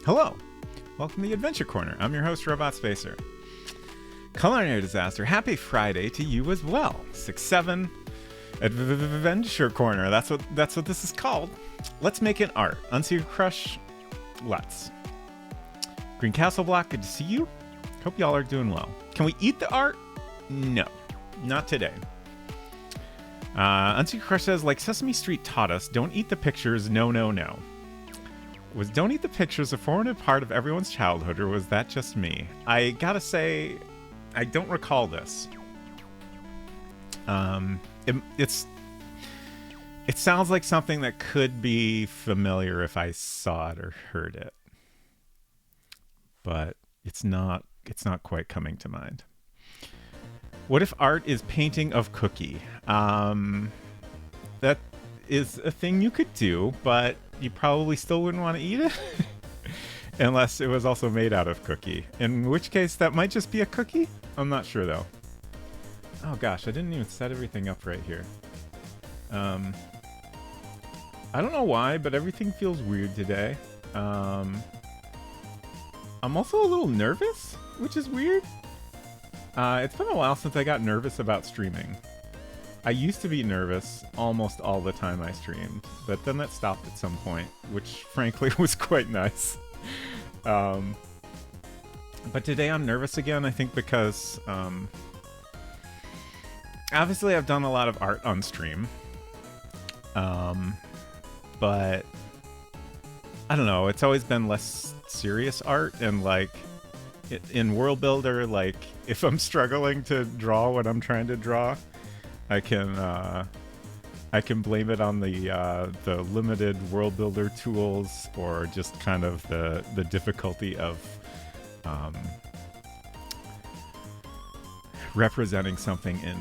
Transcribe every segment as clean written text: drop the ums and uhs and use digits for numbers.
Hello, welcome to the Adventure Corner. I'm your host, Robot Spacer. Culinary disaster, happy Friday to you as well. 6-7 Adventure Corner, that's what this is called. Let's make an art. Unseared Crush, let's. Green Castle Block, good to see you. Hope y'all are doing well. Can we eat the art? No, not today. Unseared Crush says, like Sesame Street taught us, don't eat the pictures, no, no, no. Was don't eat the pictures a formative part of everyone's childhood, or was that just me? I gotta say, I don't recall this. It sounds like something that could be familiar if I saw it or heard it, but it's not quite coming to mind. What if art is painting of cookie? That is a thing you could do, but you probably still wouldn't want to eat it unless it was also made out of cookie, in which case that might just be a cookie. I'm not sure though. Oh gosh, I didn't even set everything up right here. I don't know why, but everything feels weird today. I'm also a little nervous, which is weird. It's been a while since I got nervous about streaming. I used to be nervous almost all the time I streamed, but then that stopped at some point, which frankly was quite nice. But today I'm nervous again, I think because obviously I've done a lot of art on stream. But I don't know, it's always been less serious art, and like in World Builder, like if I'm struggling to draw what I'm trying to draw, I can blame it on the limited World Builder tools, or just kind of the difficulty of representing something in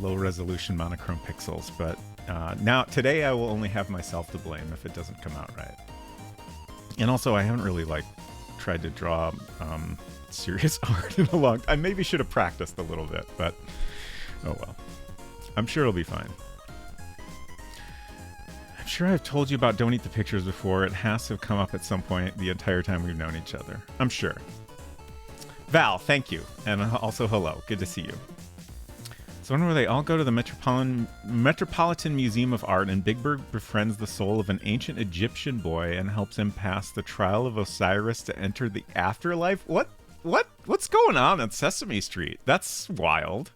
low resolution monochrome pixels. But now today I will only have myself to blame if it doesn't come out right. And also I haven't really tried to draw serious art in a long time. I maybe should have practiced a little bit, but oh well. I'm sure it'll be fine. I'm sure I've told you about Don't Eat the Pictures before. It has to have come up at some point the entire time we've known each other. I'm sure. Val, thank you. And also hello. Good to see you. So I wonder where they all go to the Metropolitan Museum of Art, and Big Bird befriends the soul of an ancient Egyptian boy and helps him pass the trial of Osiris to enter the afterlife. What's going on Sesame Street? That's wild.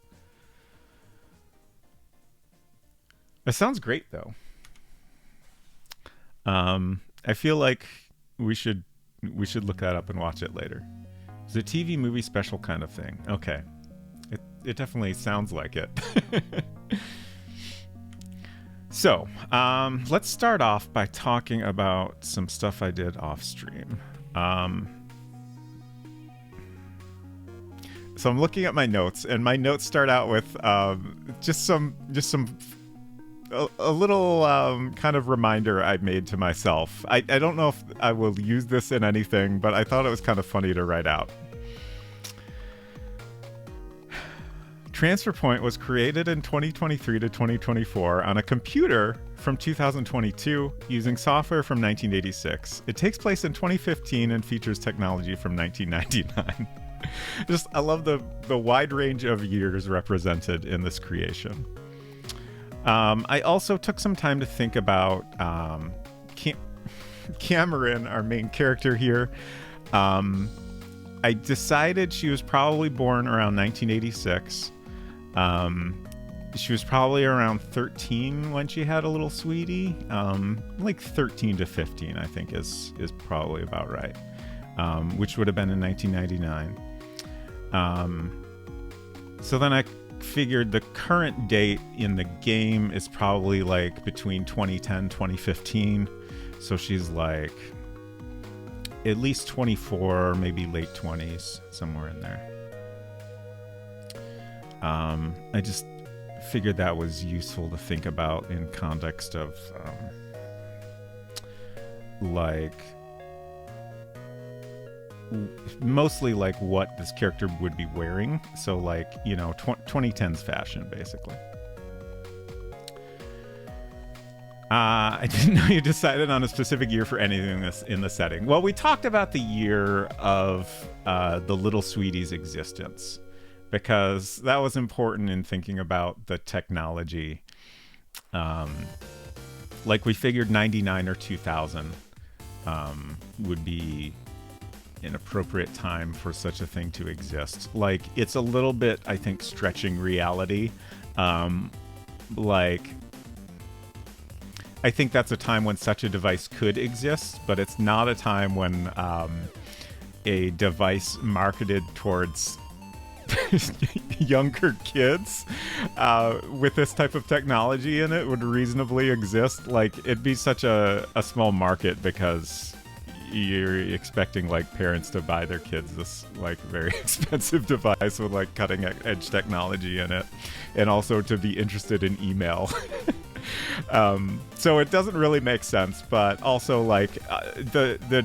It sounds great, though. I feel like we should look that up and watch it later. It's a TV movie special kind of thing. Okay, it definitely sounds like it. So, let's start off by talking about some stuff I did off stream. So I'm looking at my notes, and my notes start out with just some. A little kind of reminder I made to myself. I don't know if I will use this in anything, but I thought it was kind of funny to write out. Transfer Point was created in 2023 to 2024 on a computer from 2022 using software from 1986. It takes place in 2015 and features technology from 1999. I love the wide range of years represented in this creation. I also took some time to think about Cameron, our main character here. I decided she was probably born around 1986. She was probably around 13 when she had a little sweetie. Like 13 to 15, I think is probably about right. Which would have been in 1999. So then I figured the current date in the game is probably like between 2010 2015, so she's like at least 24, maybe late 20s, somewhere in there. I just figured that was useful to think about in context of mostly like what this character would be wearing. So like, you know, 2010s fashion basically. I didn't know you decided on a specific year for anything in the setting. Well, we talked about the year of the little sweetie's existence because that was important in thinking about the technology. Like we figured 99 or 2000 would be an appropriate time for such a thing to exist. Like it's a little bit, I think, stretching reality. Like I think that's a time when such a device could exist, but it's not a time when a device marketed towards younger kids with this type of technology in it would reasonably exist. Like it'd be such a small market because you're expecting like parents to buy their kids this like very expensive device with like cutting edge technology in it, and also to be interested in email. So it doesn't really make sense, but also like the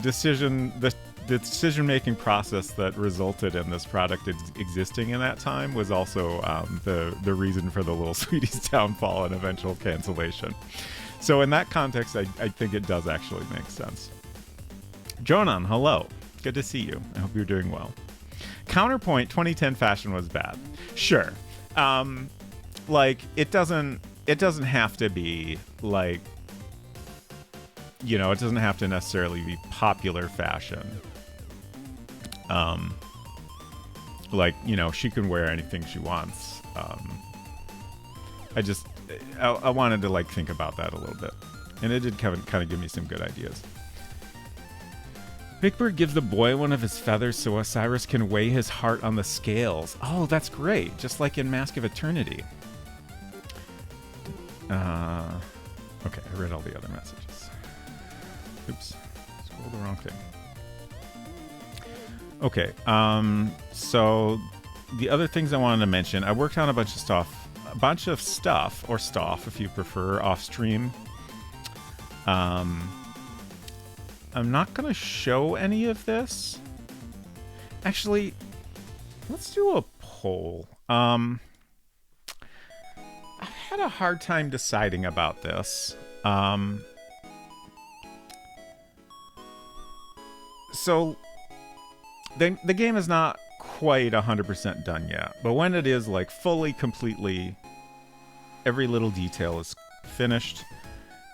decision-making process that resulted in this product existing in that time was also the reason for the Little Sweetie's downfall and eventual cancellation. So in that context, I think it does actually make sense. Jonan, hello. Good to see you. I hope you're doing well. Counterpoint, 2010 fashion was bad. Sure. Like, it doesn't have to be, like, you know, it doesn't have to necessarily be popular fashion. Like, you know, she can wear anything she wants. I wanted to, like, think about that a little bit. And it did kind of give me some good ideas. Big Bird gives the boy one of his feathers so Osiris can weigh his heart on the scales. Oh, that's great. Just like in Mask of Eternity. Okay, I read all the other messages. Oops. Scrolled the wrong thing. Okay, so the other things I wanted to mention, I worked on a bunch of stuff, or stuff if you prefer, off stream. I'm not going to show any of this. Actually, let's do a poll. I had a hard time deciding about this. So, the game is not quite 100% done yet, but when it is, like, fully, completely, every little detail is finished,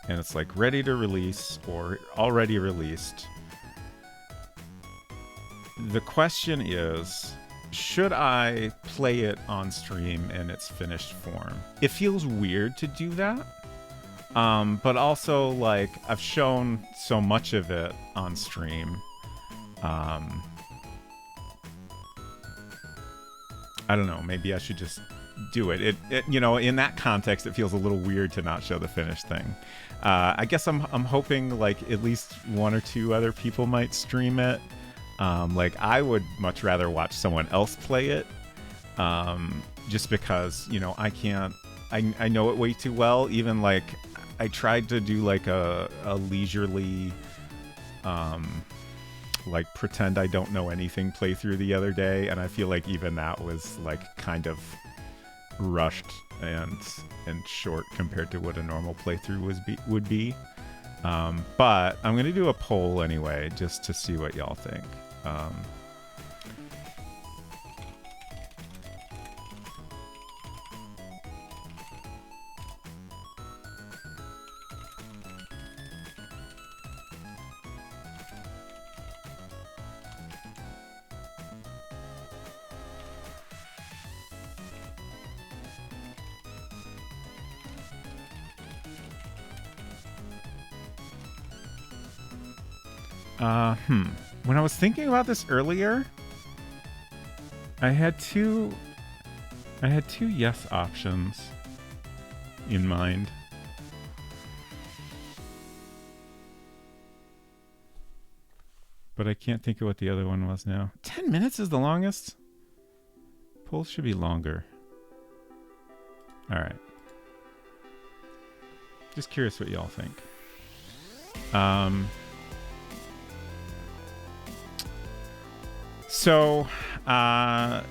and it's like ready to release or already released. The question is, should I play it on stream in its finished form? It feels weird to do that. But also, like, I've shown so much of it on stream. I don't know, maybe I should just do it. It you know, in that context, it feels a little weird to not show the finished thing. I guess I'm hoping like at least one or two other people might stream it. Like I would much rather watch someone else play it, just because, you know, I know it way too well. Even like I tried to do like a leisurely, like pretend I don't know anything playthrough the other day, and I feel like even that was like kind of rushed and short compared to what a normal playthrough would be. But I'm gonna do a poll anyway, just to see what y'all think. When I was thinking about this earlier, I had two yes options in mind. But I can't think of what the other one was now. 10 minutes is the longest? Polls should be longer. Alright. Just curious what y'all think. So I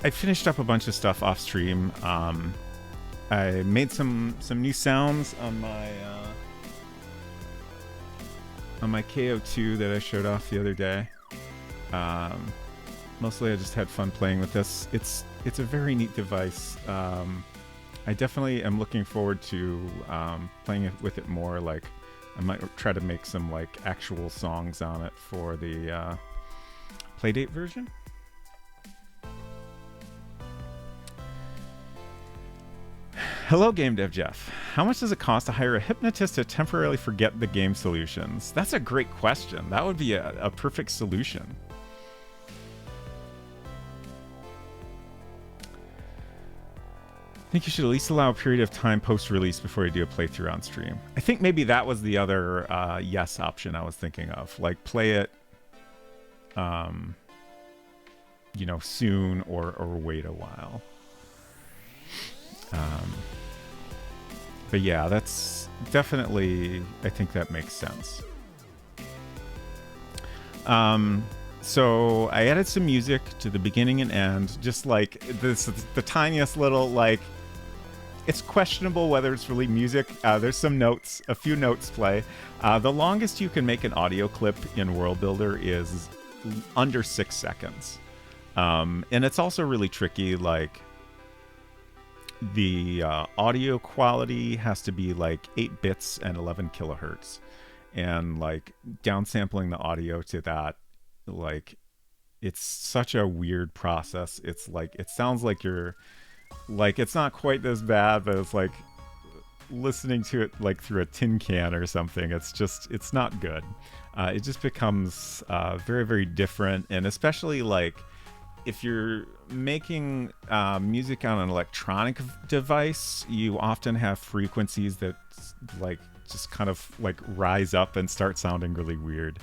finished up a bunch of stuff off stream. I made some new sounds on my on my KO2 that I showed off the other day. Mostly I just had fun playing with this. It's a very neat device. I definitely am looking forward to playing with it more. Like, I might try to make some like actual songs on it for the Playdate version. Hello, Game Dev Jeff. How much does it cost to hire a hypnotist to temporarily forget the game solutions? That's a great question. That would be a perfect solution. I think you should at least allow a period of time post-release before you do a playthrough on stream. I think maybe that was the other yes option I was thinking of. Like, play it, you know, soon or wait a while. But yeah, that's definitely, I think that makes sense. So I added some music to the beginning and end, just like this, the tiniest little, like, it's questionable whether it's really music. There's some notes, a few notes play. The longest you can make an audio clip in World Builder is under 6 seconds. And it's also really tricky, like, the audio quality has to be like 8 bits and 11 kilohertz, and like downsampling the audio to that, like, it's such a weird process. It's like, it sounds like you're like, it's not quite this bad, but it's like listening to it like through a tin can or something. It's just, it's not good. It just becomes very, very different. And especially like if you're making music on an electronic device, you often have frequencies that like just kind of like rise up and start sounding really weird.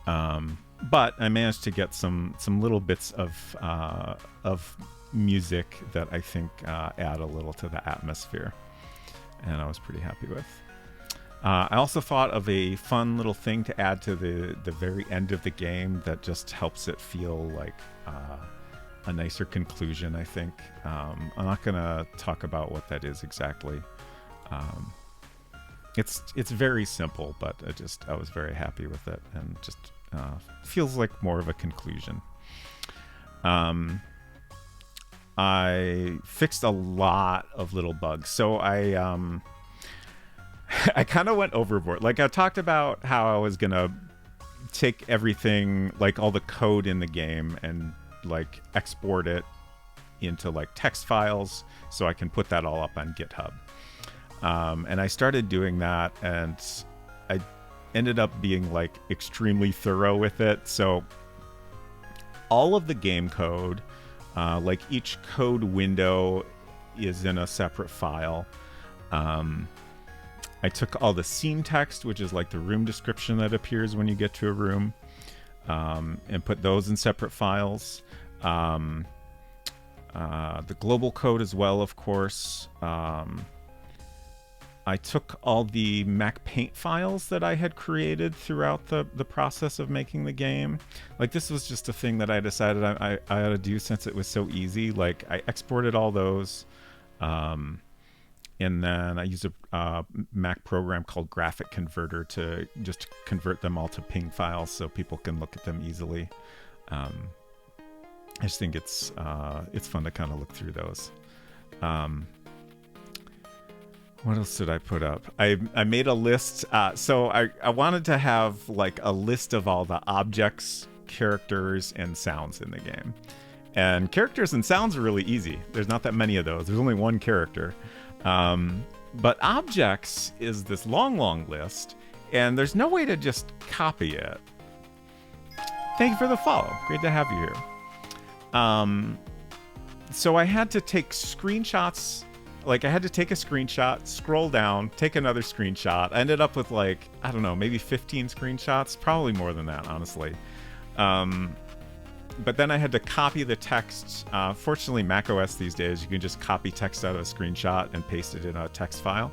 But I managed to get some little bits of music that I think add a little to the atmosphere, and I was pretty happy with. I also thought of a fun little thing to add to the very end of the game that just helps it feel like a nicer conclusion, I think. I'm not going to talk about what that is exactly. It's very simple, but I was very happy with it, and just feels like more of a conclusion. I fixed a lot of little bugs. So I kind of went overboard. Like, I talked about how I was going to take everything, like all the code in the game, and like export it into like text files so I can put that all up on GitHub. And I started doing that, and I ended up being like extremely thorough with it. So all of the game code, like each code window is in a separate file. I took all the scene text, which is like the room description that appears when you get to a room, and put those in separate files. The global code as well, of course. I took all the Mac Paint files that I had created throughout the process of making the game. Like, this was just a thing that I decided I ought to do since it was so easy. Like, I exported all those. And then I use a Mac program called Graphic Converter to just convert them all to PNG files so people can look at them easily. I just think it's fun to kind of look through those. What else did I put up? I made a list. So I wanted to have like a list of all the objects, characters, and sounds in the game. And characters and sounds are really easy. There's not that many of those. There's only one character. But objects is this long list, and there's no way to just copy it. Thank you for the follow. Great to have you here. So I had to take screenshots. Like, I had to take a screenshot, scroll down, take another screenshot. I ended up with like, I don't know, maybe 15 screenshots, probably more than that, honestly. But then I had to copy the text. Fortunately, macOS these days, you can just copy text out of a screenshot and paste it in a text file.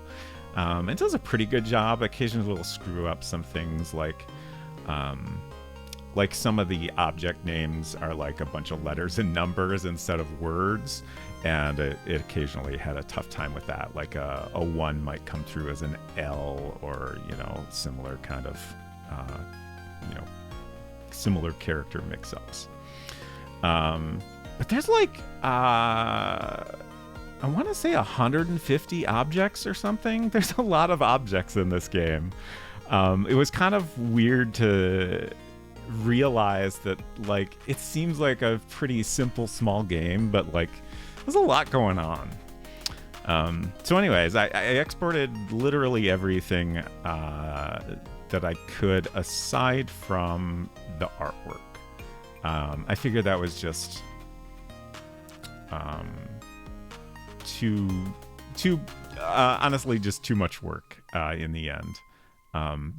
It does a pretty good job. Occasionally it'll screw up some things, like like some of the object names are like a bunch of letters and numbers instead of words, and it occasionally had a tough time with that. Like a 1 might come through as an L, or similar kind of similar character mix-ups. But there's like I want to say 150 objects or something. There's a lot of objects in this game. It was kind of weird to realize that, like, it seems like a pretty simple, small game, but like there's a lot going on. So anyways, I exported literally everything that I could aside from the artwork. I figured that was just honestly just too much work in the end.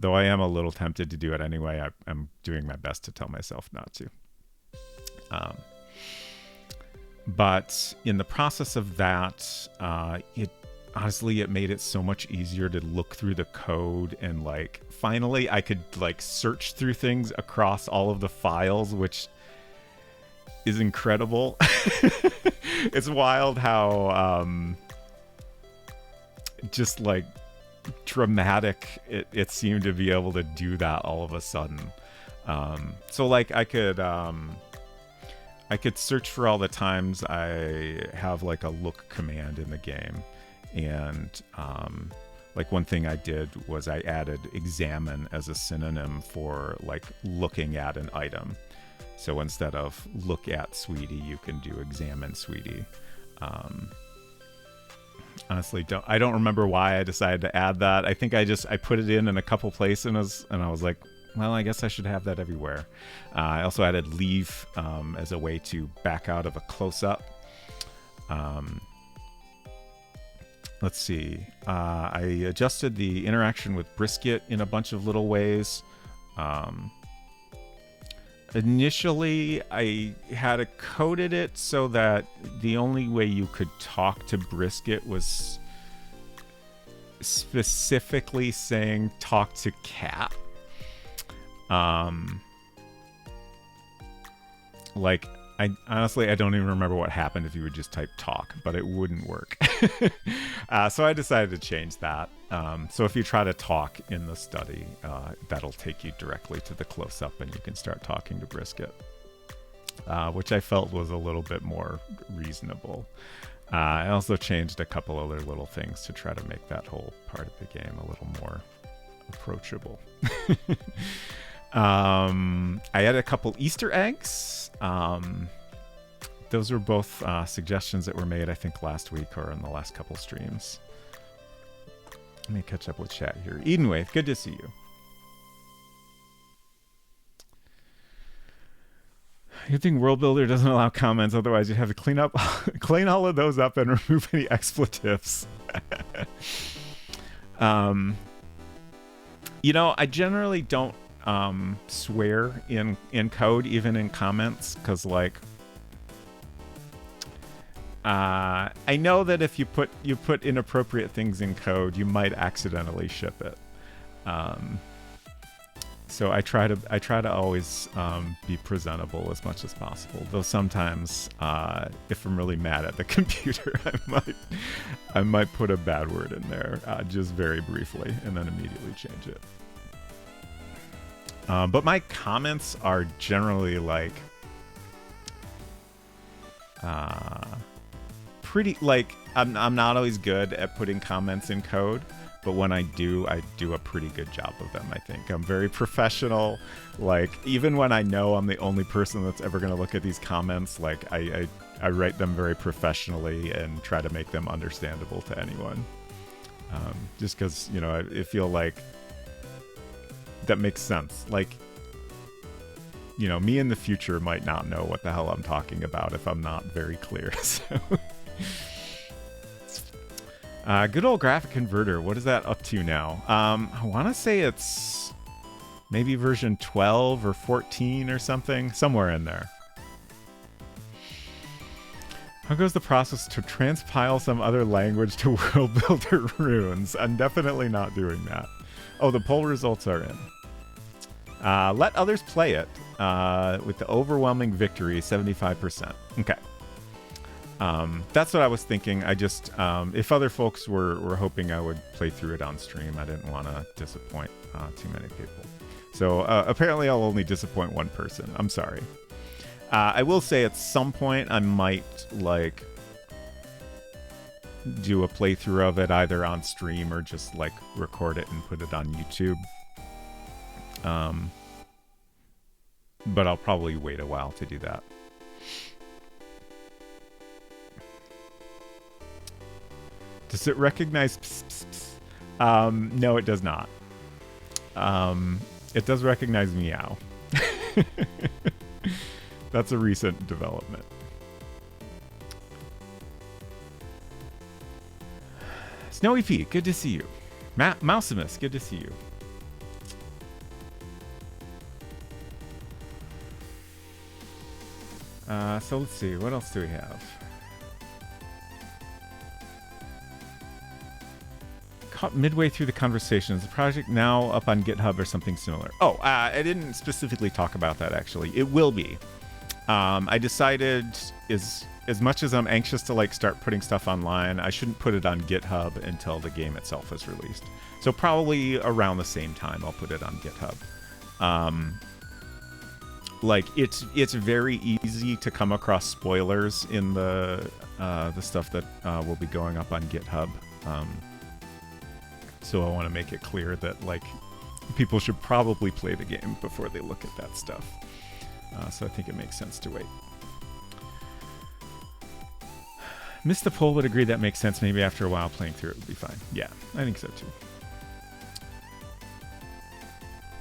Though I am a little tempted to do it anyway. I'm doing my best to tell myself not to. But in the process of that, it made it so much easier to look through the code, and like finally I could like search through things across all of the files, which is incredible. It's wild how just like dramatic it seemed to be able to do that all of a sudden. So like I could search for all the times I have like a look command in the game, and like one thing I did was I added examine as a synonym for like looking at an item. So instead of look at sweetie, you can do examine sweetie. Honestly, I don't remember why I decided to add that. I think I put it in a couple places, and I was like, well, I guess I should have that everywhere. I also added leave as a way to back out of a close-up. Let's see. I adjusted the interaction with brisket in a bunch of little ways. Initially, I had coded it so that the only way you could talk to brisket was specifically saying talk to cat. Like, I don't even remember what happened if you would just type talk, but it wouldn't work. So I decided to change that. So if you try to talk in the study, that'll take you directly to the close-up, and you can start talking to brisket, which I felt was a little bit more reasonable. I also changed a couple other little things to try to make that whole part of the game a little more approachable. I added a couple Easter eggs. Those were both suggestions that were made, I think, last week or in the last couple streams. Let me catch up with chat here. Edenwaith, good to see you. Good thing World Builder doesn't allow comments, otherwise you'd have to clean all of those up and remove any expletives. I generally don't swear in code, even in comments, because like I know that if you put inappropriate things in code, you might accidentally ship it. So I try to always be presentable as much as possible. Though sometimes, if I'm really mad at the computer, I might put a bad word in there, just very briefly, and then immediately change it. But my comments are generally like pretty, like I'm not always good at putting comments in code, but when I do a pretty good job of them. I think I'm very professional. Like even when I know I'm the only person that's ever going to look at these comments, like I write them very professionally and try to make them understandable to anyone. Just because I feel like that makes sense. Like, me in the future might not know what the hell I'm talking about if I'm not very clear. So, good old graphic converter. What is that up to now? I want to say it's maybe version 12 or 14 or something, somewhere in there. How goes the process to transpile some other language to World Builder runes? I'm definitely not doing that. Oh, the poll results are in. Let others play it with the overwhelming victory, 75%. Okay. That's what I was thinking. I just, if other folks were hoping I would play through it on stream, I didn't want to disappoint too many people. So apparently I'll only disappoint one person. I'm sorry. I will say at some point I might like do a playthrough of it either on stream or just like record it and put it on YouTube. But I'll probably wait a while to do that. Does it recognize pss, pss, pss? No, it does not. It does recognize meow. That's a recent development. Snowy Pete, good to see you. Mousimus, good to see you. So let's see, what else do we have? Caught midway through the conversation. Is the project now up on GitHub or something similar? Oh, I didn't specifically talk about that actually. It will be. I decided as much as I'm anxious to like start putting stuff online, I shouldn't put it on GitHub until the game itself is released. So probably around the same time I'll put it on GitHub. Like it's very easy to come across spoilers in the stuff that will be going up on GitHub. So I want to make it clear that like people should probably play the game before they look at that stuff. So I think it makes sense to wait. Missed the poll, but agree that makes sense. Maybe after a while playing through it would be fine. Yeah, I think so too.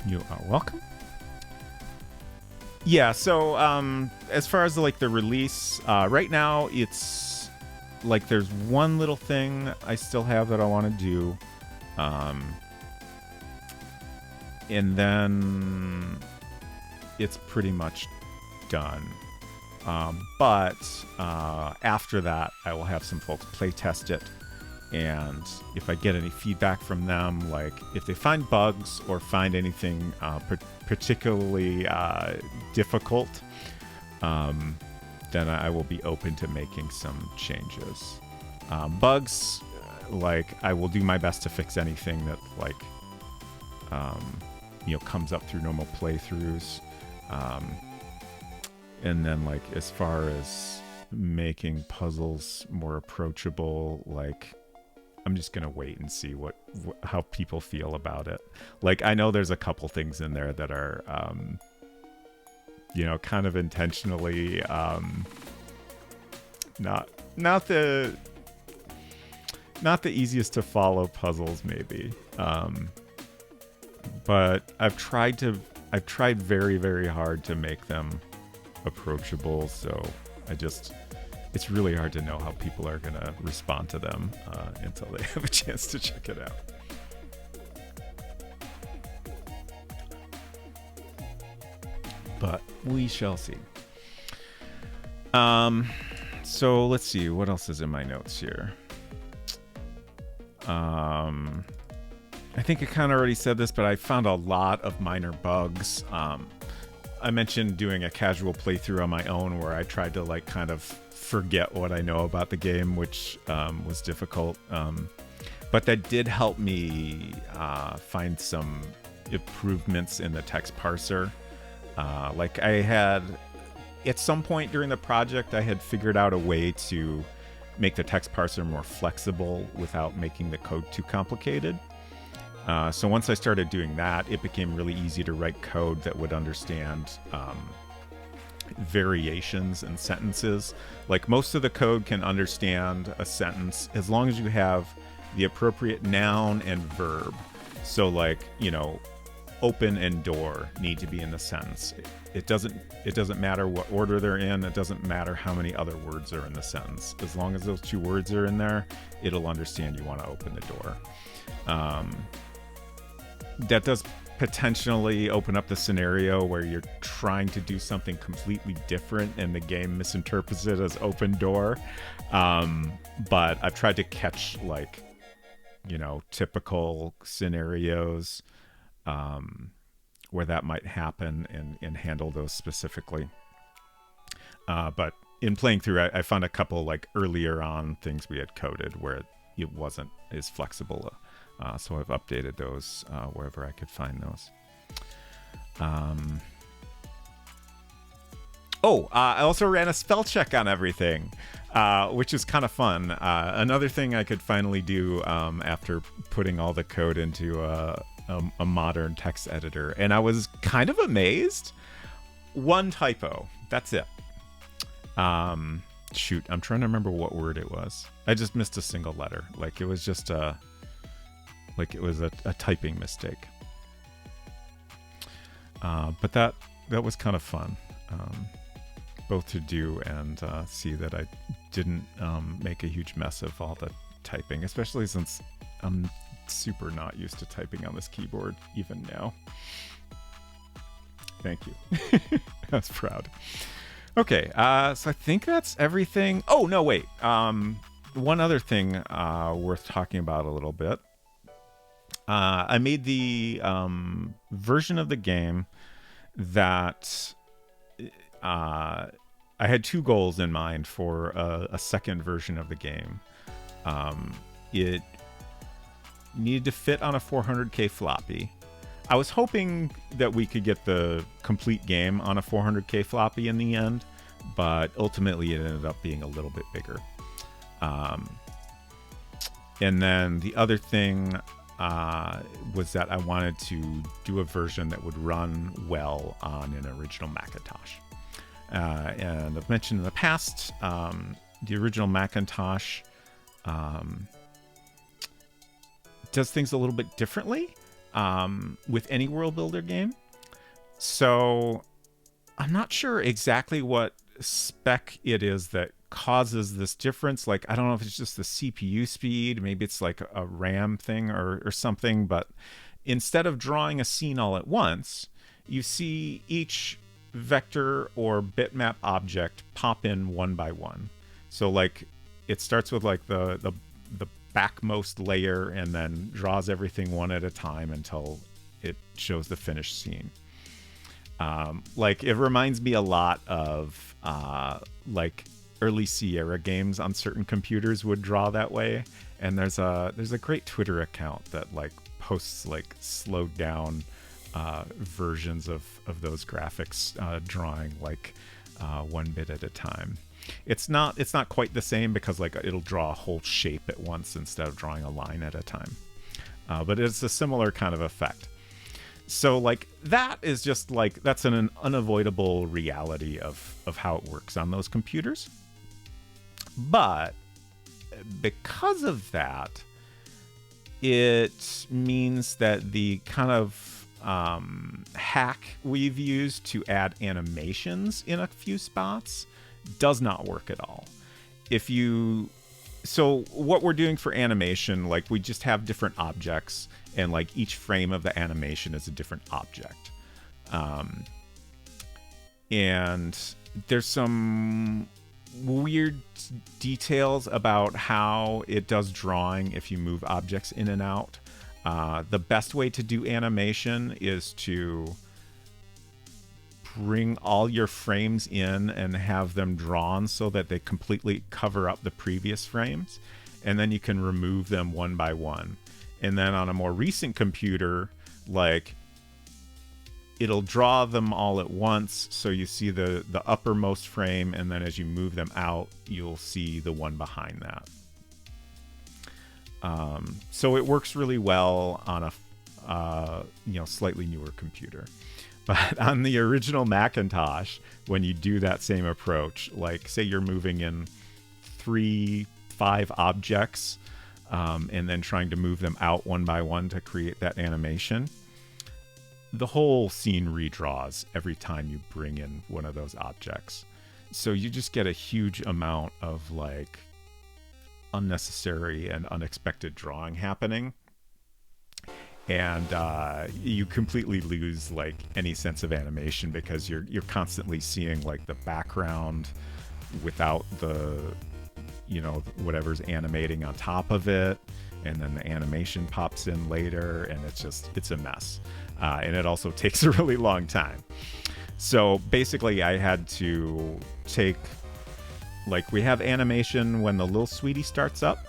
You are welcome. Yeah, so as far as like the release, right now it's like there's one little thing I still have that I want to do. And then it's pretty much done. But after that, I will have some folks play test it. And if I get any feedback from them, like if they find bugs or find anything particularly difficult, then I will be open to making some changes. Bugs, like I will do my best to fix anything that like comes up through normal playthroughs. And then like as far as making puzzles more approachable, like I'm just gonna wait and see how people feel about it. Like I know there's a couple things in there that are kind of intentionally not the easiest to follow puzzles maybe. But I've tried very, very hard to make them approachable, so it's really hard to know how people are gonna respond to them until they have a chance to check it out. But we shall see. So let's see, what else is in my notes here? I think I kind of already said this, but I found a lot of minor bugs. I mentioned doing a casual playthrough on my own where I tried to like kind of forget what I know about the game, which was difficult. But that did help me find some improvements in the text parser. Like I had, at some point during the project, I had figured out a way to make the text parser more flexible without making the code too complicated. So once I started doing that, it became really easy to write code that would understand variations in sentences. Like most of the code can understand a sentence as long as you have the appropriate noun and verb. So like, open and door need to be in the sentence. It doesn't matter what order they're in. It doesn't matter how many other words are in the sentence. As long as those two words are in there, it'll understand you want to open the door. That does potentially open up the scenario where you're trying to do something completely different and the game misinterprets it as open door. But I've tried to catch typical scenarios where that might happen and handle those specifically. But in playing through, I found a couple like earlier on things we had coded where it wasn't as flexible. So I've updated those wherever I could find those. I also ran a spell check on everything, which is kind of fun. Another thing I could finally do after putting all the code into a modern text editor. And I was kind of amazed. One typo. That's it. Shoot, I'm trying to remember what word it was. I just missed a single letter. Like it was just a typing mistake. But that was kind of fun. Both to do and see that I didn't make a huge mess of all the typing, especially since I'm super not used to typing on this keyboard even now. Thank you. I was proud. Okay, so I think that's everything. Oh, no, wait. One other thing worth talking about a little bit. I made the version of the game that I had two goals in mind for a second version of the game. It needed to fit on a 400K floppy. I was hoping that we could get the complete game on a 400K floppy in the end, but ultimately it ended up being a little bit bigger. And then the other thing was that I wanted to do a version that would run well on an original Macintosh. And I've mentioned in the past, the original Macintosh does things a little bit differently with any world builder game. So I'm not sure exactly what spec it is that causes this difference. Like, I don't know if it's just the CPU speed, maybe it's like a RAM thing or something, but instead of drawing a scene all at once, you see each vector or bitmap object pop in one by one. So like it starts with like the backmost layer and then draws everything one at a time until it shows the finished scene. Like it reminds me a lot of like early Sierra games on certain computers would draw that way. And there's a great Twitter account that like posts like slowed down versions of those graphics drawing like 1 bit at a time. It's not quite the same because like it'll draw a whole shape at once instead of drawing a line at a time. But it's a similar kind of effect. So like that is just like that's an unavoidable reality of how it works on those computers. But because of that, it means that the kind of hack we've used to add animations in a few spots does not work at all. So what we're doing for animation, like we just have different objects and like each frame of the animation is a different object. And there's some weird details about how it does drawing if you move objects in and out. The best way to do animation is to bring all your frames in and have them drawn so that they completely cover up the previous frames. And then you can remove them one by one. And then on a more recent computer, like it'll draw them all at once. So you see the uppermost frame. And then as you move them out, you'll see the one behind that. So it works really well on a slightly newer computer. But on the original Macintosh, when you do that same approach, like say you're moving in 3-5 objects and then trying to move them out one by one to create that animation, the whole scene redraws every time you bring in one of those objects. So you just get a huge amount of like unnecessary and unexpected drawing happening. And you completely lose like any sense of animation because you're constantly seeing like the background without the you know, whatever's animating on top of it, and then the animation pops in later, and it's a mess. And it also takes a really long time. So basically I had to take, like, we have animation when the little sweetie starts up.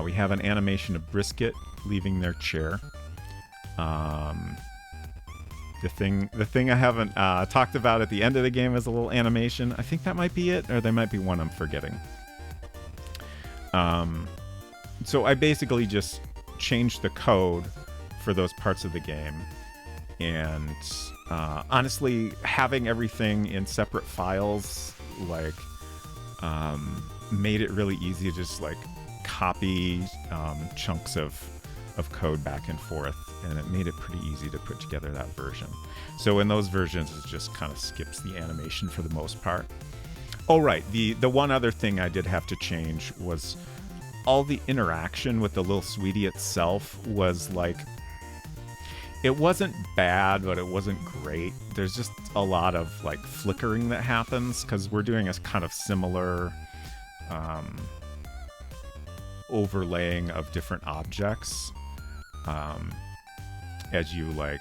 We have an animation of Brisket leaving their chair. The thing I haven't talked about at the end of the game is a little animation. I think that might be it, or there might be one I'm forgetting. So I basically just changed the code for those parts of the game. And honestly, having everything in separate files, like, made it really easy to just, like, copy chunks of code back and forth, and it made it pretty easy to put together that version. So in those versions, it just kind of skips the animation for the most part. Oh, right. The one other thing I did have to change was all the interaction with the little sweetie itself was, like, it wasn't bad, but it wasn't great. There's just a lot of, like, flickering that happens because we're doing a kind of similar overlaying of different objects. As you, like,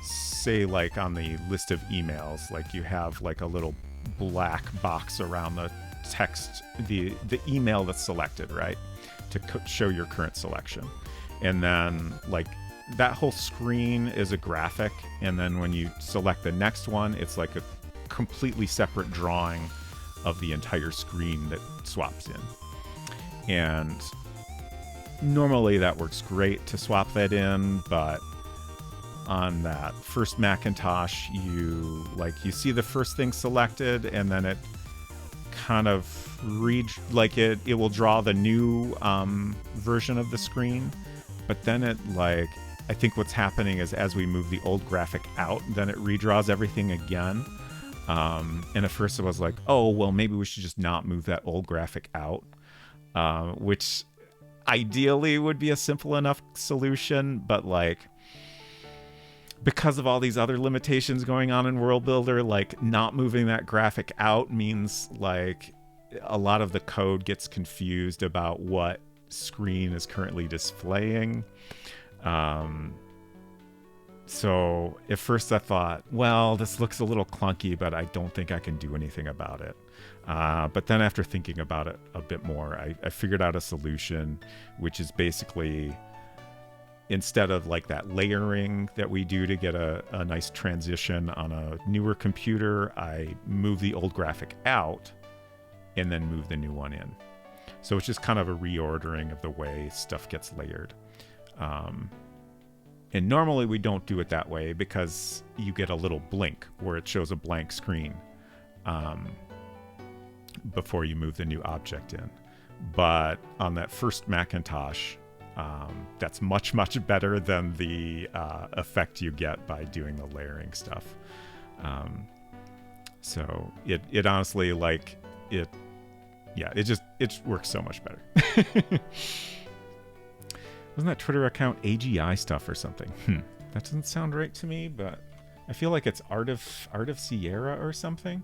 say, like, on the list of emails, like, you have, like, a little black box around the text, the email that's selected, right, to show your current selection. And then, like, that whole screen is a graphic, and then when you select the next one, it's like a completely separate drawing of the entire screen that swaps in. And normally that works great to swap that in, but on that first Macintosh, you see the first thing selected, and then it kind of it will draw the new version of the screen, but then it, like, I think what's happening is as we move the old graphic out, then it redraws everything again. And at first it was like, oh, well, maybe we should just not move that old graphic out, which ideally would be a simple enough solution, but, like, because of all these other limitations going on in World Builder, like, not moving that graphic out means, like, a lot of the code gets confused about what screen is currently displaying. So at first I thought, well, this looks a little clunky, but I don't think I can do anything about it. But then after thinking about it a bit more, I figured out a solution, which is basically, instead of, like, that layering that we do to get a nice transition on a newer computer, I move the old graphic out and then move the new one in. So it's just kind of a reordering of the way stuff gets layered. And normally we don't do it that way because you get a little blink where it shows a blank screen before you move the new object in. But on that first Macintosh, that's much, much better than the effect you get by doing the layering stuff. So it honestly, like, it works so much better. Wasn't that Twitter account AGI stuff or something? That doesn't sound right to me, but I feel like it's Art of Sierra or something.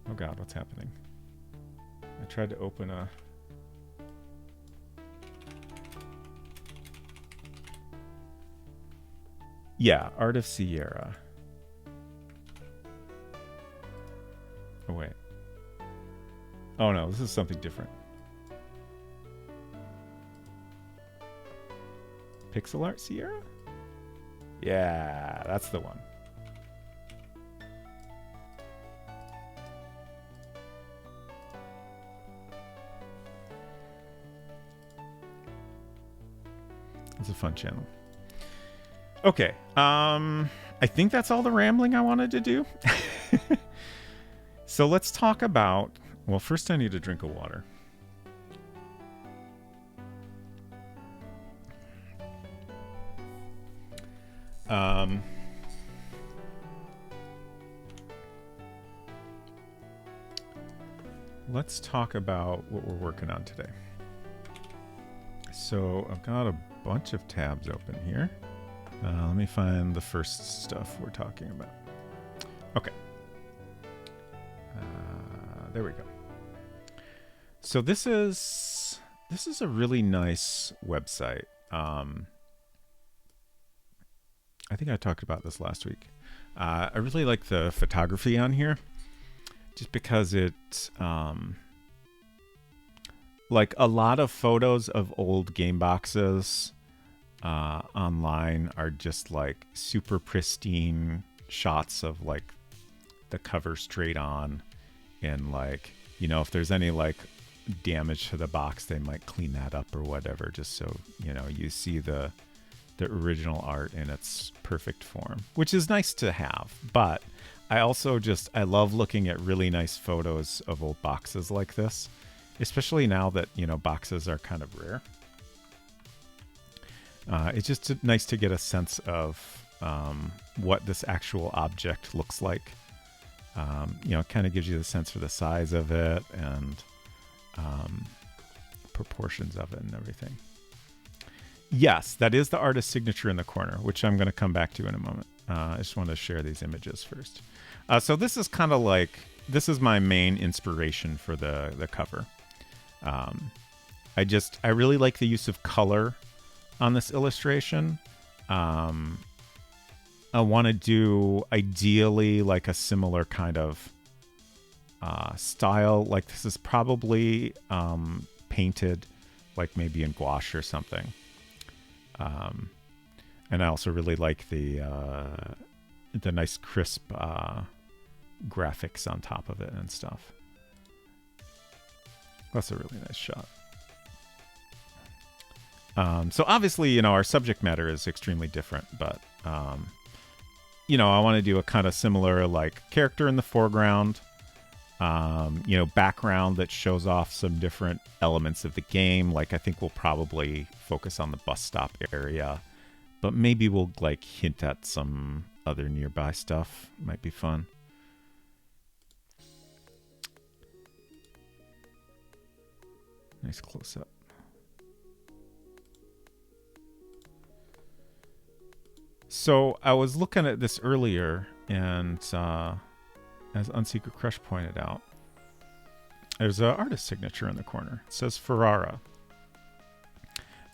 Oh God, what's happening? I tried to open a... Yeah, Art of Sierra. Oh wait. Oh no, this is something different. Pixel Art Sierra? Yeah, that's the one. It's a fun channel. Okay, I think that's all the rambling I wanted to do. So let's talk about... Well, first I need a drink of water. Let's talk about what we're working on today. So I've got a bunch of tabs open here. Let me find the first stuff we're talking about. Okay. There we go. So this is a really nice website. I think I talked about this last week. I really like the photography on here, just because like a lot of photos of old game boxes online are just like super pristine shots of like the cover straight on, and like, you know, if there's any like damage to the box, they might clean that up or whatever, just so, you know, you see the original art in its perfect form, which is nice to have. But I also I love looking at really nice photos of old boxes like this, especially now that, you know, boxes are kind of rare. It's just nice to get a sense of what this actual object looks like. You know, it kind of gives you the sense for the size of it and proportions of it and everything. Yes, that is the artist's signature in the corner, which I'm going to come back to in a moment. I just want to share these images first. So this is kind of like, this is my main inspiration for the cover. I really like the use of color on this illustration. I want to do ideally like a similar kind of style. Like this is probably painted like maybe in gouache or something. And I also really like the nice crisp graphics on top of it and stuff. That's a really nice shot. So obviously, you know, our subject matter is extremely different, but you know, I want to do a kind of similar like character in the foreground, you know, background that shows off some different elements of the game. Like I think we'll probably focus on the bus stop area, but maybe we'll like hint at some other nearby stuff. Might be fun. Nice close up. So I was looking at this earlier, and as Unsecret Crush pointed out, there's an artist signature in the corner. It says Ferrara.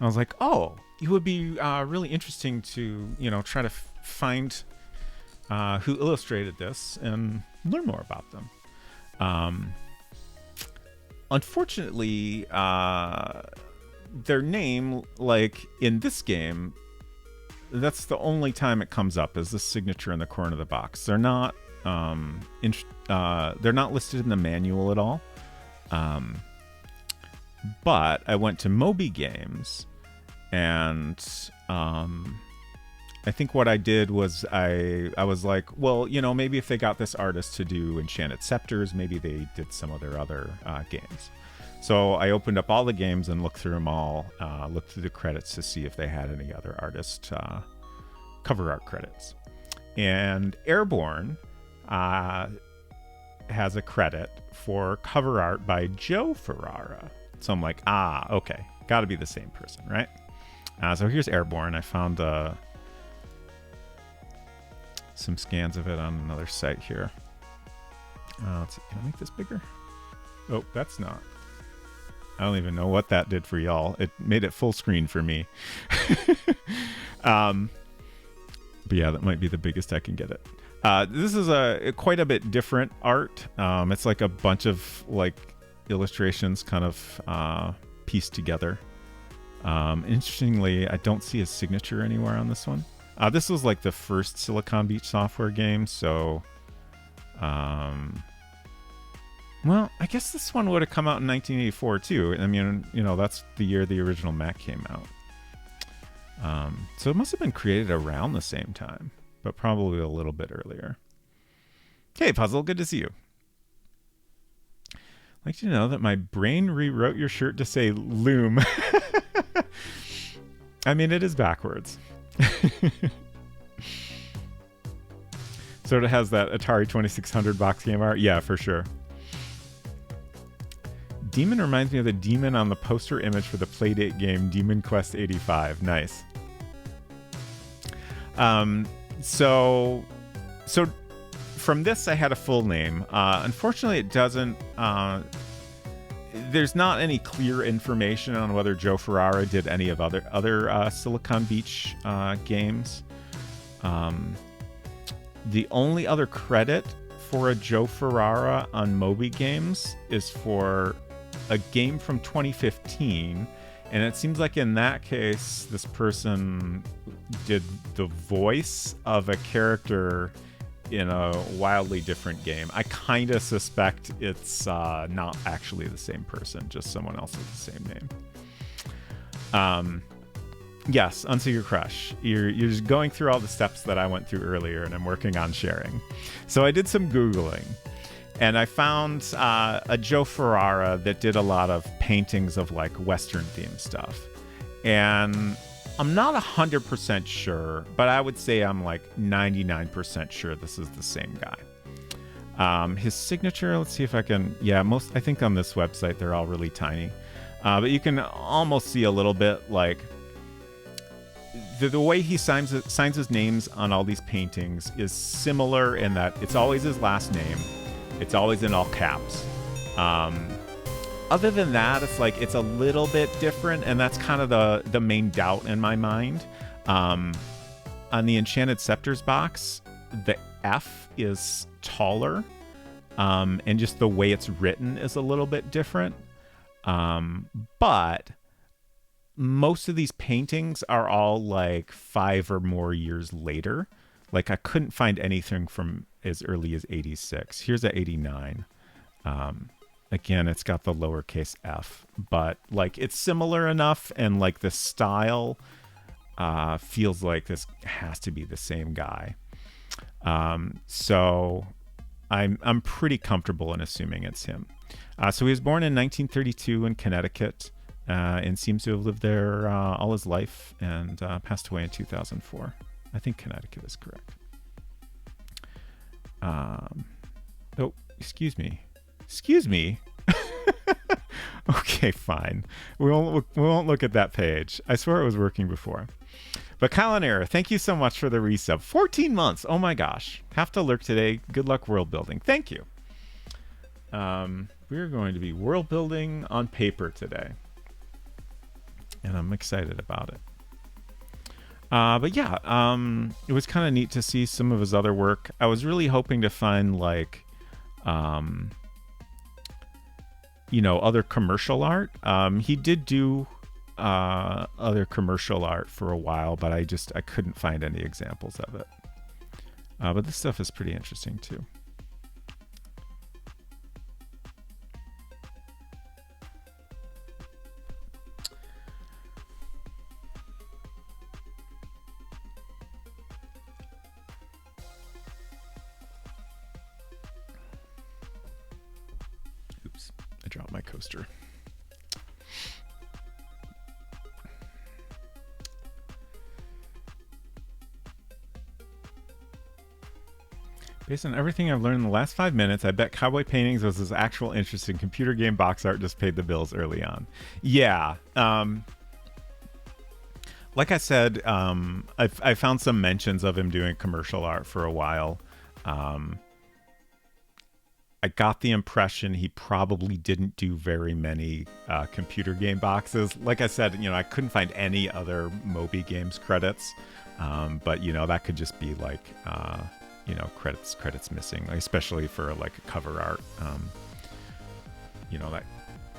I was like, oh, it would be really interesting to, you know, try to find who illustrated this and learn more about them. Unfortunately, their name, like in this game, that's the only time it comes up, is the signature in the corner of the box. They're not they're not listed in the manual at all. But I went to Moby Games, and I think what I did was I was like, well, you know, maybe if they got this artist to do Enchanted Scepters, maybe they did some of their other games. So I opened up all the games and looked through them all, looked through the credits to see if they had any other artist cover art credits. And Airborne has a credit for cover art by Joe Ferrara. So I'm like, okay, got to be the same person, right? So here's Airborne. I found some scans of it on another site here. Let's see, can I make this bigger? Oh, that's not. I don't even know what that did for y'all. It made it full screen for me. But yeah, that might be the biggest I can get it. This is quite a bit different art. It's like a bunch of like illustrations kind of pieced together. Interestingly, I don't see a signature anywhere on this one. This was like the first Silicon Beach software game, so well, I guess this one would have come out in 1984 too. I mean, you know, that's the year the original Mac came out. So it must have been created around the same time, but probably a little bit earlier. Hey, Puzzle, good to see you. I'd like to know that my brain rewrote your shirt to say Loom. I mean, it is backwards. So it has that Atari 2600 box game art? Yeah, for sure. Demon reminds me of the demon on the poster image for the Playdate game Demon Quest 85. Nice. So from this, I had a full name. Unfortunately, it doesn't there's not any clear information on whether Joe Ferrara did any of other Silicon Beach games. The only other credit for a Joe Ferrara on Moby Games is for a game from 2015, and it seems like in that case, this person did the voice of a character in a wildly different game. I kind of suspect it's not actually the same person, just someone else with the same name. Yes, Unsecret Crush. You're just going through all the steps that I went through earlier, and I'm working on sharing. So I did some Googling, and I found a Joe Ferrara that did a lot of paintings of like Western themed stuff. And I'm not 100% sure, but I would say I'm like 99% sure this is the same guy. His signature, let's see if I can, I think on this website they're all really tiny. But you can almost see a little bit like the way he signs his names on all these paintings is similar in that it's always his last name. It's always in all caps. Other than that, it's like it's a little bit different, and that's kind of the main doubt in my mind. On the Enchanted Scepters box, the F is taller, and just the way it's written is a little bit different. But most of these paintings are all like 5 or more years later. Like I couldn't find anything from as early as 86. Here's a 89. Again, it's got the lowercase f, but like it's similar enough, and like the style feels like this has to be the same guy. So I'm pretty comfortable in assuming it's him. So he was born in 1932 in Connecticut. And seems to have lived there all his life, and passed away in 2004. I think Connecticut is correct. Oh, excuse me. Excuse me. Okay, fine. We won't look at that page. I swear it was working before. But Kalanera, thank you so much for the resub. 14 months. Oh my gosh. Have to lurk today. Good luck world building. Thank you. We're going to be world building on paper today, and I'm excited about it. But yeah, it was kind of neat to see some of his other work. I was really hoping to find like, other commercial art. He did do other commercial art for a while, but I couldn't find any examples of it. But this stuff is pretty interesting too. I dropped my coaster. Based on everything I've learned in the last 5 minutes, I bet Cowboy Paintings was his actual interest in computer game box art just paid the bills early on. Yeah. Like I said, I found some mentions of him doing commercial art for a while. I got the impression he probably didn't do very many computer game boxes. Like I said, I couldn't find any other Moby Games credits, but that could just be like, credits missing, especially for like a cover art. That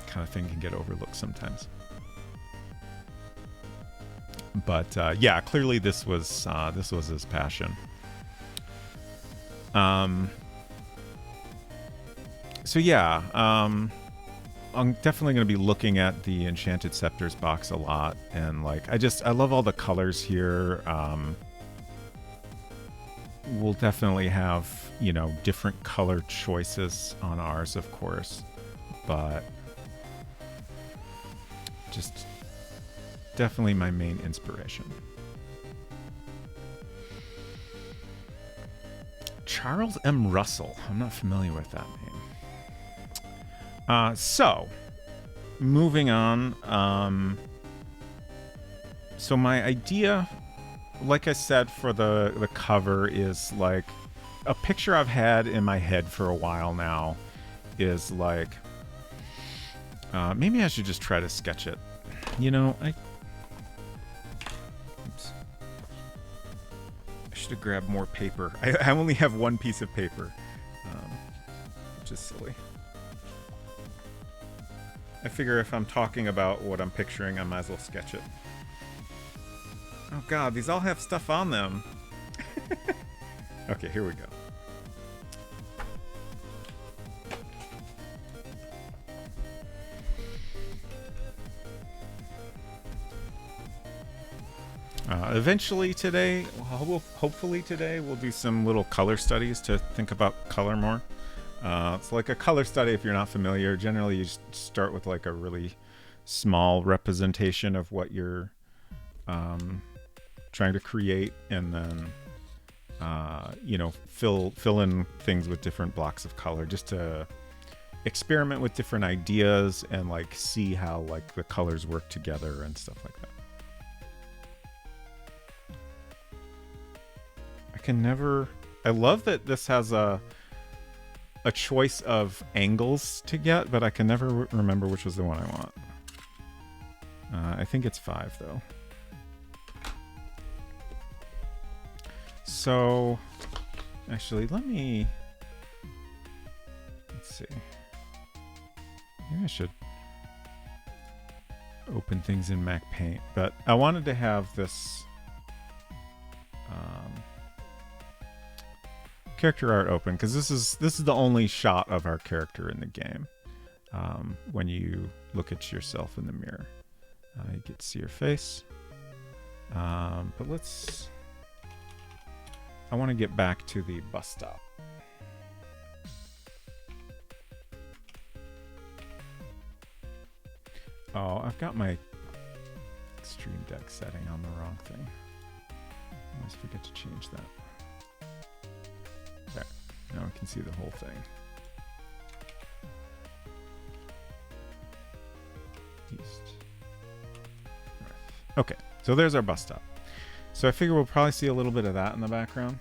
kind of thing can get overlooked sometimes. But yeah, clearly this was his passion. So yeah, I'm definitely going to be looking at the Enchanted Scepters box a lot, and like I love all the colors here. We'll definitely have different color choices on ours, of course, but just definitely my main inspiration. Charles M. Russell. I'm not familiar with that name. So, moving on. So my idea, like I said, for the cover is like a picture I've had in my head for a while now is like Maybe I should just try to sketch it. You know, oops. I should have grabbed more paper. I only have one piece of paper, which is silly. I figure if I'm talking about what I'm picturing, I might as well sketch it. Oh god, these all have stuff on them. Okay, here we go. Eventually today, hopefully today, we'll do some little color studies to think about color more. It's like a color study, if you're not familiar. Generally, you just start with like a really small representation of what you're trying to create, and then you know, fill in things with different blocks of color, just to experiment with different ideas and like see how like the colors work together and stuff like that. I love that this has a choice of angles to get, but I can never remember which was the one I want. I think it's 5 though. So actually, let's see. Maybe I should open things in Mac Paint, but I wanted to have this character art open because this is the only shot of our character in the game. When you look at yourself in the mirror, you get to see your face. But I want to get back to the bus stop. Oh, I've got my Extreme Deck setting on the wrong thing. I always forget to change that. There. Now I can see the whole thing. East. North. Okay, so there's our bus stop. So I figure we'll probably see a little bit of that in the background.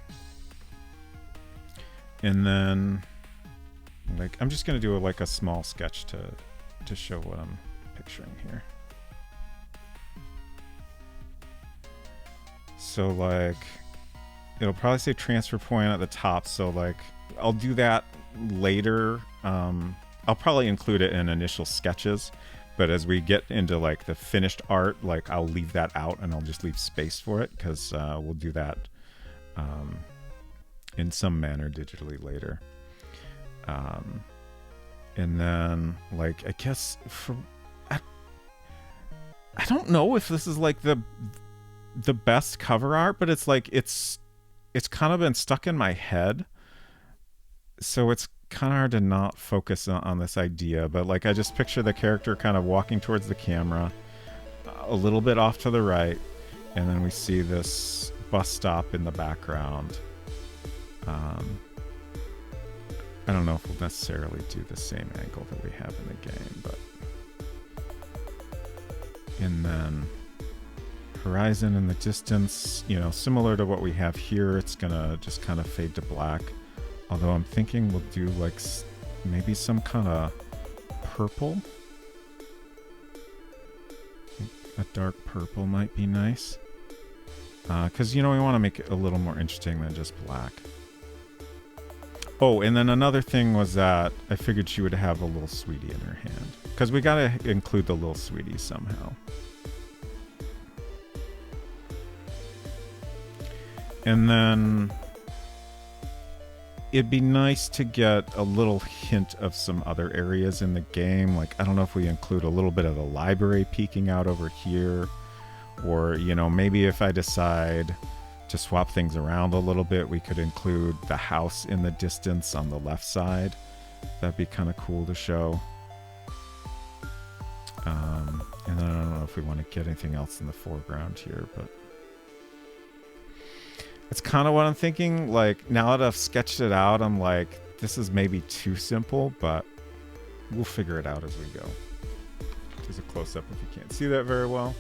And then, like, I'm just going to do like a small sketch to show what I'm picturing here. So like, it'll probably say transfer point at the top. So like, I'll do that later. I'll probably include it in initial sketches, but as we get into like the finished art, like I'll leave that out and I'll just leave space for it, because we'll do that in some manner digitally later. And then like, I guess I don't know if this is like the best cover art, but it's like it's kind of been stuck in my head, so it's kind of hard to not focus on this idea. But like, I just picture the character kind of walking towards the camera a little bit off to the right, and then we see this bus stop in the background. I don't know if we'll necessarily do the same angle that we have in the game, but and then horizon in the distance, you know, similar to what we have here. It's gonna just kind of fade to black, although I'm thinking we'll do like maybe some kind of purple. A dark purple might be nice, because you know, we want to make it a little more interesting than just black. Oh, and then another thing was that I figured she would have a little sweetie in her hand, because we gotta include the little sweetie somehow. And then it'd be nice to get a little hint of some other areas in the game. Like, I don't know if we include a little bit of the library peeking out over here, or, you know, maybe if I decide to swap things around a little bit, we could include the house in the distance on the left side. That'd be kind of cool to show. And then I don't know if we want to get anything else in the foreground here, but it's kind of what I'm thinking. Like, now that I've sketched it out, I'm like, this is maybe too simple, but we'll figure it out as we go. There's a close-up if you can't see that very well.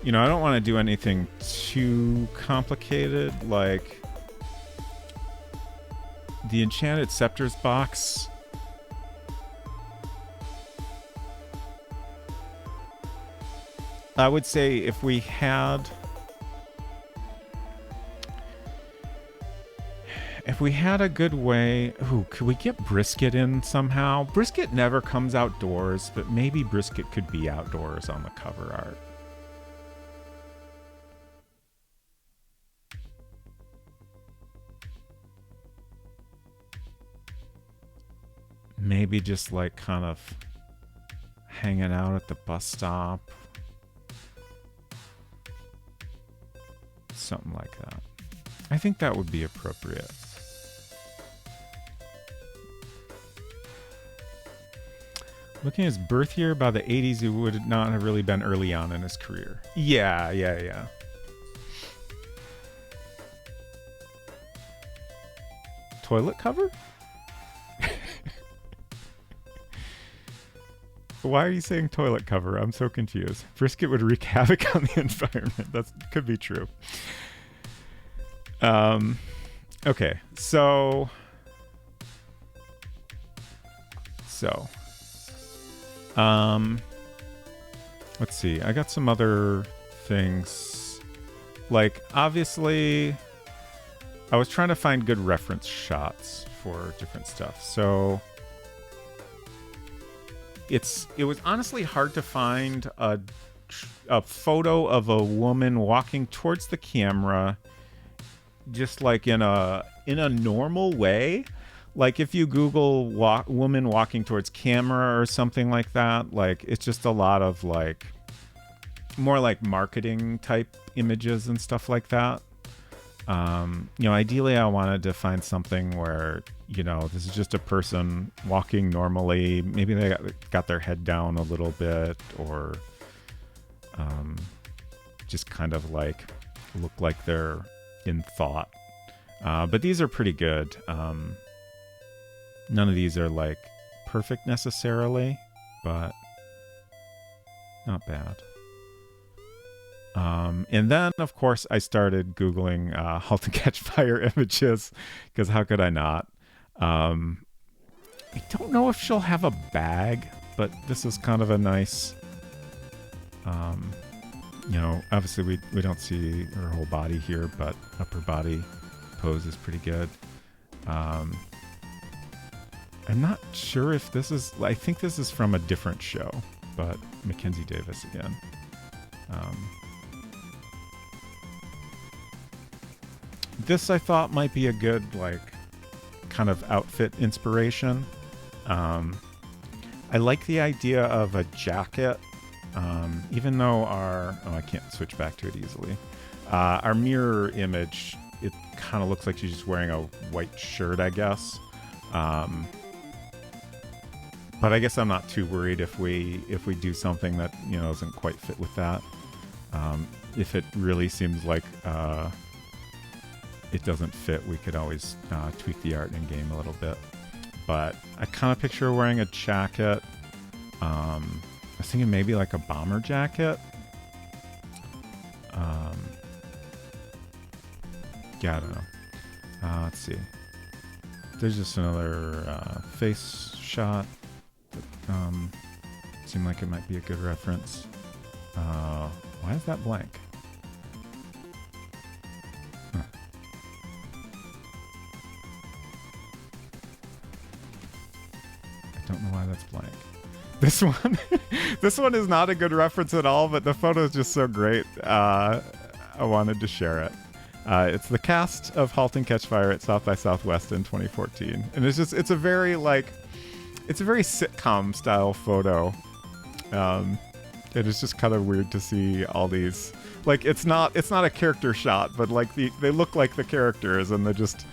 You know, I don't want to do anything too complicated. Like, the Enchanted Scepters box I would say if we had a good way, ooh, could we get Brisket in somehow? Brisket never comes outdoors, but maybe Brisket could be outdoors on the cover art. Maybe just like kind of hanging out at the bus stop. Something like that. I think that would be appropriate. Looking at his birth year, by the 80s, he would not have really been early on in his career. Yeah. Toilet cover? Why are you saying toilet cover? I'm so confused. Brisket would wreak havoc on the environment. That could be true. Okay, so let's see. I got some other things. Like, obviously, I was trying to find good reference shots for different stuff. So it was honestly hard to find a photo of a woman walking towards the camera, just like in a normal way. Like if you Google woman walking towards camera or something like that, like it's just a lot of like more like marketing type images and stuff like that. Ideally I wanted to find something where, this is just a person walking normally. Maybe they got their head down a little bit, or just kind of like look like they're in thought. But these are pretty good. None of these are like perfect necessarily, but not bad. And then, of course, I started Googling Halt and Catch Fire images, because how could I not? I don't know if she'll have a bag, but this is kind of a nice, obviously we don't see her whole body here, but upper body pose is pretty good. I'm not sure if this is, I think this is from a different show, but Mackenzie Davis again. This I thought might be a good, like, kind of outfit inspiration. I like the idea of a jacket, even though I can't switch back to it easily. Our mirror image, it kind of looks like she's just wearing a white shirt, I guess. But I guess I'm not too worried if we do something that doesn't quite fit with that. If it really seems like it doesn't fit, we could always tweak the art in game a little bit. But I kind of picture her wearing a jacket. I was thinking maybe like a bomber jacket. Yeah, I don't know. Let's see. There's just another face shot that seemed like it might be a good reference. Why is that blank? Huh. I don't know why that's blank. This one, this one is not a good reference at all, but the photo is just so great. I wanted to share it. It's the cast of Halt and Catch Fire at South by Southwest in 2014, and it's a very sitcom style photo. It is just kind of weird to see all these, like, it's not a character shot, but like they look like the characters, and they're just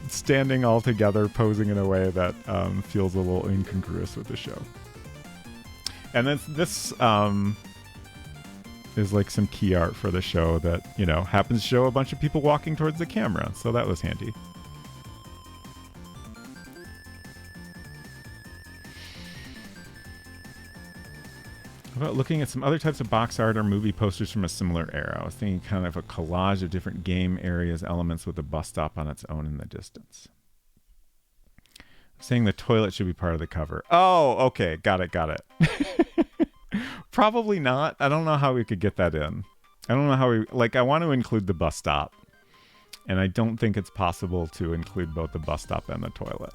standing all together, posing in a way that feels a little incongruous with the show. And then this is like some key art for the show that happens to show a bunch of people walking towards the camera, so that was handy. How about looking at some other types of box art or movie posters from a similar era? I was thinking kind of a collage of different game areas, elements with a bus stop on its own in the distance. Saying the toilet should be part of the cover. Oh, okay. Got it. Probably not. I don't know how we could get that in. I don't know how we... Like, I want to include the bus stop. And I don't think it's possible to include both the bus stop and the toilet.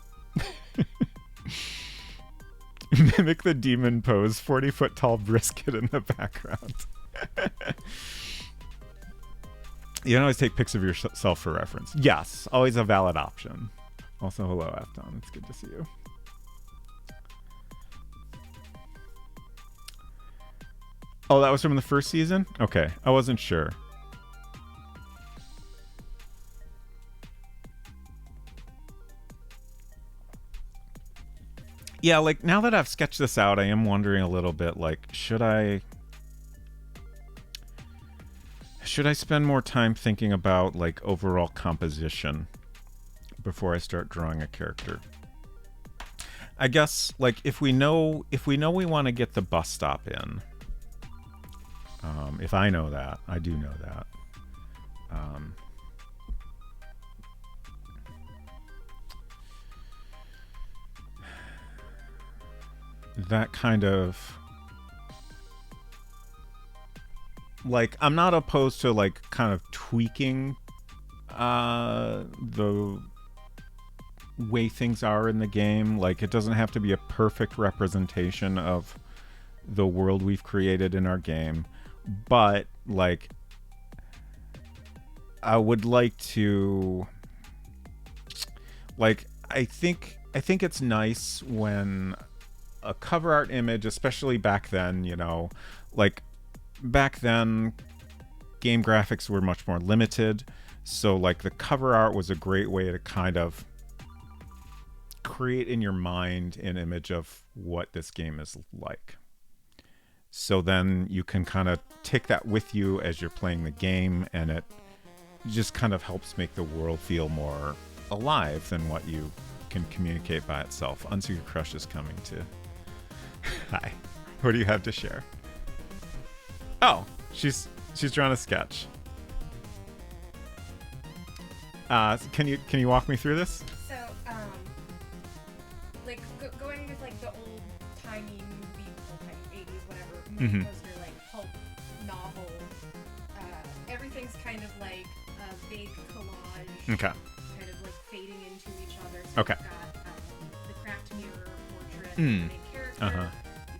Mimic the demon pose, 40-foot tall brisket in the background. You can always take pics of yourself for reference. Yes, always a valid option. Also, hello, Afton. It's good to see you. Oh, that was from the first season? Okay, I wasn't sure. Yeah, like, now that I've sketched this out, I am wondering a little bit, like, should I spend more time thinking about, like, overall composition before I start drawing a character? I guess, like, if we know we want to get the bus stop in, if I know that, I do know that. That kind of, like, I'm not opposed to, like, kind of tweaking the way things are in the game. Like, it doesn't have to be a perfect representation of the world we've created in our game, but, like, I would like to, like, I think it's nice when a cover art image, especially back then, you know, like, back then game graphics were much more limited, so, like, the cover art was a great way to kind of create in your mind an image of what this game is like. So then you can kind of take that with you as you're playing the game, and it just kind of helps make the world feel more alive than what you can communicate by itself. Unsecret Crush is coming to... Hi. What do you have to share? Oh, she's drawn a sketch. Can you walk me through this? So, like going with like the old timey movie, old timey 80s, whatever, movie poster, like pulp novel. Everything's kind of like a big collage. Okay. Kind of like fading into each other. So Okay. you've got the cracked mirror portrait of the main character. You've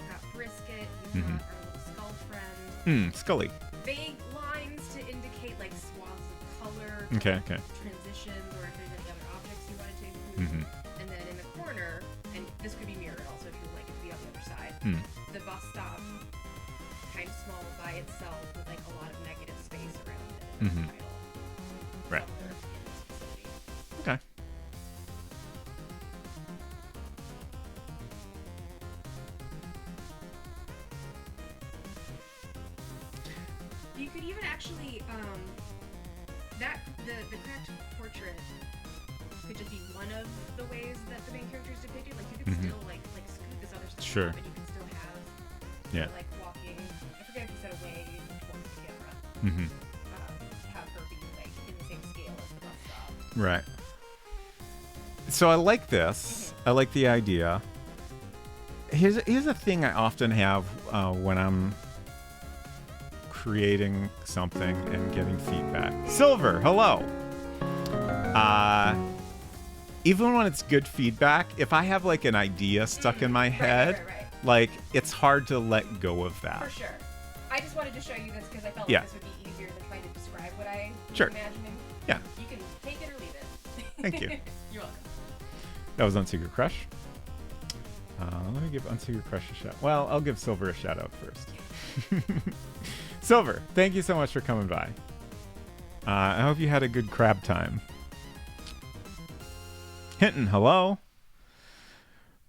got Brisket. You've got our little skull friend. Scully. Vague lines to indicate like swaths of color. Okay. Transitions, or if there's any other objects you wanted to include. And then in the corner, and this could be mirrored also if you would like it to be on the other side, the bus stop, kind of small by itself with like a lot of negative space around it. And the title. Right. Okay. You could even actually, the cracked portrait could just be one of the ways that the main character is depicted. Like, you could still, like scoot this other stuff Sure. up, and you can still have, like, walking, I forget if you said away towards the camera. Have her be, like, in the same scale as the bus stop. Right. So I like this. I like the idea. Here's a thing I often have when I'm creating something and getting feedback. Silver, hello. Even when it's good feedback, if I have like an idea stuck in my head, like, it's hard to let go of that. For sure. I just wanted to show you this because I felt like this would be easier than trying to describe what I was imagining. Yeah. You can take it or leave it. Thank you. You're welcome. That was Unsecret Crush. Let me give Unsecret Crush a shout. Well, I'll give Silver a shout out first. Silver, thank you so much for coming by. I hope you had a good crab time. Hinton, hello.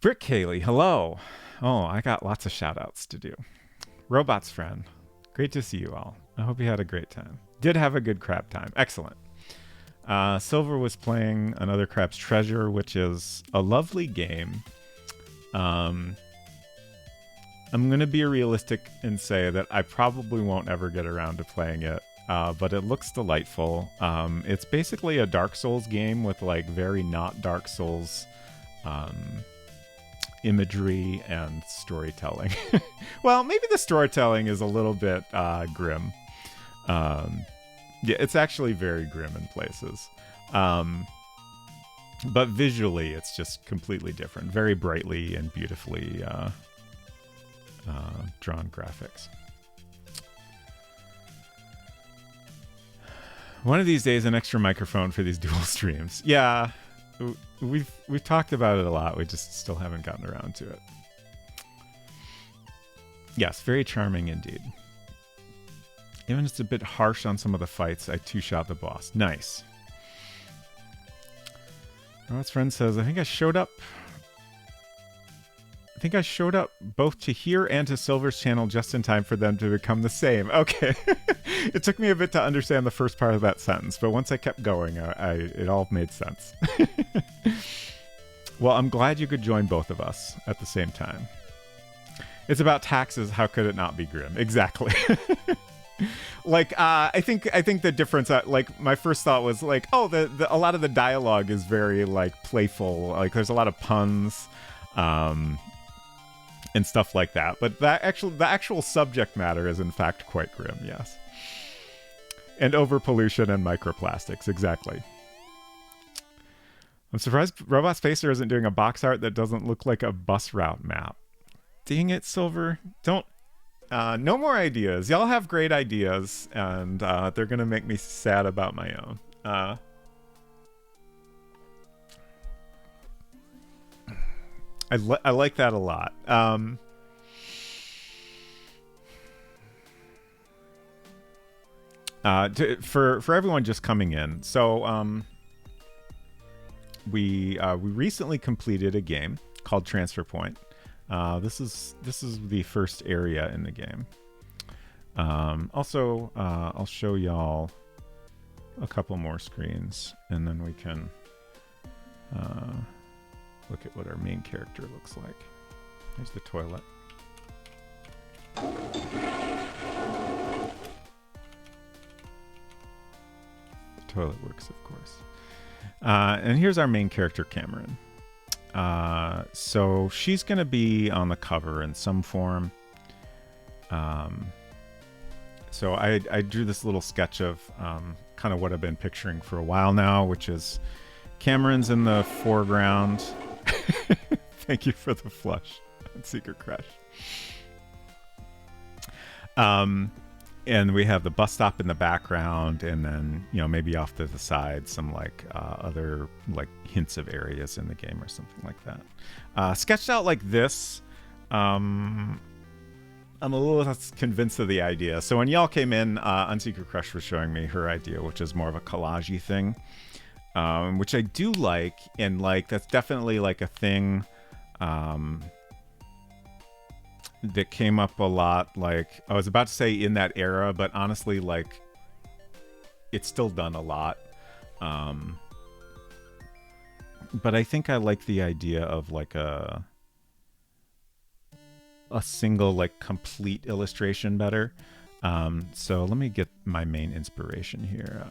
Brick Haley, hello. Oh, I got lots of shout outs to do. Robots Friend, great to see you all. I hope you had a great time. Did have a good crab time. Excellent. Silver was playing Another Crab's Treasure, which is a lovely game. I'm going to be realistic and say that I probably won't ever get around to playing it, but it looks delightful. It's basically a Dark Souls game with, like, very not Dark Souls imagery and storytelling. Well, maybe the storytelling is a little bit grim. Yeah, it's actually very grim in places. But visually, it's just completely different. Very brightly and beautifully drawn graphics. One of these days, an extra microphone for these dual streams. Yeah, we've talked about it a lot. We just still haven't gotten around to it. Yes, very charming indeed. Even if it's a bit harsh on some of the fights, I two-shot the boss. Nice. Robot's friend says, I think I showed up both to here and to Silver's channel just in time for them to become the same. Okay. It took me a bit to understand the first part of that sentence, but once I kept going, it all made sense. Well, I'm glad you could join both of us at the same time. It's about taxes. How could it not be grim? Exactly. Like, I think the difference, like, my first thought was like, oh, a lot of the dialogue is very like playful. Like, there's a lot of puns, and stuff like that. But the actual subject matter is in fact quite grim. Yes. And overpollution and microplastics. Exactly. I'm surprised Robot Spacer isn't doing a box art that doesn't look like a bus route map. Dang it, Silver. Don't. No more ideas. Y'all have great ideas, and they're going to make me sad about my own. I like that a lot. For everyone just coming in, so we recently completed a game called Transfer Point. This is the first area in the game. Also, I'll show y'all a couple more screens, and then we can look at what our main character looks like. There's the toilet. The toilet works, of course. And here's our main character, Cameron. So she's going to be on the cover in some form. So I drew this little sketch of kind of what I've been picturing for a while now, which is Cameron's in the foreground. Thank you for the flush on Secret Crush. And we have the bus stop in the background, and then, you know, maybe off to the side, some like other like hints of areas in the game or something like that. Sketched out like this. I'm a little less convinced of the idea. So when y'all came in, Unsecret Crush was showing me her idea, which is more of a collage-y thing, which I do like, and like that's definitely like a thing that came up a lot. Like, I was about to say in that era, but honestly, like, it's still done a lot. But I think I like the idea of like a single like complete illustration better. So let me get my main inspiration here.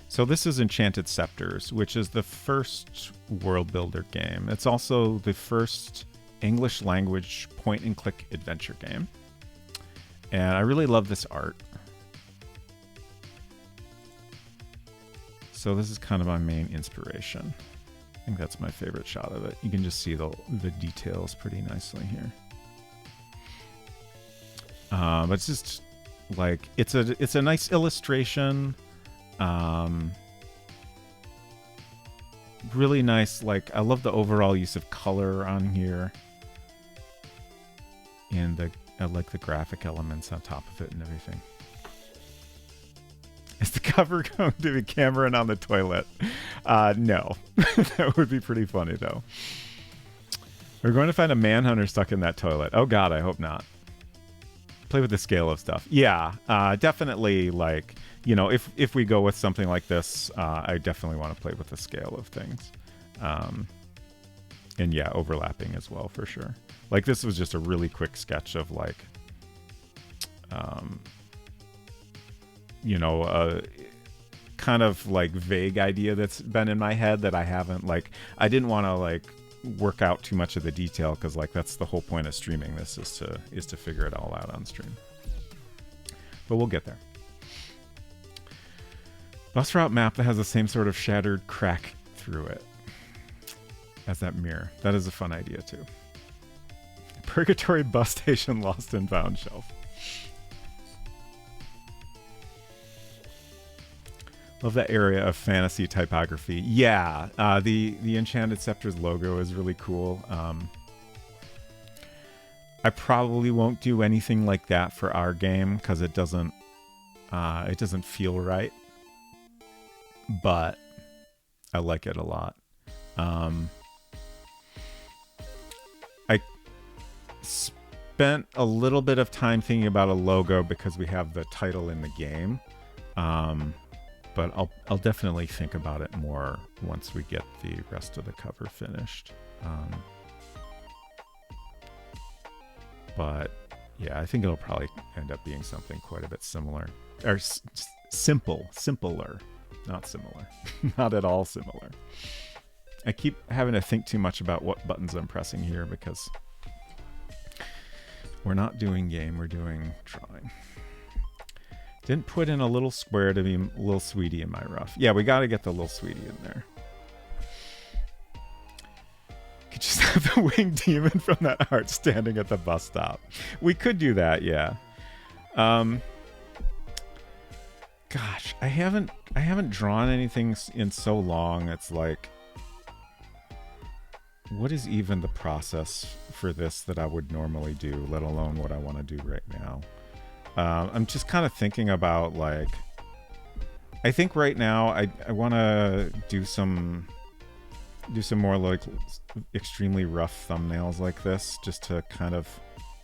So this is Enchanted Scepters, which is the first world builder game. It's also the first English language point and click adventure game. And I really love this art. So this is kind of my main inspiration. I think that's my favorite shot of it. You can just see the details pretty nicely here. But it's just like, it's a nice illustration. Really nice. Like, I love the overall use of color on here, and I like the graphic elements on top of it and everything. Is the cover going to be Cameron on the toilet? No. That would be pretty funny though. We're going to find a manhunter stuck in that toilet. Oh god, I hope not. Play with the scale of stuff. Yeah, definitely. Like, you know, if we go with something like this, I definitely want to play with the scale of things. And yeah, overlapping as well, for sure. Like, this was just a really quick sketch of like, you know, kind of like vague idea that's been in my head that I haven't like. I didn't want to like work out too much of the detail because like that's the whole point of streaming this is to figure it all out on stream. But we'll get there. Bus route map that has the same sort of shattered crack through it as that mirror. That is a fun idea too. Purgatory bus station lost and found shelf. Love that area of fantasy typography. Yeah, the Enchanted Scepters logo is really cool. I probably won't do anything like that for our game because it doesn't feel right. But I like it a lot. I spent a little bit of time thinking about a logo because we have the title in the game. But I'll definitely think about it more once we get the rest of the cover finished. But yeah, I think it'll probably end up being something quite a bit similar. Or simpler. Not similar. Not at all similar. I keep having to think too much about what buttons I'm pressing here because we're not doing game, we're doing drawing. Didn't put in a little square to be a little sweetie in my rough. Yeah, we got to get the little sweetie in there. Could just have the winged demon from that art standing at the bus stop. We could do that, yeah. Gosh, I haven't drawn anything in so long. It's like, what is even the process for this that I would normally do, let alone what I want to do right now? I'm just kind of thinking about like, I think right now I want to do some more like extremely rough thumbnails like this, just to kind of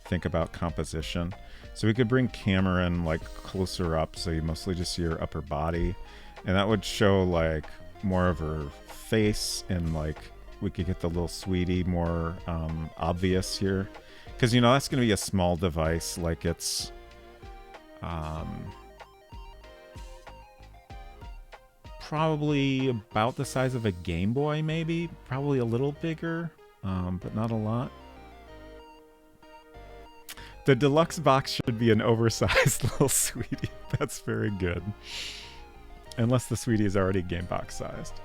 think about composition. So we could bring Cameron like closer up, so you mostly just see her upper body, and that would show like more of her face, and like we could get the little sweetie more obvious here, because you know that's gonna be a small device, like it's probably about the size of a Game Boy, maybe. Probably a little bigger, but not a lot. The deluxe box should be an oversized little sweetie. That's very good. Unless the sweetie is already game box sized.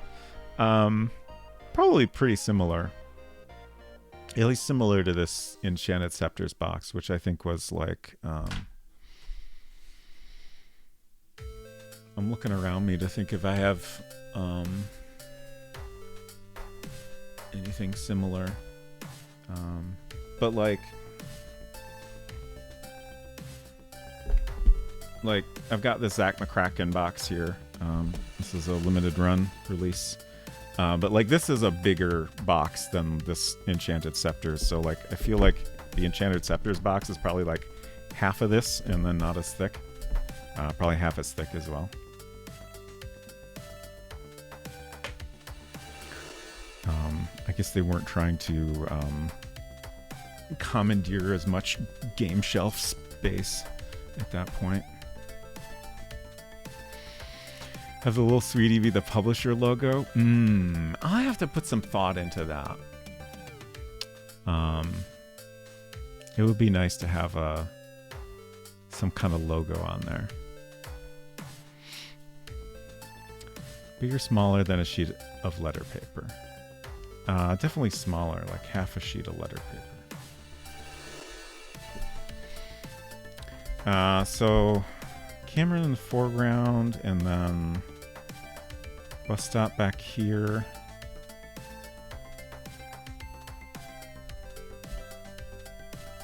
Probably pretty similar. At least similar to this Enchanted Scepters box, which I think was like... I'm looking around me to think if I have anything similar. But like I've got this Zach McCracken box here. This is a limited run release. But like this is a bigger box than this Enchanted Scepters. So like I feel like the Enchanted Scepters box is probably like half of this and then not as thick. Probably half as thick as well. I guess they weren't trying to commandeer as much game shelf space at that point. Have the little sweetie be the publisher logo? I'll have to put some thought into that. It would be nice to have some kind of logo on there. Bigger, smaller than a sheet of letter paper. Definitely smaller, like half a sheet of letter paper. So Cameron in the foreground, and then bus stop back here.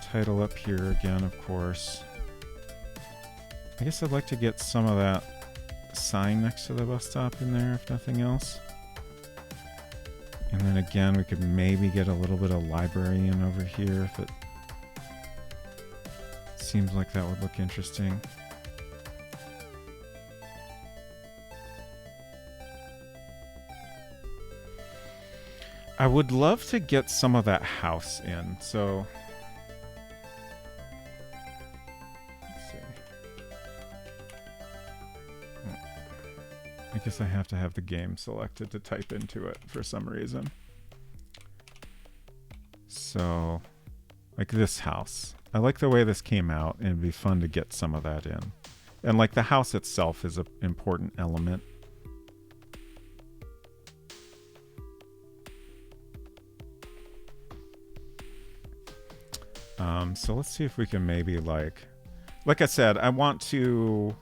Title up here again, of course. I guess I'd like to get some of that sign next to the bus stop in there, if nothing else. And then again, we could maybe get a little bit of librarian over here if it seems like that would look interesting. I would love to get some of that house in, so let's see. I guess I have to have the game selected to type into it for some reason. So, like this house. I like the way this came out, and it'd be fun to get some of that in. And like the house itself is an important element. So let's see if we can maybe like I said, I want to,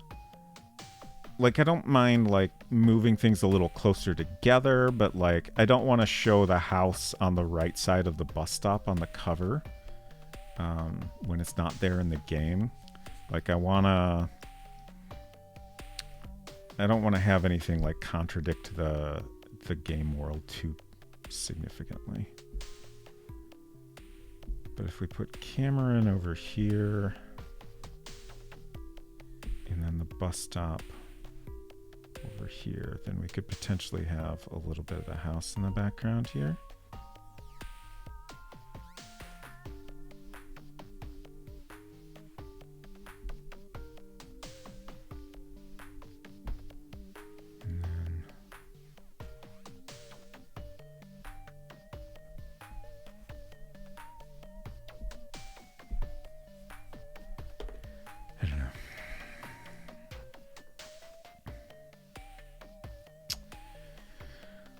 like, I don't mind like moving things a little closer together, but like I don't want to show the house on the right side of the bus stop on the cover when it's not there in the game. Like I don't want to have anything like contradict the game world too significantly. But if we put Cameron over here, and then the bus stop over here, then we could potentially have a little bit of the house in the background here.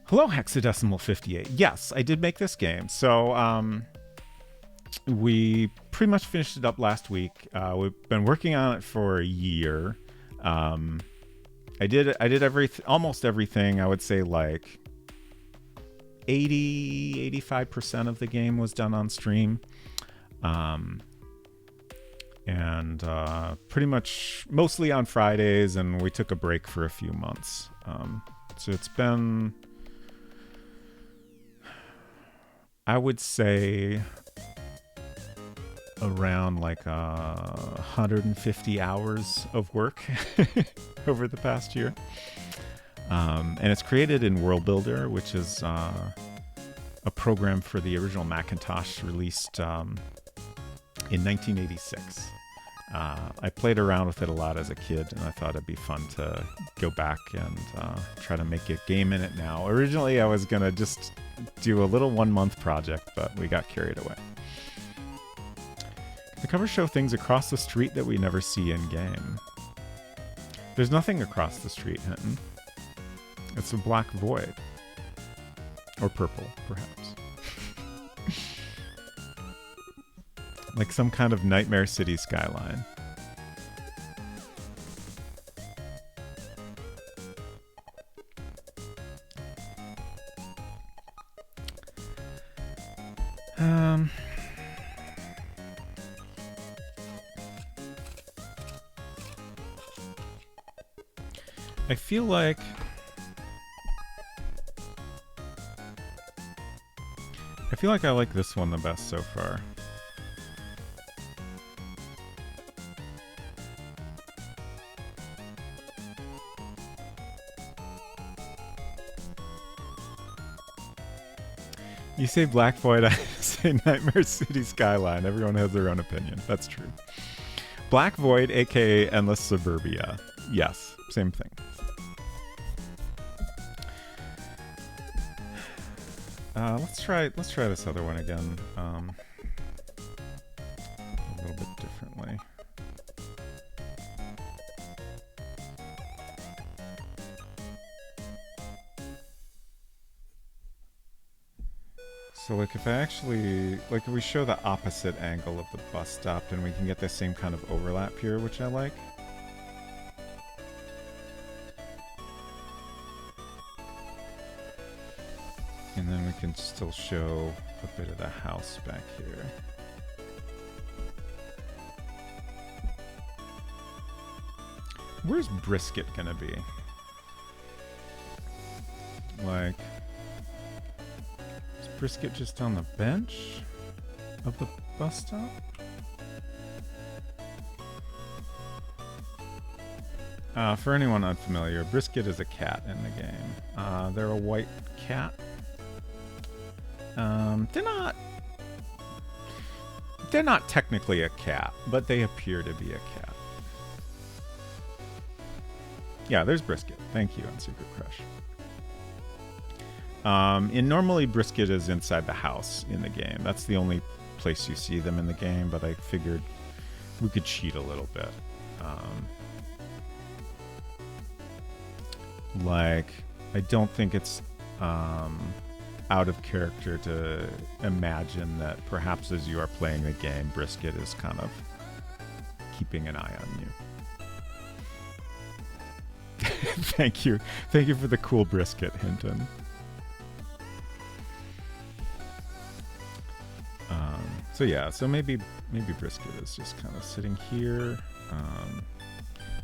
Hello, Hexadecimal 58. Yes, I did make this game. So we pretty much finished it up last week. We've been working on it for a year. I did almost everything. I would say like 85% of the game was done on stream. And pretty much mostly on Fridays, and we took a break for a few months. So it's been, I would say, around like 150 hours of work over the past year. And it's created in World Builder, which is a program for the original Macintosh released in 1986. I played around with it a lot as a kid, and I thought it'd be fun to go back and try to make a game in it now. Originally, I was going to just do a little 1-month project, but we got carried away. The covers show things across the street that we never see in-game. There's nothing across the street, Hinton. It's a black void. Or purple, perhaps. Like some kind of Nightmare City skyline. I feel like I like this one the best so far. You say Black Void, I say Nightmare City Skyline. Everyone has their own opinion. That's true. Black Void, aka Endless Suburbia. Yes, same thing. Let's try this other one again. A little bit differently. So like if we show the opposite angle of the bus stop, then we can get the same kind of overlap here, which I like. And then we can still show a bit of the house back here. Where's Brisket gonna be? Like, is Brisket just on the bench of the bus stop? For anyone unfamiliar, Brisket is a cat in the game. They're a white cat. They're not technically a cat, but they appear to be a cat. Yeah, there's brisket. Thank you on Secret Crush. And normally brisket is inside the house in the game. That's the only place you see them in the game, but I figured we could cheat a little bit. Like, I don't think it's out of character to imagine that perhaps as you are playing the game, brisket is kind of keeping an eye on you. Thank you. Thank you for the cool brisket, Hinton. So yeah, so maybe brisket is just kind of sitting here. I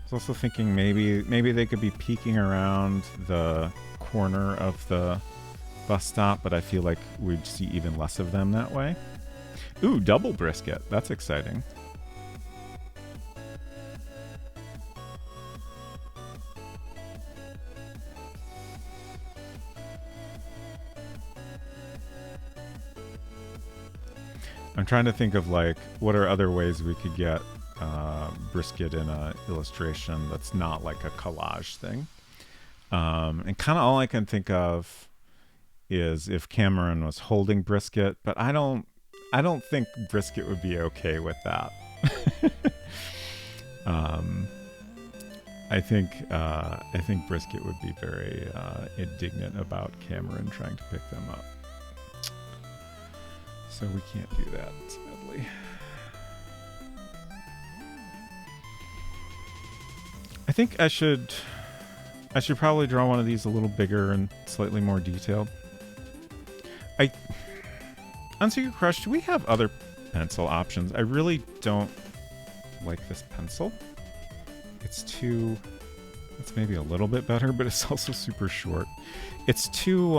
was also thinking maybe they could be peeking around the corner of the bus stop, but I feel like we'd see even less of them that way. Ooh, double brisket. That's exciting. I'm trying to think of like what are other ways we could get brisket in a illustration that's not like a collage thing. And kind of all I can think of is if Cameron was holding brisket, but I don't think brisket would be okay with that. I think brisket would be very indignant about Cameron trying to pick them up. So we can't do that, sadly. I think I should probably draw one of these a little bigger and slightly more detailed. On Secret Crush, do we have other pencil options? I really don't like this pencil. It's maybe a little bit better, but it's also super short. It's too,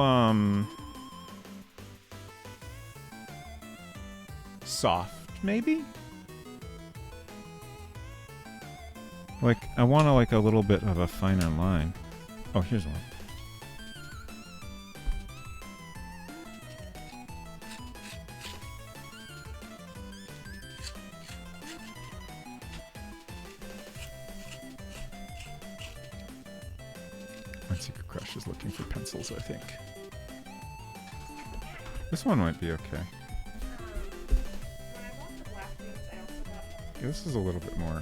soft, maybe? Like, I want like a little bit of a finer line. Oh, here's one. My Secret Crush is looking for pencils, I think. This one might be okay. Yeah, this is a little bit more.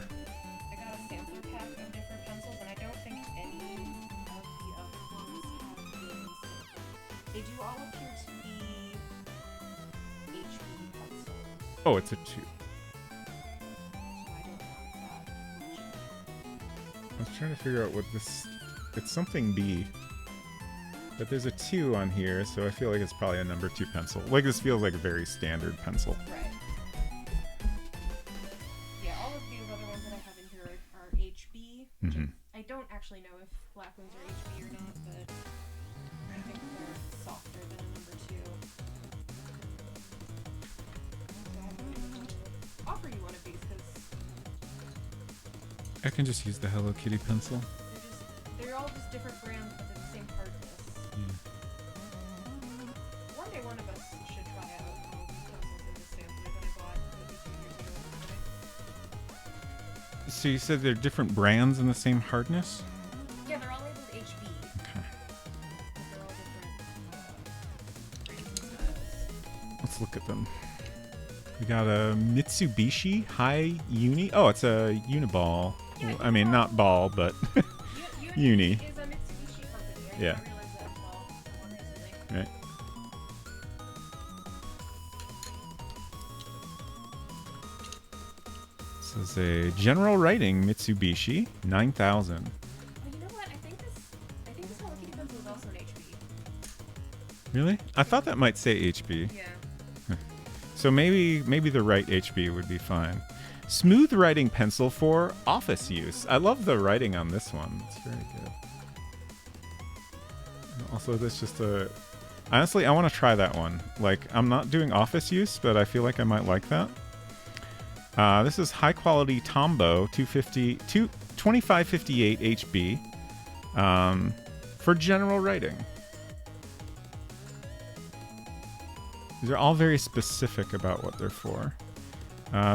I got a sampler pack of different pencils, and I don't think any of the other ones have been sampled. They do all appear to be HB pencils. Oh, it's a 2. So I don't want that. I was trying to figure out what this... It's something B. But there's a 2 on here, so I feel like it's probably a number 2 pencil. Like, this feels like a very standard pencil. Right. Mm-hmm. I don't actually know if black ones are HB or not, but I think they're softer than a number 2. So I'm going to offer you one of these because I can just use the Hello Kitty pencil. They're all just different brands, but they're the same hardness. Yeah. One day one of us should try out all these pencils in the sampler that I bought maybe 2 years ago. So you said they're different brands and the same hardness? Yeah, they're all labeled HB. Okay. But they're all different brands and styles. Let's look at them. We got a Mitsubishi High Uni. Oh, it's a Uniball. Yeah, I mean, not ball, but Uni. Is a Mitsubishi company. I Yeah. didn't realize that until more recently. Right. This is a general writing Mitsubishi 9000. Oh, you know what? I think this Hello Kitty pencil is also an HB. Really? I thought that might say HB. Yeah. So maybe the right HB would be fine. Smooth writing pencil for office use. I love the writing on this one. It's very good. And also, this just a... Honestly, I want to try that one. Like, I'm not doing office use, but I feel like I might like that. This is high quality Tombow 2558 HB for general writing. These are all very specific about what they're for.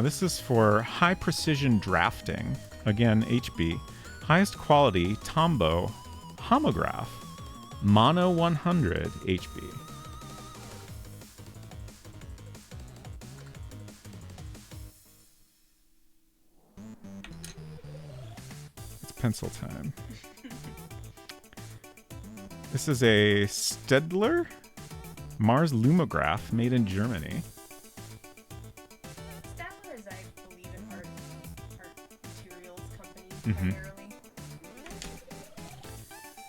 This is for high precision drafting. Again, HB. Highest quality Tombow homograph. Mono 100 HB. It's pencil time. This is a Stedler Mars Lumograph made in Germany. Stadler is, I believe, an art materials company primarily.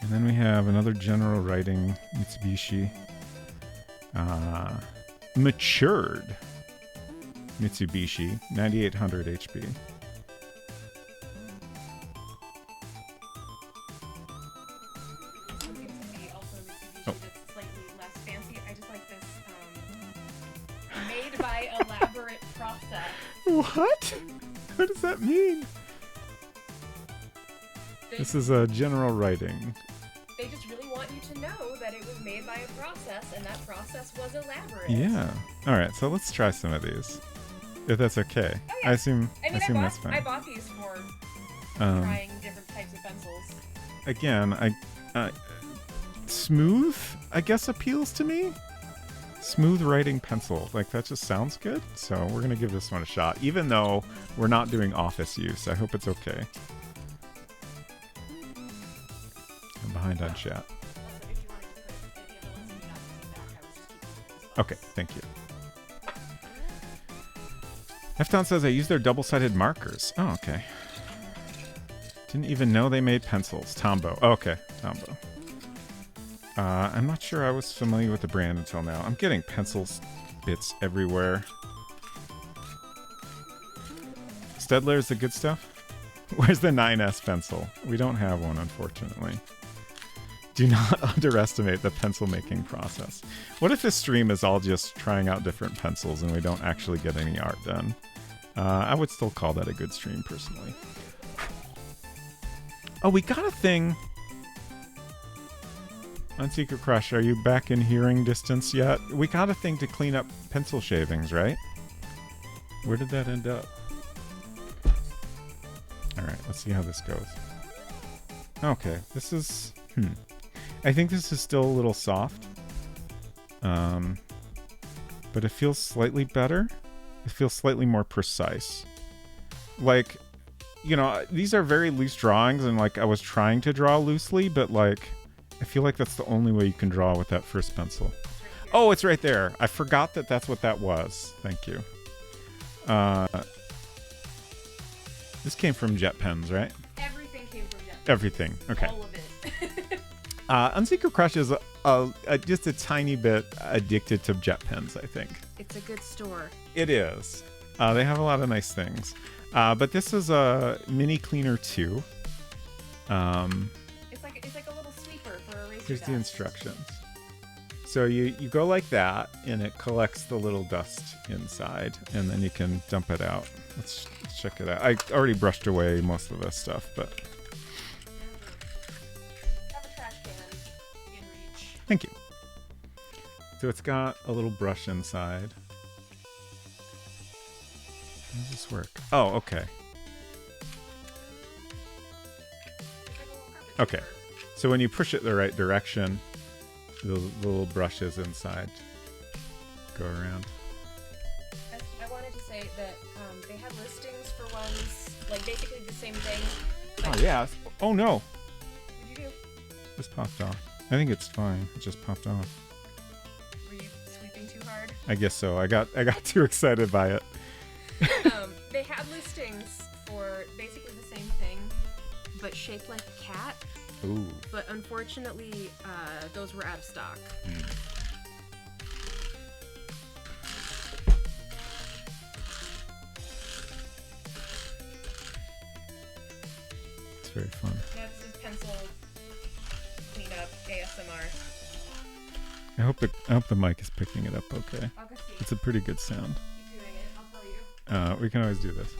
And then we have another general writing Mitsubishi. Matured Mitsubishi 9800 HB. Something to be also Mitsubishi that's slightly less fancy. I just like this made by elaborate process. What? What does that mean? This is a general writing. They just really want you to know that it was made by a process, and that process was elaborate. Yeah. All right. So let's try some of these, if that's okay. Oh, yeah. I assume that's I fine. bought these for trying different types of pencils. Again, smooth, I guess, appeals to me. Smooth writing pencil, like that just sounds good. So we're gonna give this one a shot, even though we're not doing office use. I hope it's okay. I'm behind on chat. Also, if you wanted to put any other ones that you not using back, I was just keeping these. Okay, thank you. Hefton says I use their double-sided markers. Oh, okay. Didn't even know they made pencils. Tombow. Oh, okay, Tombow. I'm not sure I was familiar with the brand until now. I'm getting pencils bits everywhere. Stedler is the good stuff? Where's the 9S pencil? We don't have one, unfortunately. Do not underestimate the pencil making process. What if this stream is all just trying out different pencils and we don't actually get any art done? I would still call that a good stream, personally. Oh, we got a thing. Unsecret Crush, are you back in hearing distance yet? We got a thing to clean up pencil shavings, right? Where did that end up? Alright, let's see how this goes. Okay, this is... I think this is still a little soft. But it feels slightly better. It feels slightly more precise. Like, you know, these are very loose drawings, and like I was trying to draw loosely, but like I feel like that's the only way you can draw with that first pencil. Oh, it's right there. I forgot that that's what that was. Thank you. This came from Jet Pens, right? Everything came from Jet Pens. Everything. Okay. All of it. Unsecret Crush is just a tiny bit addicted to Jet Pens, I think. It's a good store. It is. They have a lot of nice things. But this is a Mini Cleaner 2. It's like a little sweeper for a eraser Here's dust. the instructions. So you go like that, and it collects the little dust inside, and then you can dump it out. Let's check it out. I already brushed away most of this stuff, but... Have a trash can in reach. Thank you. So it's got a little brush inside. How does this work? Oh, okay. Okay. So when you push it the right direction, the little brushes inside go around. I wanted to say that they had listings for ones, like basically the same thing. Oh, yeah. Oh, no. What'd you do? This popped off. I think it's fine. It just popped off. Were you sweeping too hard? I guess so. I got too excited by it. They had listings for basically the same thing, but shaped like a cat. Ooh. But unfortunately, those were out of stock. It's very fun. That's just pencil cleanup ASMR. I hope the mic is picking it up okay. I'll go see. It's a pretty good sound. Keep doing it. I'll tell you. We can always do this.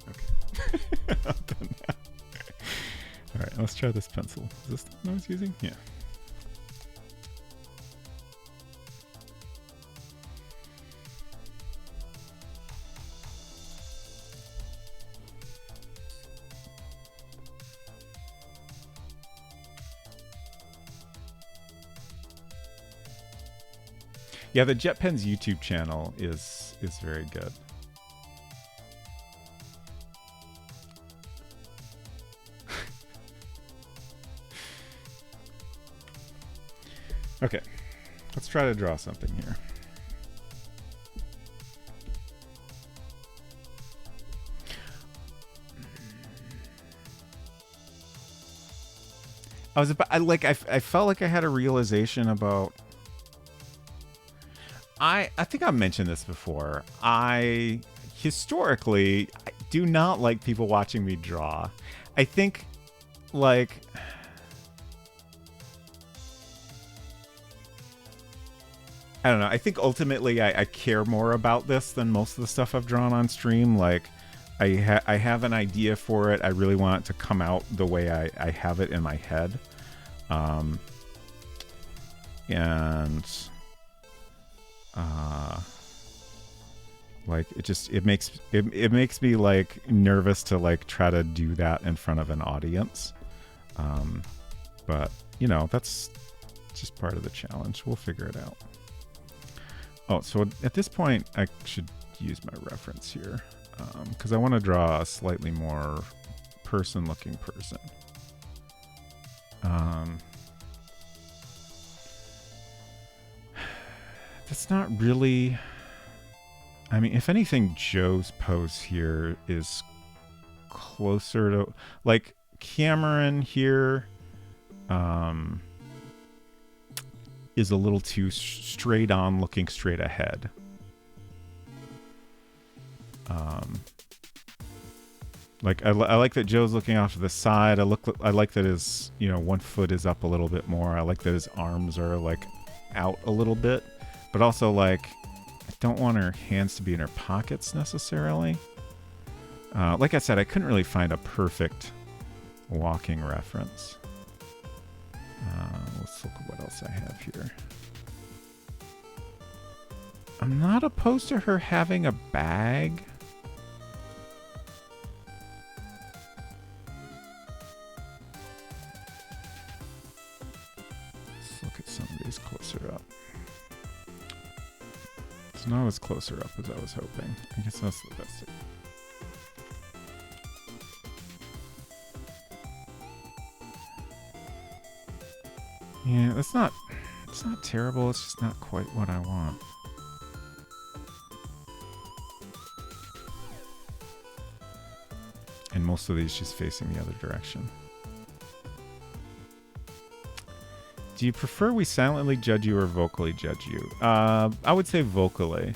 Okay. I've done that. let's try this pencil. Is this the one I was using? Yeah. Yeah, the JetPen's YouTube channel is very good. Okay, let's try to draw something here. I felt like I had a realization about. I think I've mentioned this before. I historically do not like people watching me draw. I think, like, I don't know. I think ultimately I care more about this than most of the stuff I've drawn on stream. Like, I have an idea for it. I really want it to come out the way I have it in my head. And like it makes me like nervous to like try to do that in front of an audience. But you know, that's just part of the challenge. We'll figure it out. Oh, so at this point I should use my reference here, because I want to draw a slightly more person-looking person. That's not really. I mean, if anything, Joe's pose here is closer to, like, Cameron here is a little too straight on, looking straight ahead. Like, I like that Joe's looking off to the side. I like that his, you know, one foot is up a little bit more. I like that his arms are like out a little bit, but also like, I don't want her hands to be in her pockets necessarily. Like I said, I couldn't really find a perfect walking reference. Let's look at what else I have here. I'm not opposed to her having a bag. Let's look at some of these closer up. It's not as closer up as I was hoping. I guess that's the best. Yeah, it's not terrible. It's just not quite what I want. And most of these just facing the other direction. Do you prefer we silently judge you or vocally judge you? I would say vocally.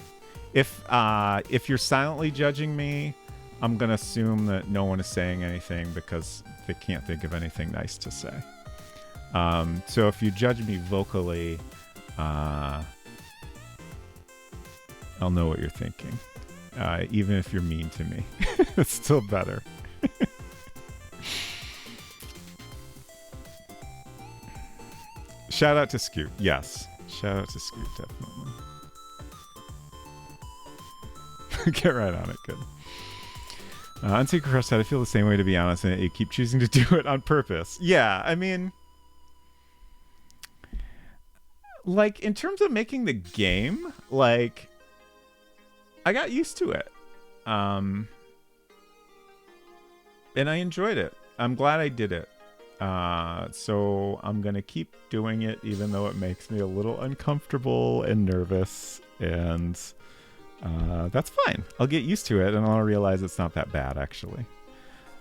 If you're silently judging me, I'm gonna assume that no one is saying anything because they can't think of anything nice to say. So if you judge me vocally, I'll know what you're thinking. Even if you're mean to me, it's still better. Shout out to Scoot. Yes. Shout out to Scoot, definitely. Get right on it. Good. Unsecret Crush said, I feel the same way, to be honest, and you keep choosing to do it on purpose. Yeah, I mean, like, in terms of making the game, like, I got used to it. And I enjoyed it. I'm glad I did it. So I'm gonna keep doing it, even though it makes me a little uncomfortable and nervous, and that's fine. I'll get used to it, and I'll realize it's not that bad, actually.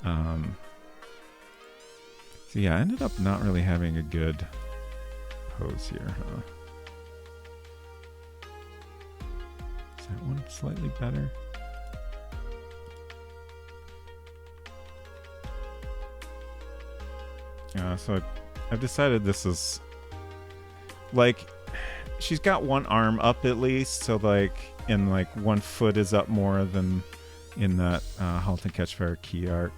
So yeah, I ended up not really having a good pose here, huh? Is that one slightly better? So I've decided this is, like, she's got one arm up at least, so like, and like one foot is up more than in that Halt and Catch Fire key art.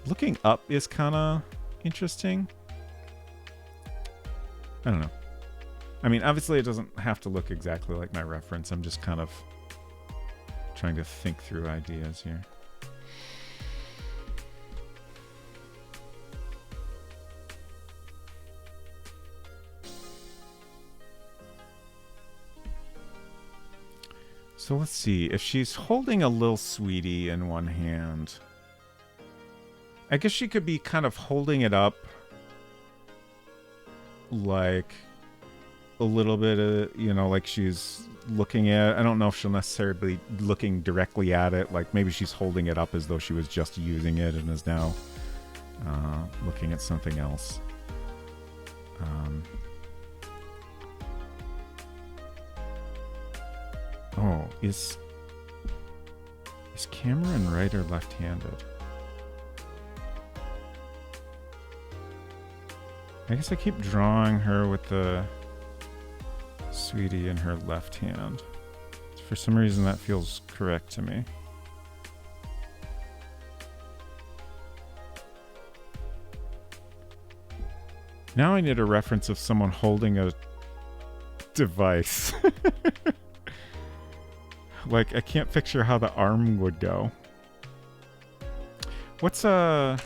Looking up is kind of interesting. I don't know. I mean, obviously it doesn't have to look exactly like my reference. I'm just kind of trying to think through ideas here. So let's see. If she's holding a little sweetie in one hand, I guess she could be kind of holding it up like a little bit of, you know, like she's looking at it. I don't know if she'll necessarily be looking directly at it. Like maybe she's holding it up as though she was just using it and is now looking at something else. Oh, is Cameron right or left-handed? I guess I keep drawing her with the sweetie in her left hand. For some reason that feels correct to me. Now I need a reference of someone holding a device. Like, I can't picture how the arm would go. What's a...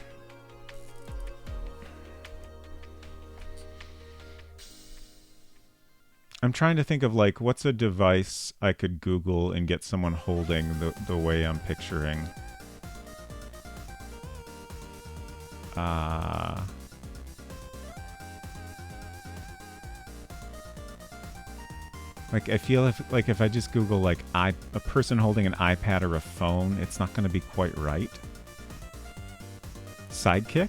I'm trying to think of, like, what's a device I could Google and get someone holding the way I'm picturing. Like, I feel if I just Google, like, a person holding an iPad or a phone, it's not going to be quite right. Sidekick?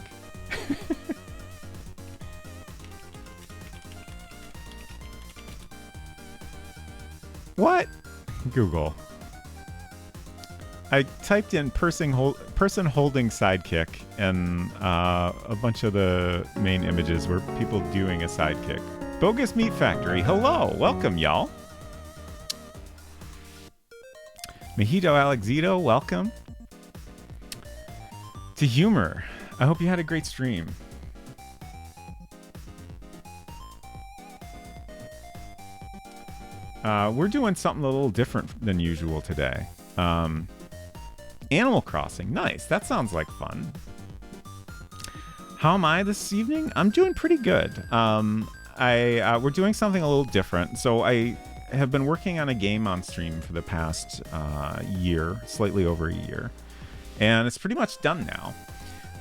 What? Google. I typed in person holding sidekick, and a bunch of the main images were people doing a sidekick. Bogus Meat Factory. Hello. Welcome, y'all. Mojito Alexito, welcome. To Humor. I hope you had a great stream. We're doing something a little different than usual today. Animal Crossing. Nice. That sounds like fun. How am I this evening? I'm doing pretty good. We're doing something a little different. So I have been working on a game on stream for the past year, slightly over a year. And it's pretty much done now.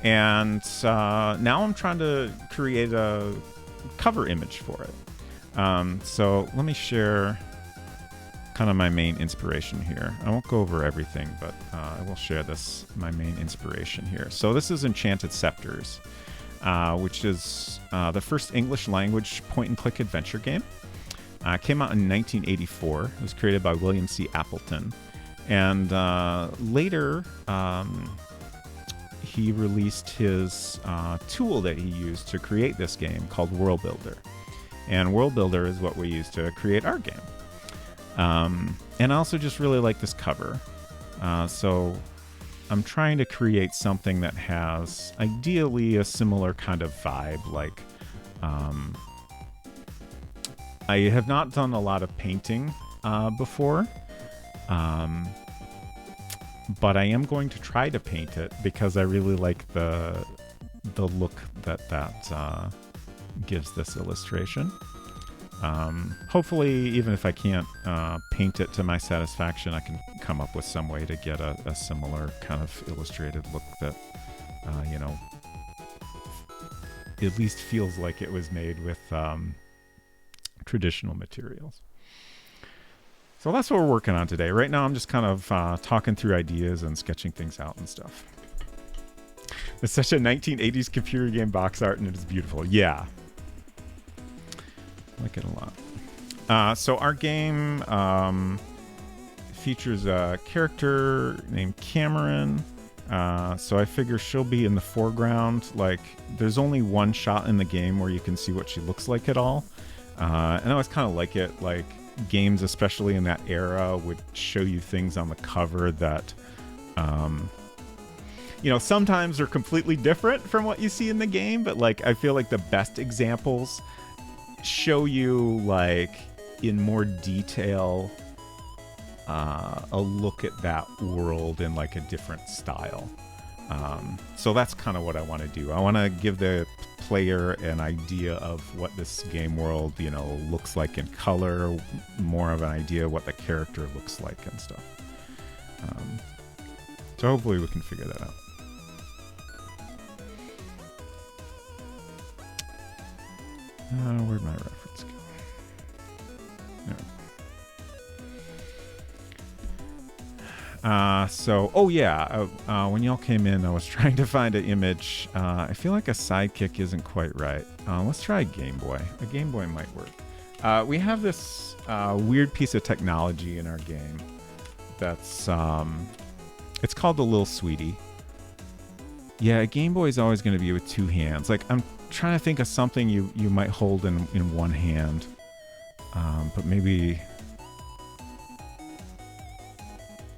And now I'm trying to create a cover image for it. So let me share kind of my main inspiration here. I won't go over everything, but I will share my main inspiration here. So this is Enchanted Scepters, which is the first English language point-and-click adventure game. Came out in 1984. It was created by William C. Appleton. And later, he released his tool that he used to create this game called World Builder. And World Builder is what we use to create our game. And I also just really like this cover. So I'm trying to create something that has ideally a similar kind of vibe. Like, I have not done a lot of painting before, but I am going to try to paint it because I really like the look that gives this illustration. Hopefully, even if I can't paint it to my satisfaction, I can come up with some way to get a similar kind of illustrated look that, at least feels like it was made with traditional materials. So that's what we're working on today. Right now, I'm just kind of talking through ideas and sketching things out and stuff. It's such a 1980s computer game box art, and it is beautiful. Yeah. I like it a lot. So our game features a character named Cameron. So I figure she'll be in the foreground. Like, there's only one shot in the game where you can see what she looks like at all. And I always kind of like it. Like, games, especially in that era, would show you things on the cover that you know, sometimes they're completely different from what you see in the game, but like I feel like the best examples show you like in more detail a look at that world in like a different style. So that's kind of what I want to do. I want to give the player an idea of what this game world, you know, looks like in color, more of an idea of what the character looks like and stuff. So hopefully we can figure that out. Where'd my reference go? When y'all came in, I was trying to find an image. I feel like a sidekick isn't quite right. Let's try a Game Boy. A Game Boy might work. We have this weird piece of technology in our game that's it's called the Lil Sweetie. Yeah, a Game Boy is always going to be with two hands. Like, I'm trying to think of something you might hold in one hand, but maybe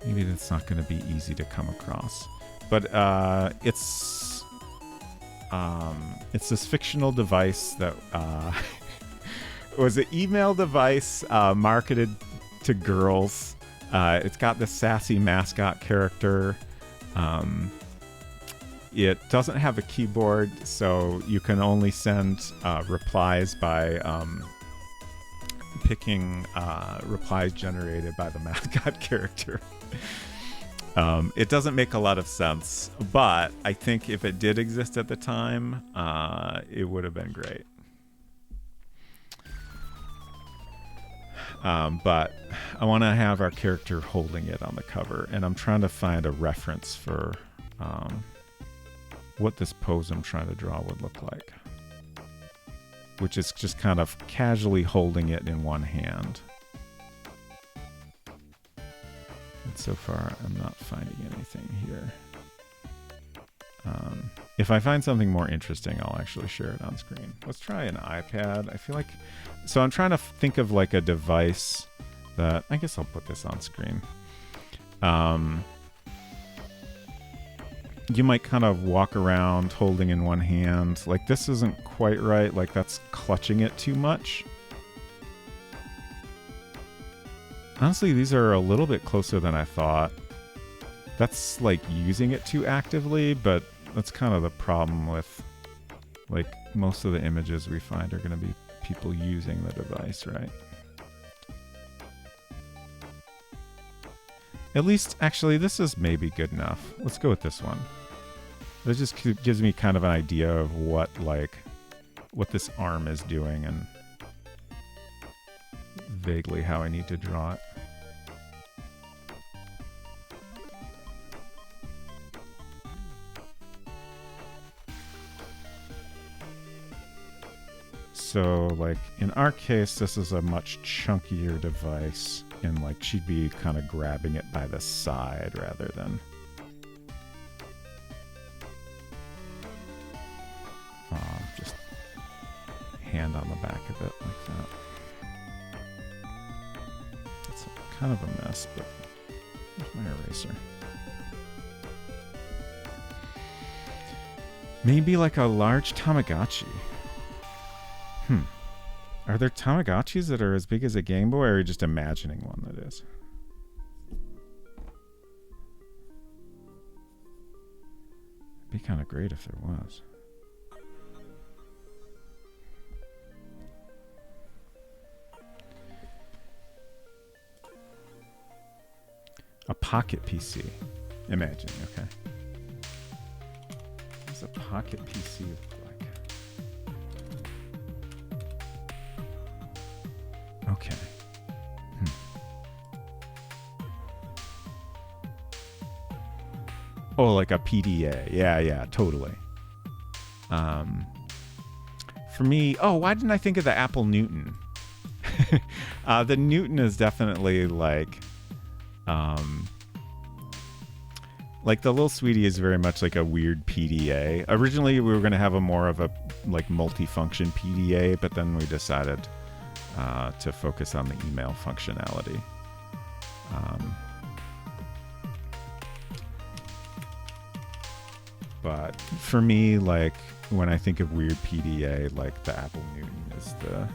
that's not going to be easy to come across. But it's this fictional device that was an email device marketed to girls. It's got this sassy mascot character. It doesn't have a keyboard, so you can only send replies by picking replies generated by the mascot character. It doesn't make a lot of sense, but I think if it did exist at the time, it would have been great. But I want to have our character holding it on the cover, and I'm trying to find a reference for what this pose I'm trying to draw would look like, which is just kind of casually holding it in one hand. And so far, I'm not finding anything here. If I find something more interesting, I'll actually share it on screen. Let's try an iPad. I feel like... So I'm trying to think of like a device that... I guess I'll put this on screen. You might kind of walk around holding in one hand. Like, this isn't quite right. Like, that's clutching it too much. Honestly, these are a little bit closer than I thought. That's like using it too actively, but that's kind of the problem with, like, most of the images we find are going to be people using the device, right? At least, actually, this is maybe good enough. Let's go with this one. That just gives me kind of an idea of what this arm is doing and vaguely how I need to draw it. So, like, in our case, this is a much chunkier device, and, like, she'd be kind of grabbing it by the side rather than... just hand on the back of it like that. That's kind of a mess, but where's my eraser? Maybe like a large Tamagotchi. Are there Tamagotchis that are as big as a Game Boy, or are you just imagining one that is? It'd be kind of great if there was. A pocket PC. Imagine, okay. What does a pocket PC look like? Okay. Oh, like a PDA. Yeah, totally. For me, why didn't I think of the Apple Newton? The Newton is definitely like the Little Sweetie is very much like a weird PDA. Originally, we were going to have a more of a like multifunction PDA, but then we decided to focus on the email functionality. But for me, like, when I think of weird PDA, like, the Apple Newton is the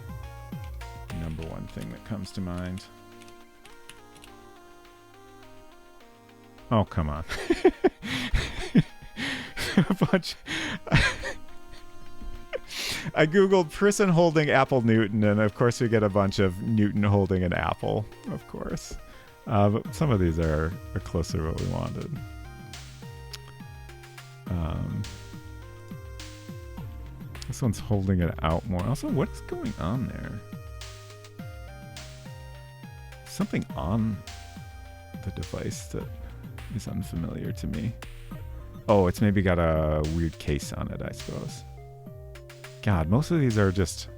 number one thing that comes to mind. Oh, come on. A bunch. I googled person holding Apple Newton, and of course we get a bunch of Newton holding an apple, of course. But some of these are closer to what we wanted. This one's holding it out more. Also, what is going on there? Something on the device that is unfamiliar to me. Oh, it's maybe got a weird case on it, I suppose. God, most of these are just...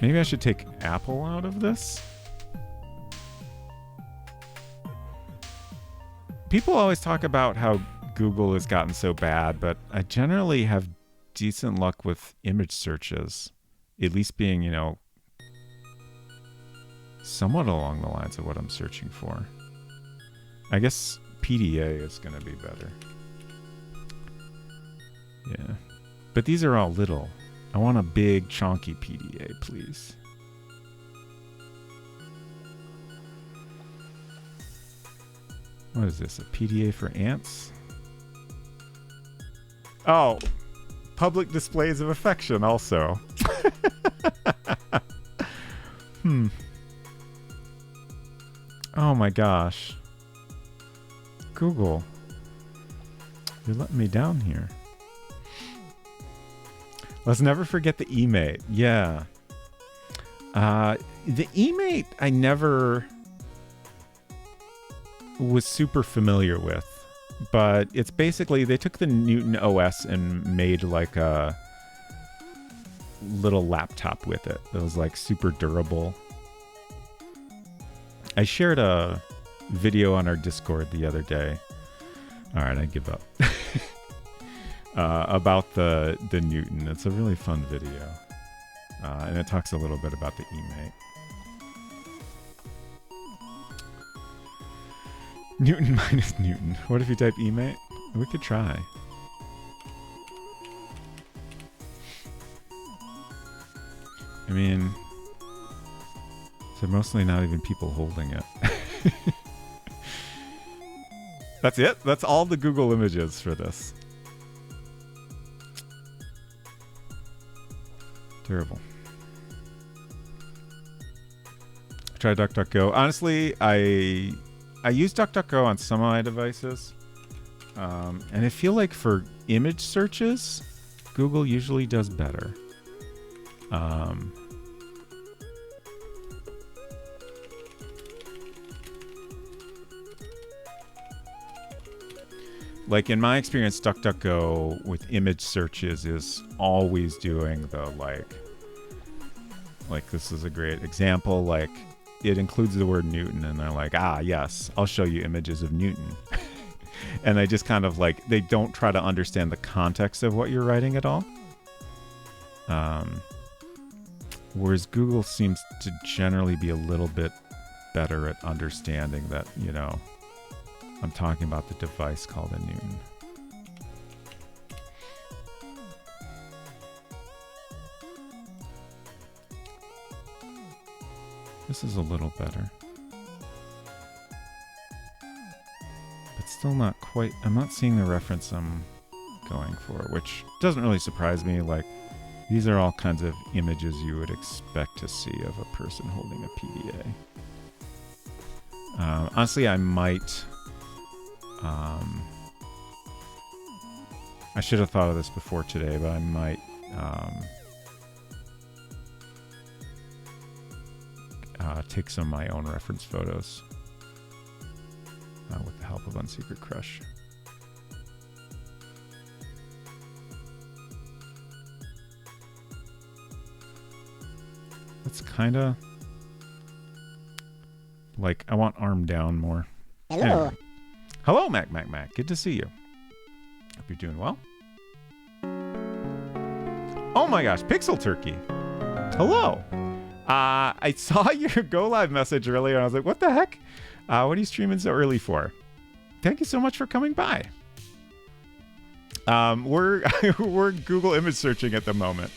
Maybe I should take Apple out of this? People always talk about how Google has gotten so bad, but I generally have decent luck with image searches. At least being, you know, somewhat along the lines of what I'm searching for. I guess PDA is going to be better. Yeah. But these are all little. I want a big, chonky PDA, please. What is this? A PDA for ants? Oh, public displays of affection also. Oh my gosh. Google. You're letting me down here. Let's never forget the eMate. Yeah. The eMate I never was super familiar with. But it's basically, they took the Newton OS and made like a little laptop with it. That was like super durable. I shared a video on our Discord the other day. All right, I give up. About the Newton. It's a really fun video. And it talks a little bit about the eMate. Newton minus Newton. What if you type eMate? We could try. I mean, they're mostly not even people holding it. That's it? That's all the Google images for this. Terrible. Try DuckDuckGo. Honestly, I use DuckDuckGo on some of my devices. And I feel like for image searches, Google usually does better. Like in my experience, DuckDuckGo with image searches is always doing the like this is a great example. Like it includes the word Newton and they're like, ah, yes, I'll show you images of Newton. And they just kind of like, they don't try to understand the context of what you're writing at all. Whereas Google seems to generally be a little bit better at understanding that, you know, I'm talking about the device called a Newton. This is a little better. But still not quite, I'm not seeing the reference I'm going for, which doesn't really surprise me. Like, these are all kinds of images you would expect to see of a person holding a PDA. Honestly, I might... I should have thought of this before today, but I might take some of my own reference photos with the help of Unsecret Crush. That's kind of like, I want arm down more. Hello. Anyway. Hello, Mac. Good to see you. Hope you're doing well. Oh my gosh, Pixel Turkey. Hello. I saw your Go Live message earlier and I was like, what the heck? What are you streaming so early for? thank you so much for coming by. We're we're Google image searching at the moment.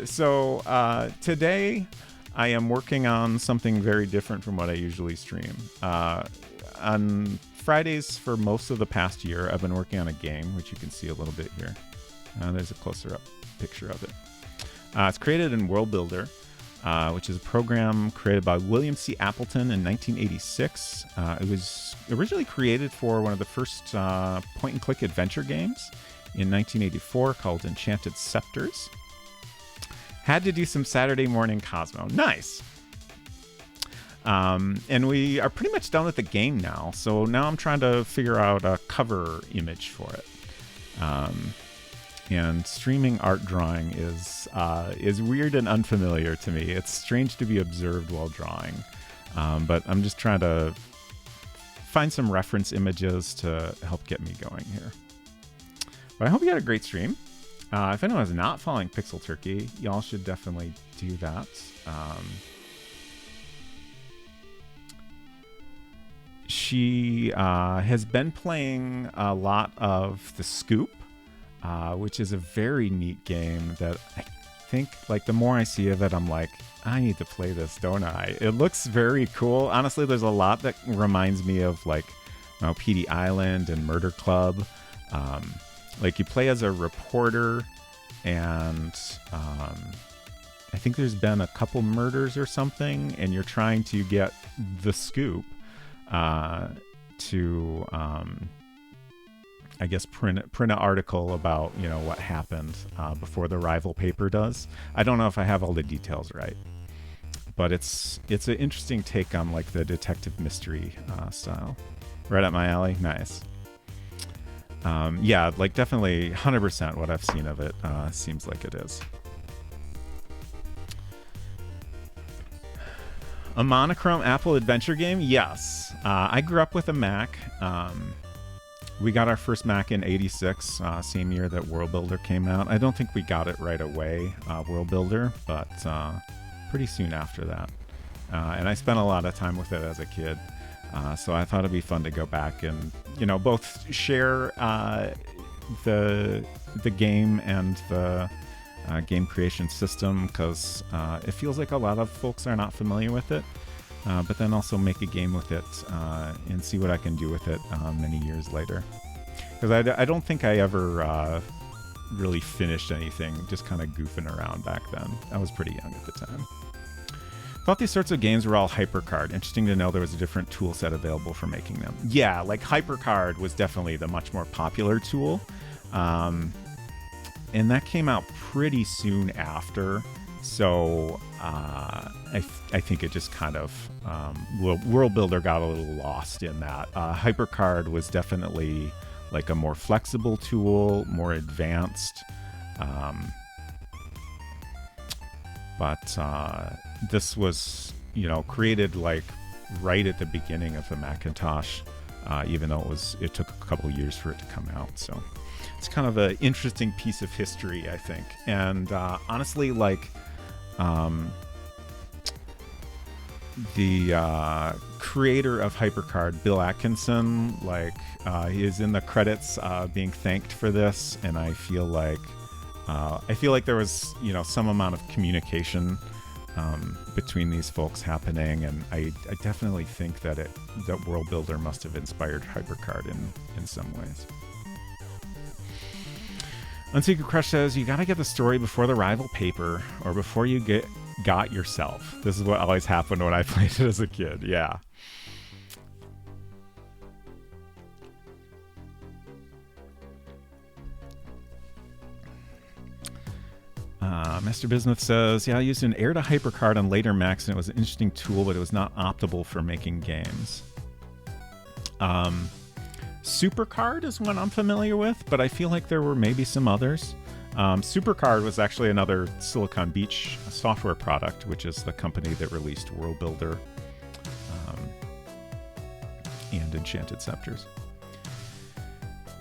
So today I am working on something very different from what I usually stream. On Fridays for most of the past year, I've been working on a game, which you can see a little bit here. There's a closer up picture of it. It's created in World Builder, which is a program created by William C. Appleton in 1986. It was originally created for one of the first point-and-click adventure games in 1984 called Enchanted Scepters. Had to do some Saturday morning Cosmo. Nice. And we are pretty much done with the game now. So now I'm trying to figure out a cover image for it. And streaming art drawing is weird and unfamiliar to me. It's strange to be observed while drawing. But I'm just trying to find some reference images to help get me going here. But I hope you had a great stream. If anyone's not following Pixel Turkey, y'all should definitely do that. She has been playing a lot of The Scoop, which is a very neat game that I think, like, the more I see of it, I'm like, I need to play this, don't I? It looks very cool. Honestly, there's a lot that reminds me of, like, PD Island and Murder Club. Like, you play as a reporter, and I think there's been a couple murders or something, and you're trying to get the scoop to, I guess, print an article about, you know, what happened before the rival paper does. I don't know if I have all the details right, but it's an interesting take on, like, the detective mystery style. Right up my alley. Nice. Yeah, like, definitely 100% what I've seen of it seems like it is. A monochrome Apple adventure game? Yes. I grew up with a Mac. We got our first Mac in '86, same year that World Builder came out. I don't think we got it right away, World Builder, but pretty soon after that. And I spent a lot of time with it as a kid. So I thought it'd be fun to go back and, you know, both share the game and the game creation system, because it feels like a lot of folks are not familiar with it, but then also make a game with it and see what I can do with it many years later. Because I don't think I ever really finished anything, just kind of goofing around back then. I was pretty young at the time. Thought these sorts of games were all HyperCard. Interesting to know there was a different tool set available for making them. Yeah, like, HyperCard was definitely the much more popular tool. And that came out pretty soon after. So I think it just kind of, World Builder got a little lost in that. HyperCard was definitely, like, a more flexible tool, more advanced. But this was, you know, created, like, right at the beginning of the Macintosh, even though it took a couple of years for it to come out. So it's kind of an interesting piece of history, I think. And honestly, like, the creator of HyperCard, Bill Atkinson, like, he is in the credits being thanked for this, and I feel like there was, you know, some amount of communication between these folks happening, and I definitely think that World Builder must have inspired HyperCard in some ways. Unsecret Crush says, you gotta get the story before the rival paper, or before you got yourself. This is what always happened when I played it as a kid. Yeah. Mr. Bismuth says, yeah, I used an Air to HyperCard on later Macs, and it was an interesting tool, but it was not optimal for making games. SuperCard is one I'm familiar with, but I feel like there were maybe some others. SuperCard was actually another Silicon Beach software product, which is the company that released World Builder and Enchanted Scepters.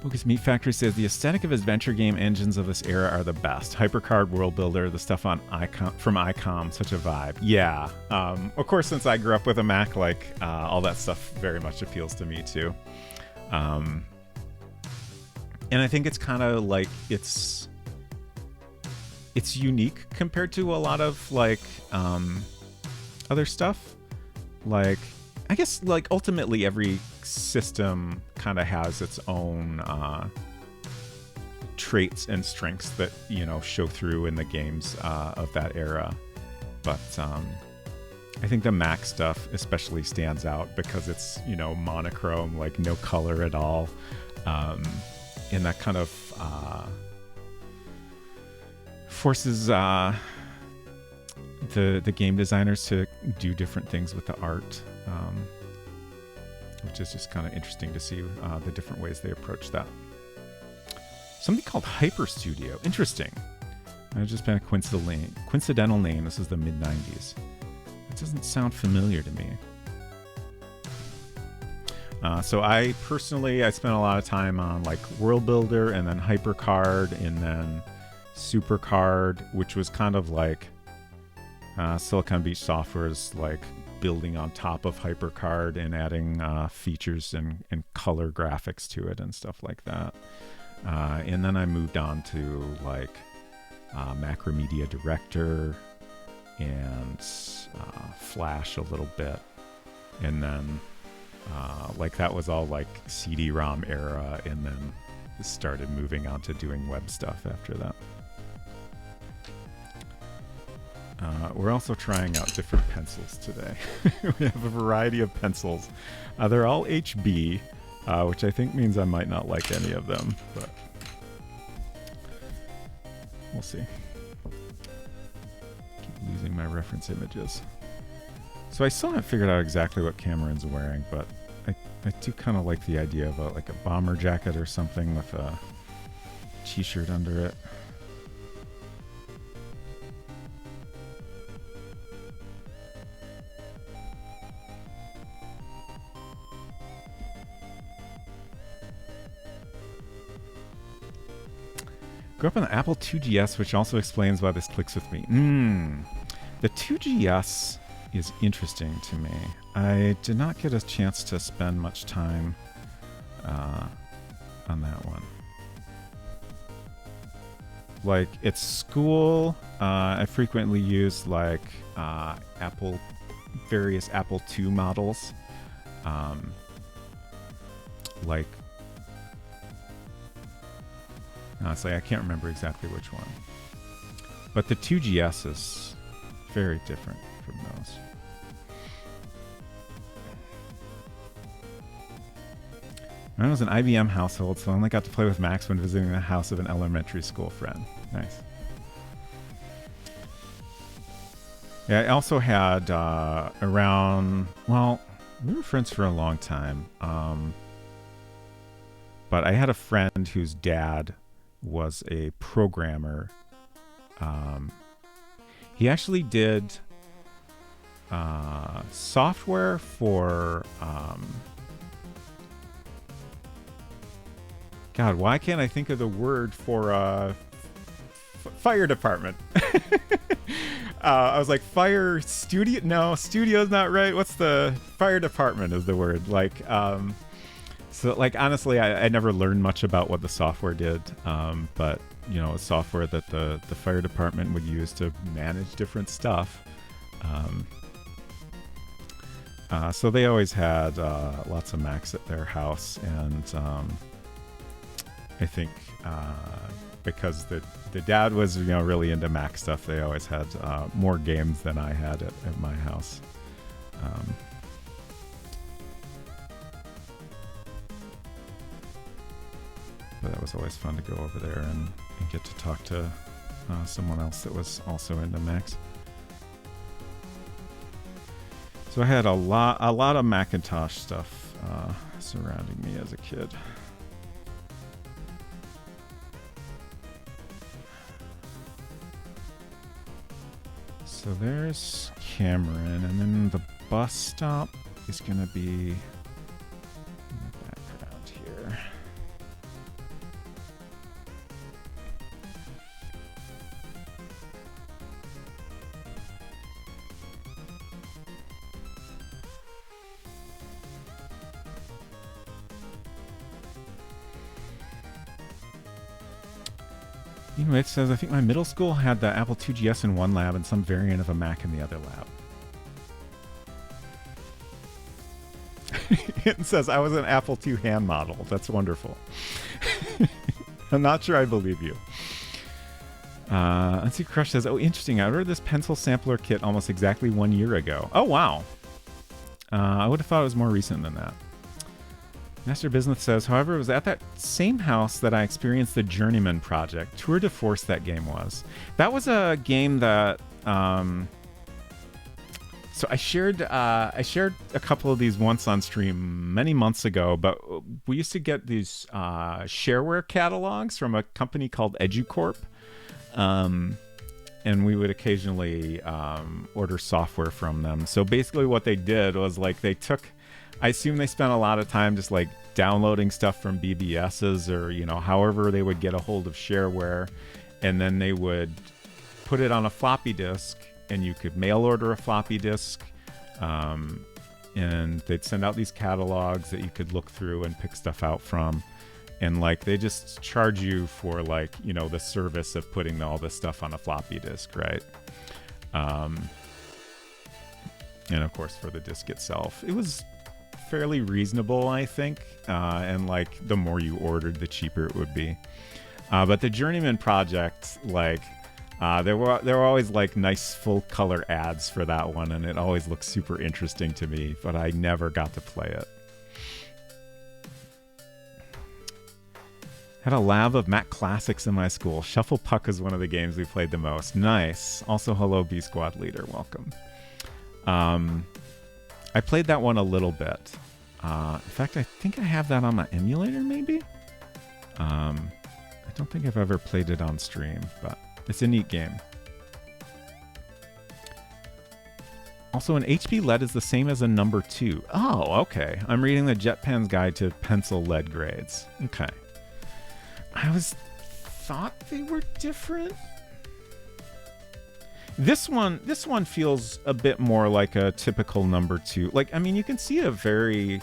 Bogus Meat Factory says, the aesthetic of adventure game engines of this era are the best. HyperCard, World Builder, the stuff on from ICOM, such a vibe. Yeah. Of course, since I grew up with a Mac, like, all that stuff very much appeals to me too. And I think it's kind of like it's unique compared to a lot of like other stuff. Like, I guess like ultimately every system kind of has its own traits and strengths that, you know, show through in the games of that era. But I think the Mac stuff especially stands out because it's, you know, monochrome, like no color at all. And that kind of forces the game designers to do different things with the art, which is just kind of interesting to see the different ways they approach that. Something called Hyper Studio. Interesting. It's just been a coincidental name. This is the mid-90s. It doesn't sound familiar to me. So I spent a lot of time on like World Builder and then HyperCard and then SuperCard, which was kind of like Silicon Beach Software's like building on top of HyperCard and adding features and color graphics to it and stuff like that. And then I moved on to like Macromedia Director and Flash a little bit. And then like that was all like CD-ROM era, and then started moving on to doing web stuff after that. We're also trying out different pencils today. We have a variety of pencils. They're all HB, which I think means I might not like any of them, but we'll see. Keep losing my reference images. So I still haven't figured out exactly what Cameron's wearing, but I do kind of like the idea of like a bomber jacket or something with a t-shirt under it. Grew up on the Apple IIgs, which also explains why this clicks with me. The 2GS is interesting to me. I did not get a chance to spend much time on that one. Like at school, I frequently used like various Apple II models. Like, honestly, I can't remember exactly which one. But the 2GS is very different from those. Mine was an IBM household, so I only got to play with Macs when visiting the house of an elementary school friend. Nice. Yeah, I also had around, well, we were friends for a long time. But I had a friend whose dad was a programmer. He actually did software for God, why can't I think of the word for fire department? I was like, fire studio? No, studio's not right. What's the fire department is the word. Like, so like, honestly, I never learned much about what the software did. But, you know, software that the fire department would use to manage different stuff. So they always had lots of Macs at their house, and I think because the dad was, you know, really into Mac stuff, they always had more games than I had at my house. But that was always fun to go over there and get to talk to someone else that was also into Macs. So I had a lot of Macintosh stuff surrounding me as a kid. So there's Cameron, and then the bus stop is going to be in the background here. Anyway, it says, I think my middle school had the Apple IIgs in one lab and some variant of a Mac in the other lab. It says, I was an Apple II hand model. That's wonderful. I'm not sure I believe you. Let's see, Crush says, oh, interesting. I ordered this pencil sampler kit almost exactly 1 year ago. Oh, wow. I would have thought it was more recent than that. Master Business says, however, it was at that same house that I experienced the Journeyman project. Tour de force that game was. That was a game that... So I shared a couple of these once on stream many months ago, but we used to get these shareware catalogs from a company called EduCorp. And we would occasionally order software from them. So basically what they did was like they took... I assume they spent a lot of time just like downloading stuff from BBSs or, you know, however they would get a hold of shareware. And then they would put it on a floppy disk and you could mail order a floppy disk. And they'd send out these catalogs that you could look through and pick stuff out from. And like they just charge you for like, you know, the service of putting all this stuff on a floppy disk, right? And of course for the disk itself. It was fairly reasonable, I think, and like the more you ordered, the cheaper it would be. But the Journeyman project, like there were always like nice full color ads for that one, and it always looked super interesting to me, but I never got to play it. Had a lab of Mac classics in my school. Shuffle Puck is one of the games we played the most. Nice. Also, hello B Squad leader, welcome. I played that one a little bit. In fact, I think I have that on my emulator, maybe? I don't think I've ever played it on stream, but it's a neat game. Also, an HP lead is the same as a number 2. Oh, okay. I'm reading the JetPen's Guide to Pencil Lead Grades. Okay. I thought they were different. This one feels a bit more like a typical number 2. Like, I mean, you can see a very...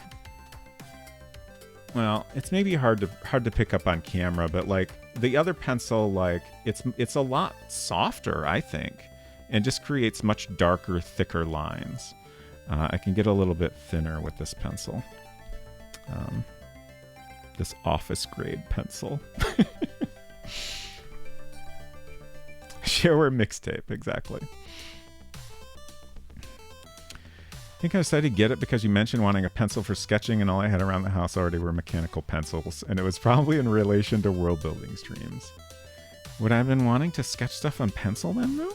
Well, it's maybe hard to pick up on camera, but like the other pencil, like it's a lot softer, I think, and just creates much darker, thicker lines. I can get a little bit thinner with this pencil. This office grade pencil. Shareware mixtape, exactly. I think I decided to get it because you mentioned wanting a pencil for sketching, and all I had around the house already were mechanical pencils, and it was probably in relation to world building streams. Would I have been wanting to sketch stuff on pencil then, though?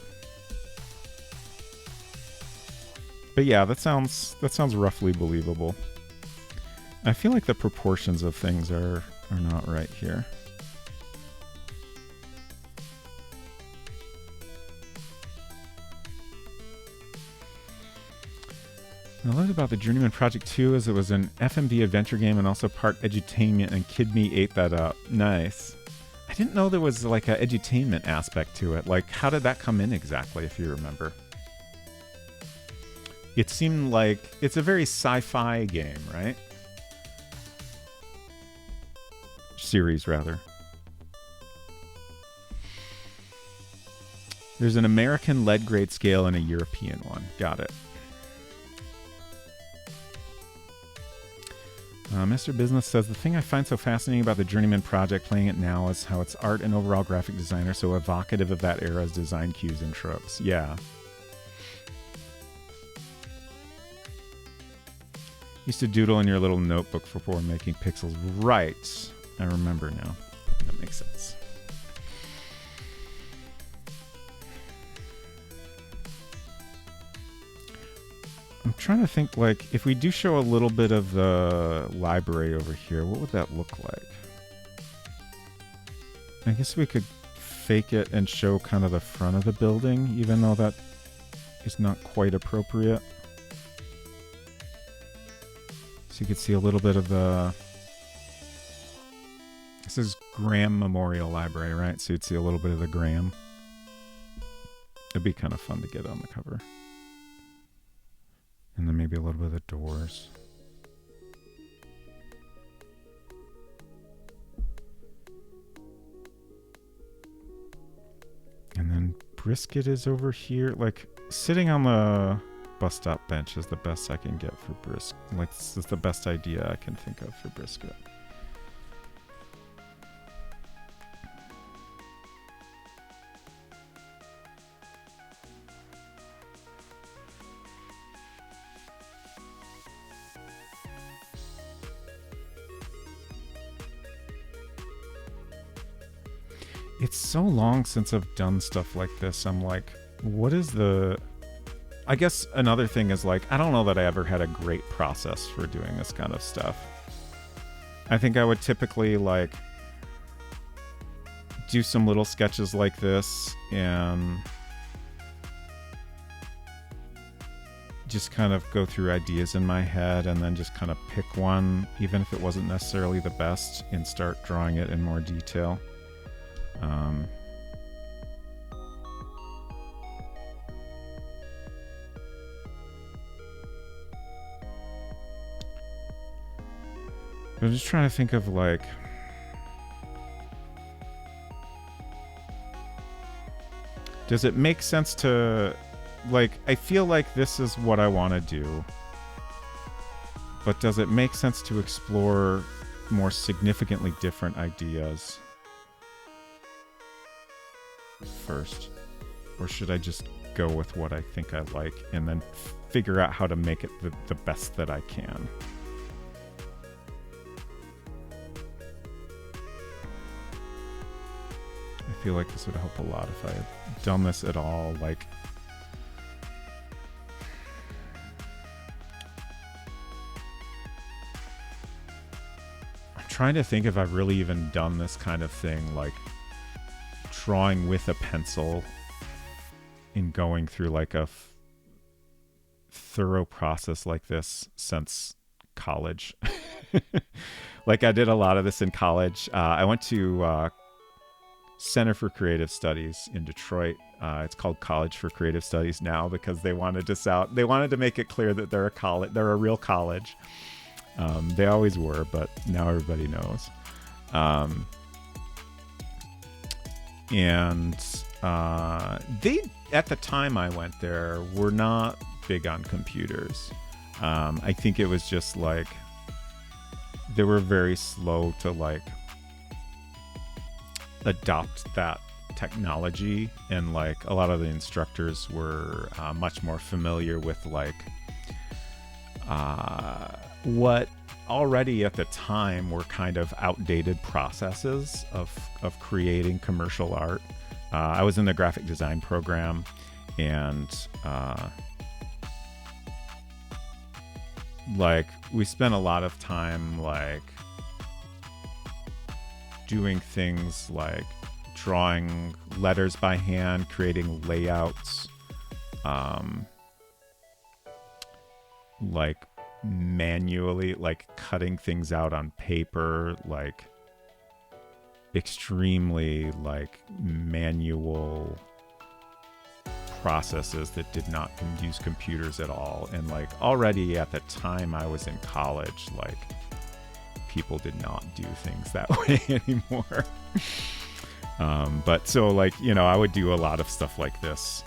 But yeah, that sounds roughly believable. I feel like the proportions of things are not right here. What I loved about the Journeyman Project 2 is it was an FMV adventure game and also part edutainment, and Kid Me ate that up. Nice. I didn't know there was like a edutainment aspect to it. Like, how did that come in exactly, if you remember? It seemed like it's a very sci-fi game, right? Series, rather. There's an American lead grade scale and a European one. Got it. Mr. Business says, the thing I find so fascinating about the Journeyman project playing it now is how its art and overall graphic design are so evocative of that era's design cues and tropes. Yeah. Used to doodle in your little notebook before making pixels. Right. I remember now. That makes sense. I'm trying to think, like, if we do show a little bit of the library over here, what would that look like? I guess we could fake it and show kind of the front of the building, even though that is not quite appropriate. So you could see a little bit of the... This is Graham Memorial Library, right? So you'd see a little bit of the Graham. It'd be kind of fun to get on the cover. And then maybe a little bit of the doors. brisket is over here. Like, sitting on the bus stop bench is the best I can get for brisket. Like, this is the best idea I can think of for brisket. It's so long since I've done stuff like this. I'm like, what is the... I guess another thing is, like, I don't know that I ever had a great process for doing this kind of stuff. I think I would typically, like, do some little sketches like this and just kind of go through ideas in my head and then just kind of pick one, even if it wasn't necessarily the best, and start drawing it in more detail. I'm just trying to think of, like, does it make sense to, like, I feel like this is what I want to do, but does it make sense to explore more significantly different ideas first? Or should I just go with what I think I like and then figure out how to make it the best that I can? I feel like this would help a lot if I had done this at all. Like, I'm trying to think if I've really even done this kind of thing, like drawing with a pencil and going through like a thorough process like this since college. Like, I did a lot of this in college. I went to Center for Creative Studies in Detroit. It's called College for Creative Studies now because they wanted to make it clear that they're a real college. They always were, but now everybody knows. And they, at the time I went there, were not big on computers. I think it was just like they were very slow to like adopt that technology, and like a lot of the instructors were much more familiar with like what already at the time were kind of outdated processes of creating commercial art. I was in the graphic design program, and like we spent a lot of time like doing things like drawing letters by hand, creating layouts, like manually, like cutting things out on paper, like extremely like manual processes that did not use computers at all. And like already at the time I was in college, like people did not do things that way anymore. But so like, you know, I would do a lot of stuff like this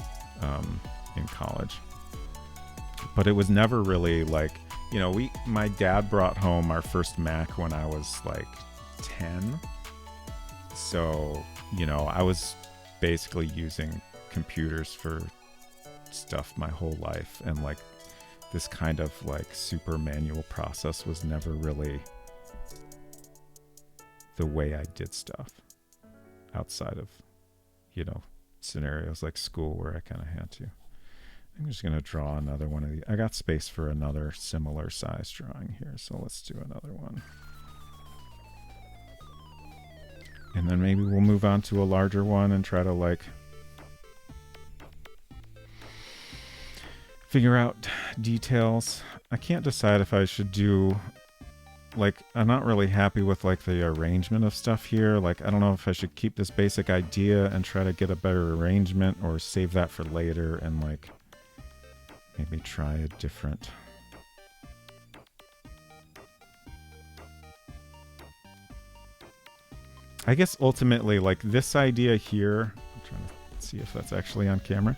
in college, but it was never really like, you know, my dad brought home our first Mac when I was like 10. So, you know, I was basically using computers for stuff my whole life, and like this kind of like super manual process was never really the way I did stuff outside of, you know, scenarios like school where I kind of had to. I'm just going to draw another one of these. I got space for another similar size drawing here, so let's do another one. And then maybe we'll move on to a larger one and try to like figure out details. I can't decide if I should do, like, I'm not really happy with like the arrangement of stuff here. Like, I don't know if I should keep this basic idea and try to get a better arrangement, or save that for later and like maybe try a different. I guess ultimately, like this idea here, I'm trying to Let's see if that's actually on camera.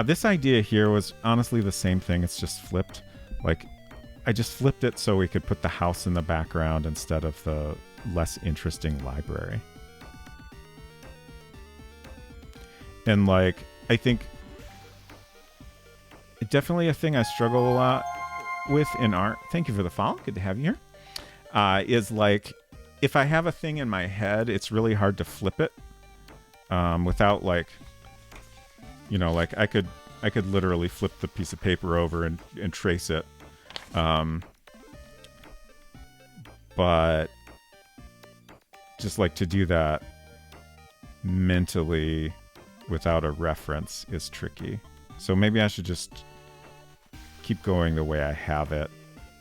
This idea here was honestly the same thing. It's just flipped. Like, I just flipped it so we could put the house in the background instead of the less interesting library. And like, I think definitely a thing I struggle a lot with in art. Thank you for the follow. Good to have you here. Is like, if I have a thing in my head, it's really hard to flip it without like, you know, like I could literally flip the piece of paper over and trace it. But just like to do that mentally without a reference is tricky. So maybe I should just keep going the way I have it.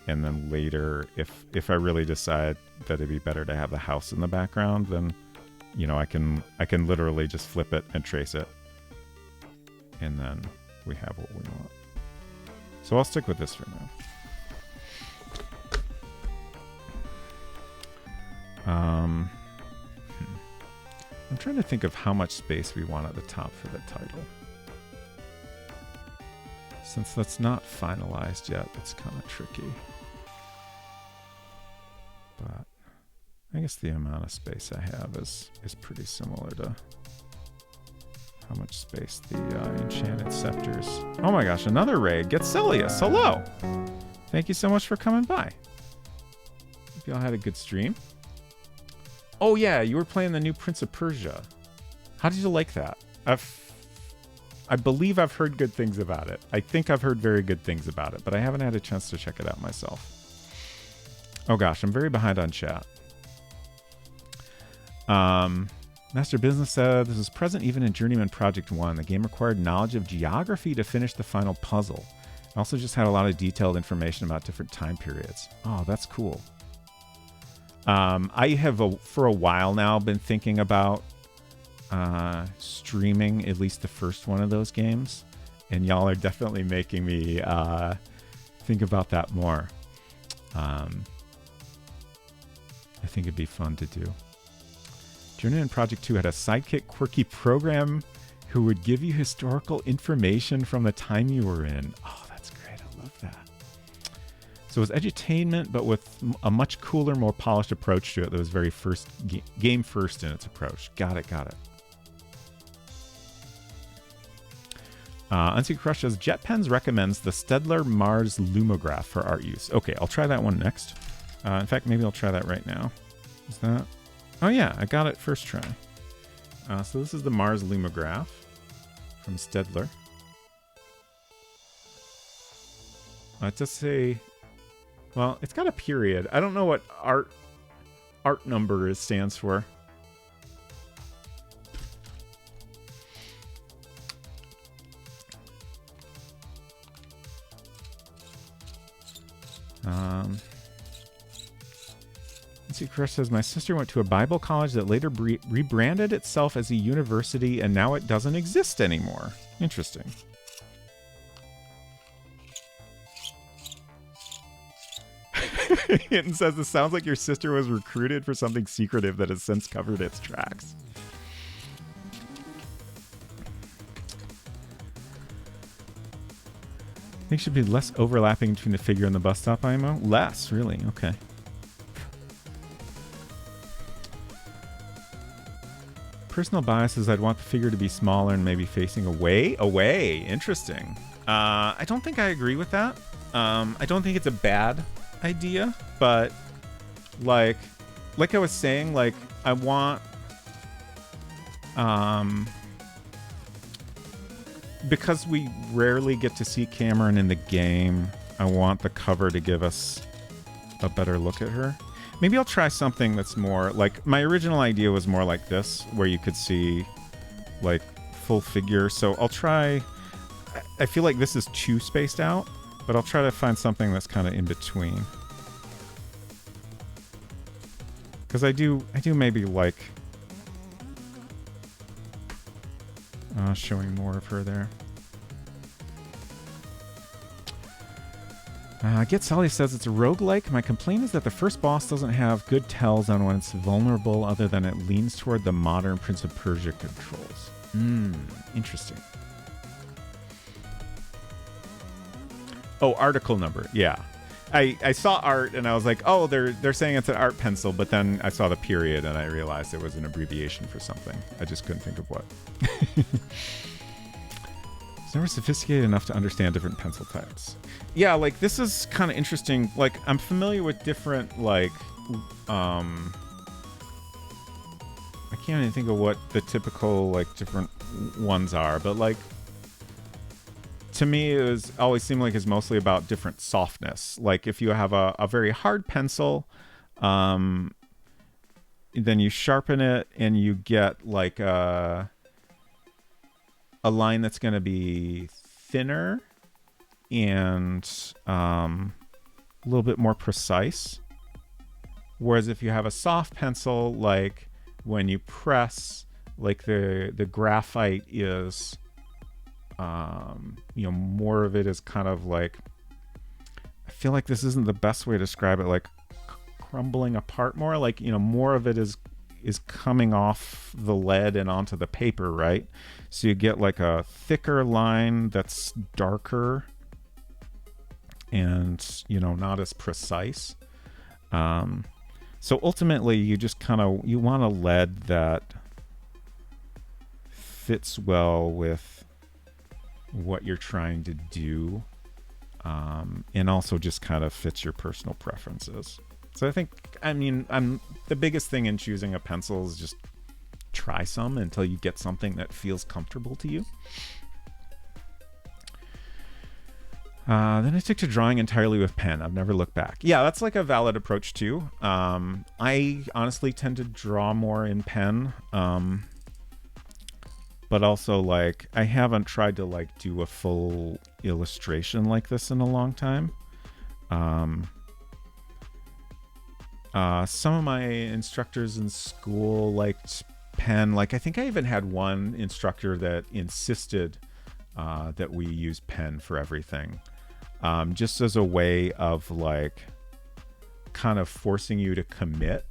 And then later, if I really decide that it'd be better to have the house in the background, then, you know, I can literally just flip it and trace it. And then we have what we want. So I'll stick with this for now. I'm trying to think of how much space we want at the top for the title. Since that's not finalized yet, it's kind of tricky. But I guess the amount of space I have is pretty similar to how much space the Enchanted Scepters. Oh my gosh, another raid. Get Celius. Hello. Thank you so much for coming by. Hope y'all had a good stream. Oh yeah, you were playing the new Prince of Persia. How did you like that? I believe I've heard good things about it. I think I've heard very good things about it, but I haven't had a chance to check it out myself. Oh gosh, I'm very behind on chat. Master Business said, this was present even in Journeyman Project 1. The game required knowledge of geography to finish the final puzzle. It also just had a lot of detailed information about different time periods. Oh, that's cool. I have, for a while now, been thinking about streaming at least the first one of those games. And y'all are definitely making me think about that more. I think it'd be fun to do. Journeyman Project 2 had a sidekick quirky program who would give you historical information from the time you were in. Oh, that's great. I love that. So it was edutainment, but with a much cooler, more polished approach to it that was very first game first in its approach. Got it. Unseen Crush says, JetPens recommends the Stedler Mars Lumograph for art use. Okay, I'll try that one next. In fact, maybe I'll try that right now. Is that... Oh yeah, I got it first try. So this is the Mars Lumograph from Stedler. It does say... Well, it's got a period. I don't know what art number stands for. Let's see, Chris says, my sister went to a Bible college that later rebranded itself as a university, and now it doesn't exist anymore. Interesting. Hinton says, it sounds like your sister was recruited for something secretive that has since covered its tracks. I think should be less overlapping between the figure and the bus stop IMO. Less, really. Okay. Personal biases, I'd want the figure to be smaller and maybe facing away. Interesting. I don't think I agree with that. I don't think it's a bad idea, but like I was saying, like I want because we rarely get to see Cameron in the game, I want the cover to give us a better look at her. Maybe I'll try something that's more like, my original idea was more like this, where you could see like full figure. So I'll try, I feel like this is too spaced out, but I'll try to find something that's kind of in between. Because I do maybe like showing more of her there. Get Sally says it's a roguelike. My complaint is that the first boss doesn't have good tells on when it's vulnerable, other than it leans toward the modern Prince of Persia controls. Interesting. Oh, article number. Yeah. I saw art and I was like, oh, they're saying it's an art pencil, but then I saw the period and I realized it was an abbreviation for something. I just couldn't think of what. It's never sophisticated enough to understand different pencil types. Yeah, like this is kind of interesting. Like I'm familiar with different like I can't even think of what the typical like different ones are, but like to me, it was always seemed like it's mostly about different softness. Like if you have a very hard pencil, then you sharpen it and you get like a line that's going to be thinner and a little bit more precise. Whereas if you have a soft pencil, like when you press, like the graphite is more of it is kind of like, I feel like this isn't the best way to describe it, like crumbling apart more, like more of it is coming off the lead and onto the paper, right? So you get like a thicker line that's darker and not as precise. So ultimately you just you want a lead that fits well with what you're trying to do, and also just kind of fits your personal preferences. So I think, the biggest thing in choosing a pencil is just try some until you get something that feels comfortable to you. Then I took to drawing entirely with pen. I've never looked back. Yeah, that's like a valid approach too. I honestly tend to draw more in pen. But also, like, I haven't tried to like do a full illustration like this in a long time. Some of my instructors in school liked pen. Like, I think I even had one instructor that insisted that we use pen for everything, just as a way of like kind of forcing you to commit,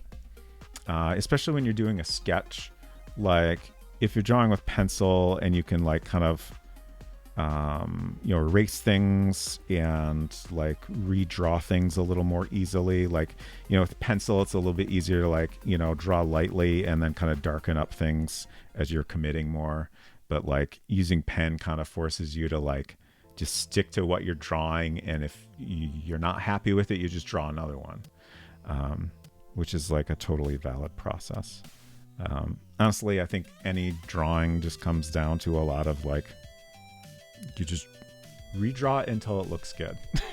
especially when you're doing a sketch. Like, if you're drawing with pencil and you can like kind of erase things and like redraw things a little more easily, like with pencil it's a little bit easier to like draw lightly and then kind of darken up things as you're committing more. But like using pen kind of forces you to like just stick to what you're drawing, and if you're not happy with it, you just draw another one, which is like a totally valid process. Honestly, I think any drawing just comes down to a lot of like, you just redraw it until it looks good. My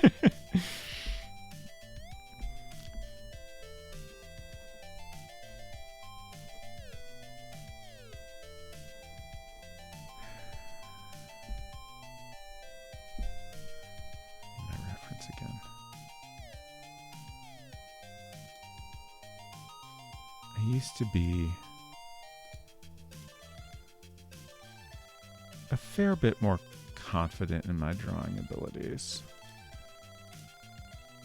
reference again. I used to be a fair bit more confident in my drawing abilities.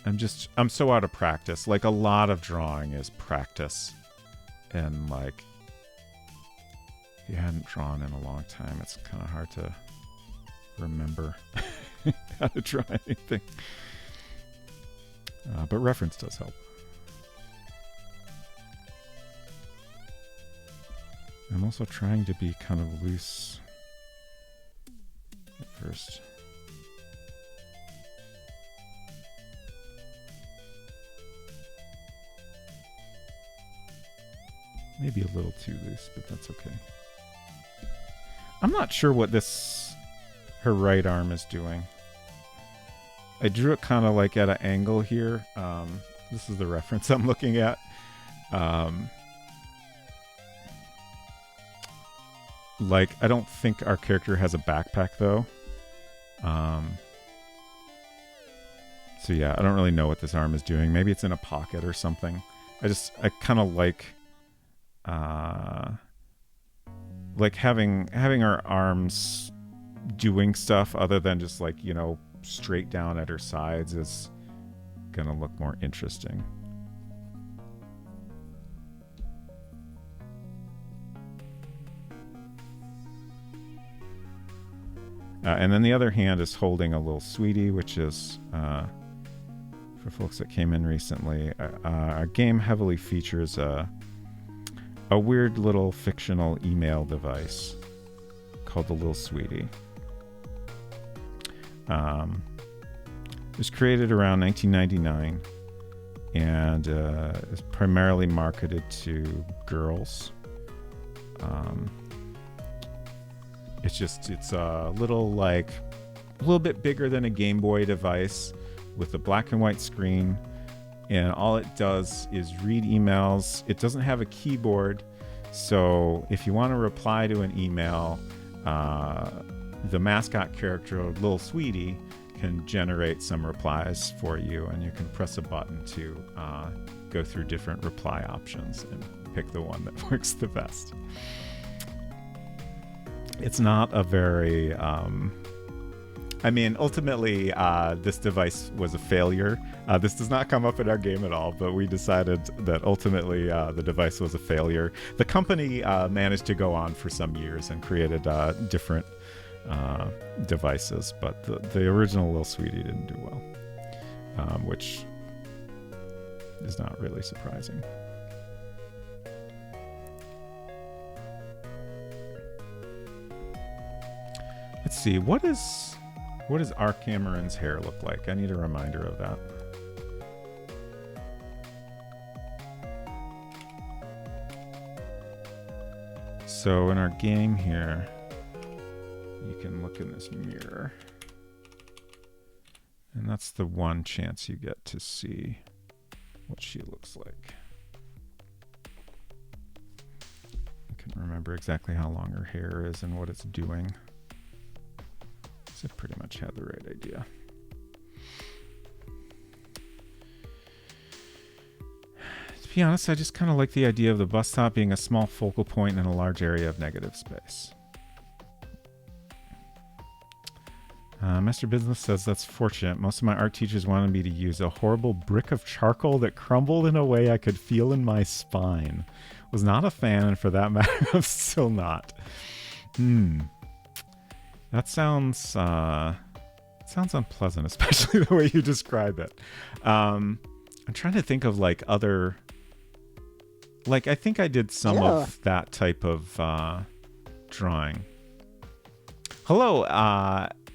I'm so out of practice. Like, a lot of drawing is practice, and like if you hadn't drawn in a long time, it's kind of hard to remember how to draw anything. But reference does help. I'm also trying to be kind of loose at first. Maybe a little too loose, but that's okay. I'm not sure what her right arm is doing. I drew it kind of like at an angle here. This is the reference I'm looking at. Like, I don't think our character has a backpack though. So yeah, I don't really know what this arm is doing. Maybe it's in a pocket or something. I kind of like having our arms doing stuff other than just like, straight down at her sides is gonna look more interesting. And then the other hand is holding a little sweetie, which is, for folks that came in recently, our game heavily features a weird little fictional email device called the Little Sweetie. It was created around 1999 and is primarily marketed to girls. It's a little bit bigger than a Game Boy device with a black and white screen, and all it does is read emails. It doesn't have a keyboard, so if you want to reply to an email, the mascot character, Little Sweetie, can generate some replies for you, and you can press a button to go through different reply options and pick the one that works the best. It's not a very... ultimately, this device was a failure. This does not come up in our game at all, but we decided that ultimately the device was a failure. The company managed to go on for some years and created different devices, but the original Little Sweetie didn't do well, which is not really surprising. Let's see, what does Arcameron's hair look like? I need a reminder of that. So in our game here, you can look in this mirror. And that's the one chance you get to see what she looks like. I can't remember exactly how long her hair is and what it's doing. I pretty much had the right idea. To be honest, I just kind of like the idea of the bus stop being a small focal point in a large area of negative space. Master Business says that's fortunate. Most of my art teachers wanted me to use a horrible brick of charcoal that crumbled in a way I could feel in my spine. Was not a fan, and for that matter, I'm still not. That sounds unpleasant, especially the way you describe it. I'm trying to think of other... I think I did some of that type of drawing. Hello,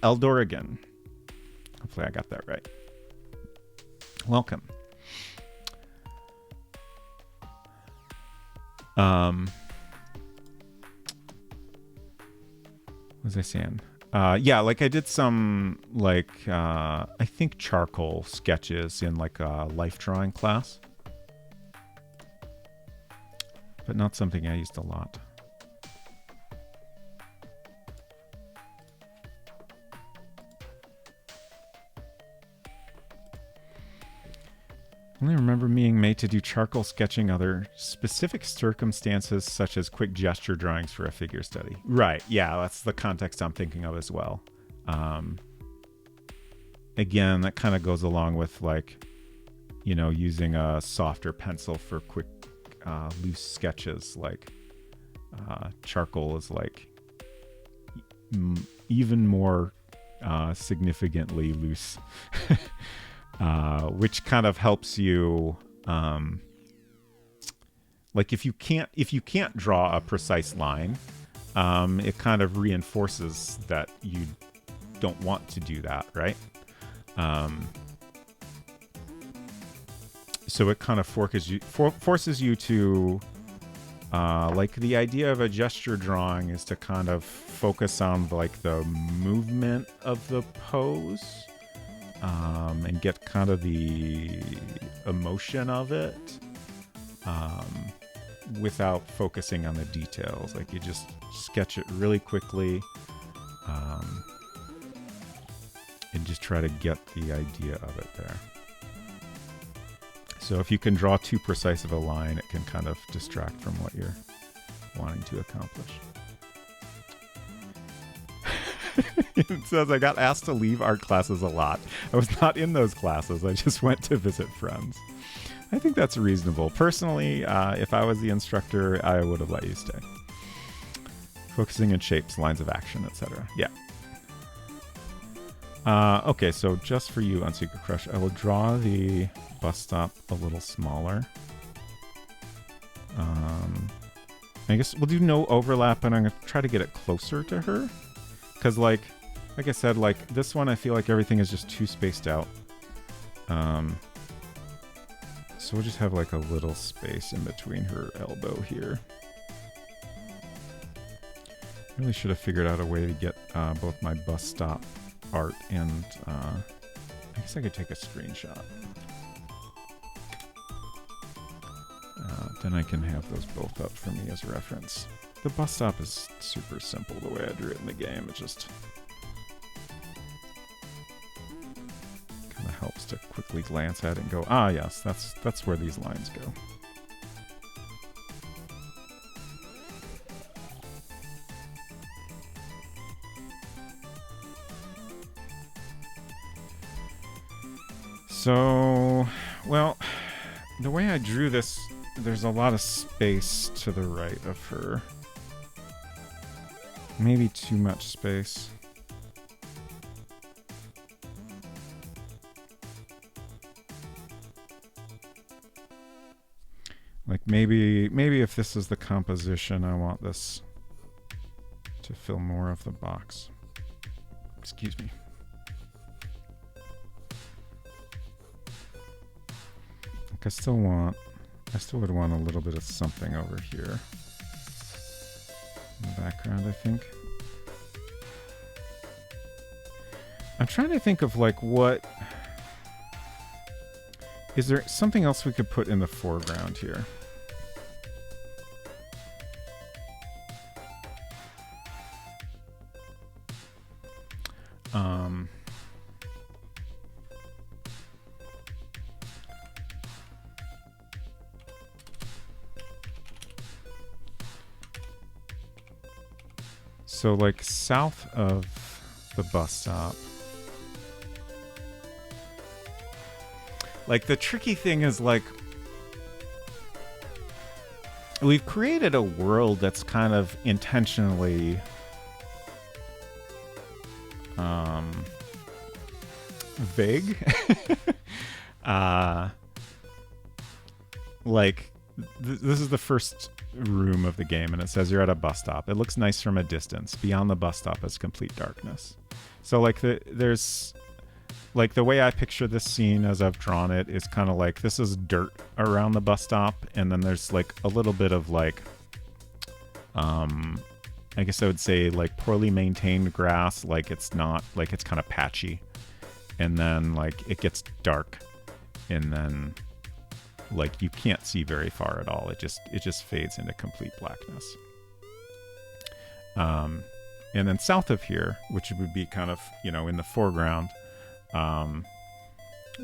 Eldorigan. Hopefully I got that right. Welcome. What was I saying? Yeah, I did some, I think charcoal sketches in, a life drawing class. But not something I used a lot. I only remember being made to do charcoal sketching under specific circumstances, such as quick gesture drawings for a figure study. Right, yeah, that's the context I'm thinking of as well. Again, that kind of goes along with, using a softer pencil for quick, loose sketches. Charcoal is, even more significantly loose. Which kind of helps you, if you can't draw a precise line, it kind of reinforces that you don't want to do that, right? So it kind of forces you to, the idea of a gesture drawing is to kind of focus on the movement of the pose. And get kind of the emotion of it without focusing on the details. You just sketch it really quickly and just try to get the idea of it there. So if you can draw too precise of a line, it can kind of distract from what you're wanting to accomplish. It says, I got asked to leave art classes a lot. I was not in those classes. I just went to visit friends. I think that's reasonable. Personally, if I was the instructor, I would have let you stay. Focusing on shapes, lines of action, etc. Yeah. Okay, so just for you on Secret Crush, I will draw the bus stop a little smaller. I guess we'll do no overlap, and I'm going to try to get it closer to her. Because, like I said, like, this one I feel like everything is just too spaced out. So we'll just have, like, a little space in between her elbow here. Really should have figured out a way to get both my bus stop art and I guess I could take a screenshot. Then I can have those both up for me as reference. The bus stop is super simple the way I drew it in the game. It just kind of helps to quickly glance at it and go, ah, yes, that's where these lines go. So, well, the way I drew this, there's a lot of space to the right of her. Maybe too much space. Like maybe if this is the composition, I want this to fill more of the box. Excuse me. Like I still would want a little bit of something over here in the background, I think. I'm trying to think of like what... Is there something else we could put in the foreground here? So like south of the bus stop. Like the tricky thing is like we've created a world that's kind of intentionally vague. Like this is the first room of the game and it says you're at a bus stop. It looks nice from a distance. Beyond the bus stop is complete darkness. So like there's like the way I picture this scene as I've drawn it is kind of like this is dirt around the bus stop, and then there's like a little bit of like I guess I would say like poorly maintained grass, like it's not like it's kind of patchy, and then like it gets dark, and then like you can't see very far at all. It just fades into complete blackness. And then south of here, which would be kind of, you know, in the foreground,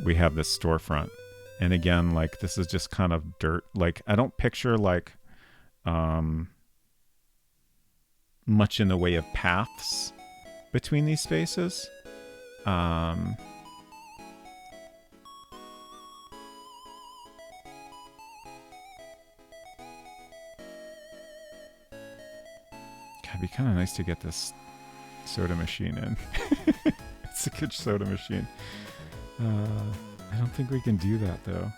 we have this storefront. And again, like this is just kind of dirt. Like I don't picture like much in the way of paths between these spaces. It'd be kind of nice to get this soda machine in. It's a good soda machine. I don't think we can do that though.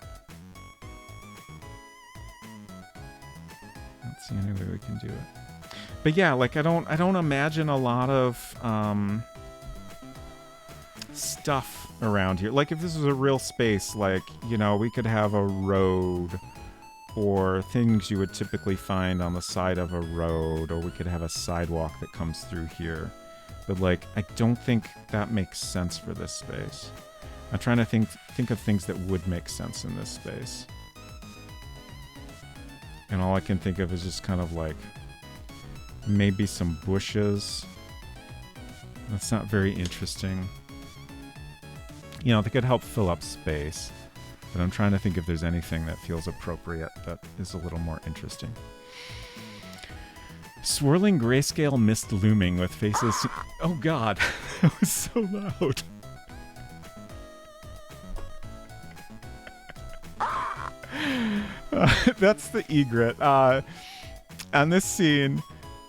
I don't see any way we can do it. But yeah, like I don't imagine a lot of stuff around here. Like if this was a real space, like, you know, we could have a road or things you would typically find on the side of a road, or we could have a sidewalk that comes through here. But like, I don't think that makes sense for this space. I'm trying to think of things that would make sense in this space. And all I can think of is just kind of like maybe some bushes. That's not very interesting. You know, they could help fill up space. But I'm trying to think if there's anything that feels appropriate that is a little more interesting. Swirling grayscale mist looming with faces... Oh god, that was so loud. That's the egret. On this scene,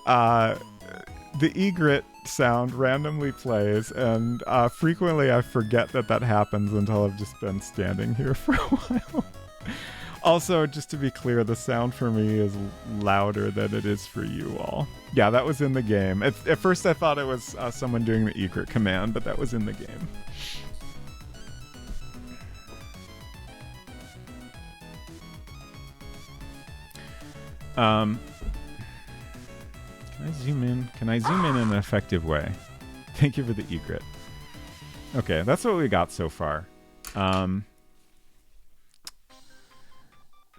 the egret sound randomly plays, and frequently I forget that happens until I've just been standing here for a while. Also, just to be clear, the sound for me is louder than it is for you all. Yeah, that was in the game. At first I thought it was someone doing the egret command, but that was in the game. Can I zoom in? Can I zoom in an effective way? Thank you for the egret. Okay, that's what we got so far.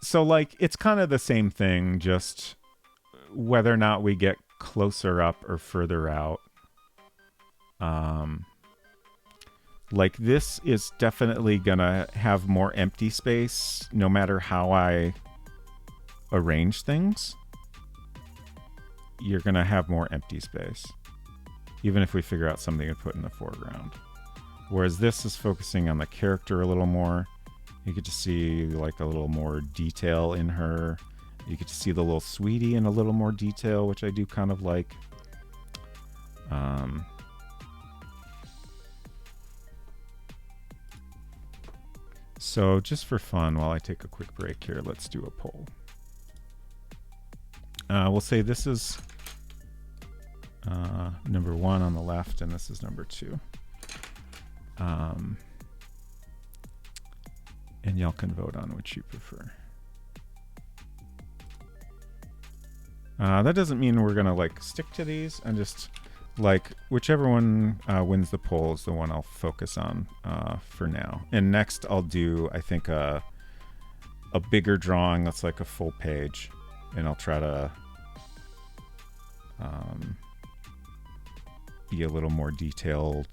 So, like, it's kind of the same thing, just whether or not we get closer up or further out. Like, this is definitely gonna have more empty space no matter how I arrange things. You're gonna have more empty space, even if we figure out something to put in the foreground. Whereas this is focusing on the character a little more. You get to see like a little more detail in her. You get to see the little sweetie in a little more detail, which I do kind of like. So just for fun, while I take a quick break here, let's do a poll. We'll say this is number 1 on the left, and this is number 2. And y'all can vote on which you prefer. That doesn't mean we're gonna like stick to these, and just like whichever one wins the poll is the one I'll focus on for now. And next I'll do, I think, a bigger drawing that's like a full page, and I'll try to be a little more detailed,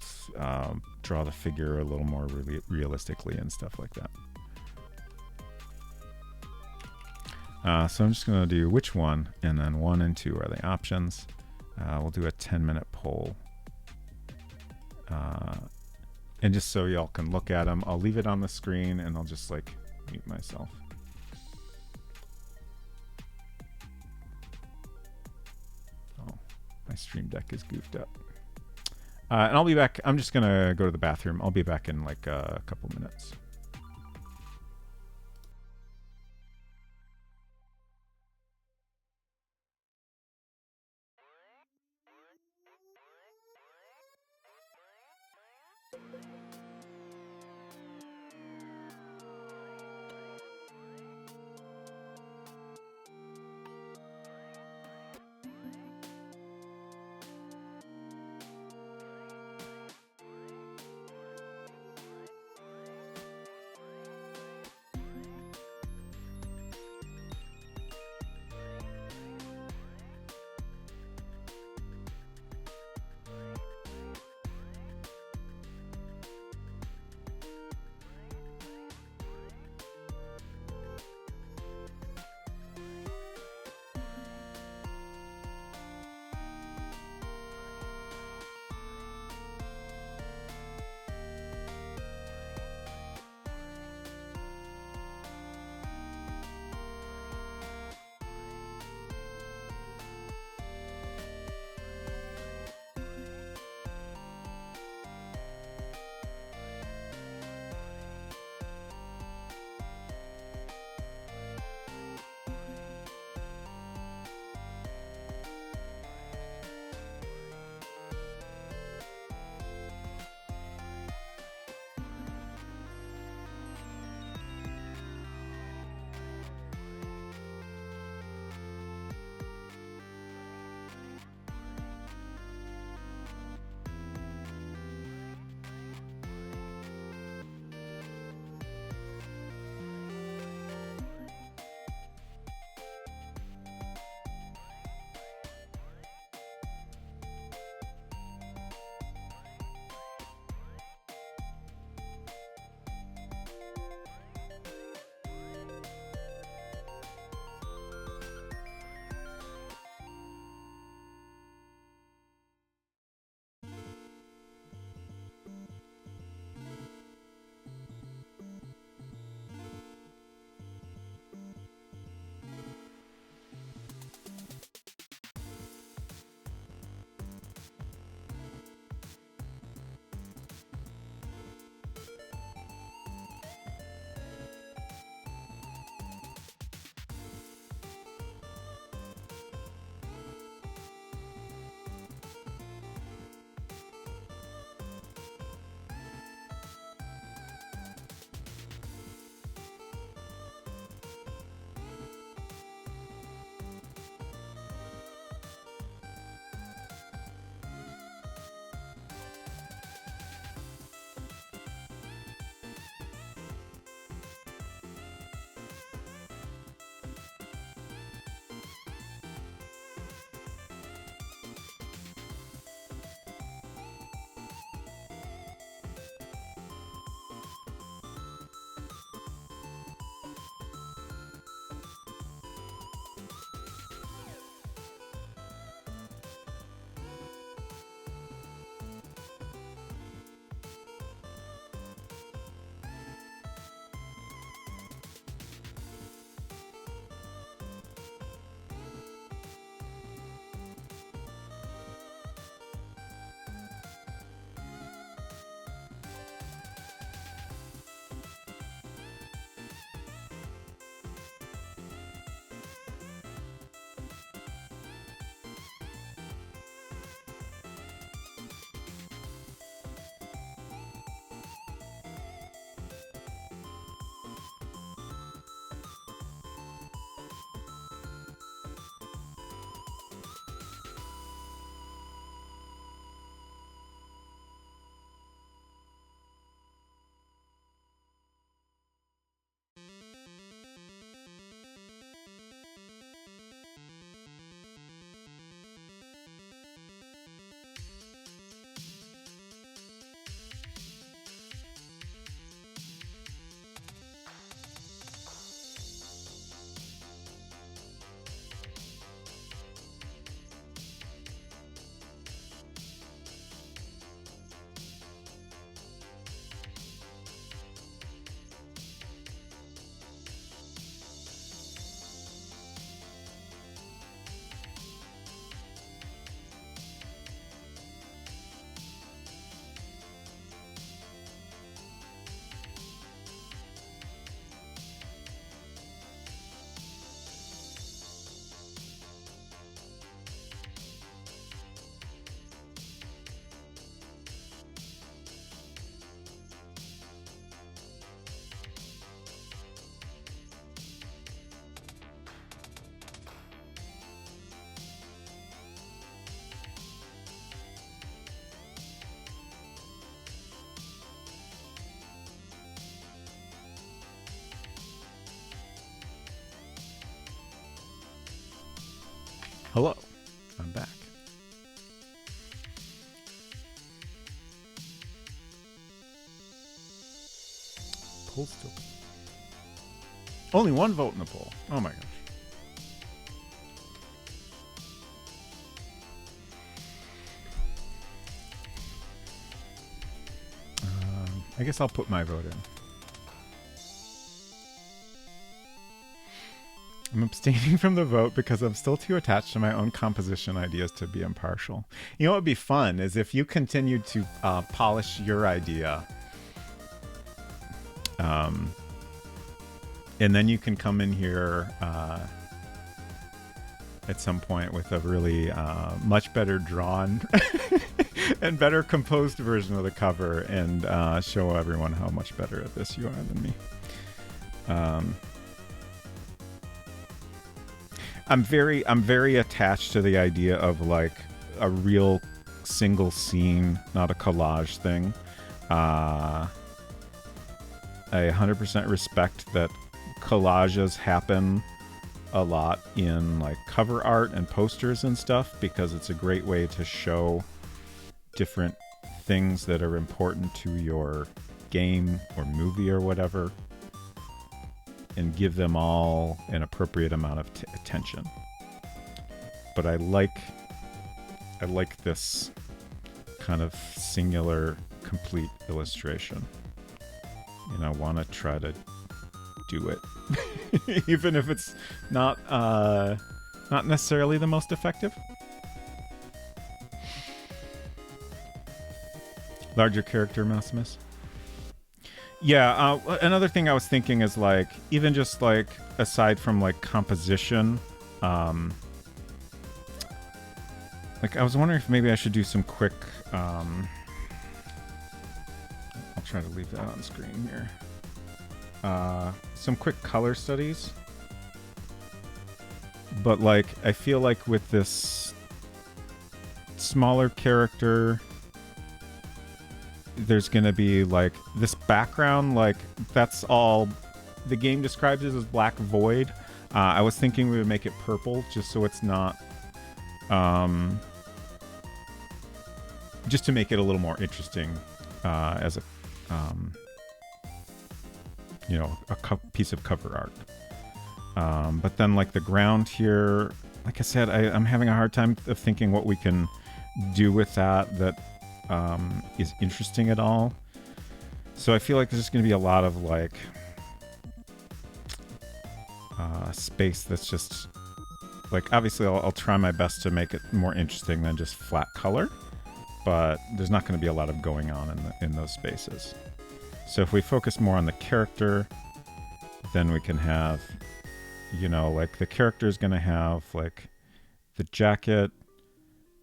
draw the figure a little more realistically and stuff like that. So I'm just going to do which one, and then 1 and 2 are the options. We'll do a 10-minute poll. And just so y'all can look at them, I'll leave it on the screen, and I'll just like mute myself. Oh, my stream deck is goofed up. And I'll be back. I'm just going to go to the bathroom. I'll be back in like a couple minutes. Hello, I'm back. Poll still. Only one vote in the poll. Oh my gosh. I guess I'll put my vote in. I'm abstaining from the vote because I'm still too attached to my own composition ideas to be impartial. You know what would be fun is if you continued to polish your idea. And then you can come in here at some point with a really much better drawn and better composed version of the cover and show everyone how much better at this you are than me. I'm very attached to the idea of like a real single scene, not a collage thing. I 100% respect that collages happen a lot in like cover art and posters and stuff because it's a great way to show different things that are important to your game or movie or whatever and give them all an appropriate amount of attention. But I like this kind of singular complete illustration. And I want to try to do it, even if it's not necessarily the most effective. Larger character, Maximus. Yeah, another thing I was thinking is like, even just like aside from like composition, like I was wondering if maybe I should do some quick. I'll try to leave that on screen here. Some quick color studies. But like, I feel like with this smaller character, there's gonna be like this background, like that's all the game describes it as black void. I was thinking we would make it purple just so it's not, just to make it a little more interesting as a, you know, a piece of cover art. But then like the ground here, like I said, I'm having a hard time of thinking what we can do with that is interesting at all. So I feel like there's going to be a lot of like space that's just like, obviously I'll try my best to make it more interesting than just flat color, but there's not going to be a lot of going on in those spaces. So if we focus more on the character, then we can have, you know, like the character is going to have like the jacket,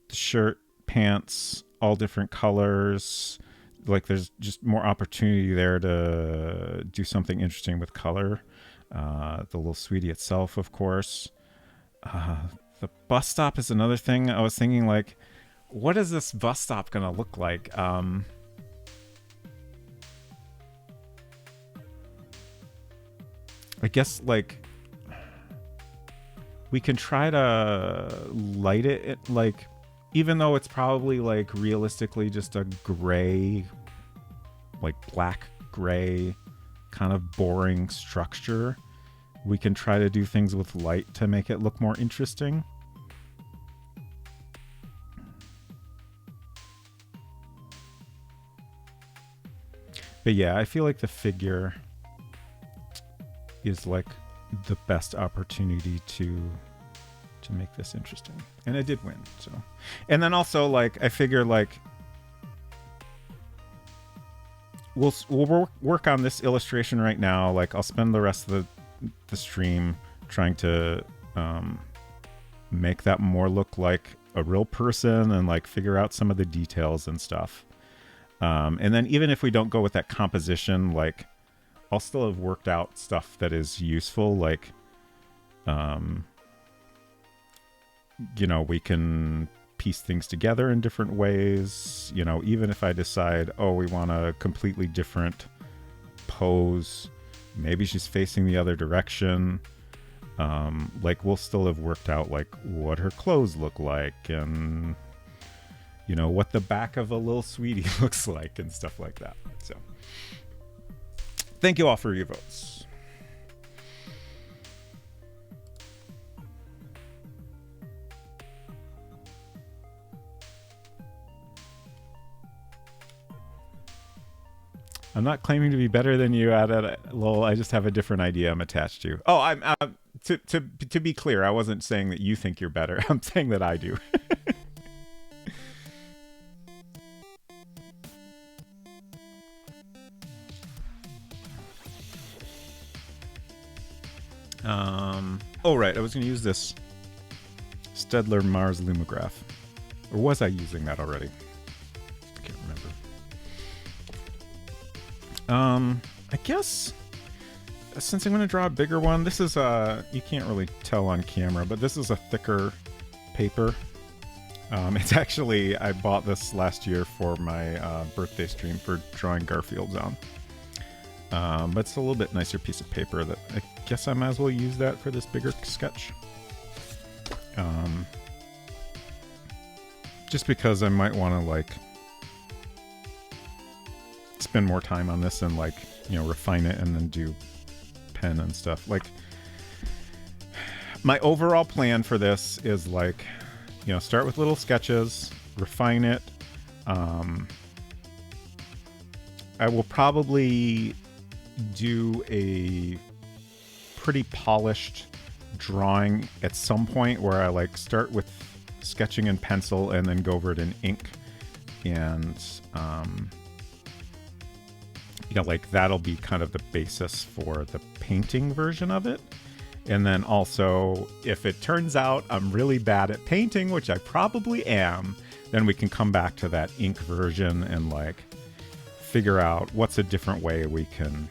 the shirt, pants, all different colors. Like there's just more opportunity there to do something interesting with color. The little sweetie itself, of course. The bus stop is another thing. I was thinking like, what is this bus stop going to look like? I guess like we can try to light it like, even though it's probably like realistically just a gray, like black gray kind of boring structure, we can try to do things with light to make it look more interesting. But yeah, I feel like the figure is like the best opportunity to make this interesting, and it did win. So, and then also like I figure like we'll work on this illustration right now. Like I'll spend the rest of the stream trying to make that more look like a real person and like figure out some of the details and stuff. And then even if we don't go with that composition, like I'll still have worked out stuff that is useful. Like, you know, we can piece things together in different ways. You know, even if I decide, oh, we want a completely different pose, maybe she's facing the other direction. Like, we'll still have worked out, like, what her clothes look like and, you know, what the back of a little sweetie looks like and stuff like that. So, thank you all for your votes. I'm not claiming to be better than you at it, lol. I just have a different idea I'm attached to. Oh, I'm to be clear, I wasn't saying that you think you're better. I'm saying that I do. Oh right, I was going to use this Stedler Mars Lumograph, or was I using that already? I can't remember. I guess since I'm going to draw a bigger one, this is you can't really tell on camera, but this is a thicker paper. It's actually, I bought this last year for my birthday stream for drawing Garfields on. But it's a little bit nicer piece of paper that I guess I might as well use that for this bigger sketch. Just because I might want to like spend more time on this and like, you know, refine it and then do pen and stuff. Like, my overall plan for this is like, you know, start with little sketches, refine it. I will probably do a pretty polished drawing at some point where I like start with sketching in pencil and then go over it in ink, and you know, like that'll be kind of the basis for the painting version of it. And then also, if it turns out I'm really bad at painting, which I probably am, then we can come back to that ink version and like figure out what's a different way we can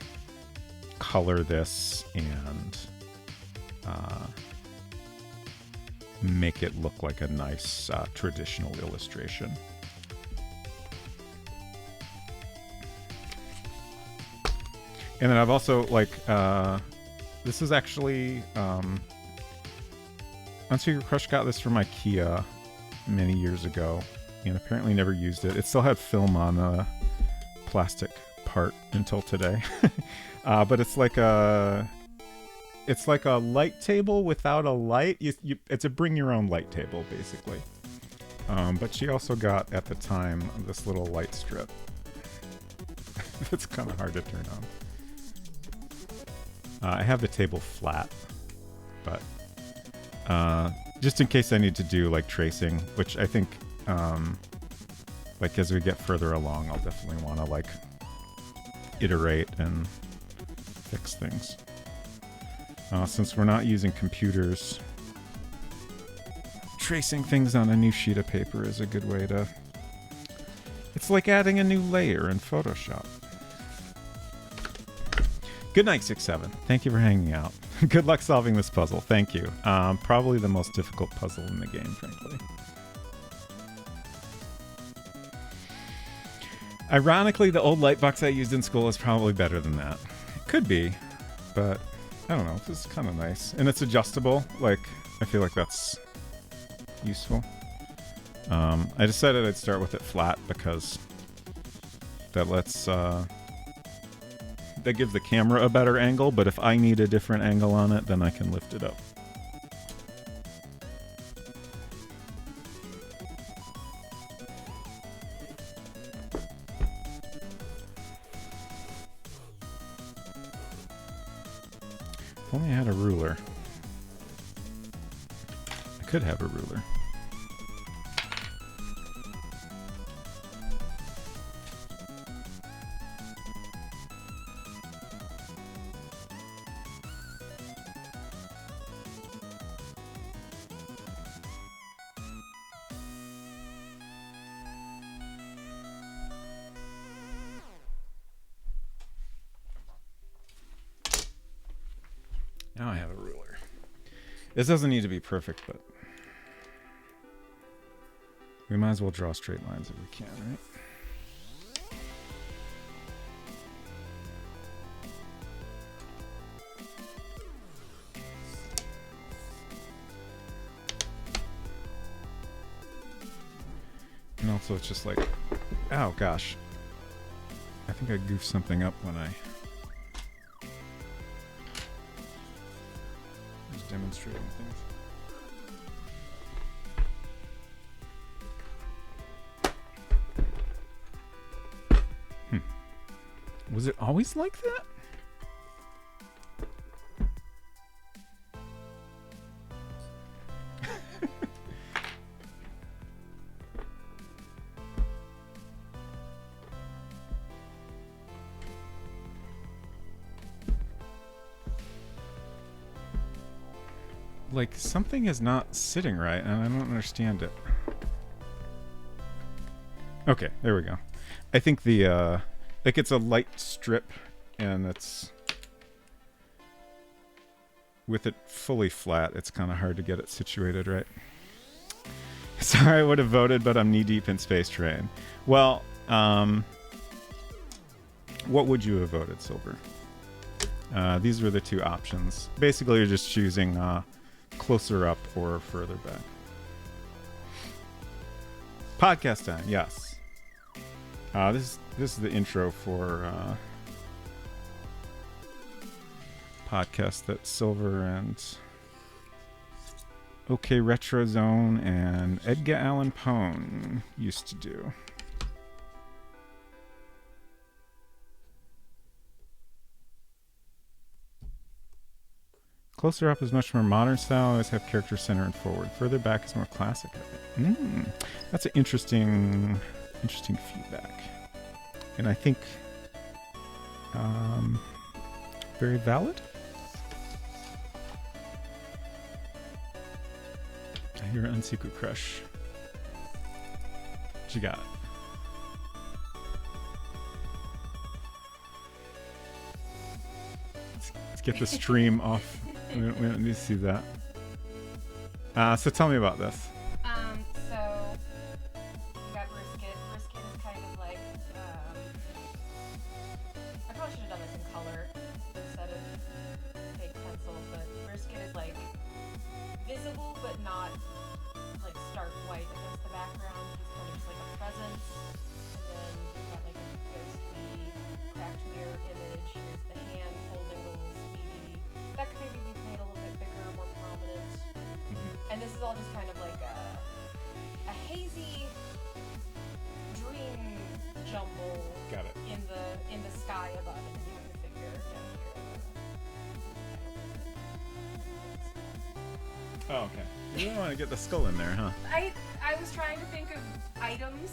color this and make it look like a nice traditional illustration. And then I've also like this is actually Unspeakable Crush got this from IKEA many years ago and apparently never used it. It still had film on the plastic part until today. But it's like a light table without a light. It's a bring your own light table basically. But she also got at the time this little light strip. It's kind of hard to turn on. I have the table flat, but just in case I need to do like tracing, which I think like as we get further along, I'll definitely want to like iterate and fix things. Since we're not using computers, tracing things on a new sheet of paper is a good way to... It's like adding a new layer in Photoshop. Good night, 6-7. Thank you for hanging out. Good luck solving this puzzle. Thank you. Probably the most difficult puzzle in the game, frankly. Ironically, the old light box I used in school is probably better than that. It could be, but I don't know. This is kind of nice. And it's adjustable. Like, I feel like that's useful. I decided I'd start with it flat because that lets... that gives the camera a better angle, but if I need a different angle on it, then I can lift it up. If only I had a ruler. I could have a ruler. Now I have a ruler. This doesn't need to be perfect, but we might as well draw straight lines if we can, right? So it's just like, oh gosh. I think I goofed something up when I was demonstrating things. Was it always like that? Like, something is not sitting right, and I don't understand it. Okay, there we go. I think the, like, it's a light strip, and it's... with it fully flat, it's kind of hard to get it situated right. Sorry, I would have voted, but I'm knee-deep in Space Train. Well, what would you have voted, Silver? These were the two options. Basically, you're just choosing closer up or further back. Podcast time, yes. This is the intro for podcast that Silver and OK Retro Zone and Edgar Allan Poe used to do. Closer up is much more modern style. Always have character center and forward. Further back is more classic. That's an interesting feedback, and I think very valid. I hear an Unsecret Crush. What you got? Let's get the stream off. We don't need to see that. So tell me about this. So you got brisket. Brisket is kind of like, I probably should have done this in color instead of fake pencil, but brisket is like visible but not like stark white against the background. It's kind of just like a presence. And then you've got like a ghostly cracked mirror image. Here's the hand holding a little sweetie. That could maybe be made a little bit bigger, more prominent. And this is all just kind of like a hazy dream jumble. Got it. In the sky above, and then you have the figure down here. Oh, okay. You don't want to get the skull in there, huh? I was trying to think of items.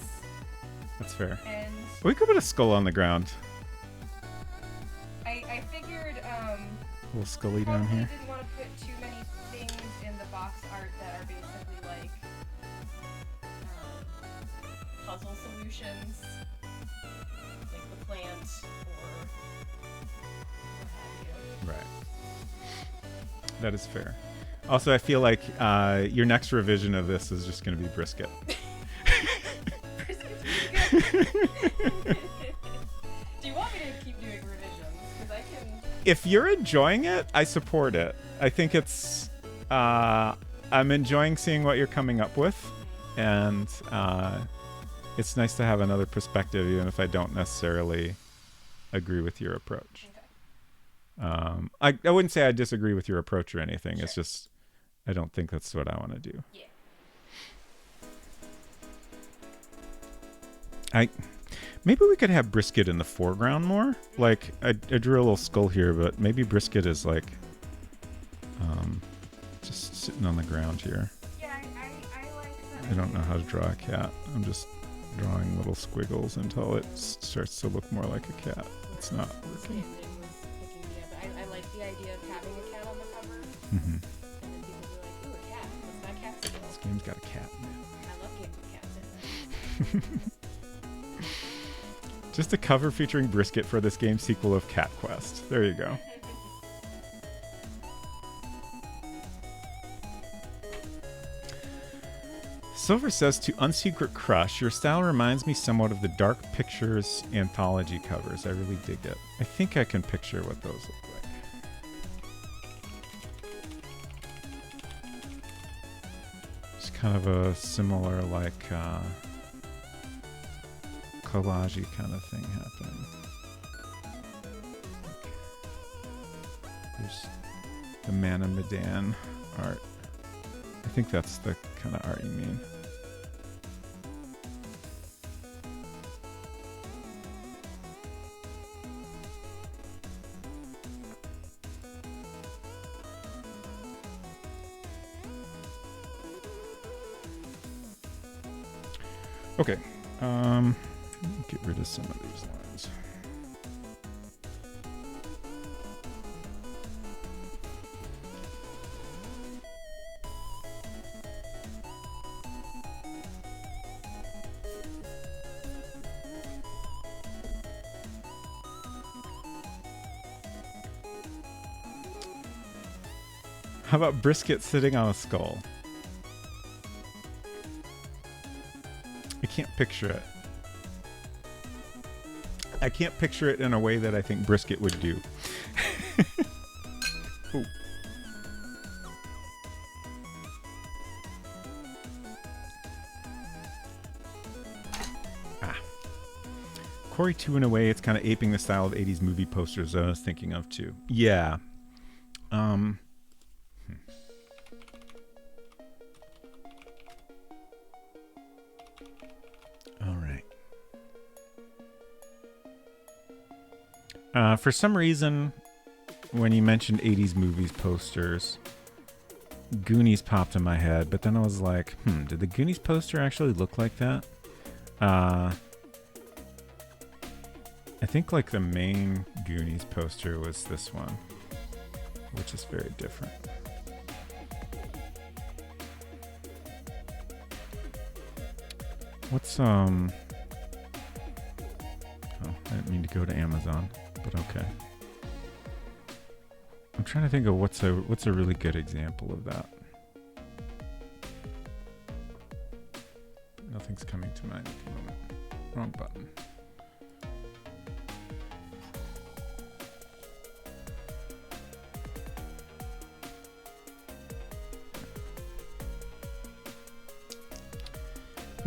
That's fair. And We could put a skull on the ground. I figured A little scully down probably here. didn't want to put too many things in the box art that are basically like puzzle solutions, like the plant or what have you. Right. That is fair. Also, I feel like your next revision of this is just going to be brisket. Brisket's pretty good. Do you want me to keep doing revisions? Because I can. If you're enjoying it, I support it. I think it's... I'm enjoying seeing what you're coming up with. And it's nice to have another perspective, even if I don't necessarily agree with your approach. Okay. I wouldn't say I disagree with your approach or anything. Sure. It's just I don't think that's what I want to do. Yeah. Maybe we could have brisket in the foreground more. Like I drew a little skull here, but maybe brisket is like just sitting on the ground here. Yeah, I like that. I don't know how to draw a cat. I'm just drawing little squiggles until it starts to look more like a cat. It's not working. I like the idea of having a cat on the cover. Mm-hmm. And then people be like, ooh, a cat. What's that cat signal? This game's got a cat in it. I love games with cats in it. Just a cover featuring brisket for this game sequel of Cat Quest. There you go. Silver says to Unsecret Crush, your style reminds me somewhat of the Dark Pictures anthology covers. I really dig it. I think I can picture what those look like. It's kind of a similar, like, collage-y kind of thing happening. There's the Man and Medan art. I think that's the kind of art you mean. Okay, get rid of some of these lines. How about brisket sitting on a skull? I can't picture it. I can't picture it in a way that I think brisket would do. Ooh. Ah. Corey 2 in a way, it's kind of aping the style of 80s movie posters I was thinking of too. Yeah. All right. For some reason, when you mentioned 80s movies posters, Goonies popped in my head, but then I was like, did the Goonies poster actually look like that? I think like the main Goonies poster was this one, which is very different. What's oh, I didn't mean to go to Amazon, but okay. I'm trying to think of what's a really good example of that. But nothing's coming to mind at the moment. Wrong button.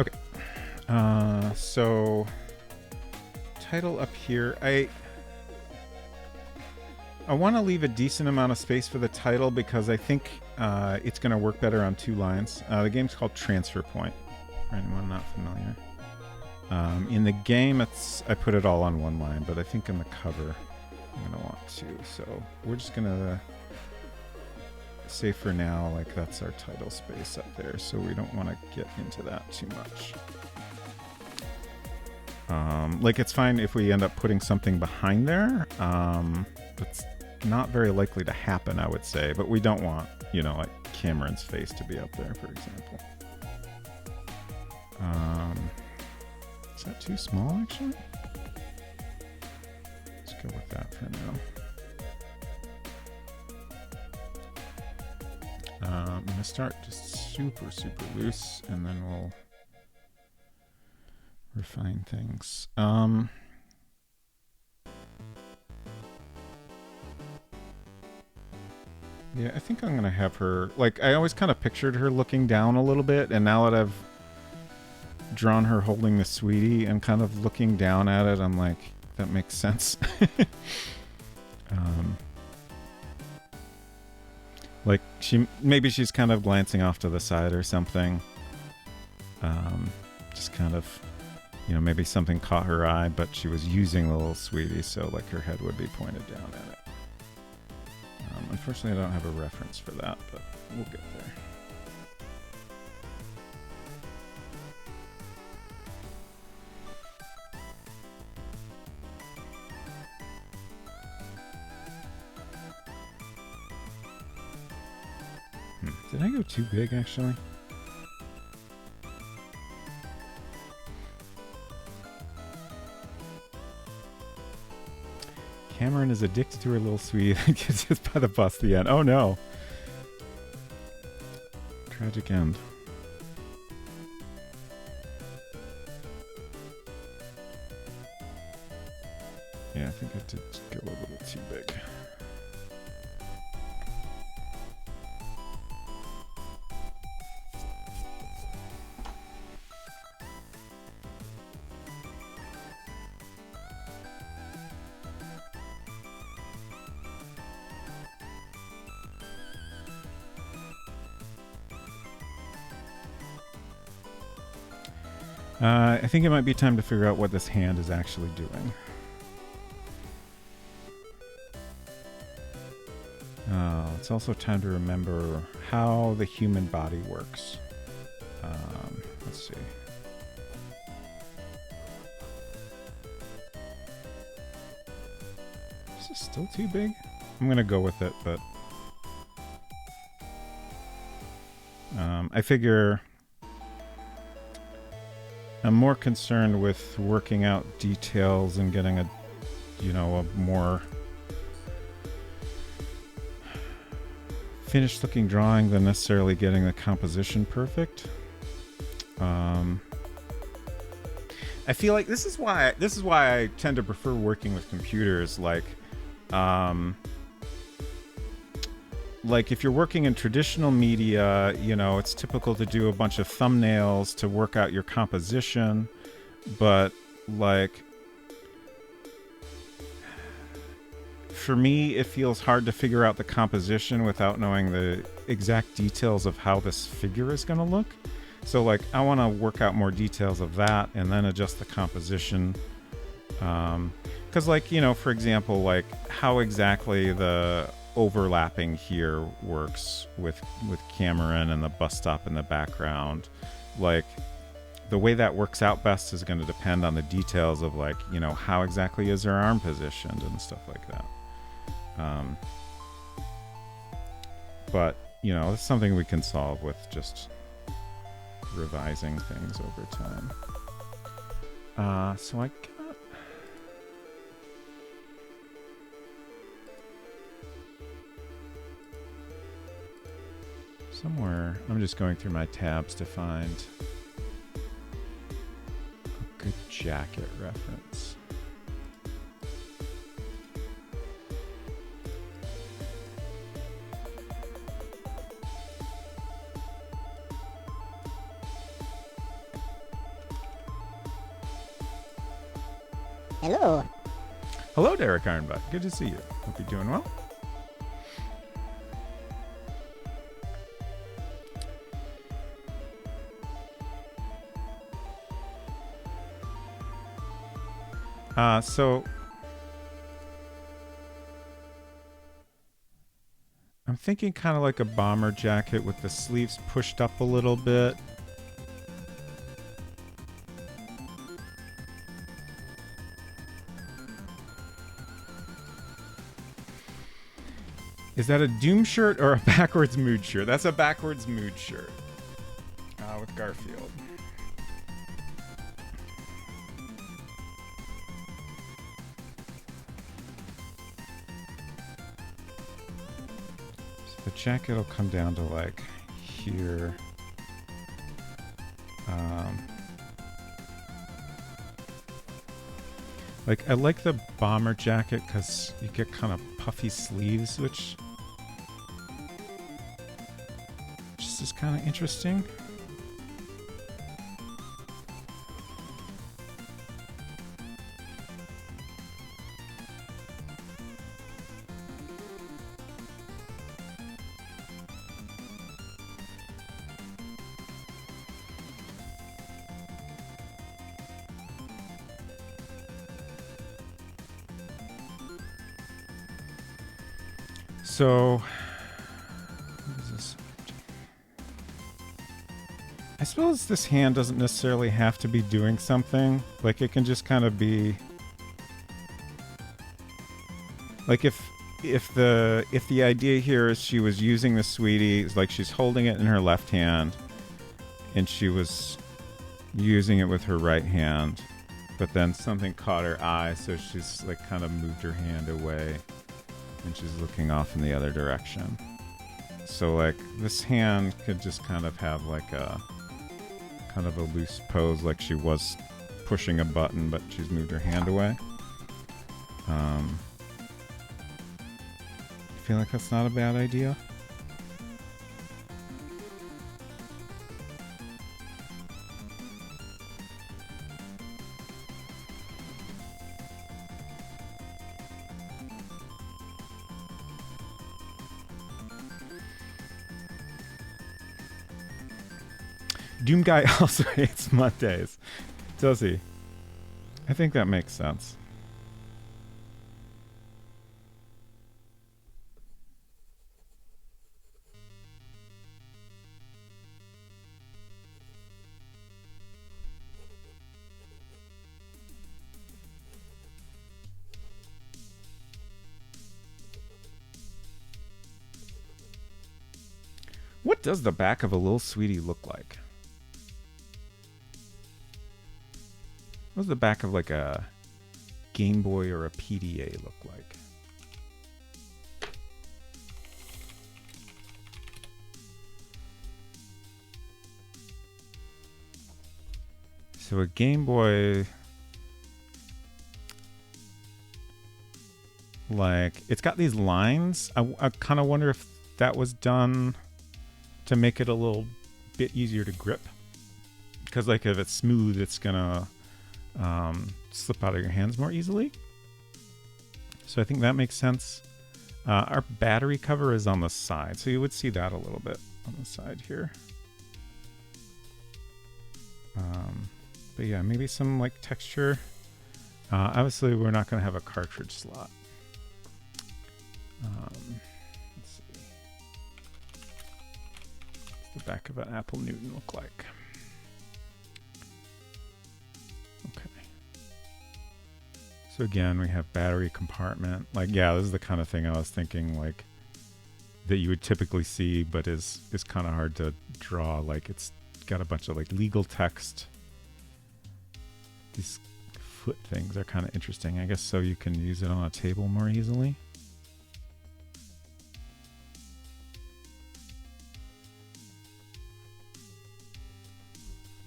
Okay. So title up here. I want to leave a decent amount of space for the title because I think it's going to work better on 2 lines. The game's called Transfer Point, for anyone not familiar. In the game, I put it all on 1 line, but I think in the cover, I'm going to want 2. So we're just going to say for now, like that's our title space up there, so we don't want to get into that too much. Like it's fine if we end up putting something behind there. It's not very likely to happen, I would say, but we don't want, like Cameron's face to be up there, for example. Is that too small, actually? Let's go with that for now. I'm going to start just super, super loose, and then we'll refine things. Yeah, I think I'm going to have her... Like, I always kind of pictured her looking down a little bit, and now that I've drawn her holding the sweetie and kind of looking down at it, I'm like, that makes sense. Like, maybe she's kind of glancing off to the side or something. Just kind of, maybe something caught her eye, but she was using the little sweetie, so like her head would be pointed down at it. Unfortunately, I don't have a reference for that, but we'll get there. Did I go too big, actually? Cameron is addicted to her little sweetie that gets hit by the bus at the end. Oh no. Tragic end. Yeah, I think I did go a little too big. I think it might be time to figure out what this hand is actually doing. It's also time to remember how the human body works. Let's see. Is this still too big? I'm gonna go with it, but I figure I'm more concerned with working out details and getting a more finished looking drawing than necessarily getting the composition perfect. I feel like this is why I tend to prefer working with computers. Like if you're working in traditional media, it's typical to do a bunch of thumbnails to work out your composition, but for me, it feels hard to figure out the composition without knowing the exact details of how this figure is going to look. So I want to work out more details of that and then adjust the composition. Because for example, how exactly the overlapping here works with Cameron and the bus stop in the background. The way that works out best is going to depend on the details of how exactly is her arm positioned and stuff like that. But it's something we can solve with just revising things over time. So I got somewhere. I'm just going through my tabs to find a good jacket reference. Hello. Hello, Derek Ironbutt. Good to see you. Hope you're doing well. So I'm thinking kind of like a bomber jacket with the sleeves pushed up a little bit. Is that a Doom shirt or a backwards mood shirt? That's a backwards mood shirt with Garfield. So the jacket will come down to here. I like the bomber jacket because you get kind of puffy sleeves, which just is kind of interesting. So, what is this? I suppose this hand doesn't necessarily have to be doing something. It can just kind of be if the idea here is she was using the sweetie, she's holding it in her left hand and she was using it with her right hand, but then something caught her eye, so she's kind of moved her hand away. And she's looking off in the other direction. So this hand could just kind of have a kind of a loose pose, she was pushing a button, but she's moved her hand away. I feel like that's not a bad idea. Doom Guy also hates Mondays. Does he? I think that makes sense. What does the back of a little sweetie look like? What does the back of like a Game Boy or a PDA look like? So a Game Boy, like, it's got these lines. I kind of wonder if that was done to make it a little bit easier to grip. Because, like, if it's smooth, it's gonna slip out of your hands more easily. So I think that makes sense. Our battery cover is on the side, so you would see that a little bit on the side here. But yeah, maybe some like texture. Obviously, we're not going to have a cartridge slot. Let's see. What's the back of an Apple Newton look like? Okay. So again, we have battery compartment. Like, yeah, this is the kind of thing I was thinking, like, that you would typically see, but is kind of hard to draw. Like, it's got a bunch of like legal text. These foot things are kind of interesting, I guess, so you can use it on a table more easily.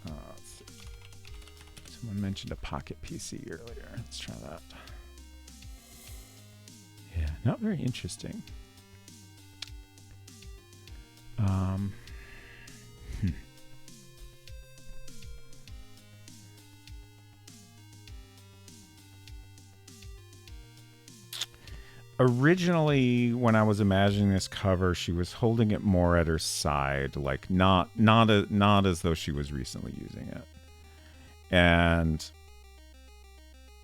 Let's see. Someone mentioned a pocket PC earlier. Let's try that. Yeah, not very interesting. Originally, when I was imagining this cover, she was holding it more at her side, like not as though she was recently using it. And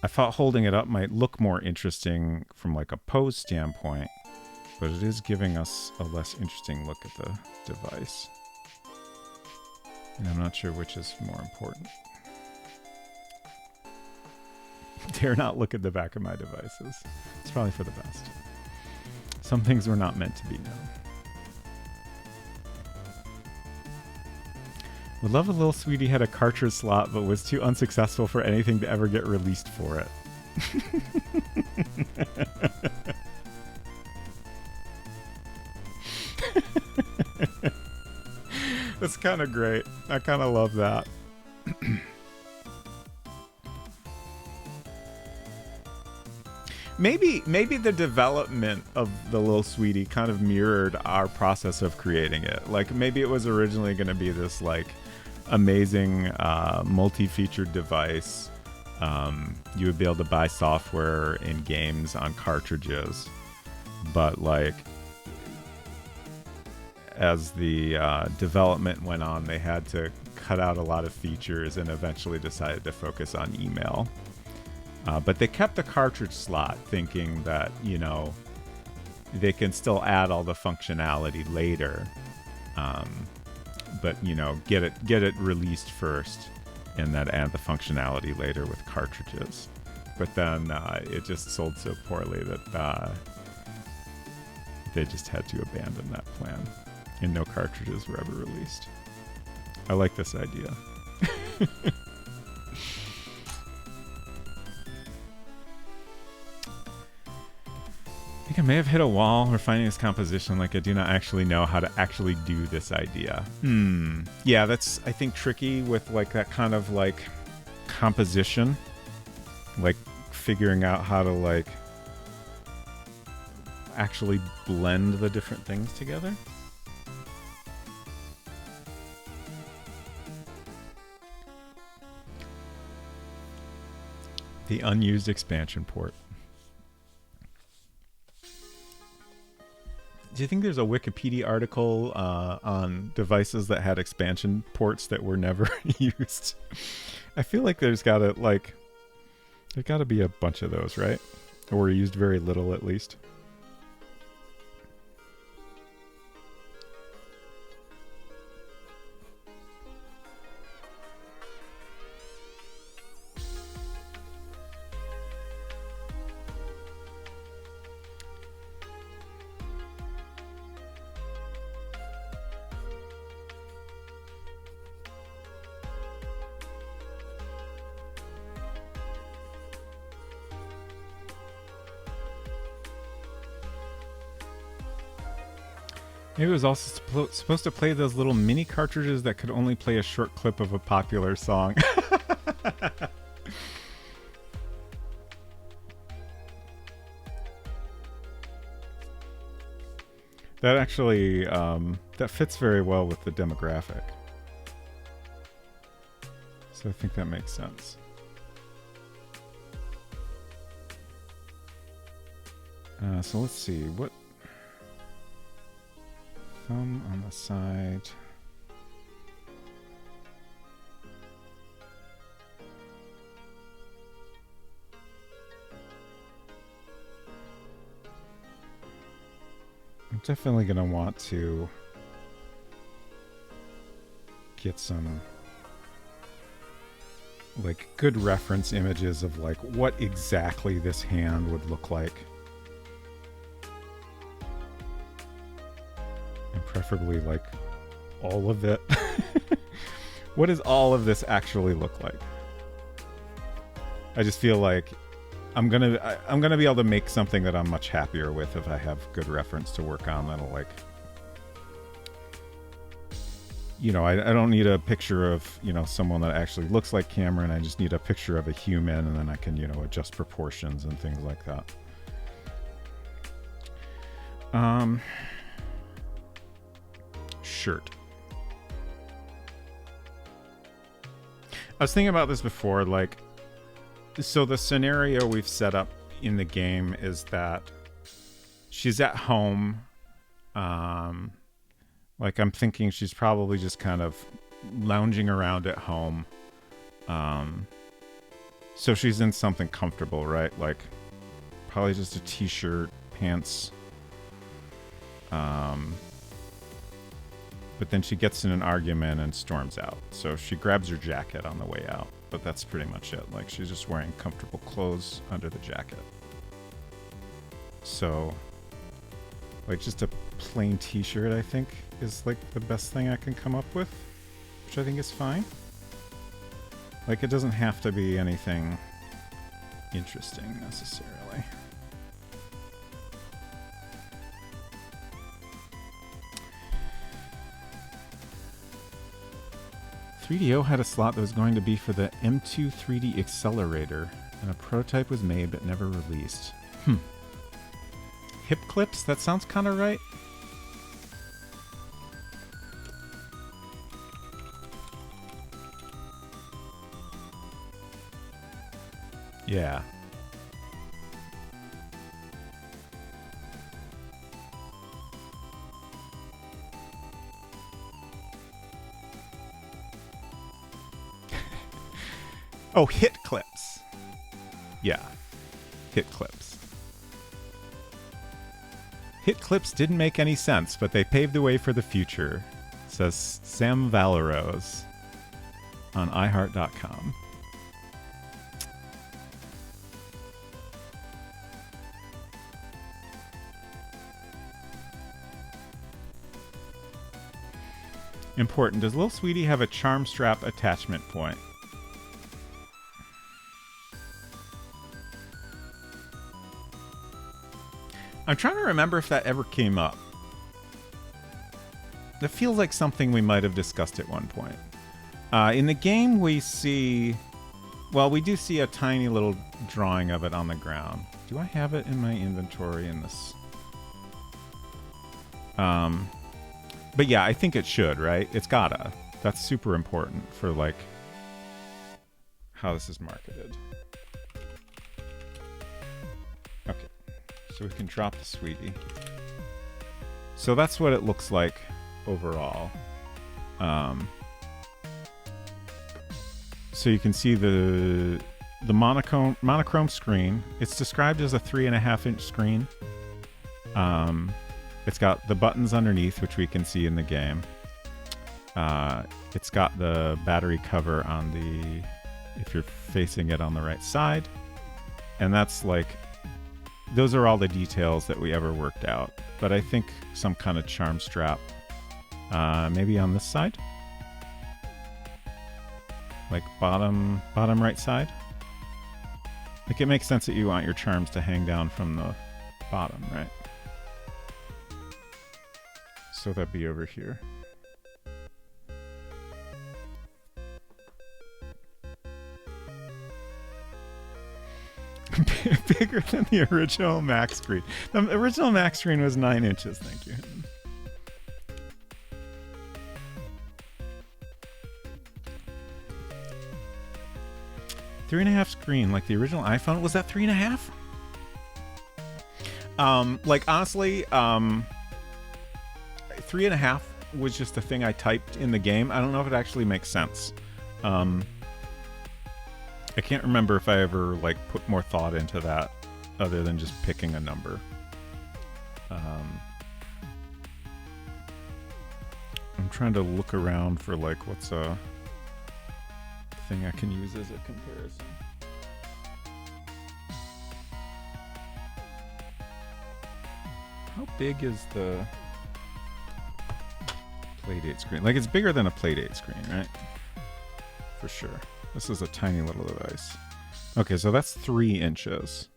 I thought holding it up might look more interesting from like a pose standpoint, but it is giving us a less interesting look at the device. And I'm not sure which is more important. Dare not look at the back of my devices. It's probably for the best. Some things were not meant to be known. Would love a little sweetie had a cartridge slot, but was too unsuccessful for anything to ever get released for it. That's kind of great. I kind of love that. Maybe the development of the little sweetie kind of mirrored our process of creating it. Like, maybe it was originally going to be this like amazing multi-featured device. You would be able to buy software in games on cartridges, but like as the development went on, they had to cut out a lot of features and eventually decided to focus on email. But they kept the cartridge slot, thinking that, you know, they can still add all the functionality later, but, you know, get it released first, and then add the functionality later with cartridges. But then it just sold so poorly that they just had to abandon that plan, and no cartridges were ever released. I like this idea. I think I may have hit a wall refining this composition. Like, I do not actually know how to actually do this idea. Yeah, that's, I think, tricky with like that kind of like composition, like figuring out how to like actually blend the different things together. The unused expansion port. Do you think there's a Wikipedia article on devices that had expansion ports that were never used? I feel like there's gotta be a bunch of those, right? Or used very little at least. Maybe it was also supposed to play those little mini cartridges that could only play a short clip of a popular song. That actually, that fits very well with the demographic. So I think that makes sense. So let's see, what... Thumb on the side. I'm definitely going to want to get some like good reference images of like what exactly this hand would look like. And preferably like all of it. What does all of this actually look like? I just feel like I'm gonna be able to make something that I'm much happier with if I have good reference to work on. That'll like, you know, I don't need a picture of, you know, someone that actually looks like Cameron. I just need a picture of a human, and then I can, you know, adjust proportions and things like that. Shirt. I was thinking about this before, like, so the scenario we've set up in the game is that she's at home. Like, I'm thinking she's probably just kind of lounging around at home. So she's in something comfortable, right? Like, probably just a t-shirt, pants. But then she gets in an argument and storms out. So she grabs her jacket on the way out. But that's pretty much it. Like, she's just wearing comfortable clothes under the jacket. So, like, just a plain t-shirt, I think, is, like, the best thing I can come up with. Which I think is fine. Like, it doesn't have to be anything interesting, necessarily. .3DO had a slot that was going to be for the M2 3D accelerator, and a prototype was made but never released. Hip clips? That sounds kind of right. Yeah. Oh, hit clips. Yeah. Hit clips. Hit clips didn't make any sense, but they paved the way for the future, says Sam Valeros on iHeart.com. Important. Does Lil Sweetie have a charm strap attachment point? I'm trying to remember if that ever came up. That feels like something we might have discussed at one point. In the game, we see... Well, we do see a tiny little drawing of it on the ground. Do I have it in my inventory in this? But yeah, I think it should, right? It's gotta. That's super important for, like, how this is marketed. Okay. So we can drop the Sweetie. So that's what it looks like so you can see the monochrome screen. It's described as a 3.5-inch screen. It's got the buttons underneath, which we can see in the game. It's got the battery cover on if you're facing it on the right side. And that's like, those are all the details that we ever worked out. But I think some kind of charm strap, maybe on this side, like bottom right side. Like, it makes sense that you want your charms to hang down from the bottom, right? So that'd be over here. Bigger than the original Mac screen. The original Mac screen was 9 inches. Thank you. 3.5 screen, like the original iPhone. Was that 3.5? Like, honestly, 3.5 was just the thing I typed in the game. I don't know if it actually makes sense. I can't remember if I ever like put more thought into that other than just picking a number. I'm trying to look around for like what's a thing I can use as a comparison. How big is the Playdate screen? Like, it's bigger than a Playdate screen, right? For sure. This is a tiny little device. Okay, so that's 3 inches.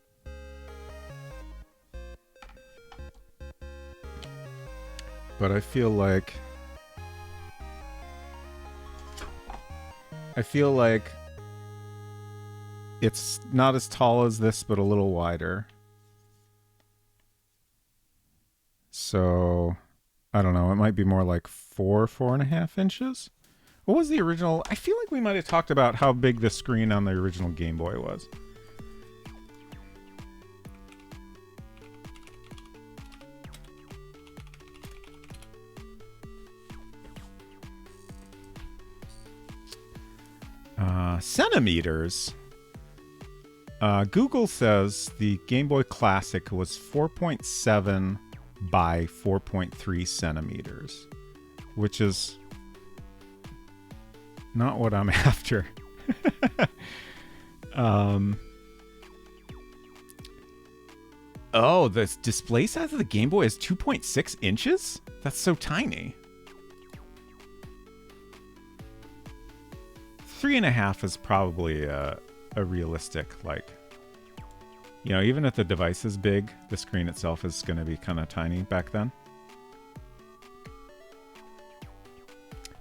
But I feel like it's not as tall as this, but a little wider. So, I don't know. It might be more like 4.5 inches. What was the original? I feel like we might have talked about how big the screen on the original Game Boy was. Centimeters. Google says the Game Boy Classic was 4.7 by 4.3 centimeters, which is not what I'm after. Oh, the display size of the Game Boy is 2.6 inches? That's so tiny. 3.5 is probably a realistic, like, you know, even if the device is big, the screen itself is going to be kind of tiny back then.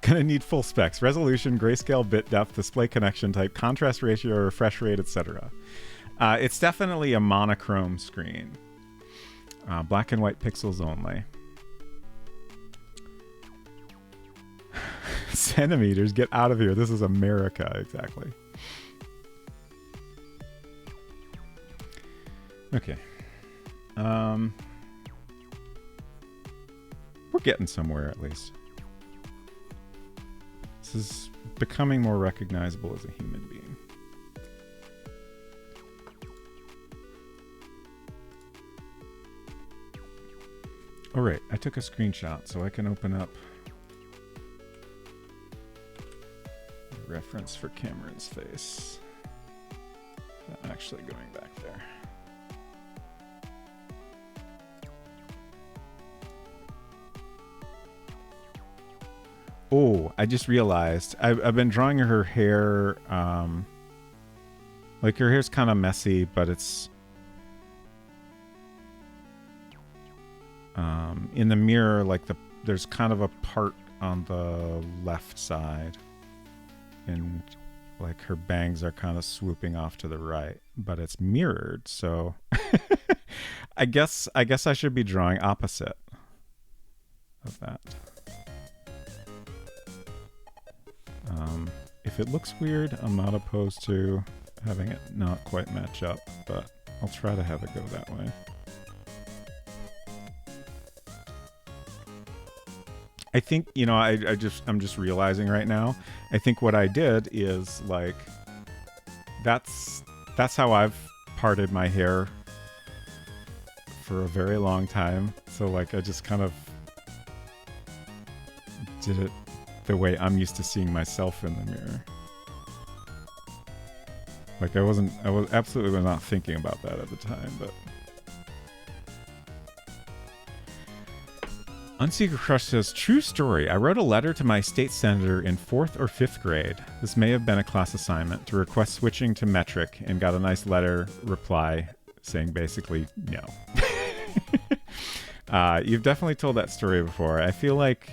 Gonna need full specs: resolution, grayscale, bit depth, display connection type, contrast ratio, refresh rate, etc. It's definitely a monochrome screen. Black and white pixels only. Centimeters, get out of here. This is America, exactly. Okay. We're getting somewhere, at least. This is becoming more recognizable as a human being. All right, I took a screenshot so I can open up a reference for Cameron's face. Not actually going back there. Oh, I just realized I've been drawing her hair. Like, her hair's kind of messy, but it's in the mirror. Like, there's kind of a part on the left side, and like her bangs are kind of swooping off to the right, but it's mirrored. So I guess I should be drawing opposite of that. If it looks weird, I'm not opposed to having it not quite match up, but I'll try to have it go that way. I think, you know, I'm just realizing right now, I think what I did is like, that's how I've parted my hair for a very long time. So like, I just kind of did it the way I'm used to seeing myself in the mirror. Like I was absolutely not thinking about that at the time, but. Unsecret Crush says, true story. I wrote a letter to my state senator in 4th or 5th grade. This may have been a class assignment to request switching to metric and got a nice letter reply saying basically no. You've definitely told that story before. I feel like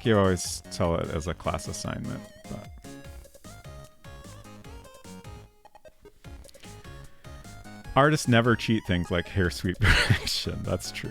you always tell it as a class assignment, but artists never cheat things like hair sweep direction. That's true.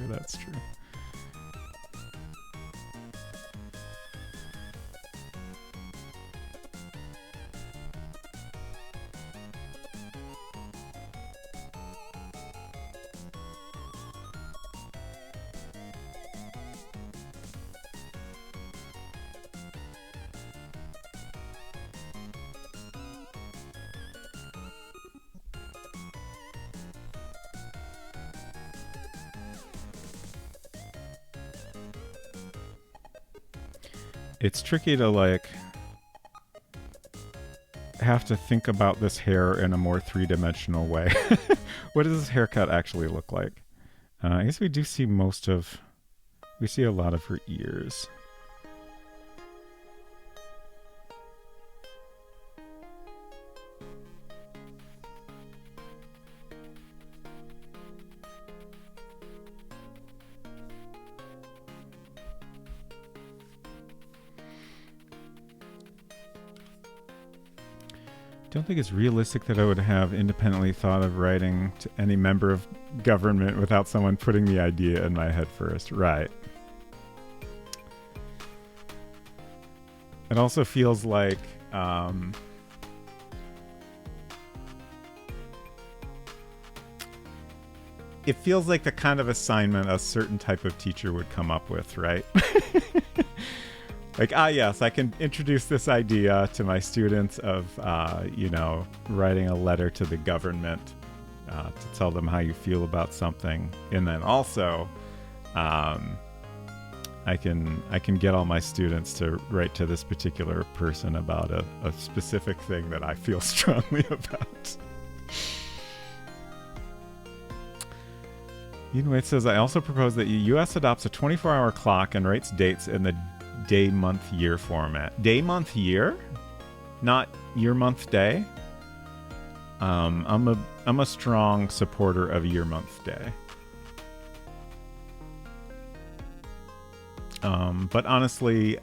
It's tricky to like have to think about this hair in a more three-dimensional way. What does this haircut actually look like? I guess we do see we see a lot of her ears. Don't think it's realistic that I would have independently thought of writing to any member of government without someone putting the idea in my head first. Right. It also feels like it feels like the kind of assignment a certain type of teacher would come up with, right? Like, yes, I can introduce this idea to my students of, writing a letter to the government to tell them how you feel about something. And then also, I can get all my students to write to this particular person about a specific thing that I feel strongly about. It says, I also propose that the U.S. adopts a 24-hour clock and writes dates in the day, month, year format. Day, month, year? Not year, month, day? I'm a strong supporter of year, month, day. But honestly,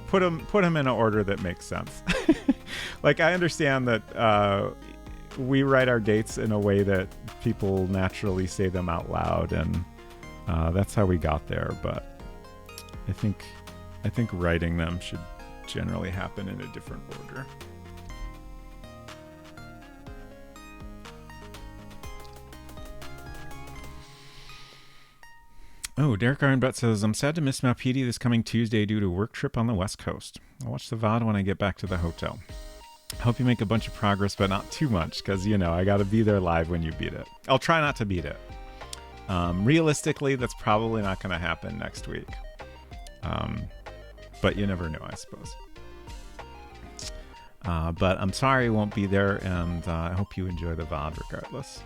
put them in an order that makes sense. Like, I understand that we write our dates in a way that people naturally say them out loud, and that's how we got there. But I think writing them should generally happen in a different order. Oh, Derek Ironbutt says, I'm sad to miss Mount PD this coming Tuesday due to a work trip on the West Coast. I'll watch the VOD when I get back to the hotel. Hope you make a bunch of progress, but not too much, because, I got to be there live when you beat it. I'll try not to beat it. Realistically, that's probably not going to happen next week. But you never know, I suppose. But I'm sorry I won't be there, and I hope you enjoy the VOD regardless.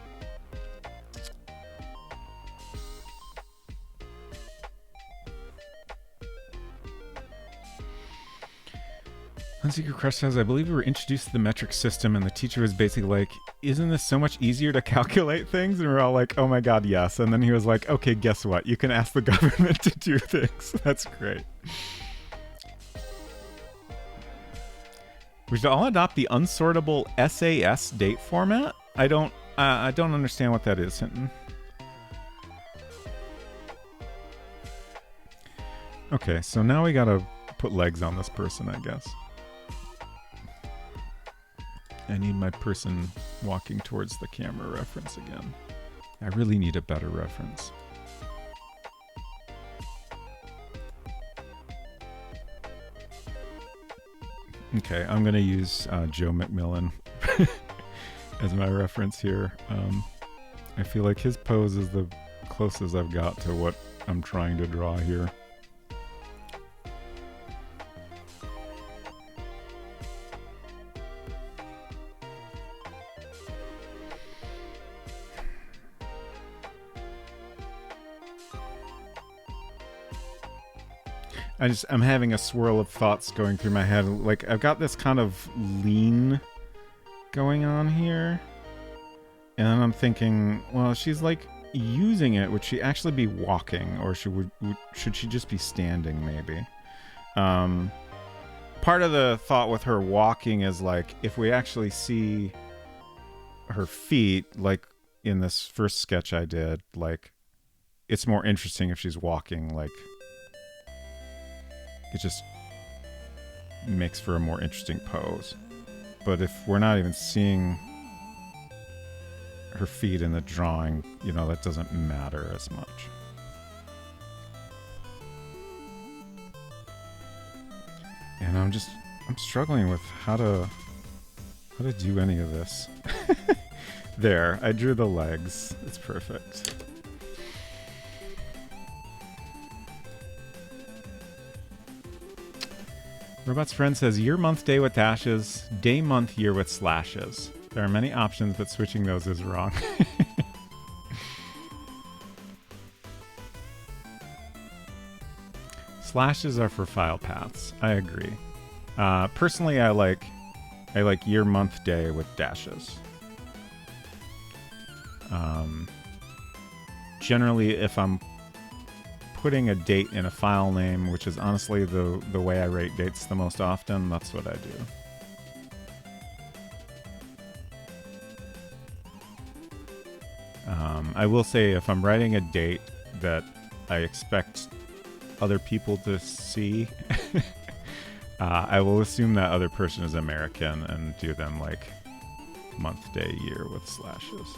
Unsecret Crush says, I believe we were introduced to the metric system, and the teacher was basically like, isn't this so much easier to calculate things? And we're all like, oh my god, yes. And then he was like, okay, guess what? You can ask the government to do things. That's great. We should all adopt the unsortable SAS date format? I don't understand what that is, Hinton. Okay, so now we gotta put legs on this person, I guess. I need my person walking towards the camera reference again. I really need a better reference. Okay, I'm gonna use Joe McMillan as my reference here. I feel like his pose is the closest I've got to what I'm trying to draw here. I'm having a swirl of thoughts going through my head. Like, I've got this kind of lean going on here. And then I'm thinking, well, she's like using it. Would she actually be walking, or should she just be standing? Maybe. Part of the thought with her walking is like, if we actually see her feet, like in this first sketch I did, like it's more interesting if she's walking. Like, it just makes for a more interesting pose. But if we're not even seeing her feet in the drawing, you know, that doesn't matter as much. And I'm struggling with how to do any of this. There, I drew the legs. It's perfect. Robot's friend says, year, month, day with dashes, day, month, year with slashes. There are many options, but switching those is wrong. Slashes are for file paths. I agree. Personally, I like year, month, day with dashes. Generally, if I'm putting a date in a file name, which is honestly the way I rate dates the most often, that's what I do. I will say, if I'm writing a date that I expect other people to see, I will assume that other person is American and do them like month, day, year with slashes.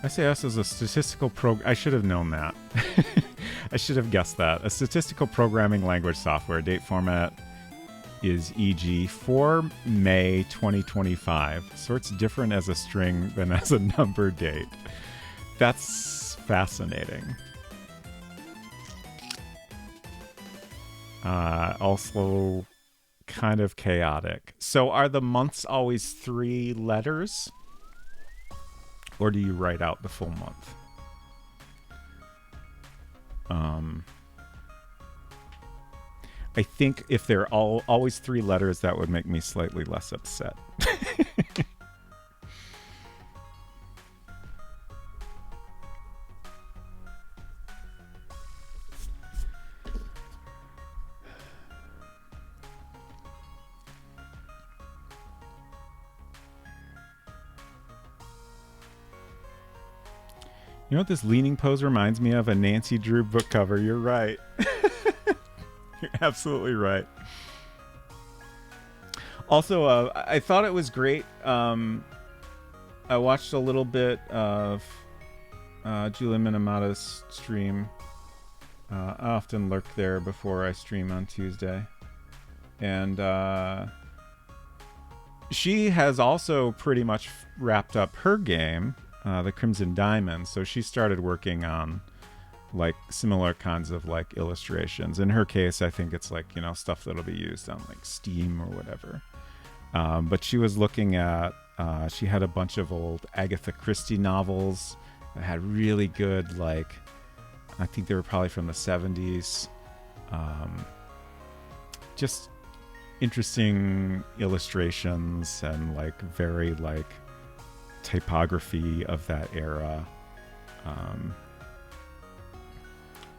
SAS is a statistical I should have known that. I should have guessed that. A statistical programming language software. Date format is e.g. for May 2025. Sorts different as a string than as a number date. That's fascinating. Also kind of chaotic. So are the months always 3 letters? Or do you write out the full month? I think if they're always 3 letters, that would make me slightly less upset. You know what this leaning pose reminds me of? A Nancy Drew book cover. You're right. You're absolutely right. Also, I thought it was great. I watched a little bit of Julia Minamata's stream. I often lurk there before I stream on Tuesday. And she has also pretty much wrapped up her game, the Crimson Diamond. So she started working on like similar kinds of like illustrations. In her case, I think it's like, you know, stuff that'll be used on like Steam or whatever. But she was looking at, she had a bunch of old Agatha Christie novels that had really good, like, I think they were probably from the 70s. Just interesting illustrations and like very like typography of that era.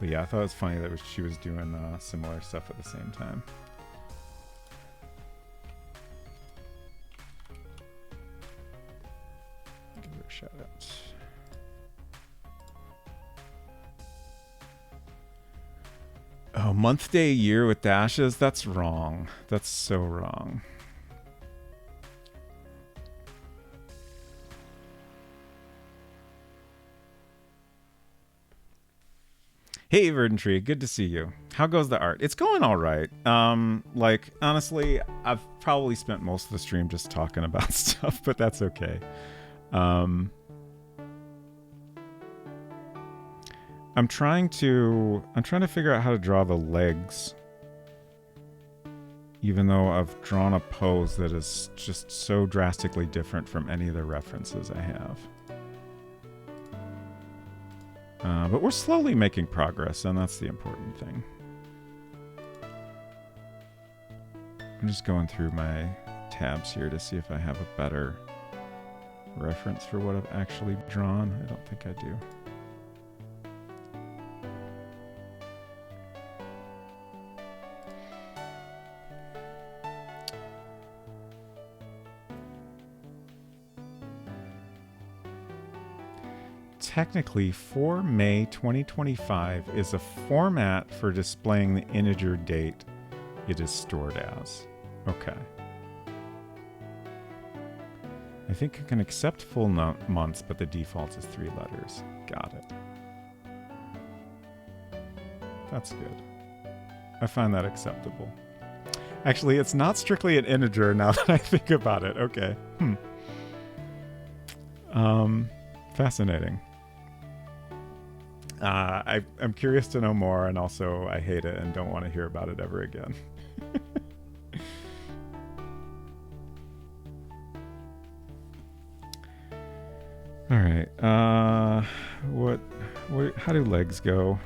But yeah, I thought it was funny that she was doing similar stuff at the same time. Give her a shout out. Oh, month, day, year with dashes? That's wrong. That's so wrong. Hey, Verdant Tree, good to see you. How goes the art? It's going all right. Like, honestly, I've probably spent most of the stream just talking about stuff, but that's okay. I'm trying to figure out how to draw the legs, even though I've drawn a pose that is just so drastically different from any of the references I have. But we're slowly making progress, and that's the important thing. I'm just going through my tabs here to see if I have a better reference for what I've actually drawn. I don't think I do. Technically, for May 2025 is a format for displaying the integer date it is stored as. Okay. I think I can accept full months, but the default is 3 letters. Got it. That's good. I find that acceptable. Actually, it's not strictly an integer now that I think about it. Okay. Fascinating. I'm curious to know more, and also I hate it and don't want to hear about it ever again. All right. What? How do legs go?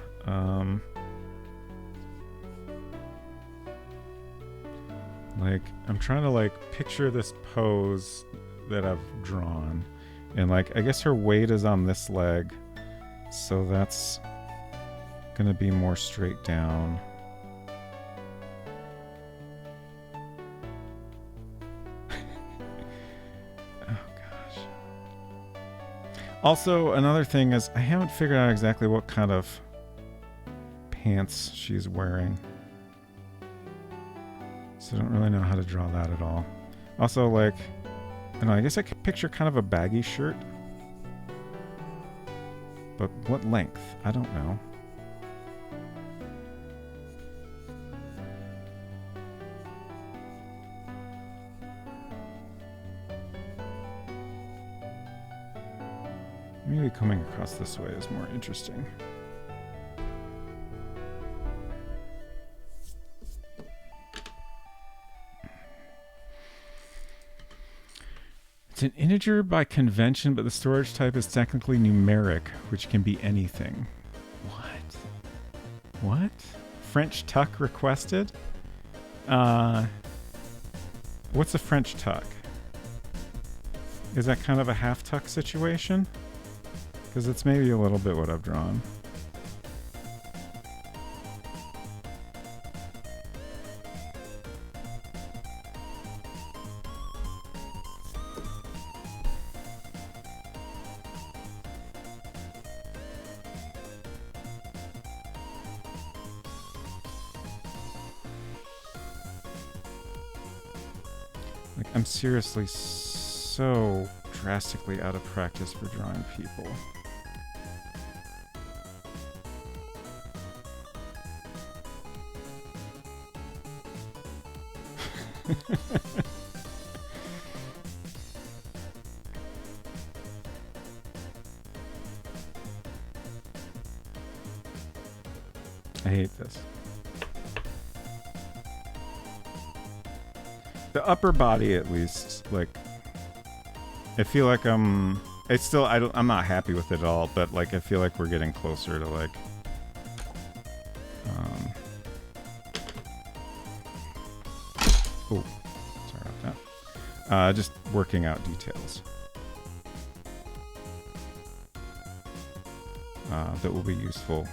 Like, I'm trying to like picture this pose that I've drawn, and like I guess her weight is on this leg. So that's gonna be more straight down. Oh gosh. Also, another thing is I haven't figured out exactly what kind of pants she's wearing. So I don't really know how to draw that at all. Also, like, I don't know, I guess I could picture kind of a baggy shirt. But what length? I don't know. Maybe coming across this way is more interesting. It's an integer by convention, but the storage type is technically numeric, which can be anything. What? French tuck requested? What's a French tuck? Is that kind of a half tuck situation? Because it's maybe a little bit what I've drawn. I'm seriously so drastically out of practice for drawing people. I hate this. The upper body, at least, like, I feel like I'm not happy with it at all, but like I feel like we're getting closer to like oh, sorry about that. Just working out details that will be useful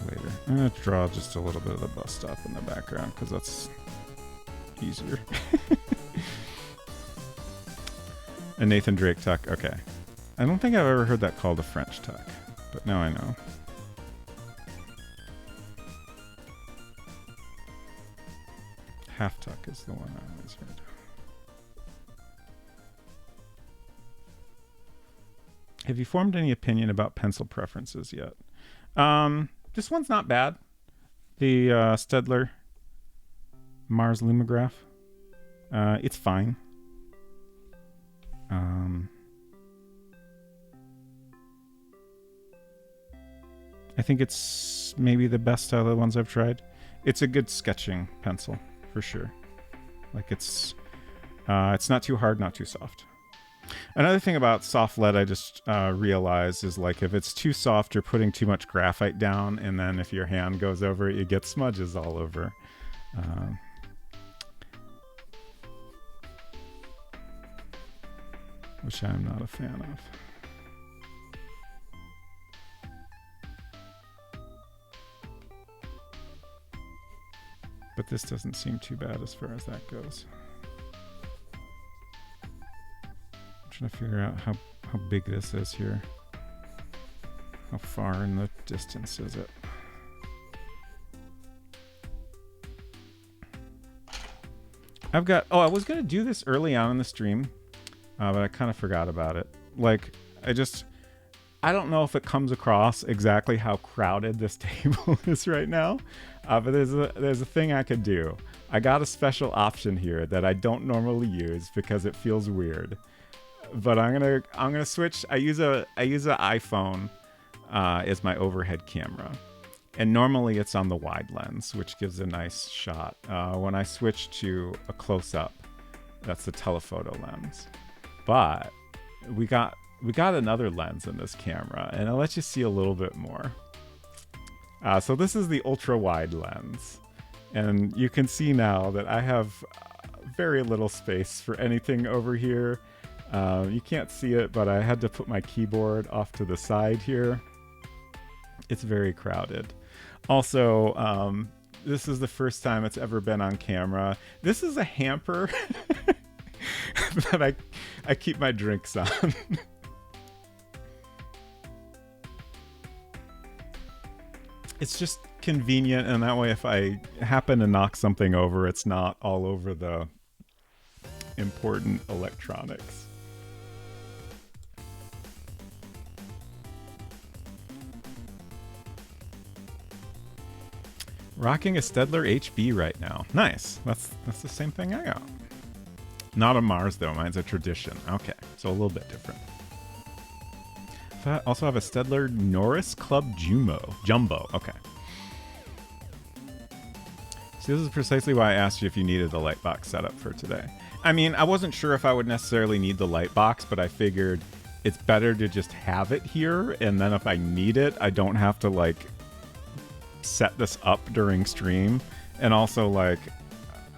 later. I'm gonna draw just a little bit of the bus stop in the background because that's easier. A Nathan Drake tuck. Okay. I don't think I've ever heard that called a French tuck, but now I know. Half tuck is the one I always heard. Have you formed any opinion about pencil preferences yet? This one's not bad. The Staedtler Mars Lumograph. It's fine. I think it's maybe the best out of the ones I've tried. It's a good sketching pencil, for sure. Like it's not too hard, not too soft. Another thing about soft lead I just realized is like if it's too soft, you're putting too much graphite down, and then if your hand goes over it, you get smudges all over. Which I'm not a fan of. But this doesn't seem too bad as far as that goes. I'm trying to figure out how big this is here. How far in the distance is it? I've got... Oh, I was going to do this early on in the stream, but I kind of forgot about it. Like, I don't know if it comes across exactly how crowded this table is right now, but there's a thing I could do. I got a special option here that I don't normally use because it feels weird. But I'm gonna switch. I use an iPhone as my overhead camera, and normally it's on the wide lens, which gives a nice shot. When I switch to a close-up, that's the telephoto lens. But we got another lens in this camera, and I'll let you see a little bit more. So this is the ultra-wide lens, and you can see now that I have very little space for anything over here. You can't see it, but I had to put my keyboard off to the side here. It's very crowded. Also, this is the first time it's ever been on camera. This is a hamper that I keep my drinks on. It's just convenient, and that way if I happen to knock something over, it's not all over the important electronics. Rocking a Staedtler HB right now. Nice. That's the same thing I got. Not a Mars though. Mine's a Tradition. Okay, so a little bit different. I also have a Staedtler Norris Club Jumbo. Okay. So this is precisely why I asked you if you needed the light box setup for today. I mean, I wasn't sure if I would necessarily need the light box, but I figured it's better to just have it here, and then if I need it, I don't have to like set this up during stream. And also like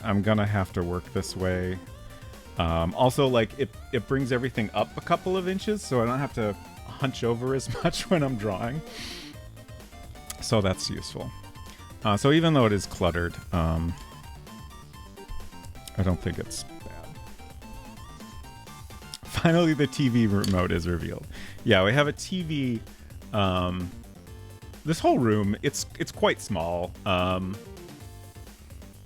I'm gonna have to work this way. Also like it brings everything up a couple of inches, so I don't have to hunch over as much when I'm drawing. So that's useful. So even though it is cluttered, I don't think it's bad. Finally, the TV remote is revealed. Yeah, we have a TV. This whole room, it's quite small. But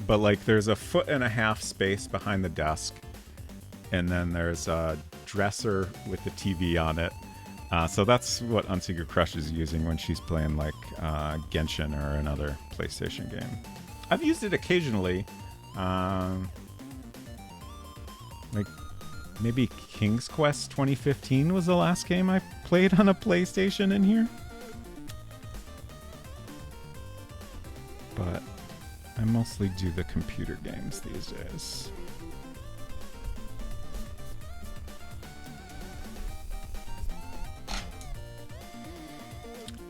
like there's 1.5 feet space behind the desk. And then there's a dresser with the TV on it. So that's what Unsecret Crush is using when she's playing like Genshin or another PlayStation game. I've used it occasionally. Like maybe King's Quest 2015 was the last game I played on a PlayStation in here. But I mostly do the computer games these days.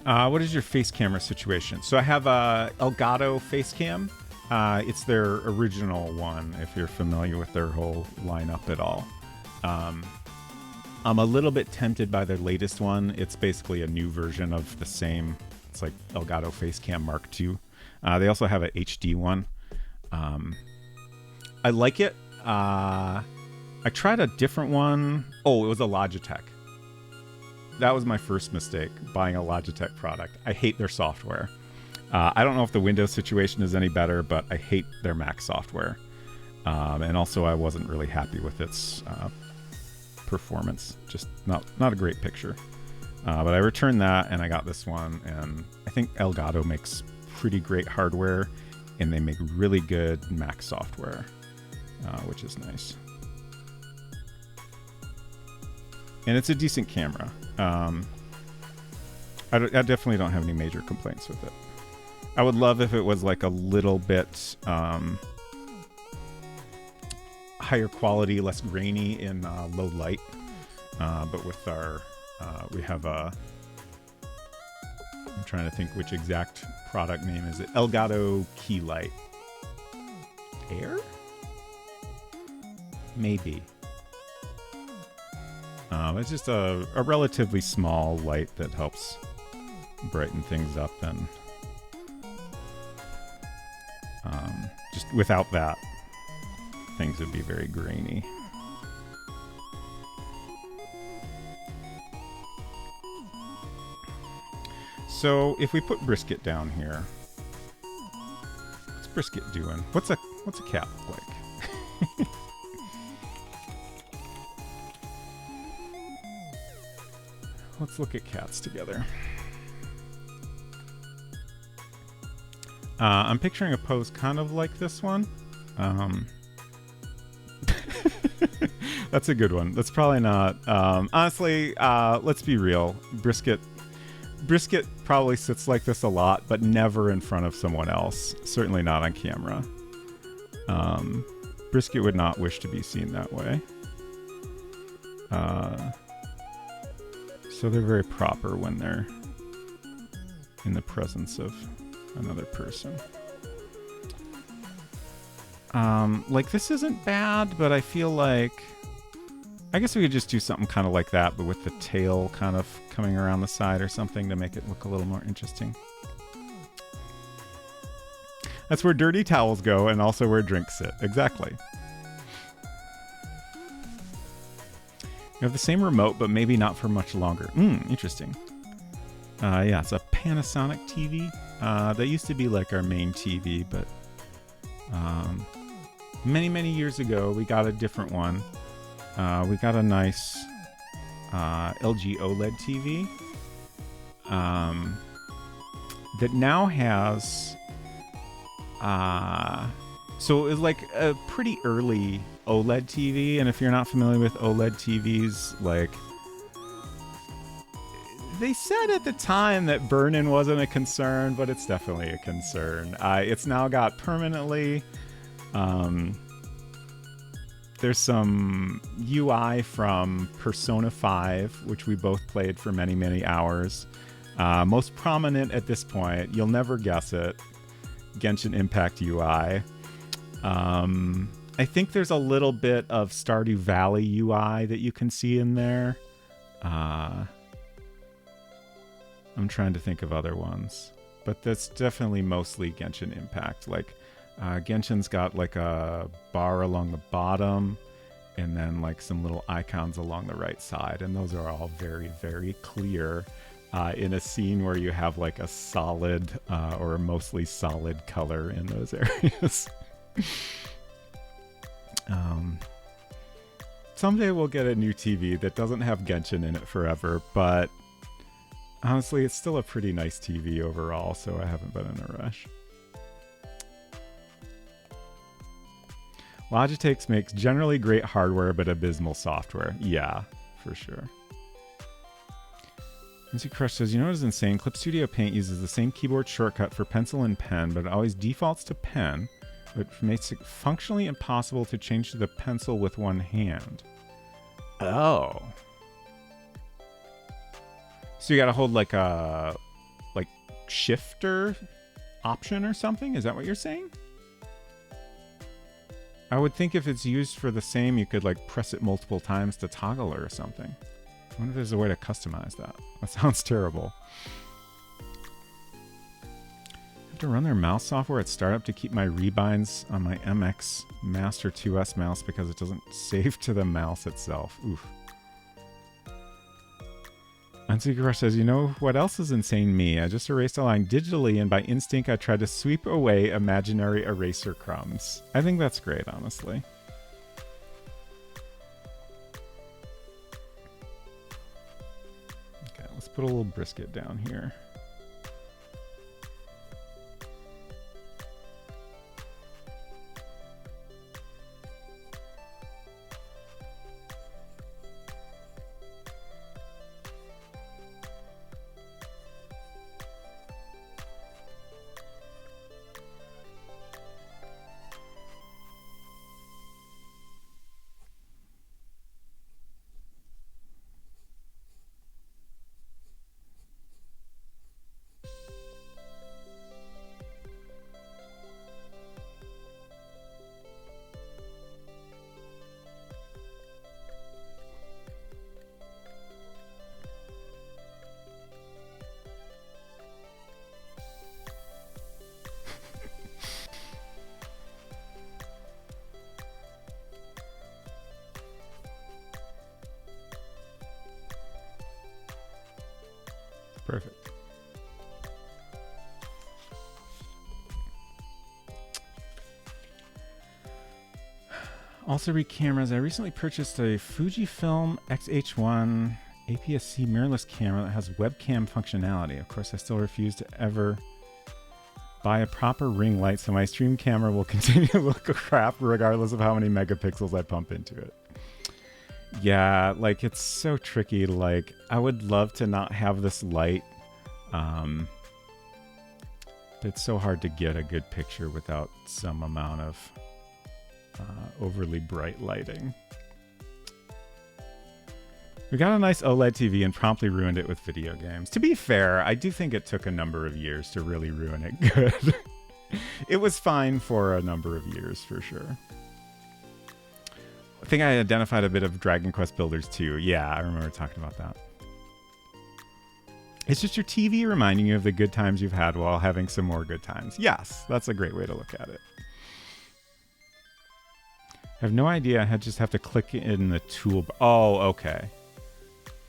What is your face camera situation? So I have a Elgato face cam. It's their original one, if you're familiar with their whole lineup at all. I'm a little bit tempted by their latest one. It's basically a new version of the same. It's like Elgato Face Cam Mark II. They also have an HD one. I like it. I tried a different one. Oh, it was a Logitech. That was my first mistake, buying a Logitech product. I hate their software. I don't know if the Windows situation is any better, but I hate their Mac software. And also I wasn't really happy with its performance. Just not a great picture. But I returned that and I got this one, and I think Elgato makes pretty great hardware, and they make really good Mac software, which is nice. And it's a decent camera. I definitely don't have any major complaints with it. I would love if it was like a little bit higher quality, less grainy in low light. But with our, we have a, I'm trying to think which exact product name is it. Elgato Key Light Air? Maybe. It's just a relatively small light that helps brighten things up, and just without that, things would be very grainy. So if we put Brisket down here, what's Brisket doing? What's a cat look like? Let's look at cats together. I'm picturing a pose kind of like this one. That's a good one. That's probably not. Honestly, let's be real. Brisket probably sits like this a lot, but never in front of someone else. Certainly not on camera. Brisket would not wish to be seen that way. So they're very proper when they're in the presence of another person. Like, this isn't bad, but I feel like, I guess we could just do something kind of like that, but with the tail kind of coming around the side or something to make it look a little more interesting. That's where dirty towels go, and also where drinks sit. Exactly. You have the same remote, but maybe not for much longer. Interesting. Yeah, it's a Panasonic TV. That used to be like our main TV, but many years ago, we got a different one. We got a nice LG OLED TV that now has... so it's like a pretty early OLED TV, and if you're not familiar with OLED TVs, like, they said at the time that burn-in wasn't a concern, but it's definitely a concern. It's now got permanently. There's some UI from Persona 5, which we both played for many hours. Most prominent at this point, you'll never guess it, Genshin Impact UI. I think there's a little bit of Stardew Valley UI that you can see in there. I'm trying to think of other ones, but that's definitely mostly Genshin Impact. Like, Genshin's got like a bar along the bottom and then like some little icons along the right side, and those are all very clear in a scene where you have like a solid or mostly solid color in those areas. Someday we'll get a new TV that doesn't have Genshin in it forever, but honestly, it's still a pretty nice TV overall, so I haven't been in a rush. Logitech makes generally great hardware, but abysmal software. Yeah, for sure. MC Crush says, you know what is insane? Clip Studio Paint uses the same keyboard shortcut for pencil and pen, but it always defaults to pen, which makes it functionally impossible to change to the pencil with one hand. Oh. So you gotta hold like a shifter option or something? Is that what you're saying? I would think if it's used for the same, you could like press it multiple times to toggle or something. I wonder if there's a way to customize that. That sounds terrible. I have to run their mouse software at startup to keep my rebinds on my MX Master 2S mouse because it doesn't save to the mouse itself. Oof. Unsecret says, you know what else is insane me? I just erased a line digitally, and by instinct I tried to sweep away imaginary eraser crumbs. I think that's great, honestly. Okay, let's put a little brisket down here. Perfect. Also read cameras. I recently purchased a Fujifilm X-H1 APS-C mirrorless camera that has webcam functionality. Of course, I still refuse to ever buy a proper ring light, so my stream camera will continue to look crap regardless of how many megapixels I pump into it. Yeah, like, it's so tricky. Like, I would love to not have this light. It's so hard to get a good picture without some amount of overly bright lighting. We got a nice OLED TV and promptly ruined it with video games. To be fair, I do think it took a number of years to really ruin it good. It was fine for a number of years, for sure. I think I identified a bit of Dragon Quest Builders too. Yeah, I remember talking about that. It's just your TV reminding you of the good times you've had while having some more good times. Yes, that's a great way to look at it. I have no idea. I just have to click in the toolbar. Oh, okay.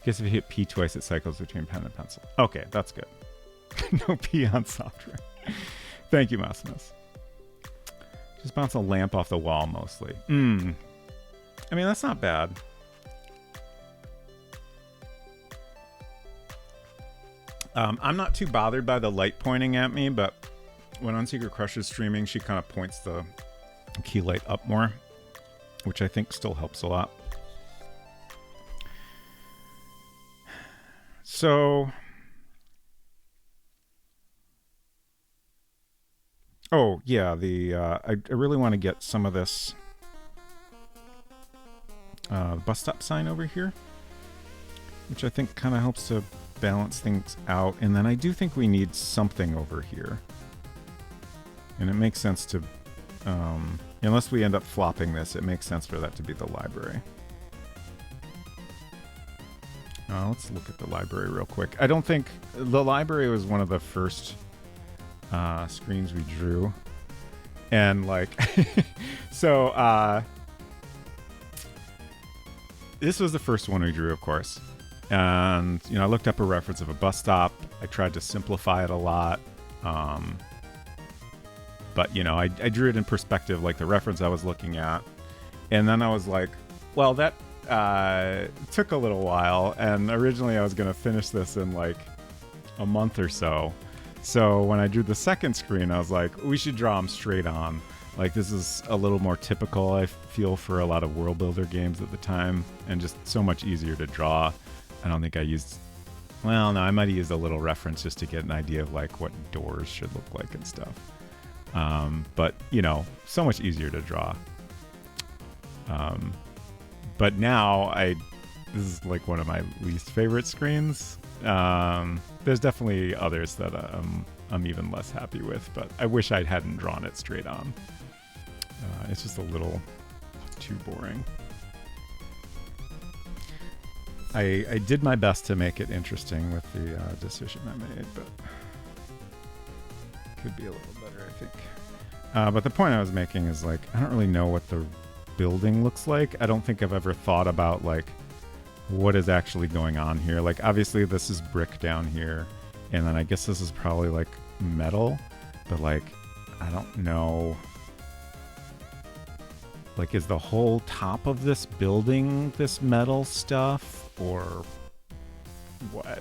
Guess if you hit P twice, it cycles between pen and pencil. Okay, that's good. No P on software. Thank you, Maximus. Just bounce a lamp off the wall mostly. I mean, that's not bad. I'm not too bothered by the light pointing at me, but when Unsecret Crush is streaming, she kind of points the key light up more, which I think still helps a lot. So, oh yeah, I really want to get some of this bus stop sign over here, which I think kind of helps to balance things out. And then I do think we need something over here, and it makes sense to unless we end up flopping this, it makes sense for that to be the library. Let's look at the library real quick. I don't think the library was one of the first screens we drew, and like so this was the first one we drew, of course. And, you know, I looked up a reference of a bus stop. I tried to simplify it a lot. But, you know, I drew it in perspective, like the reference I was looking at. And then I was like, well, that took a little while. And originally I was going to finish this in like a month or so. So when I drew the second screen, I was like, we should draw them straight on. Like, this is a little more typical, I feel, for a lot of world builder games at the time. And just so much easier to draw. I don't think I used, well, no, I might have used a little reference just to get an idea of like what doors should look like and stuff. But, you know, so much easier to draw. But now this is like one of my least favorite screens. There's definitely others that I'm even less happy with, but I wish I hadn't drawn it straight on. It's just a little too boring. I did my best to make it interesting with the decision I made, but could be a little better, I think. But the point I was making is, like, I don't really know what the building looks like. I don't think I've ever thought about, like, what is actually going on here. Like, obviously this is brick down here, and then I guess this is probably, like, metal, but, like, I don't know. Like, is the whole top of this building this metal stuff, or what?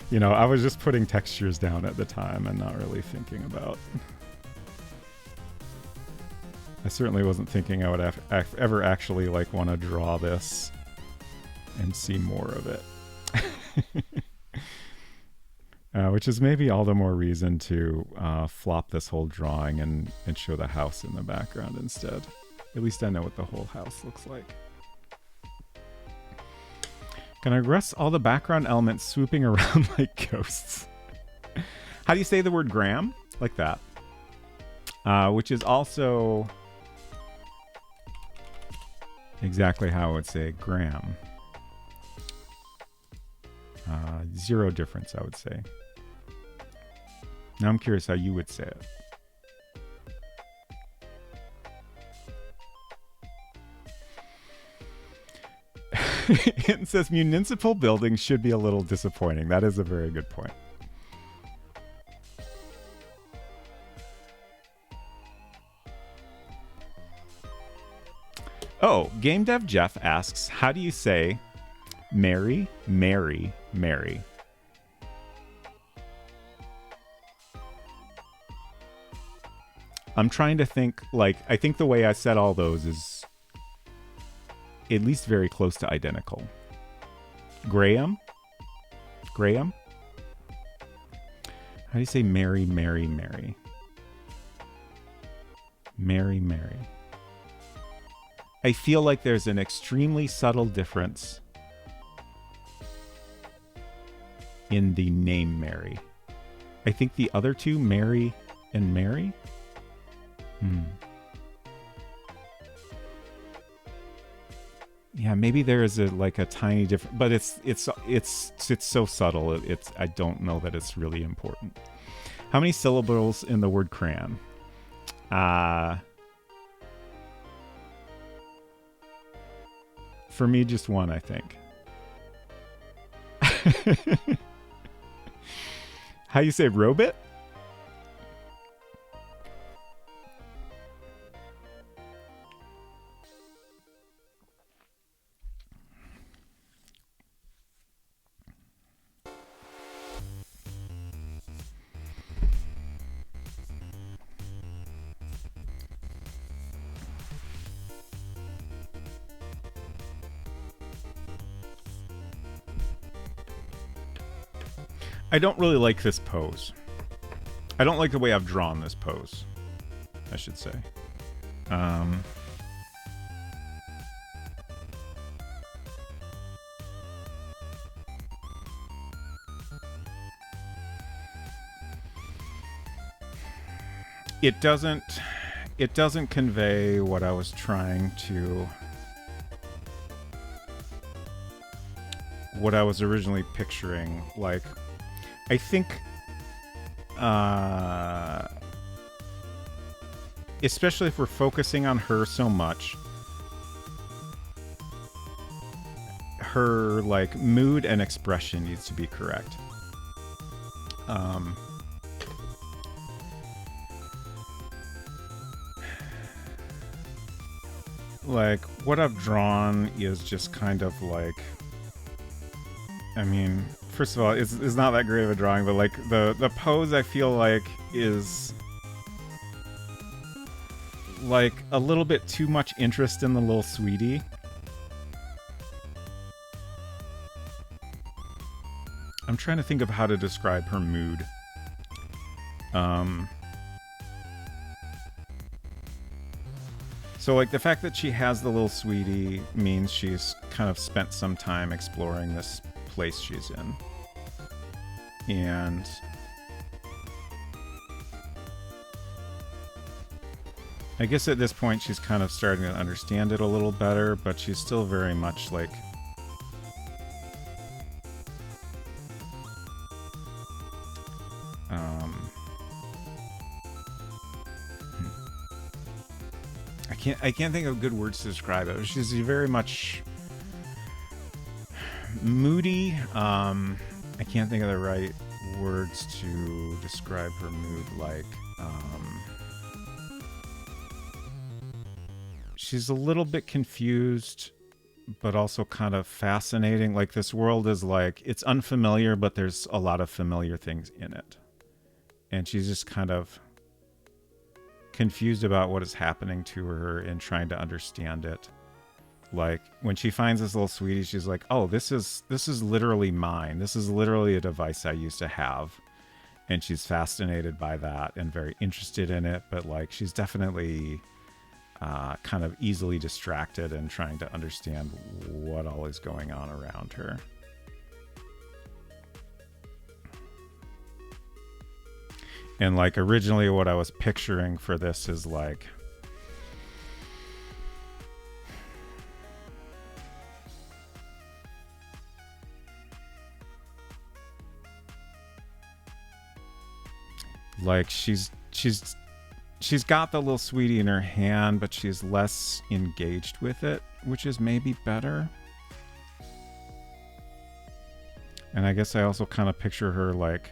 You know, I was just putting textures down at the time and not really thinking about... I certainly wasn't thinking I would ever actually like want to draw this and see more of it. Which is maybe all the more reason to flop this whole drawing and show the house in the background instead. At least I know what the whole house looks like. Can I regress all the background elements swooping around like ghosts? How do you say the word gram? Like that. Which is also exactly how I would say gram. Zero difference, I would say. Now I'm curious how you would say it. It says municipal buildings should be a little disappointing. That is a very good point. Oh, Game Dev Jeff asks, how do you say Mary, Mary, Mary? I'm trying to think, like, I think the way I said all those is at least very close to identical. Graham? Graham? How do you say Mary, Mary, Mary? Mary, Mary. I feel like there's an extremely subtle difference in the name Mary. I think the other two, Mary and Mary? Yeah, maybe there is a tiny difference, but it's so subtle. I don't know that it's really important. How many syllables in the word crayon? For me, just one, I think. How you say robot? I don't really like this pose. I don't like the way I've drawn this pose, I should say. It doesn't convey what I was trying to... what I was originally picturing. Like, I think... especially if we're focusing on her so much, her, like, mood and expression needs to be correct. Like, what I've drawn is just kind of like... I mean, first of all, it's not that great of a drawing, but, like, the pose, I feel like, is... like, a little bit too much interest in the little sweetie. I'm trying to think of how to describe her mood. So, like, the fact that she has the little sweetie means she's kind of spent some time exploring this place she's in. And... I guess at this point she's kind of starting to understand it a little better, but she's still very much like... I can't think of good words to describe it. She's very much moody. I can't think of the right words to describe her mood. Like, she's a little bit confused but also kind of fascinating. Like this world is like, it's unfamiliar, but there's a lot of familiar things in it. And she's just kind of confused about what is happening to her and trying to understand it. Like when she finds this little sweetie, she's like, oh, this is literally mine. This is literally a device I used to have. And she's fascinated by that and very interested in it. But like, she's definitely kind of easily distracted and trying to understand what all is going on around her. And like originally what I was picturing for this is like, she's got the little sweetie in her hand, but she's less engaged with it, which is maybe better. And I guess I also kind of picture her like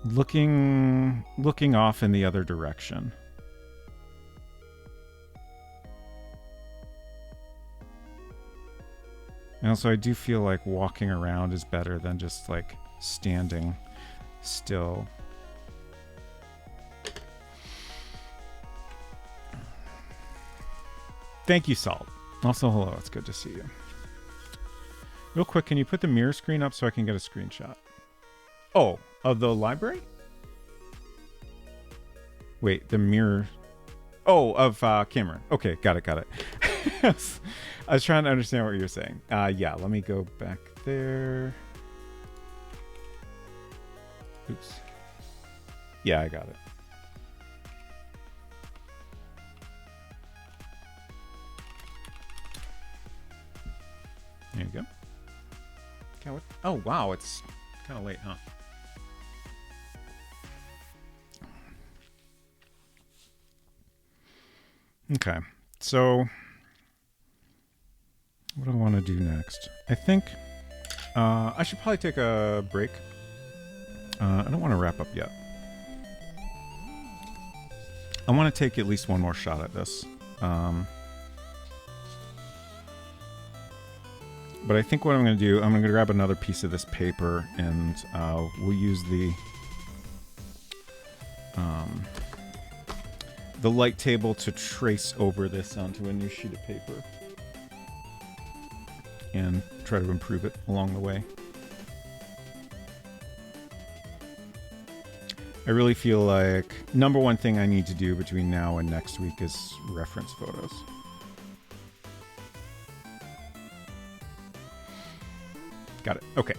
looking off in the other direction. And also I do feel like walking around is better than just like standing still. Thank you, Salt. Also, hello. It's good to see you. Real quick, can you put the mirror screen up so I can get a screenshot? Oh, of the library? Wait, the mirror. Oh, of Cameron. Okay, got it. I was trying to understand what you're saying. Yeah, let me go back there. Oops. Yeah, I got it. There you go. Okay, what? Oh, wow, it's kind of late, huh? Okay, so what do I want to do next? I think I should probably take a break. I don't want to wrap up yet. I want to take at least one more shot at this. But I think what I'm going to do, I'm going to grab another piece of this paper and we'll use the light table to trace over this onto a new sheet of paper and try to improve it along the way. I really feel like number one thing I need to do between now and next week is reference photos. Got it. Okay.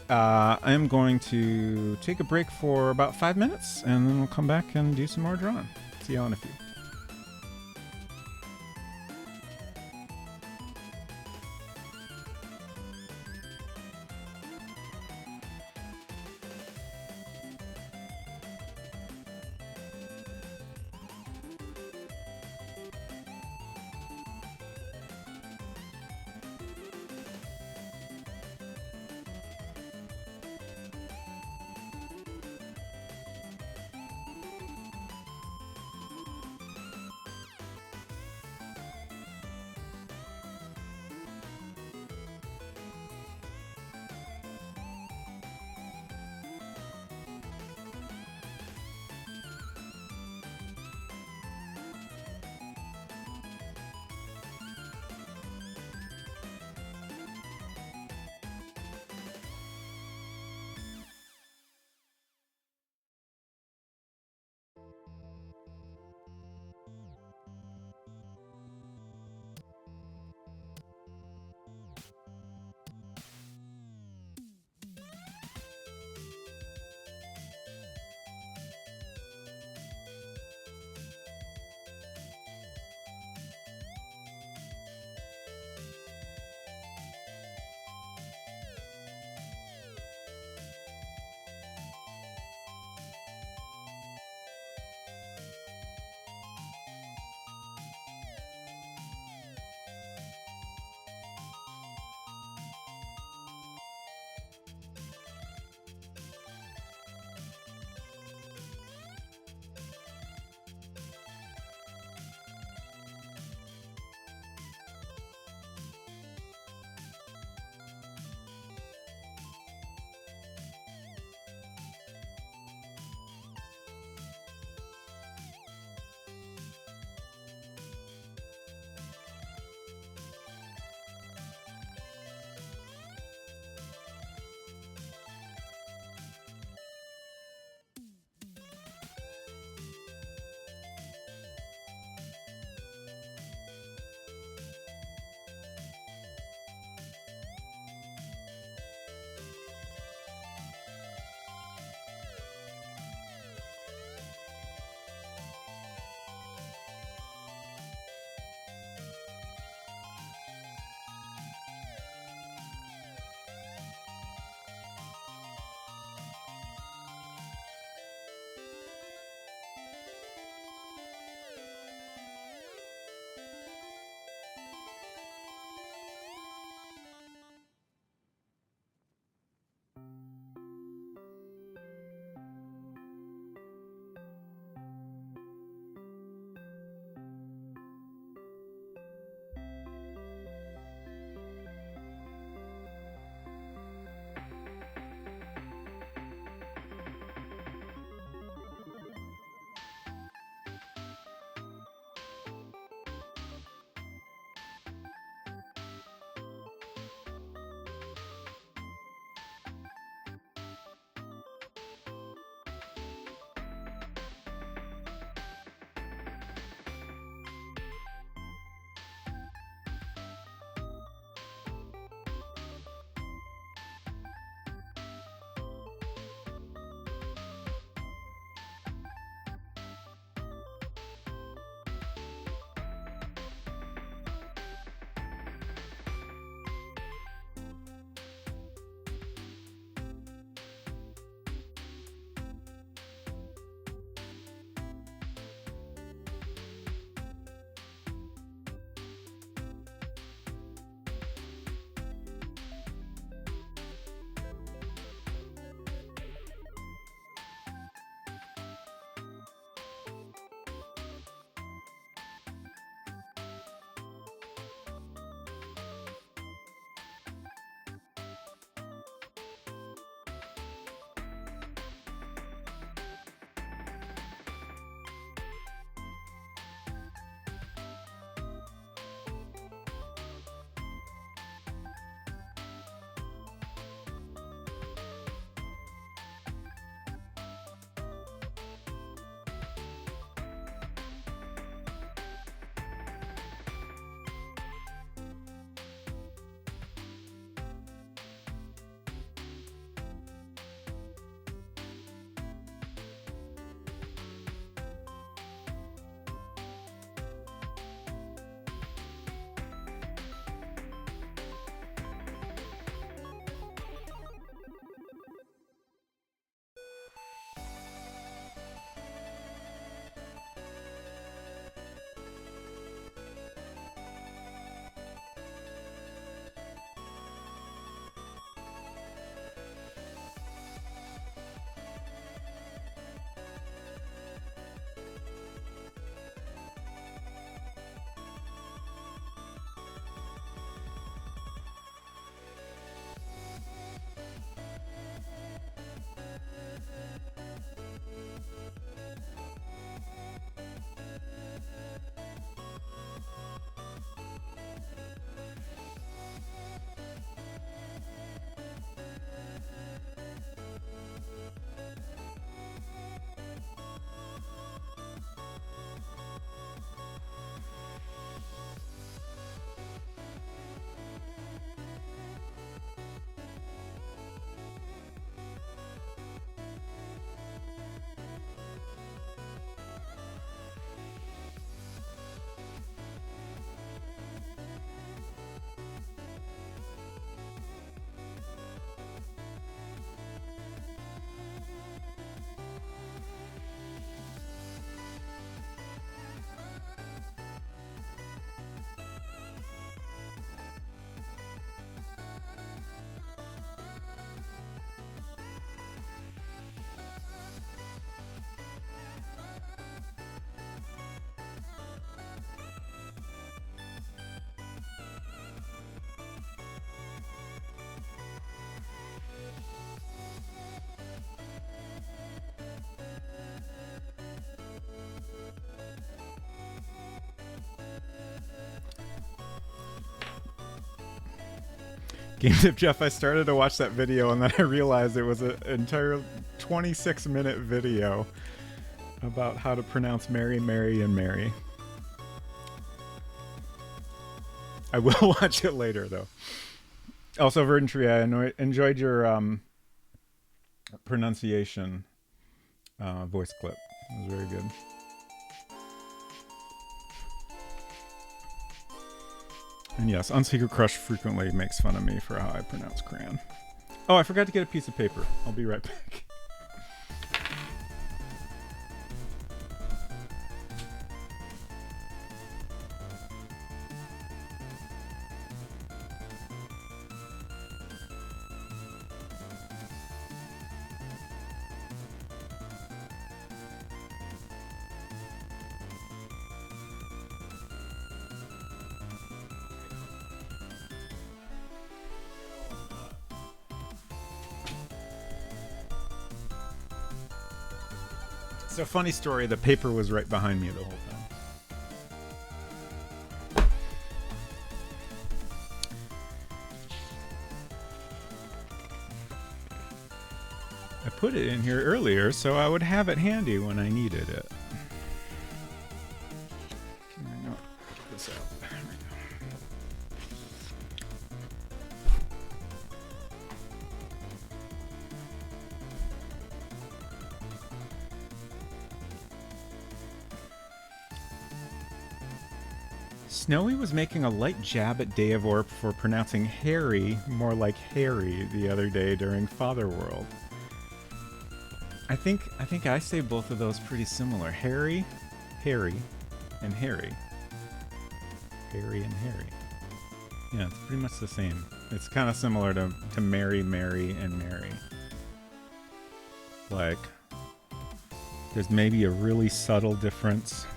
I am going to take a break for about 5 minutes, and then we'll come back and do some more drawing. See y'all in a few. Game Tip Jeff, I started to watch that video and then I realized it was an entire 26-minute video about how to pronounce Mary, Mary, and Mary. I will watch it later, though. Also, Verdant Tree, I enjoyed your pronunciation voice clip. It was very good. And yes, Unsecret Crush frequently makes fun of me for how I pronounce crayon. Oh, I forgot to get a piece of paper. I'll be right back. So funny story, the paper was right behind me the whole time. I put it in here earlier so I would have it handy when I needed it. Can I not get this out? There we go. Snowy was making a light jab at Deivor for pronouncing Harry more like Harry the other day during Father World. I think I say both of those pretty similar. Harry, Harry, and Harry. Harry and Harry. Yeah, it's pretty much the same. It's kind of similar to Mary, Mary, and Mary. Like, there's maybe a really subtle difference,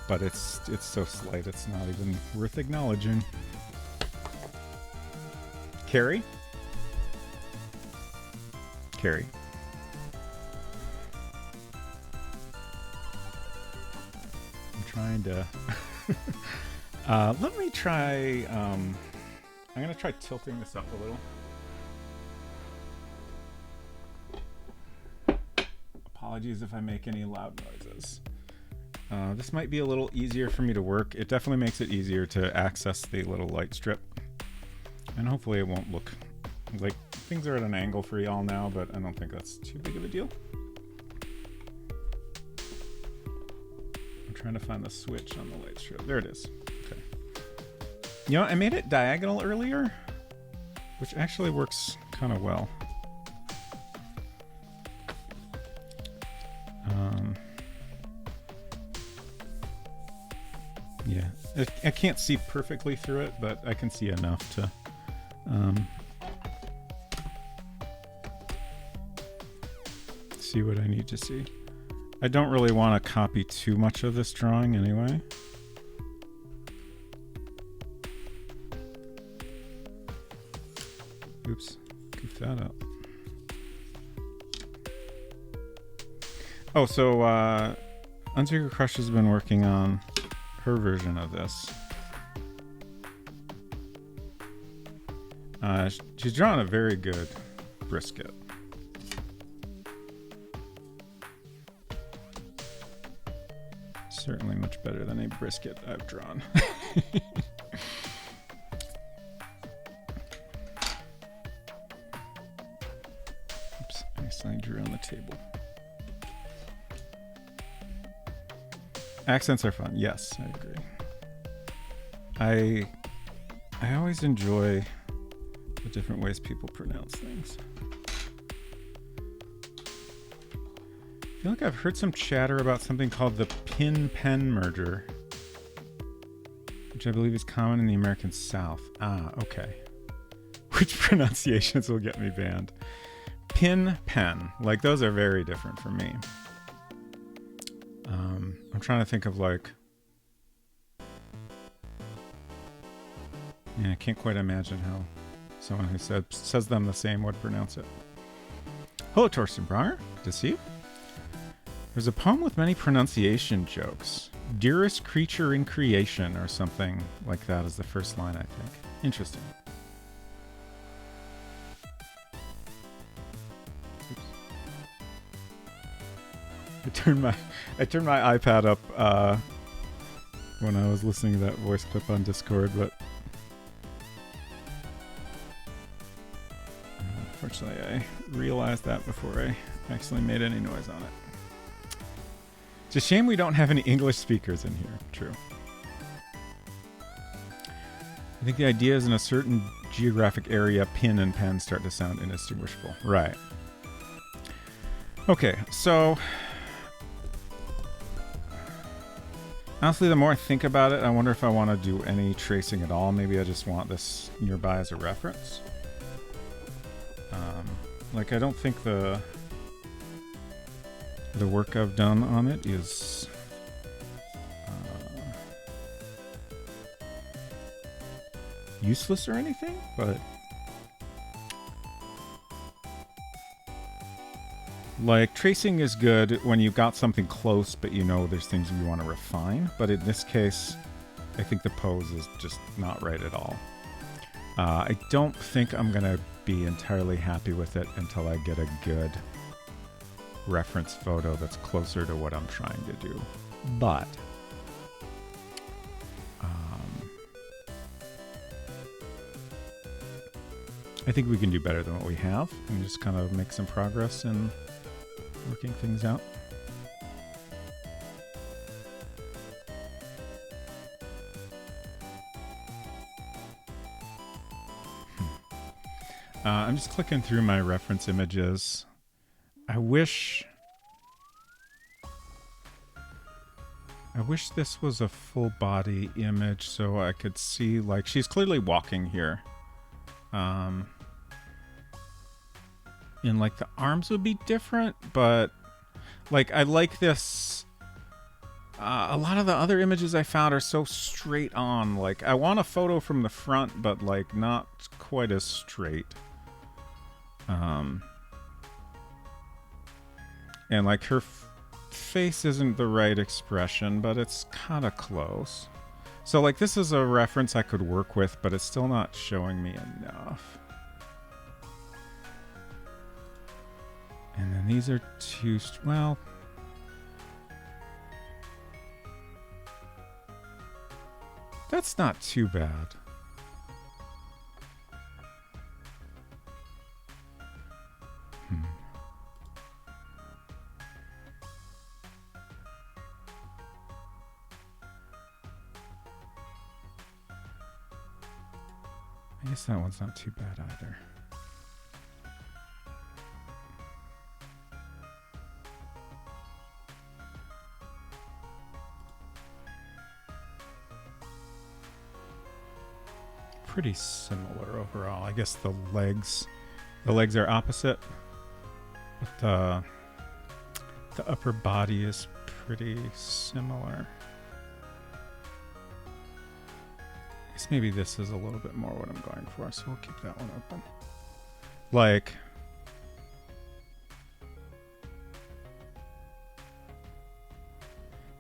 but it's so slight it's not even worth acknowledging. Carrie? Carrie. I'm trying to... let me try... I'm going to try tilting this up a little. Apologies if I make any loud noises. This might be a little easier for me to work. It definitely makes it easier to access the little light strip. And hopefully it won't look like things are at an angle for y'all now, but I don't think that's too big of a deal. I'm trying to find the switch on the light strip. There it is. Okay. You know, I made it diagonal earlier, which actually works kind of well. Yeah, I can't see perfectly through it, but I can see enough to see what I need to see. I don't really want to copy too much of this drawing anyway. Oops, goofed that up. Oh, so Unsecret Crush has been working on her version of this. She's drawn a very good brisket. Certainly much better than a brisket I've drawn. Oops, I accidentally drew on the table. Accents are fun. Yes, I agree. I always enjoy the different ways people pronounce things. I feel like I've heard some chatter about something called the pin-pen merger, which I believe is common in the American South. Ah, okay. Which pronunciations will get me banned? Pin-pen. Like, those are very different for me. I'm trying to think of like... Yeah, I can't quite imagine how someone who says them the same would pronounce it. Hello, Torsten Bronner. Good to see you. There's a poem with many pronunciation jokes. Dearest creature in creation or something like that is the first line, I think. Interesting. I turned my iPad up when I was listening to that voice clip on Discord, but unfortunately I realized that before I actually made any noise on it. It's a shame we don't have any English speakers in here. True. I think the idea is in a certain geographic area, pin and pen start to sound indistinguishable. Right. Okay, so honestly, the more I think about it, I wonder if I want to do any tracing at all. Maybe I just want this nearby as a reference. Like, I don't think the work I've done on it is useless or anything, but like, tracing is good when you've got something close, but you know there's things you want to refine. But in this case, I think the pose is just not right at all. I don't think I'm going to be entirely happy with it until I get a good reference photo that's closer to what I'm trying to do. But I think we can do better than what we have and just kind of make some progress in working things out. I'm just clicking through my reference images. I wish this was a full body image so I could see, like, she's clearly walking here. And like the arms would be different, but like I like this. A lot of the other images I found are so straight on. Like, I want a photo from the front, but like not quite as straight. And like her face isn't the right expression, but it's kind of close. So like this is a reference I could work with, but it's still not showing me enough. And then these are two, well, that's not too bad. I guess that one's not too bad either. Pretty similar overall. I guess the legs are opposite, but the upper body is pretty similar. I guess maybe this is a little bit more what I'm going for, so we'll keep that one open. Like,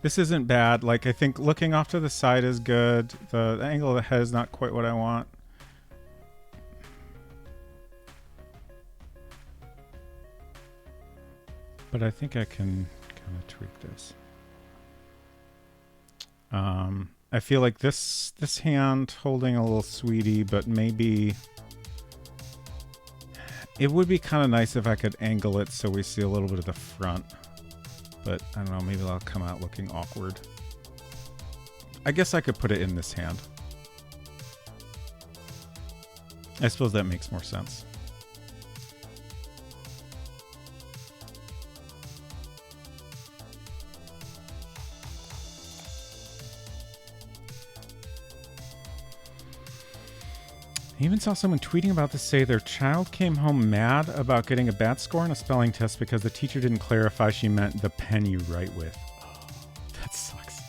this isn't bad. Like, I think looking off to the side is good. The angle of the head is not quite what I want. But I think I can kind of tweak this. I feel like this hand holding a little sweetie, but maybe it would be kind of nice if I could angle it so we see a little bit of the front. But I don't know, maybe that'll come out looking awkward. I guess I could put it in this hand. I suppose that makes more sense. I even saw someone tweeting about this say their child came home mad about getting a bad score on a spelling test because the teacher didn't clarify she meant the pen you write with. Oh, that sucks.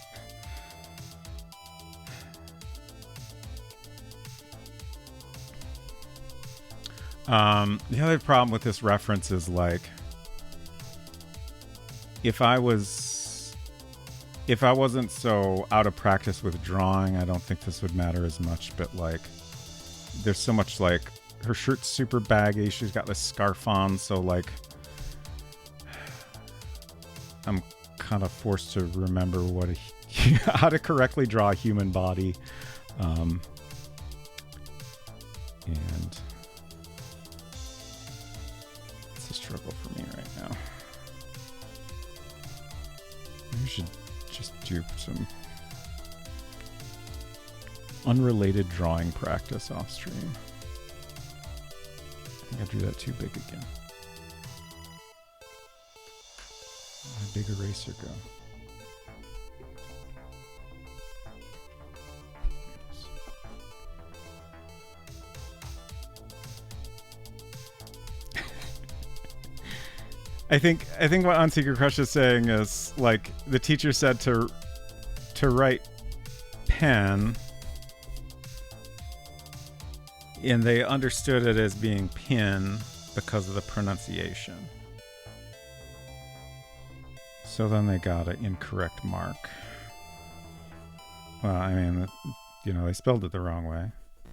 The other problem with this reference is, like, if I wasn't so out of practice with drawing, I don't think this would matter as much, but like, there's so much, like, her shirt's super baggy, she's got this scarf on, so like I'm kind of forced to remember how to correctly draw a human body. And it's a struggle for me right now. We should just do some unrelated drawing practice off stream. I think I drew that too big again. Where'd my big eraser go? I think what On Secret Crush is saying is, like, the teacher said to write pen, and they understood it as being pin because of the pronunciation. So then they got an incorrect mark. Well, I mean, you know, they spelled it the wrong way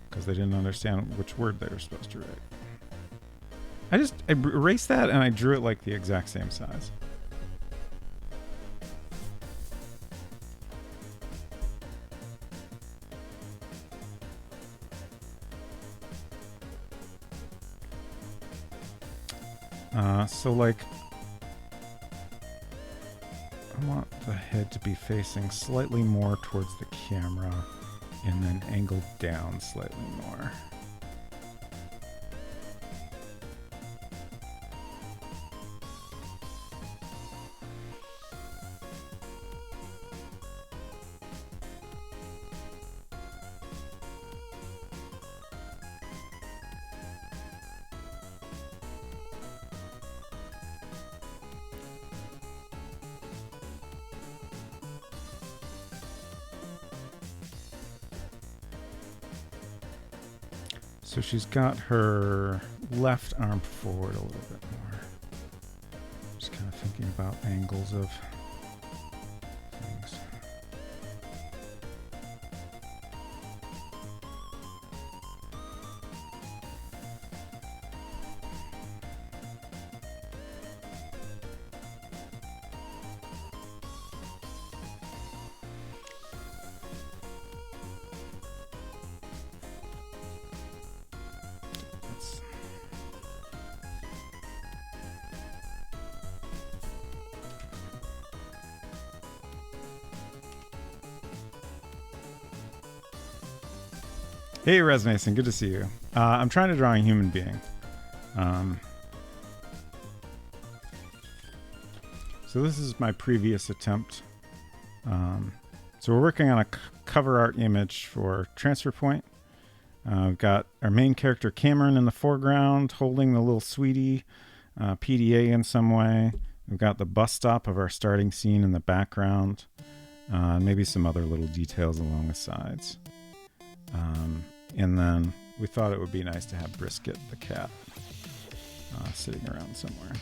because they didn't understand which word they were supposed to write. I erased that and I drew it like the exact same size. So like, I want the head to be facing slightly more towards the camera and then angled down slightly more. So she's got her left arm forward a little bit more. Just kind of thinking about angles of things. Hey, Resmason, good to see you. I'm trying to draw a human being. So this is my previous attempt. So we're working on a cover art image for Transfer Point. We've got our main character Cameron in the foreground holding the little sweetie PDA in some way. We've got the bus stop of our starting scene in the background. Maybe some other little details along the sides. And then we thought it would be nice to have Brisket, the cat, sitting around somewhere.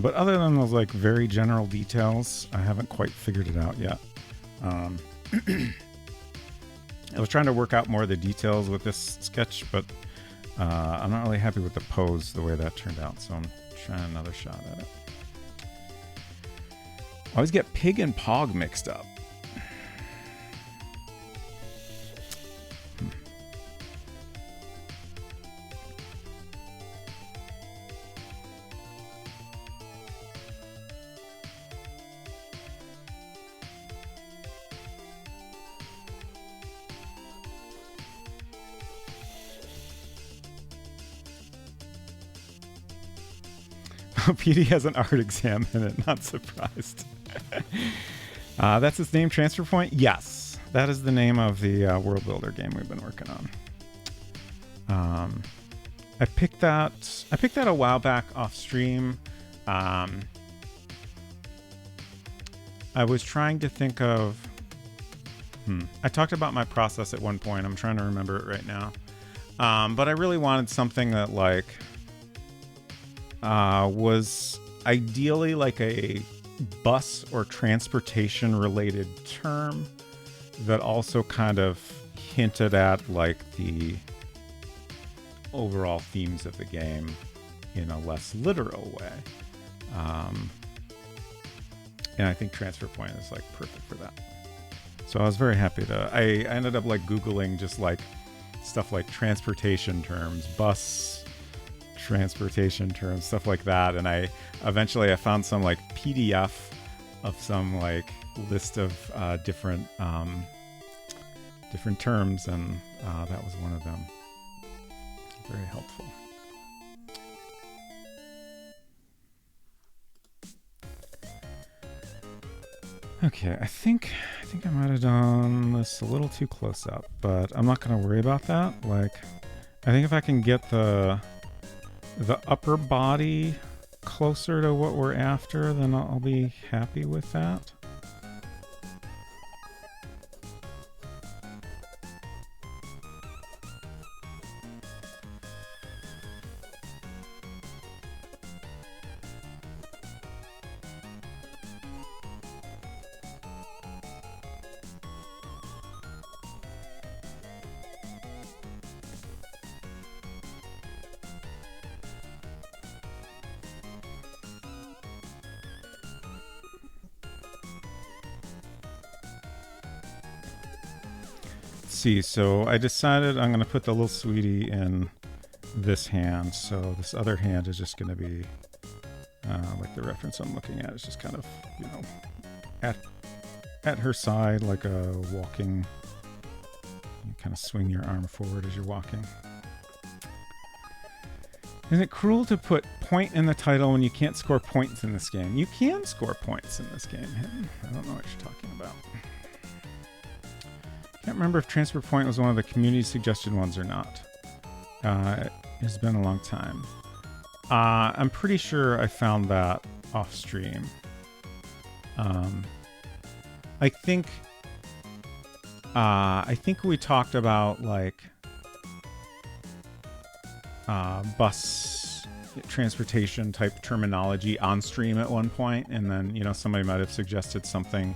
But other than those like very general details, I haven't quite figured it out yet. I was trying to work out more of the details with this sketch, but I'm not really happy with the pose, the way that turned out, so I'm trying another shot at it. I always get Pig and Pog mixed up. PD has an art exam in it, not surprised. That's its name, Transfer Point? Yes, that is the name of the world builder game we've been working on. I picked that a while back off stream. I was trying to think of... I talked about my process at one point. I'm trying to remember it right now. But I really wanted something that like... was ideally like a bus or transportation related term that also kind of hinted at like the overall themes of the game in a less literal way. And I think Transfer Point is like perfect for that. So I was very happy to. I ended up like Googling just like stuff like transportation terms, bus transportation terms, stuff like that. And I eventually found some like PDF of some like list of different terms, and that was one of them. Very helpful. Okay, I think I might have done this a little too close up, but I'm not going to worry about that. Like, I think if I can get the upper body closer to what we're after, then I'll be happy with that. See, so I decided I'm going to put the little sweetie in this hand, so this other hand is just going to be like the reference I'm looking at is just kind of, you know, at her side, like a walking. You kind of swing your arm forward as you're walking. Is it cruel to put point in the title when you can't score points in this game? You can score points in this game. I don't know what you're talking about. Can't remember if Transfer Point was one of the community suggested ones or not. It's been a long time. I'm pretty sure I found that off stream. I think we talked about like bus transportation type terminology on stream at one point, and then, you know, somebody might have suggested something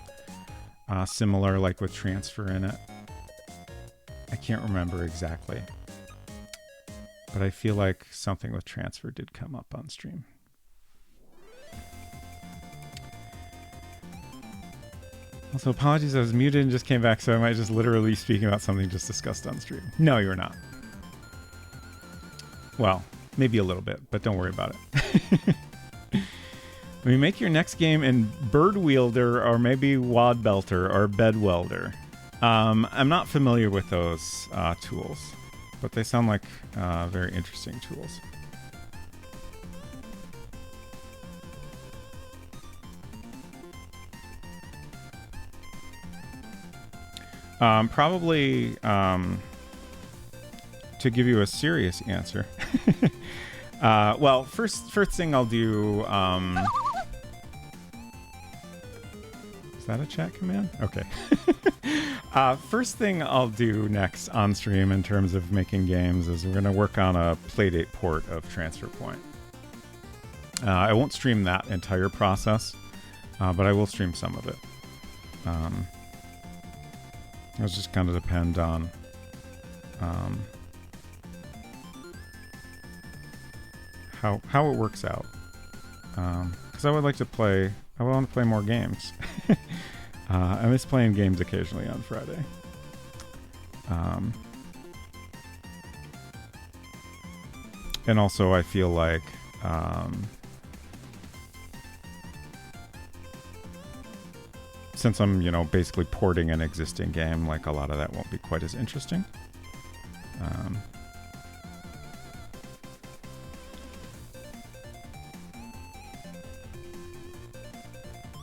similar, like with transfer in it. I can't remember exactly, but I feel like something with transfer did come up on stream. Also, apologies, I was muted and just came back, so I might just literally speaking about something just discussed on stream. No, you're not. Well, maybe a little bit, but don't worry about it. When you make your next game in Bird Wielder or maybe Wad Belter or Bed Welder. I'm not familiar with those tools, but they sound like very interesting tools. Probably to give you a serious answer. Well, first thing I'll do. Is that a chat command? Okay. First thing I'll do next on stream in terms of making games is we're going to work on a Playdate port of Transfer Point. I won't stream that entire process, but I will stream some of it. It'll just kind of depend on how it works out. Because I would like to play. I want to play more games. I miss playing games occasionally on Friday. And also I feel like since I'm, you know, basically porting an existing game, like a lot of that won't be quite as interesting.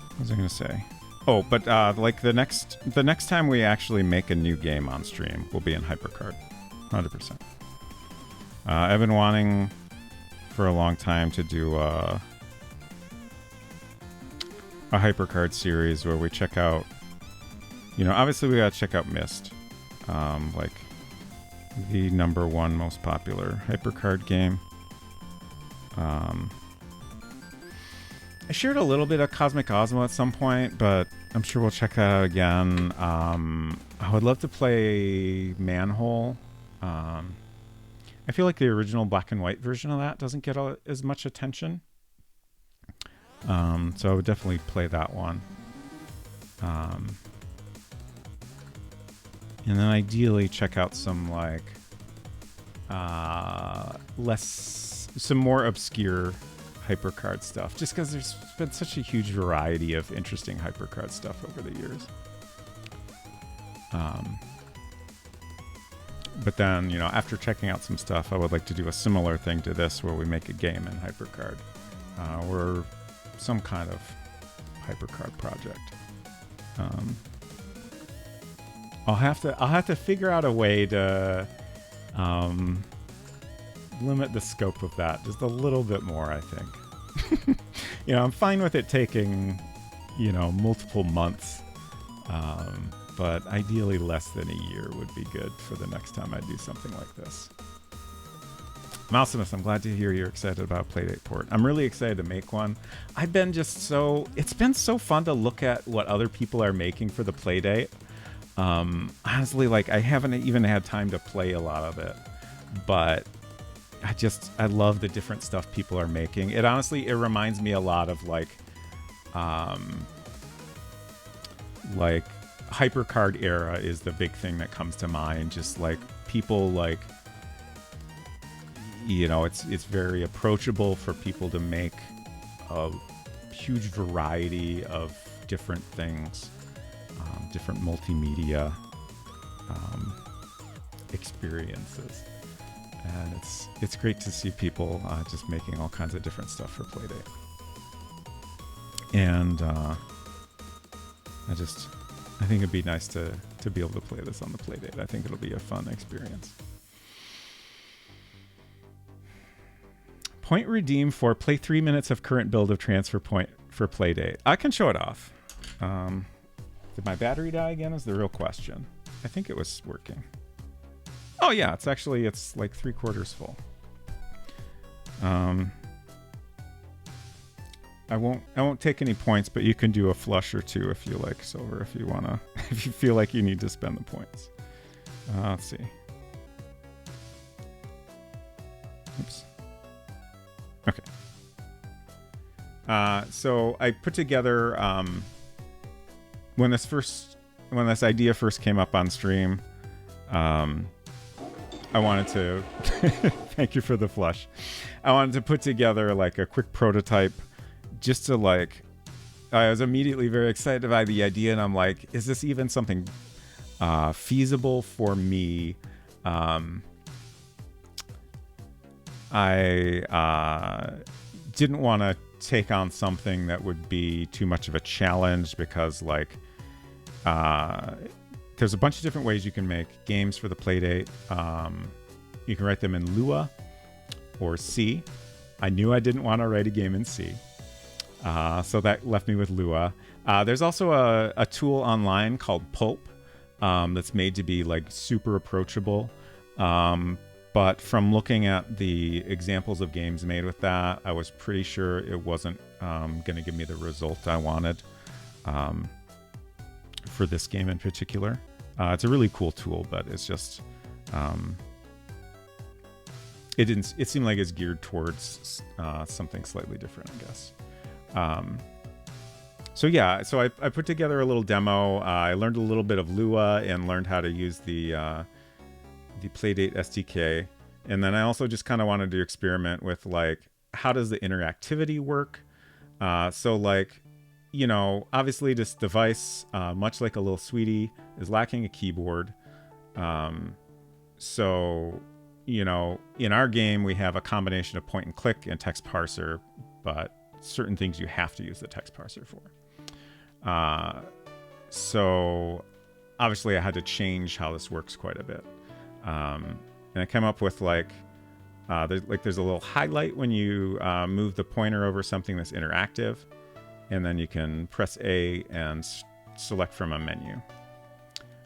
What was I going to say? Oh, but like the next time we actually make a new game on stream will be in HyperCard, 100%. I've been wanting for a long time to do a HyperCard series where we check out, you know, obviously we gotta check out Myst, like the #1 most popular HyperCard game. I shared a little bit of Cosmic Osmo at some point, but I'm sure we'll check that out again. I would love to play Manhole. I feel like the original black and white version of that doesn't get as much attention. So I would definitely play that one. And then ideally check out some like some more obscure HyperCard stuff, just because there's been such a huge variety of interesting HyperCard stuff over the years. But then, after checking out some stuff, I would like to do a similar thing to this where we make a game in HyperCard, or some kind of HyperCard project. I'll have to figure out a way to limit the scope of that just a little bit more, I think. I'm fine with it taking, multiple months. But ideally less than a year would be good for the next time I do something like this. Mousimus, I'm glad to hear you're excited about Playdate Port. I'm really excited to make one. It's been so fun to look at what other people are making for the Playdate. Honestly, like, I haven't even had time to play a lot of it, but I love the different stuff people are making. It reminds me a lot of like HyperCard era is the big thing that comes to mind. Just like people like, it's very approachable for people to make a huge variety of different things, different multimedia experiences, and it's great to see people just making all kinds of different stuff for Playdate. And I think it'd be nice to be able to play this on the Playdate. I think it'll be a fun experience. Point redeem for play 3 minutes of current build of transfer point for Playdate. I can show it off. Did my battery die again is the real question. I think it was working. Oh yeah, it's like 3/4 full. I won't take any points, but you can do a flush or two if you like silver, if you feel like you need to spend the points. Let's see. Oops. Okay. So I put together when this idea first came up on stream, I wanted to thank you for the flush. I wanted to put together like a quick prototype just to I was immediately very excited by the idea, and I'm like, is this even something feasible for me? I didn't want to take on something that would be too much of a challenge because there's a bunch of different ways you can make games for the Playdate. You can write them in Lua or C. I knew I didn't want to write a game in C. So that left me with Lua. There's also a tool online called Pulp that's made to be like super approachable. But from looking at the examples of games made with that, I was pretty sure it wasn't going to give me the result I wanted for this game in particular. It's a really cool tool, but it's just it seemed like it's geared towards something slightly different, I guess. So I put together a little demo. I learned a little bit of Lua and learned how to use the Playdate SDK. And then I also just kind of wanted to experiment with how does the interactivity work? Obviously this device, much like a little sweetie, is lacking a keyboard. In our game, we have a combination of point and click and text parser, but certain things you have to use the text parser for. So obviously I had to change how this works quite a bit. And I came up with there's a little highlight when you move the pointer over something that's interactive, and then you can press A and select from a menu.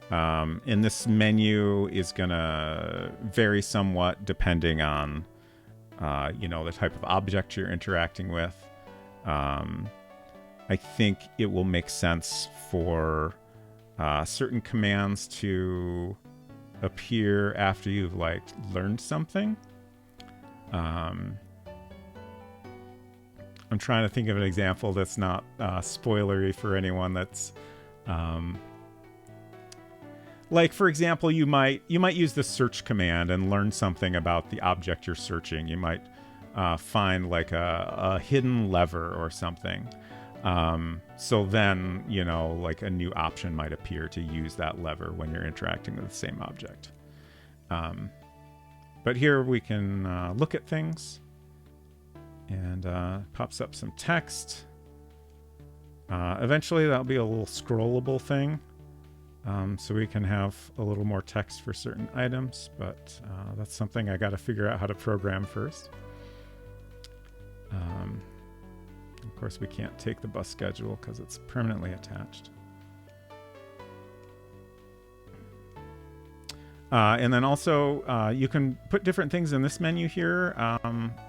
And this menu is gonna vary somewhat depending on the type of object you're interacting with. I think it will make sense for certain commands to appear after you've learned something. I'm trying to think of an example that's not spoilery for anyone that's like, for example, you might use the search command and learn something about the object you're searching. You might find like a hidden lever or something. So then, you know, like a new option might appear to use that lever when you're interacting with the same object. But here we can look at things, and pops up some text. Eventually that'll be a little scrollable thing. So we can have a little more text for certain items, but that's something I got to figure out how to program first. Of course, we can't take the bus schedule because it's permanently attached. And then also, you can put different things in this menu here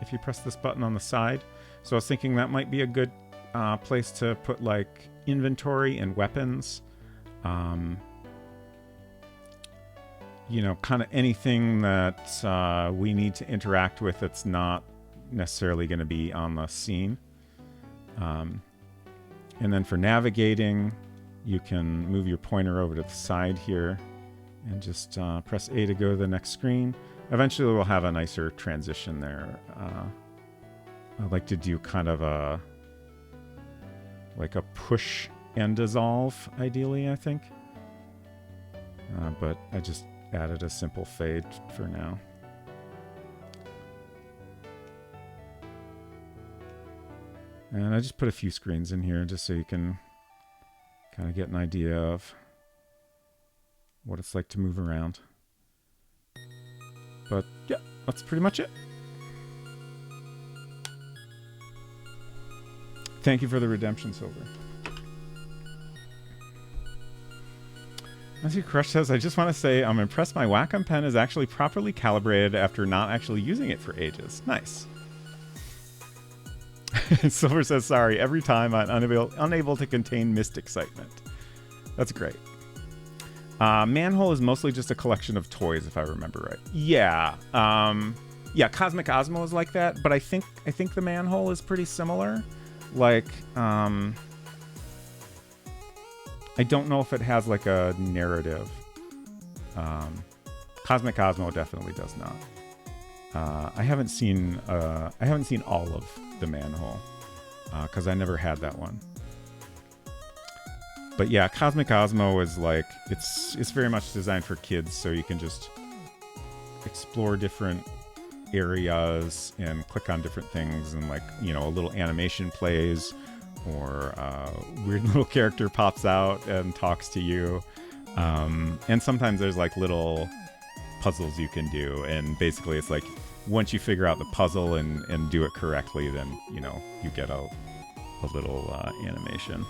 if you press this button on the side. So I was thinking that might be a good place to put like inventory and weapons. You know, kind of anything that we need to interact with that's not necessarily going to be on the scene. And then for navigating, you can move your pointer over to the side here and just press A to go to the next screen. Eventually we'll have a nicer transition there. I'd like to do kind of a push and dissolve, ideally, I think. But I just added a simple fade for now. And I just put a few screens in here just so you can kind of get an idea of what it's like to move around. But yeah, that's pretty much it. Thank you for the redemption, Silver. Matthew Crush says, I just want to say I'm impressed my Wacom pen is actually properly calibrated after not actually using it for ages. Nice. Silver says, sorry, every time I'm unable to contain missed excitement. That's great. Manhole is mostly just a collection of toys, if I remember right. Yeah. Yeah, Cosmic Osmo is like that, but I think the Manhole is pretty similar. Like, I don't know if it has like a narrative. Cosmic Osmo definitely does not. I haven't seen all of the Manhole because I never had that one. But yeah, Cosmic Osmo is like it's very much designed for kids, so you can just explore different areas and click on different things, and like, you know, a little animation plays, or a weird little character pops out and talks to you, and sometimes there's like little puzzles you can do, and basically it's like once you figure out the puzzle and do it correctly, then, you know, you get a little animation.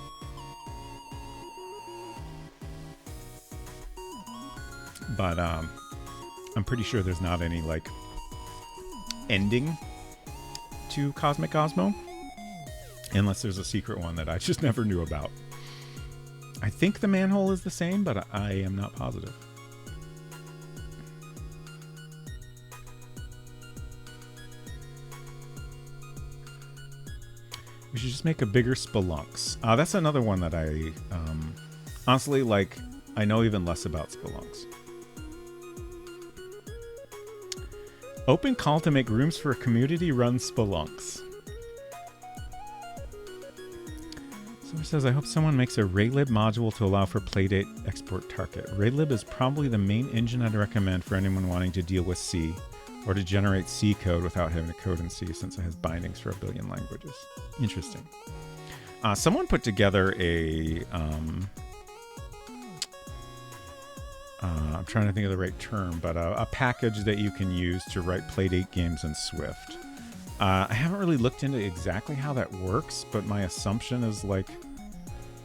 But I'm pretty sure there's not any like ending to Cosmic Osmo, unless there's a secret one that I just never knew about. I think the Manhole is the same, but I am not positive. We should just make a bigger Spelunks. That's another one that I honestly, like, I know even less about Spelunks. Open call to make rooms for a community-run Spelunks. Someone says, I hope someone makes a Raylib module to allow for Playdate export target. Raylib is probably the main engine I'd recommend for anyone wanting to deal with C, or to generate C code without having to code in C, since it has bindings for a billion languages. Interesting. Someone put together a... I'm trying to think of the right term, but a package that you can use to write Playdate games in Swift. I haven't really looked into exactly how that works, but my assumption is like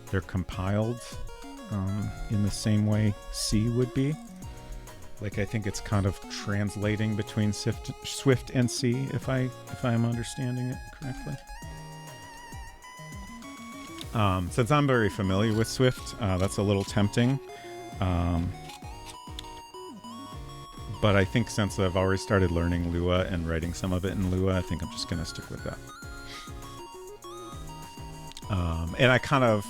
they're compiled in the same way C would be. Like, I think it's kind of translating between Swift and C, if I'm understanding it correctly. Since I'm very familiar with Swift, that's a little tempting. But I think since I've already started learning Lua and writing some of it in Lua, I think I'm just going to stick with that. And I kind of,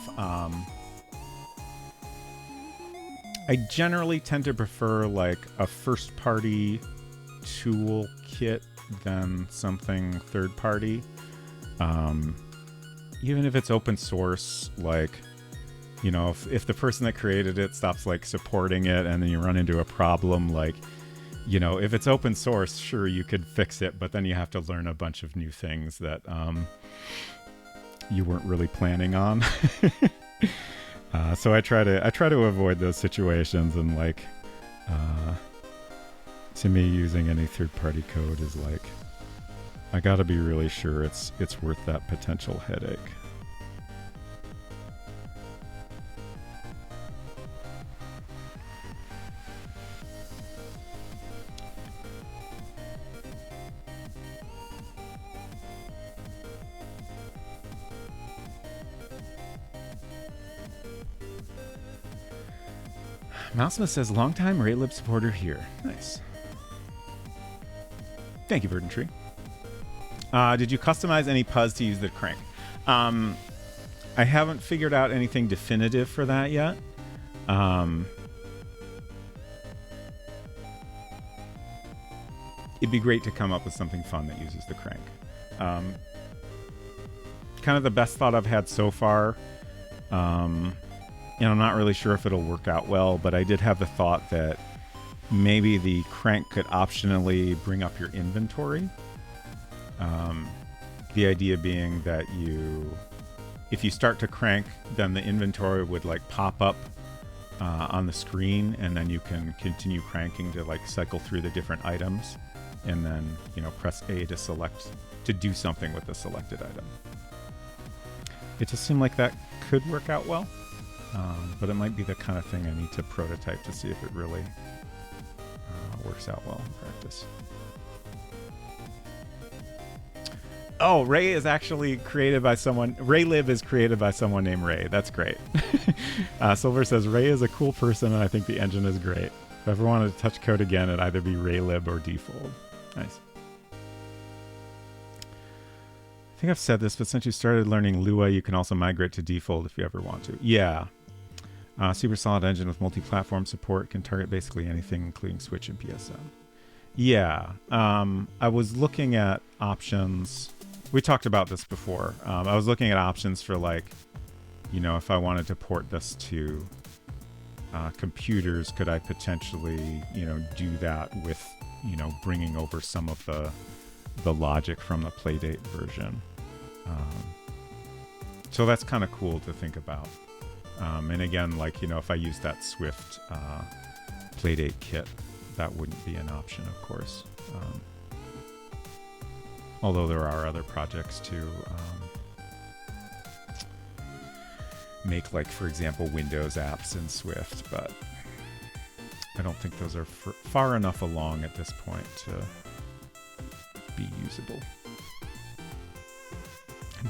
I generally tend to prefer like a first party tool kit than something third party. Even if it's open source, like, you know, if the person that created it stops like supporting it and then you run into a problem, like, you know, if it's open source, sure, you could fix it, but then you have to learn a bunch of new things that you weren't really planning on. So I try to avoid those situations, and like, to me, using any third-party code is like, I gotta be really sure it's worth that potential headache. Mousema says, long-time Raylib supporter here. Nice. Thank you, Verdant Tree. Did you customize any PUZs to use the crank? I haven't figured out anything definitive for that yet. It'd be great to come up with something fun that uses the crank. Kind of the best thought I've had so far. And I'm not really sure if it'll work out well, but I did have the thought that maybe the crank could optionally bring up your inventory. The idea being that if you start to crank, then the inventory would like pop up on the screen, and then you can continue cranking to like cycle through the different items, and then, you know, press A to do something with the selected item. It just seemed like that could work out well. But it might be the kind of thing I need to prototype to see if it really works out well in practice. Oh, Ray is actually created by someone. Raylib is created by someone named Ray. That's great. Silver says, Ray is a cool person, and I think the engine is great. If I ever wanted to touch code again, it'd either be Raylib or Defold. Nice. I think I've said this, but since you started learning Lua, you can also migrate to Defold if you ever want to. Yeah. Super solid engine with multi-platform support, can target basically anything, including Switch and PSN. Yeah. I was looking at options. We talked about this before. I was looking at options for, like, you know, if I wanted to port this to computers, could I potentially, you know, do that with, you know, bringing over some of the logic from the Playdate version. So that's kind of cool to think about. And again, like, you know, if I use that Swift Playdate kit, that wouldn't be an option, of course. Although there are other projects to make, like, for example, Windows apps in Swift, but I don't think those are far enough along at this point to be usable.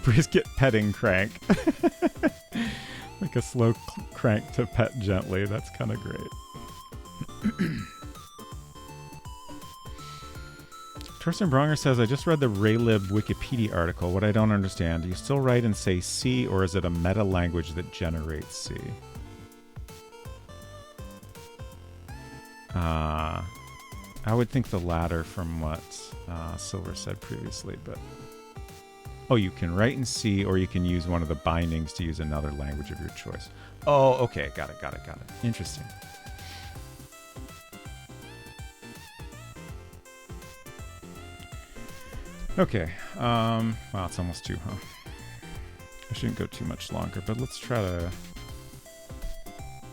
Brisket petting crank. Like a slow crank to pet gently. That's kind of great. Torsten Bronger says, I just read the Raylib Wikipedia article. What I don't understand, do you still write and say C, or is it a meta language that generates C? I would think the latter from what Silver said previously, but... Oh, you can write in C, or you can use one of the bindings to use another language of your choice. Oh, okay. Got it. Interesting. Okay. Wow, it's almost 2, huh? I shouldn't go too much longer, but let's try to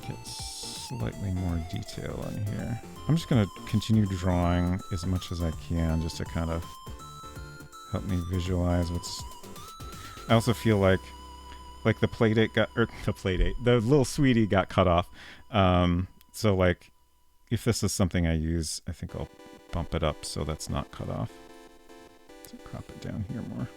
get slightly more detail in here. I'm just going to continue drawing as much as I can just to kind of help me visualize what's... I also feel like the Playdate the little sweetie got cut off. So, like, if this is something I use, I think I'll bump it up so that's not cut off. So crop it down here more.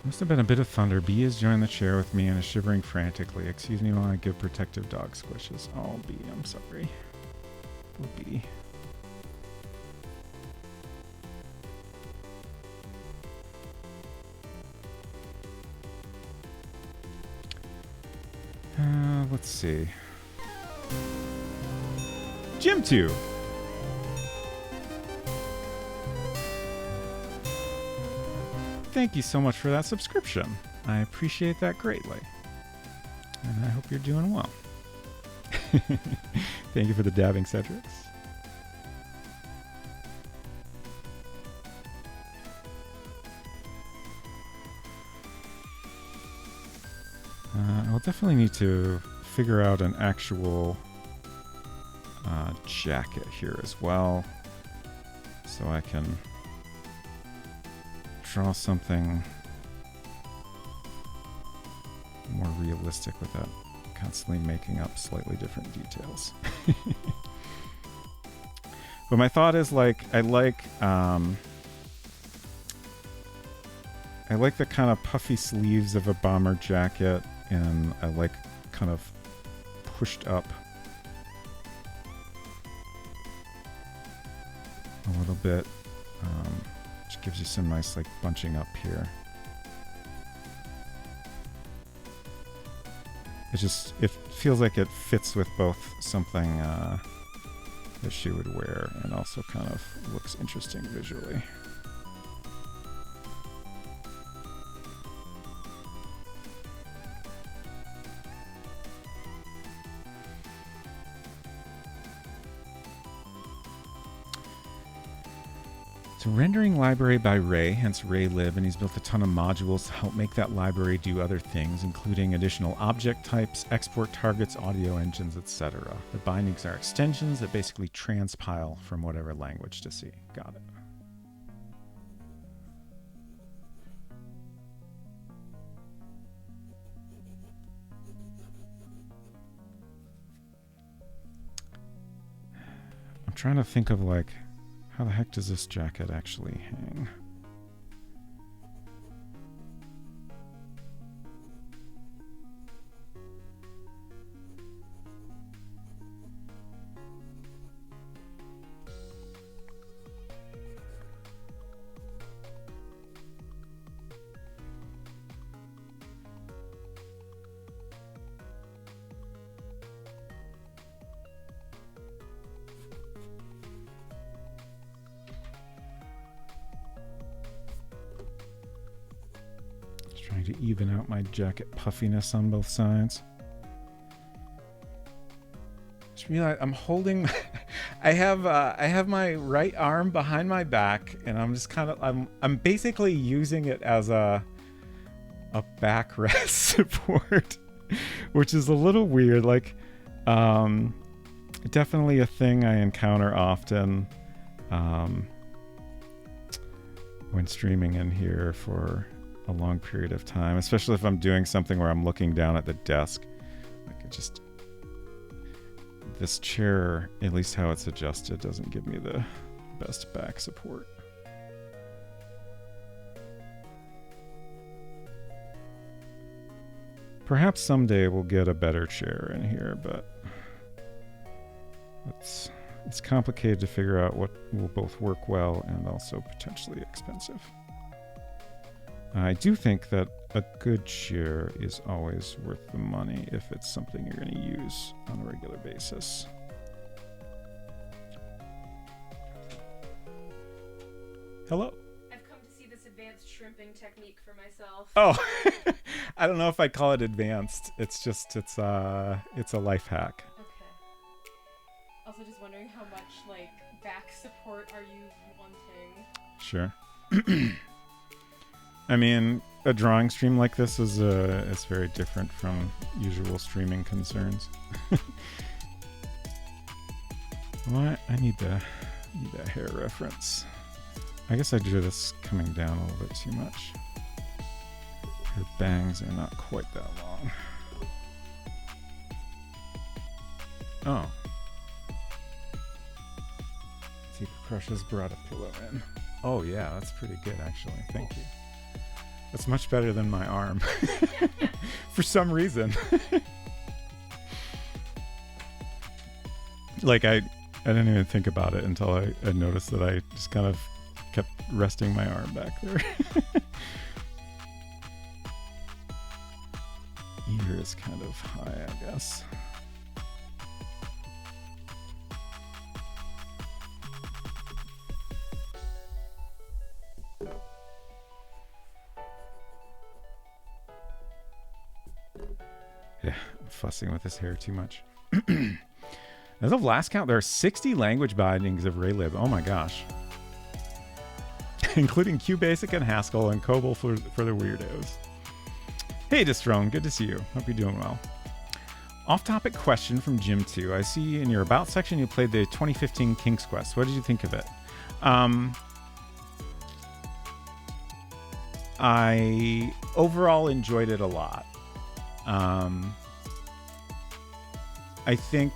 Must have been a bit of thunder. Bee has joined the chair with me and is shivering frantically. Excuse me while I give protective dog squishes. Oh, Bee, I'm sorry. Oh, Bee. let's see. Jim2. Thank you so much for that subscription. I appreciate that greatly. And I hope you're doing well. Thank you for the dabbing, Cedrics. I'll definitely need to figure out an actual jacket here as well, so I can draw something more realistic without constantly making up slightly different details. But my thought is, like, I like the kind of puffy sleeves of a bomber jacket, and I like kind of pushed up a little bit, which gives you some nice, like, bunching up here. It feels like it fits with both something that she would wear, and also kind of looks interesting visually. So rendering library by Ray, hence RayLib, and he's built a ton of modules to help make that library do other things, including additional object types, export targets, audio engines, etc. The bindings are extensions that basically transpile from whatever language to C. Got it. I'm trying to think of, like, how the heck does this jacket actually hang? Trying to even out my jacket puffiness on both sides. Just realized I'm holding. I have my right arm behind my back, and I'm just kind of I'm basically using it as a backrest support, which is a little weird. Like, definitely a thing I encounter often when streaming in here for a long period of time, especially if I'm doing something where I'm looking down at the desk. Like, this chair, at least how it's adjusted, doesn't give me the best back support. Perhaps someday we'll get a better chair in here, but it's complicated to figure out what will both work well and also potentially expensive. I do think that a good chair is always worth the money if it's something you're going to use on a regular basis. Hello. I've come to see this advanced shrimping technique for myself. Oh, I don't know if I'd call it advanced. It's a life hack. Okay. Also, just wondering how much, like, back support are you wanting? Sure. I mean, a drawing stream like this is very different from usual streaming concerns. What? I need that hair reference. I guess I drew this coming down a little bit too much. Her bangs are not quite that long. Oh. Deep Crushes brought a pillow in. Oh yeah, that's pretty good actually. Thank you. That's much better than my arm. For some reason. Like, I didn't even think about it until I noticed that I just kind of kept resting my arm back there. Here is kind of high, I guess. Yeah, I'm fussing with his hair too much. As of last count, there are 60 language bindings of Raylib. Oh my gosh. Including QBasic and Haskell and COBOL for the weirdos. Hey, Destrone, good to see you. Hope you're doing well. Off-topic question from Jim 2. I see in your About section you played the 2015 King's Quest. What did you think of it? I overall enjoyed it a lot. I think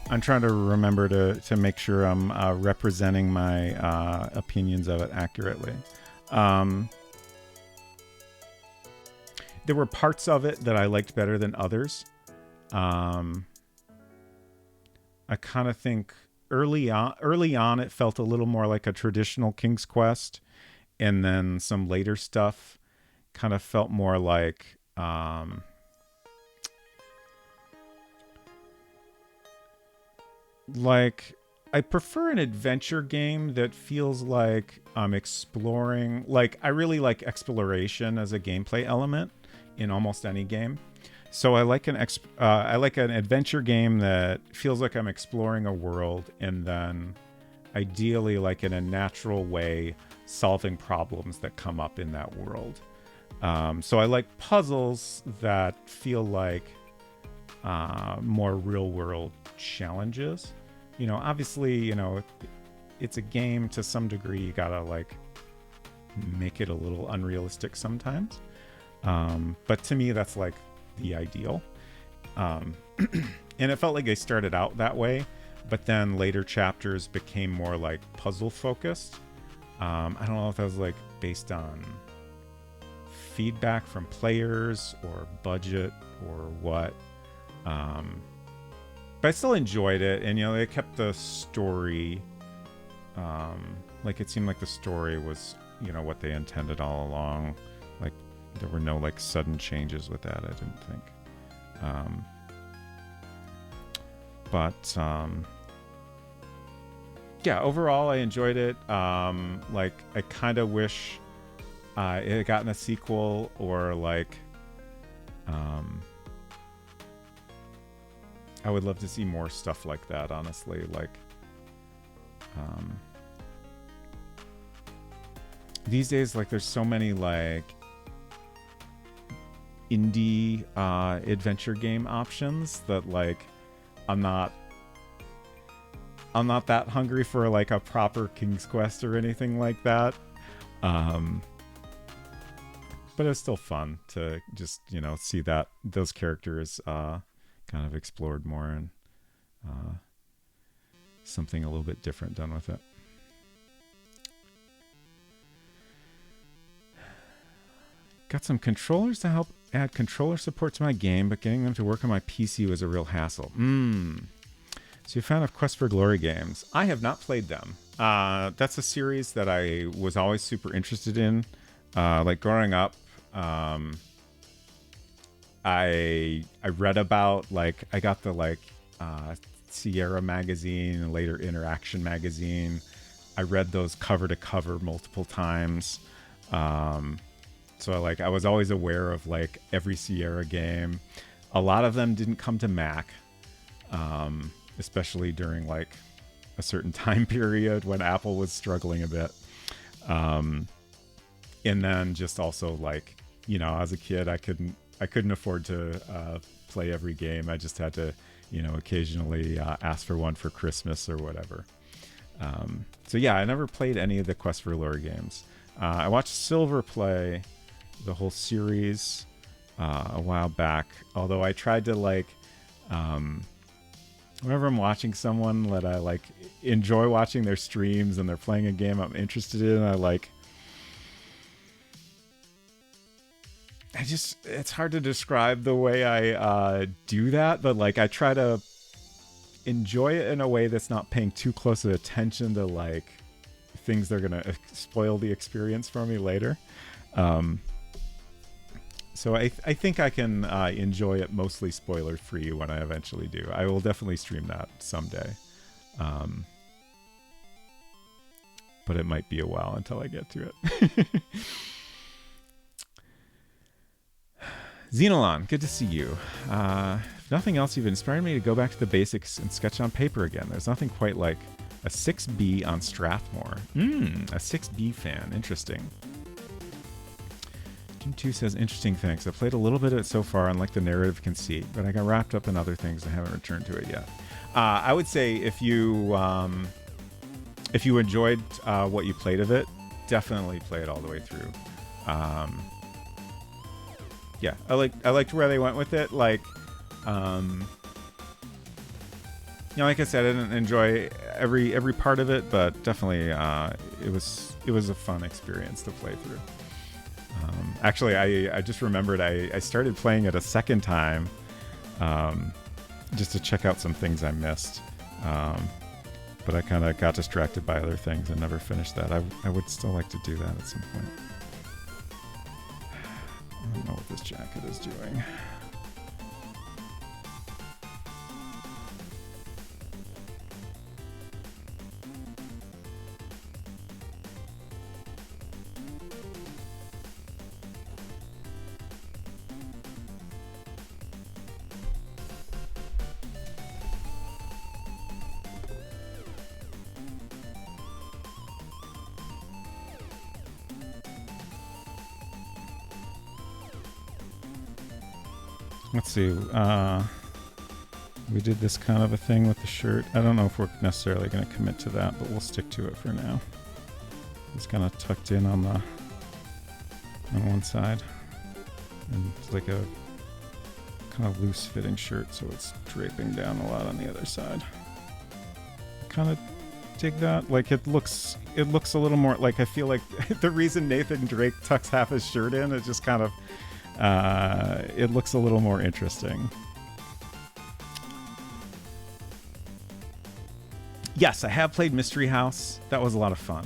I'm trying to remember to make sure I'm representing my opinions of it accurately. There were parts of it that I liked better than others. I kind of think early on it felt a little more like a traditional King's Quest, and then some later stuff kind of felt more like I prefer an adventure game that feels like I'm exploring. Like, I really like exploration as a gameplay element in almost any game. So I like an adventure game that feels like I'm exploring a world, and then ideally, like in a natural way, solving problems that come up in that world. So I like puzzles that feel like more real world challenges. You know, obviously, you know, it's a game to some degree. You gotta like make it a little unrealistic sometimes. But to me, that's like the ideal. And it felt like they started out that way, but then later chapters became more like puzzle focused. I don't know if that was like based on feedback from players or budget or what. But I still enjoyed it, and you know, they kept the story like it seemed like the story was, you know, what they intended all along. Like there were no like sudden changes with that, I didn't think. Yeah, overall I enjoyed it. Like I kind of wish it had gotten a sequel, or like I would love to see more stuff like that, honestly. Like, these days, like, there's so many, like, indie adventure game options that, like, I'm not that hungry for, like, a proper King's Quest or anything like that. But it's still fun to just, you know, see that those characters kind of explored more, and something a little bit different done with it. Got some controllers to help add controller support to my game, but getting them to work on my PC was a real hassle. So you're a fan of Quest for Glory games? I have not played them. That's a series that I was always super interested in. Like growing up, I read about, like, I got the like Sierra magazine and later Interaction magazine. I read those cover to cover multiple times. So like I was always aware of like every Sierra game. A lot of them didn't come to Mac, especially during like a certain time period when Apple was struggling a bit. And then just also like, you know, as a kid, I couldn't afford to play every game. I just had to, you know, occasionally ask for one for Christmas or whatever. So yeah, I never played any of the Quest for Lore games. I watched Silver play the whole series a while back, although I tried to like, whenever I'm watching someone that I like enjoy watching their streams and they're playing a game I'm interested in, it's hard to describe the way I do that, but like I try to enjoy it in a way that's not paying too close attention to like things that are gonna spoil the experience for me later. So I think I can enjoy it mostly spoiler free when I eventually do. I will definitely stream that someday. But it might be a while until I get to it. Xenolon, good to see you. If nothing else, you've inspired me to go back to the basics and sketch on paper again. There's nothing quite like a 6B on Strathmore. A 6B fan. Interesting. Jim 2 says, interesting, thanks. I played a little bit of it so far and like the narrative conceit, but I got wrapped up in other things and haven't returned to it yet. I would say if you enjoyed what you played of it, definitely play it all the way through. Yeah, I liked where they went with it. Like, like I said, I didn't enjoy every part of it, but definitely it was a fun experience to play through. Actually, I just remembered I started playing it a second time just to check out some things I missed. But I kind of got distracted by other things and never finished that. I would still like to do that at some point. I don't know what this jacket is doing. Let's see. We did this kind of a thing with the shirt. I don't know if we're necessarily going to commit to that, but we'll stick to it for now. It's kind of tucked in on one side, and it's like a kind of loose fitting shirt, so it's draping down a lot on the other side. Kind of dig that. Like it looks a little more like, I feel like the reason Nathan Drake tucks half his shirt in, it just kind of it looks a little more interesting. Yes, I have played Mystery House. That was a lot of fun.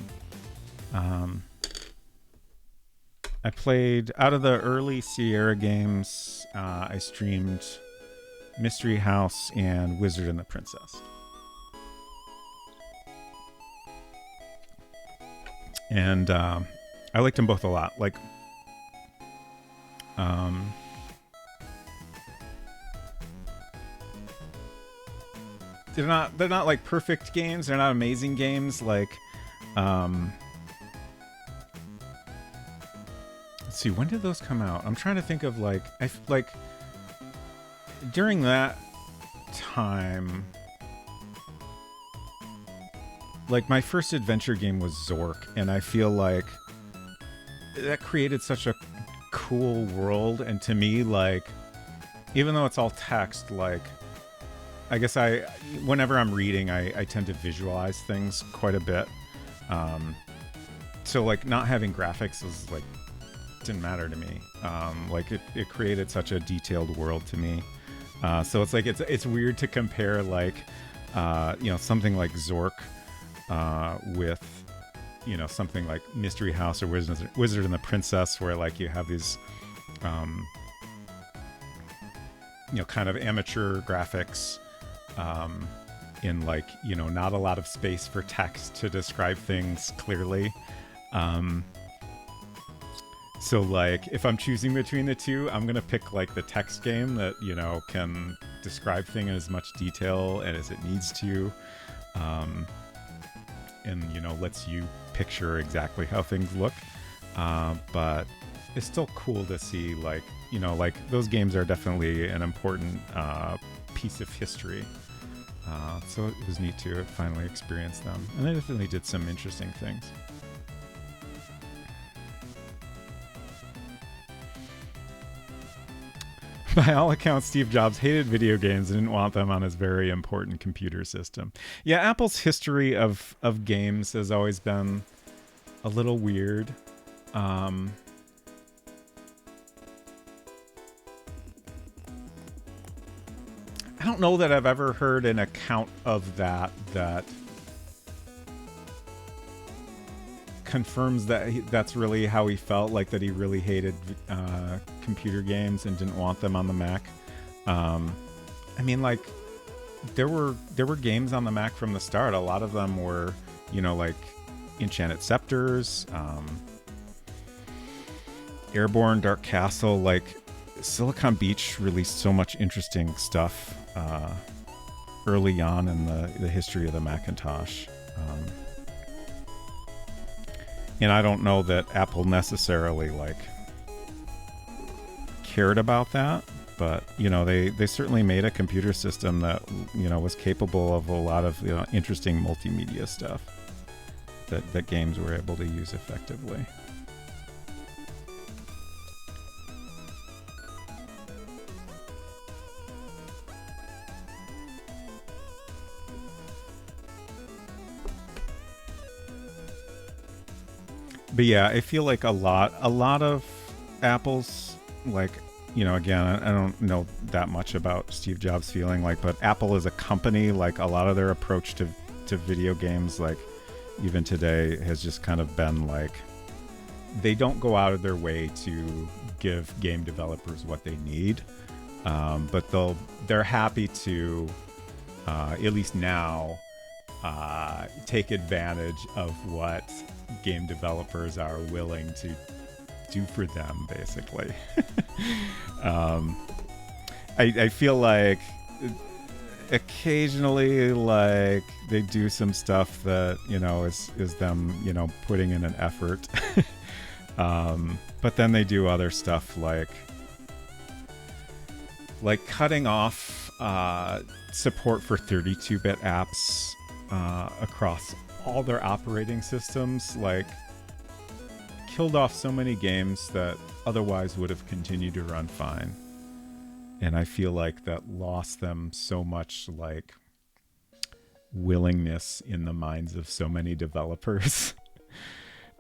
I played, out of the early Sierra games, I streamed Mystery House and Wizard and the Princess. And I liked them both a lot. Like, they're not like perfect games. They're not amazing games. Like, let's see, when did those come out? I'm trying to think of like, during that time, like my first adventure game was Zork, and I feel like that created such a cool world. And to me, like, even though it's all text, like, I guess whenever I'm reading, I tend to visualize things quite a bit. So like not having graphics was like, didn't matter to me. Like it created such a detailed world to me. So it's like, it's weird to compare like, something like Zork with, something like Mystery House or Wizard and the Princess, where like you have these, kind of amateur graphics, in like, not a lot of space for text to describe things clearly. So like if I'm choosing between the two, I'm going to pick like the text game that, can describe things in as much detail and as it needs to. And, lets you picture exactly how things look. But it's still cool to see like, like those games are definitely an important piece of history. So it was neat to finally experience them. And they definitely did some interesting things. By all accounts, Steve Jobs hated video games and didn't want them on his very important computer system. Yeah, Apple's history of games has always been a little weird. I don't know that I've ever heard an account of that confirms that that's really how he felt, like that he really hated computer games and didn't want them on the Mac. I mean, like, there were games on the Mac from the start. A lot of them were, you know, like Enchanted Scepters, Airborne, Dark Castle. Like, Silicon Beach released so much interesting stuff early on in the history of the Macintosh. And I don't know that Apple necessarily like cared about that, but you know, they certainly made a computer system that, you know, was capable of a lot of, you know, interesting multimedia stuff that games were able to use effectively. But yeah, I feel like a lot of Apple's, like, you know, again, I don't know that much about Steve Jobs' feeling, like, but Apple as a company, like, a lot of their approach to video games, like, even today, has just kind of been like, they don't go out of their way to give game developers what they need, but they're happy to, at least now, take advantage of what game developers are willing to do for them, basically. I feel like occasionally, like, they do some stuff that, you know, is them, you know, putting in an effort. But then they do other stuff like cutting off support for 32-bit apps across all their operating systems, like, killed off so many games that otherwise would have continued to run fine. And I feel like that lost them so much, like, willingness in the minds of so many developers.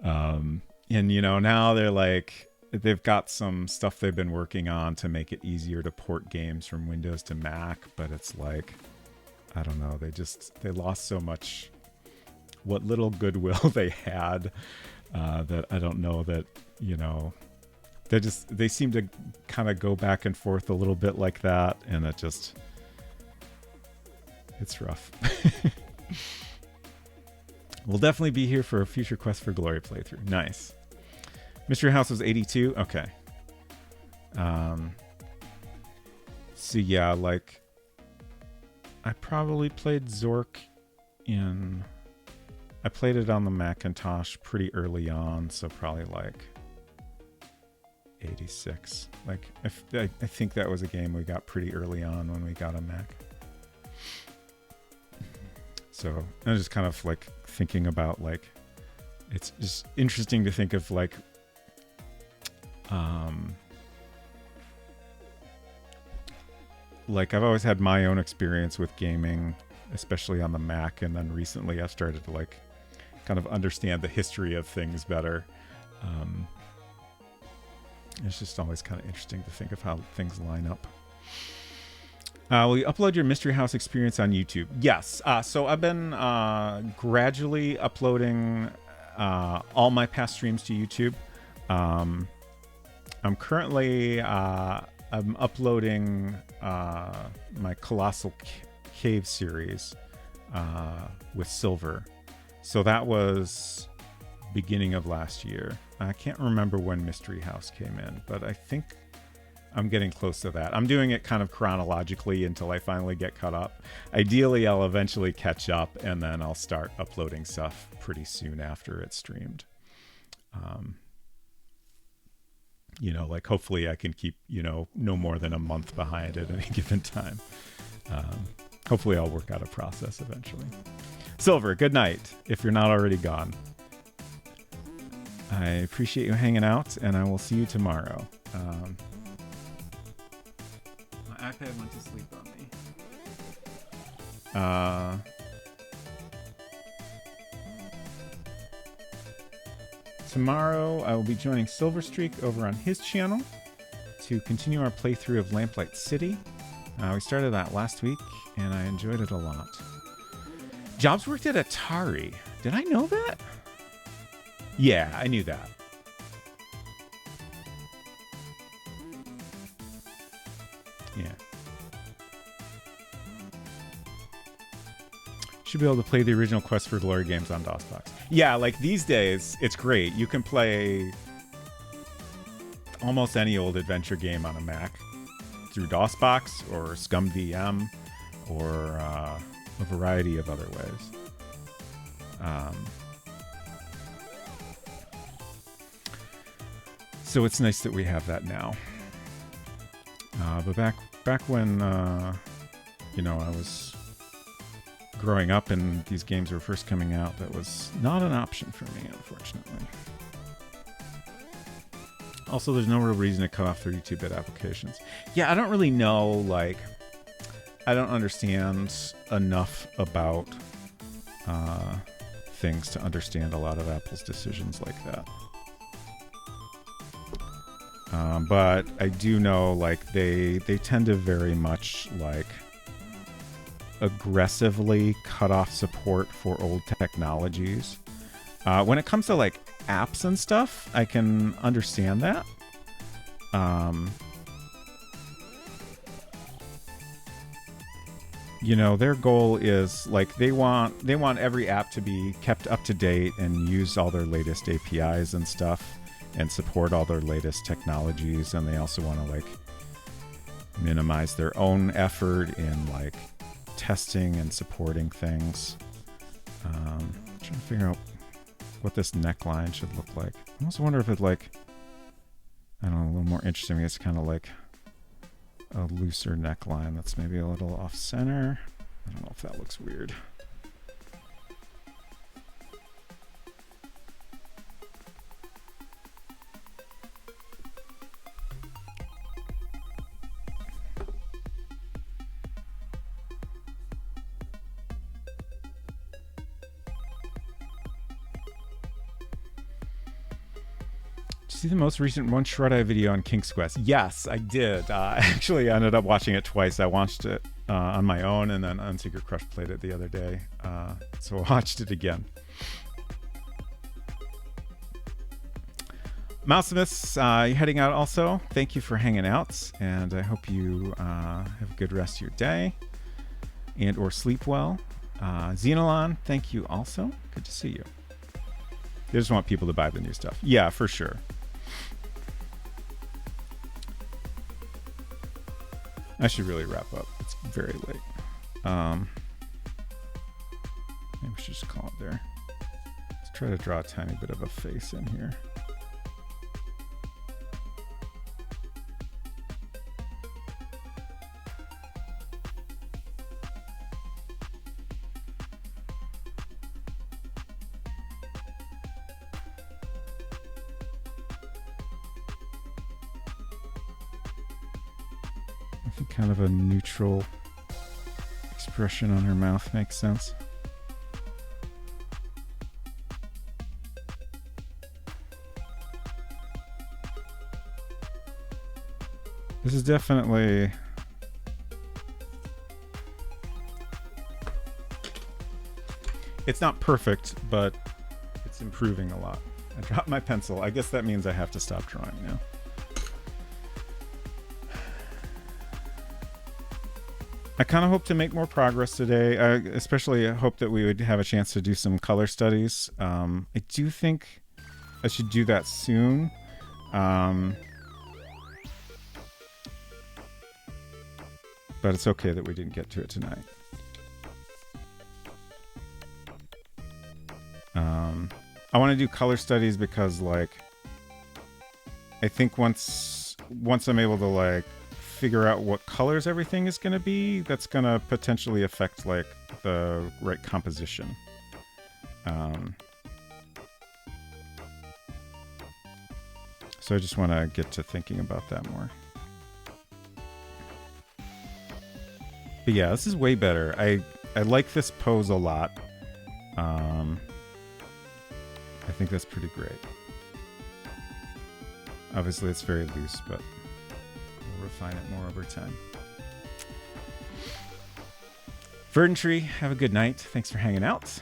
And, you know, now they're like, they've got some stuff they've been working on to make it easier to port games from Windows to Mac, but it's like, I don't know, they lost so much what little goodwill they had, that I don't know that, you know, they seem to kind of go back and forth a little bit like that, and it's rough. We'll definitely be here for a future Quest for Glory playthrough. Nice. Mystery House was 82. Okay. So yeah, like, I probably played Zork I played it on the Macintosh pretty early on, so probably like 86. Like, I think that was a game we got pretty early on when we got a Mac. So I'm just kind of like thinking about, like, it's just interesting to think of, like, like, I've always had my own experience with gaming, especially on the Mac, and then recently I've started to, like, kind of understand the history of things better. It's just always kind of interesting to think of how things line up. Will you upload your Mystery House experience on YouTube? Yes. So I've been gradually uploading all my past streams to YouTube. I'm currently I'm uploading my Colossal Cave series with Silver. So that was beginning of last year. I can't remember when Mystery House came in, but I think I'm getting close to that. I'm doing it kind of chronologically until I finally get caught up. Ideally, I'll eventually catch up, and then I'll start uploading stuff pretty soon after it's streamed. You know, like, hopefully I can keep, you know, no more than a month behind at any given time. Hopefully I'll work out a process eventually. Silver, good night, if you're not already gone. I appreciate you hanging out, and I will see you tomorrow. My iPad went to sleep on me. Tomorrow I will be joining Silverstreak over on his channel to continue our playthrough of Lamplight City. We started that last week, and I enjoyed it a lot. Jobs worked at Atari. Did I know that? Yeah, I knew that. Should be able to play the original Quest for Glory games on DOSBox. Yeah, like these days, it's great. You can play almost any old adventure game on a Mac through DOSBox or ScumVM or a variety of other ways. So it's nice that we have that now. But back when you know, I was growing up and these games were first coming out, that was not an option for me, unfortunately. Also, there's no real reason to cut off 32-bit applications. Yeah, I don't really know, like, I don't understand enough about things to understand a lot of Apple's decisions like that. But I do know, like, they tend to very much, like, aggressively cut off support for old technologies. When it comes to, like, apps and stuff, I can understand that. You know, their goal is, like, they want every app to be kept up to date and use all their latest APIs and stuff and support all their latest technologies, and they also want to, like, minimize their own effort in, like, testing and supporting things. Trying to figure out what this neckline should look like. I also wonder if it, like, I don't know, a little more interesting. It's kind of like a looser neckline that's maybe a little off center. I don't know if that looks weird. See the most recent One Shred Eye video on King's Quest? Yes, I did. Actually, I ended up watching it twice. I watched it on my own, and then Unsecret Crush played it the other day. So I watched it again. Mousemus, you heading out also? Thank you for hanging out, and I hope you have a good rest of your day and or sleep well. Xenolon, thank you also. Good to see you. They just want people to buy the new stuff. Yeah, for sure. I should really wrap up. It's very late. Maybe we should just call it there. Let's try to draw a tiny bit of a face in here. Kind of a neutral expression on her mouth makes sense. This is definitely it's not perfect, but it's improving a lot. I dropped my pencil. I guess that means I have to stop drawing now. I kind of hope to make more progress today. I especially hope that we would have a chance to do some color studies. I do think I should do that soon. But it's okay that we didn't get to it tonight. I want to do color studies because, like, I think once I'm able to, like, figure out what colors everything is going to be, that's going to potentially affect, like, the right composition. So I just want to get to thinking about that more. But yeah, this is way better. I like this pose a lot. I think that's pretty great. Obviously it's very loose, but we'll refine it more over time. Verdant Tree, have a good night. Thanks for hanging out.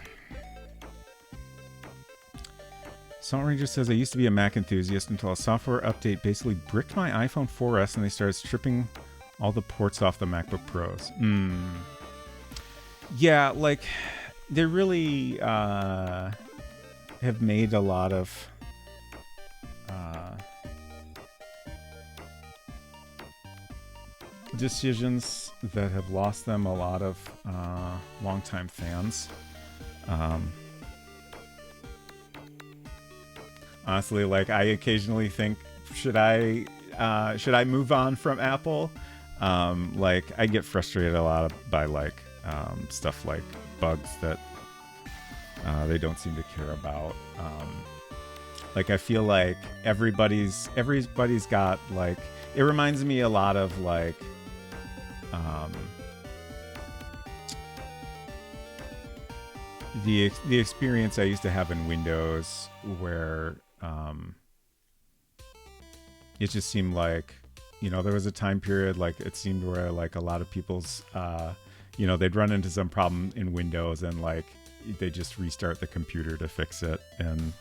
Salt Ranger says, I used to be a Mac enthusiast until a software update basically bricked my iPhone 4S and they started stripping all the ports off the MacBook Pros. Yeah, like, they really have made a lot of decisions that have lost them a lot of longtime fans. Honestly, like, I occasionally think, should I move on from Apple? Like, I get frustrated a lot by like stuff like bugs that they don't seem to care about. Like, I feel like everybody's got, like, it reminds me a lot of like the experience I used to have in Windows, where it just seemed like, you know, there was a time period, like, it seemed where like a lot of people's you know, they'd run into some problem in Windows and like they just restart the computer to fix it. And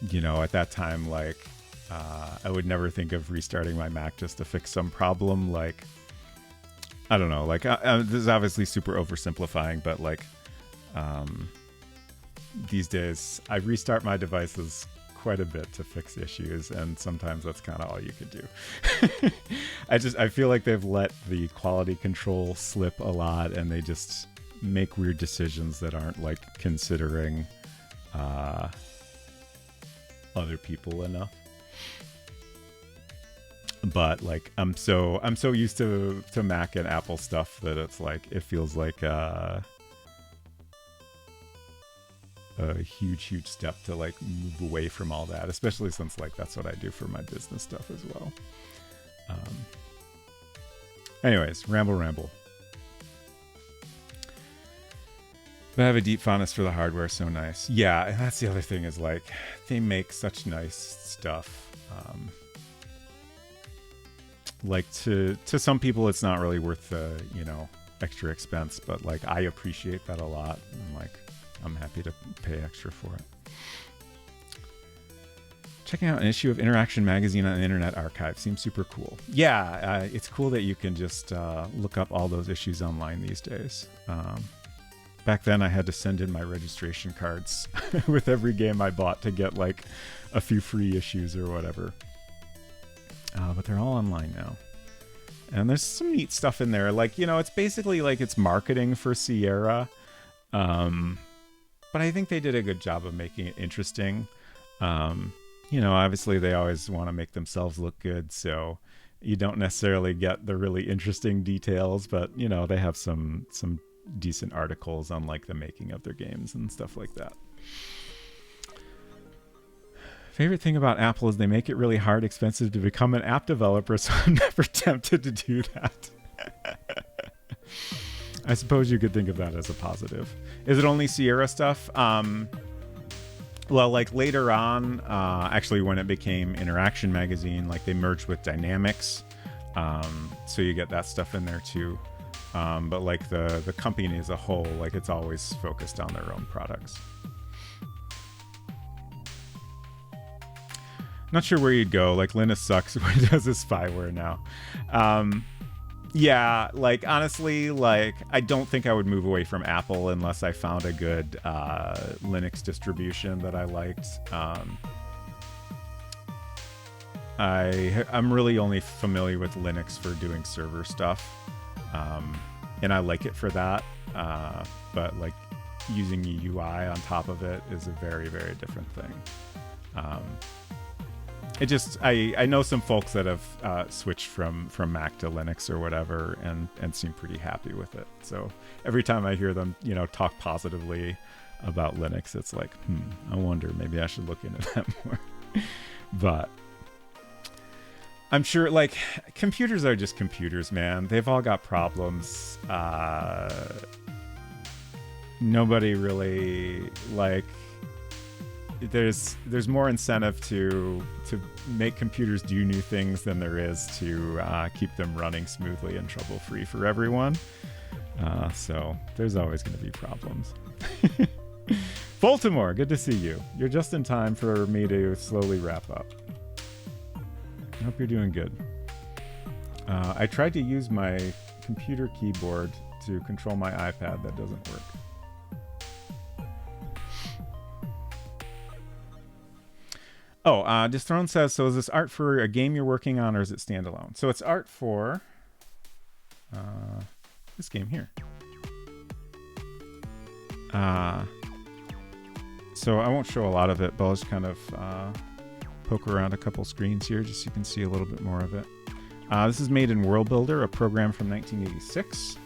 you know, at that time, like I would never think of restarting my Mac just to fix some problem. Like, I don't know, like this is obviously super oversimplifying, but like these days I restart my devices quite a bit to fix issues, and sometimes that's kind of all you could do. I feel like they've let the quality control slip a lot, and they just make weird decisions that aren't like considering other people enough. But like I'm so used to Mac and Apple stuff that it's like, it feels like a huge step to like move away from all that, especially since like that's what I do for my business stuff as well. Anyways, ramble. But I have a deep fondness for the hardware, so nice. Yeah, and that's the other thing, is like they make such nice stuff. Like to some people it's not really worth the, you know, extra expense, but like I appreciate that a lot, and like I'm happy to pay extra for it. Checking out an issue of Interaction Magazine on the Internet Archive seems super cool. Yeah, it's cool that you can just look up all those issues online these days. Back then I had to send in my registration cards with every game I bought to get like a few free issues or whatever. But they're all online now. And there's some neat stuff in there. Like, you know, it's basically like it's marketing for Sierra. But I think they did a good job of making it interesting. You know, obviously they always want to make themselves look good, so you don't necessarily get the really interesting details, but you know, they have some decent articles on like the making of their games and stuff like that. Favorite thing about Apple is they make it really hard, expensive to become an app developer, so I'm never tempted to do that. I suppose you could think of that as a positive. Is it only Sierra stuff? Well, like later on, actually when it became Interaction Magazine, like they merged with Dynamics, so you get that stuff in there too. But like the company as a whole, like it's always focused on their own products. Not sure where you'd go. Like Linus sucks. Windows is spyware now. Yeah, like honestly, like I don't think I would move away from Apple unless I found a good Linux distribution that I liked. I'm really only familiar with Linux for doing server stuff, and I like it for that. But like using a UI on top of it is a very, very different thing. It just, I know some folks that have switched from Mac to Linux or whatever and seem pretty happy with it. So every time I hear them, you know, talk positively about Linux, it's like, I wonder, maybe I should look into that more. But I'm sure, like, computers are just computers, man. They've all got problems. Nobody really, like... There's more incentive to make computers do new things than there is to keep them running smoothly and trouble-free for everyone. So there's always going to be problems. Baltimore, good to see you. You're just in time for me to slowly wrap up. I hope you're doing good. I tried to use my computer keyboard to control my iPad that doesn't work. Oh, Disthrone says, so is this art for a game you're working on or is it standalone? So it's art for this game here. So I won't show a lot of it, but I'll just kind of poke around a couple screens here just so you can see a little bit more of it. This is made in World Builder, a program from 1986.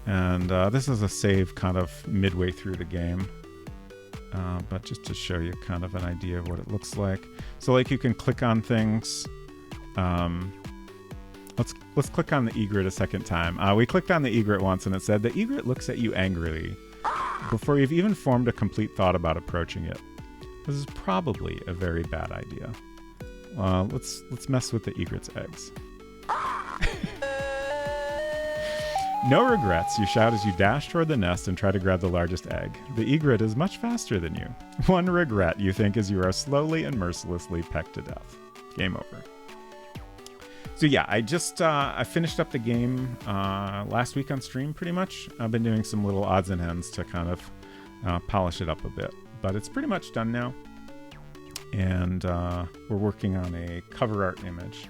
And this is a save kind of midway through the game. But just to show you kind of an idea of what it looks like. So like you can click on things. Let's click on the egret a second time. We clicked on the egret once and it said, the egret looks at you angrily before you've even formed a complete thought about approaching it. This is probably a very bad idea. Let's mess with the egret's eggs. No regrets, you shout as you dash toward the nest and try to grab the largest egg. The egret is much faster than you. One regret you think as you are slowly and mercilessly pecked to death. Game over. So yeah, I finished up the game last week on stream pretty much. I've been doing some little odds and ends to kind of polish it up a bit. But it's pretty much done now. And we're working on a cover art image.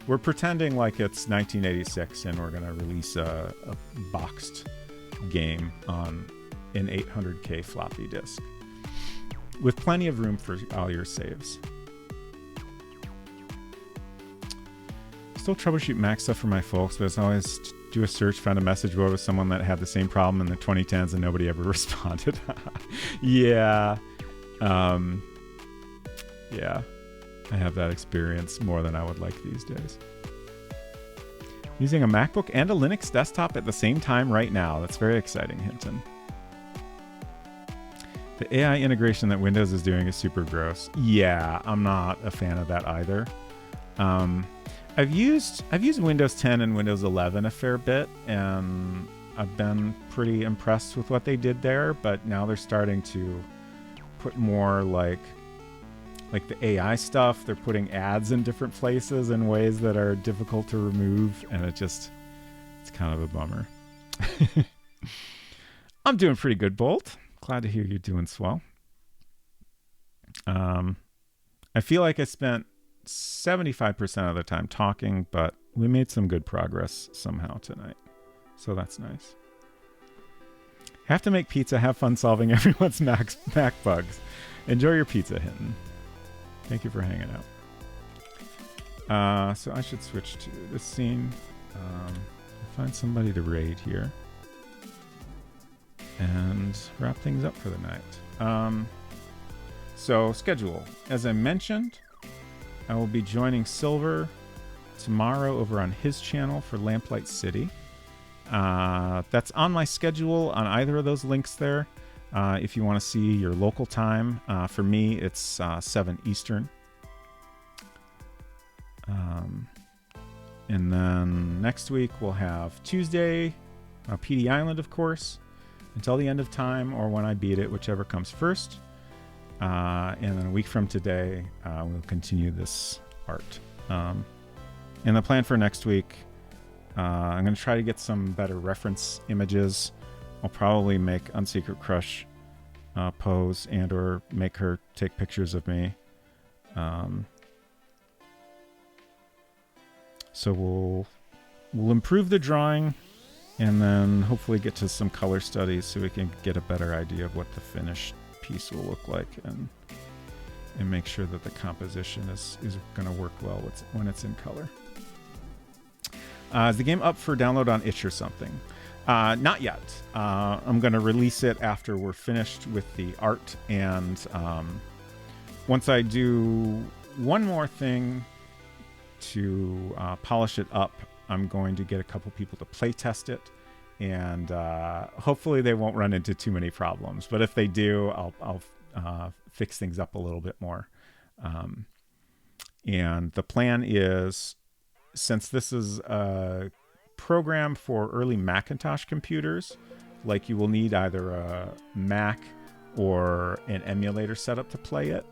We're pretending like it's 1986 and we're going to release a boxed game on an 800K floppy disk with plenty of room for all your saves. Still troubleshoot Mac stuff for my folks, but as always, do a search, found a message board with someone that had the same problem in the 2010s and nobody ever responded. Yeah. Yeah. I have that experience more than I would like these days. Using a MacBook and a Linux desktop at the same time right now. That's very exciting, Hinton. The AI integration that Windows is doing is super gross. Yeah, I'm not a fan of that either. I've used Windows 10 and Windows 11 a fair bit, and I've been pretty impressed with what they did there, but now they're starting to put more like the AI stuff. They're putting ads in different places in ways that are difficult to remove, and it's kind of a bummer. I'm doing pretty good, Bolt. Glad to hear you're doing swell. I feel like I spent 75% of the time talking, but we made some good progress somehow tonight. So that's nice. Have to make pizza, have fun solving everyone's Mac bugs. Enjoy your pizza, Hinton. Thank you for hanging out. So I should switch to this scene. Find somebody to raid here. And wrap things up for the night. So schedule. As I mentioned, I will be joining Silver tomorrow over on his channel for Lamplight City. That's on my schedule on either of those links there. If you want to see your local time, for me, it's 7 Eastern. And then next week we'll have Tuesday, PD Island, of course, until the end of time or when I beat it, whichever comes first. And then a week from today, we'll continue this art. And the plan for next week, I'm going to try to get some better reference images. I'll probably make Unsecret Crush pose and or make her take pictures of me. So we'll improve the drawing and then hopefully get to some color studies so we can get a better idea of what the finished piece will look like and make sure that the composition is going to work well when it's in color. Is the game up for download on itch or something? Not yet. I'm going to release it after we're finished with the art, and once I do one more thing to polish it up, I'm going to get a couple people to play test it, and hopefully they won't run into too many problems. But if they do, I'll fix things up a little bit more. And the plan is, since this is a program for early Macintosh computers, like you will need either a Mac or an emulator setup to play it.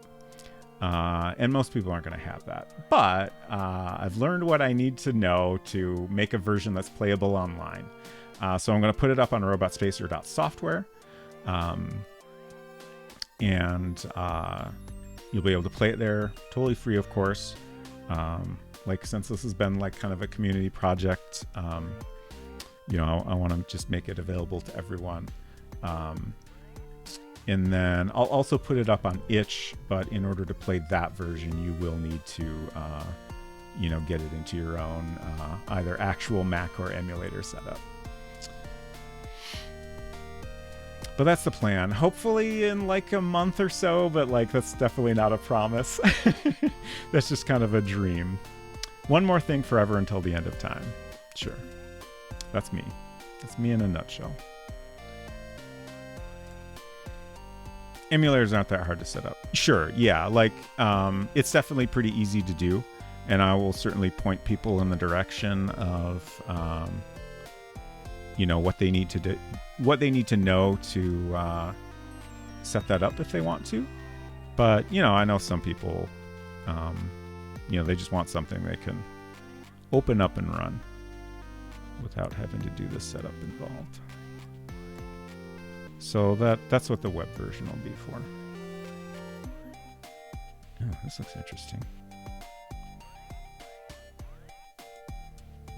And most people aren't going to have that. But I've learned what I need to know to make a version that's playable online. So I'm going to put it up on robotspacer.software. And you'll be able to play it there totally free, of course. Like, since this has been like kind of a community project, you know, I want to just make it available to everyone. And then I'll also put it up on itch, but in order to play that version, you will need to, you know, get it into your own either actual Mac or emulator setup. But that's the plan. Hopefully in like a month or so, but like that's definitely not a promise. That's just kind of a dream. One more thing forever until the end of time. Sure. That's me. That's me in a nutshell. Emulators aren't that hard to set up. Sure, yeah, like it's definitely pretty easy to do, and I will certainly point people in the direction of you know, what they need to do, what they need to know to set that up if they want to. But you know, I know some people, you know, they just want something they can open up and run without having to do the setup involved. So that's what the web version will be for. Oh, this looks interesting.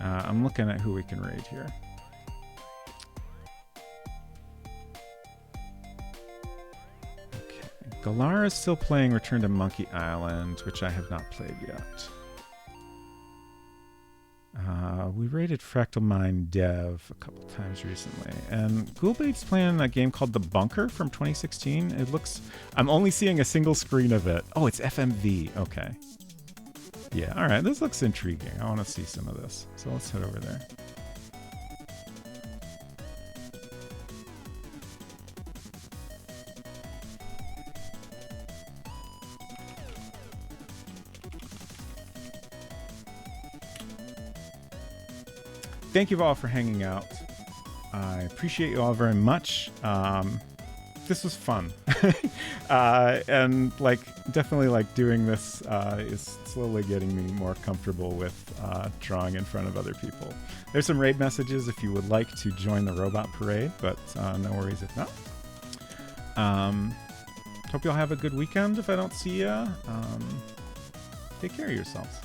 I'm looking at who we can raid here. Okay. Galar is still playing Return to Monkey Island, which I have not played yet. We raided Fractal Mind Dev a couple times recently, and Ghoulbait's playing a game called The Bunker from 2016. It looks... I'm only seeing a single screen of it. Oh, it's FMV. Okay. Yeah, alright. This looks intriguing. I want to see some of this. So let's head over there. Thank you all for hanging out. I appreciate you all very much. This was fun. And like, definitely like doing this is slowly getting me more comfortable with drawing in front of other people. There's some raid messages if you would like to join the robot parade, but no worries if not. Hope you all have a good weekend if I don't see ya. Take care of yourselves.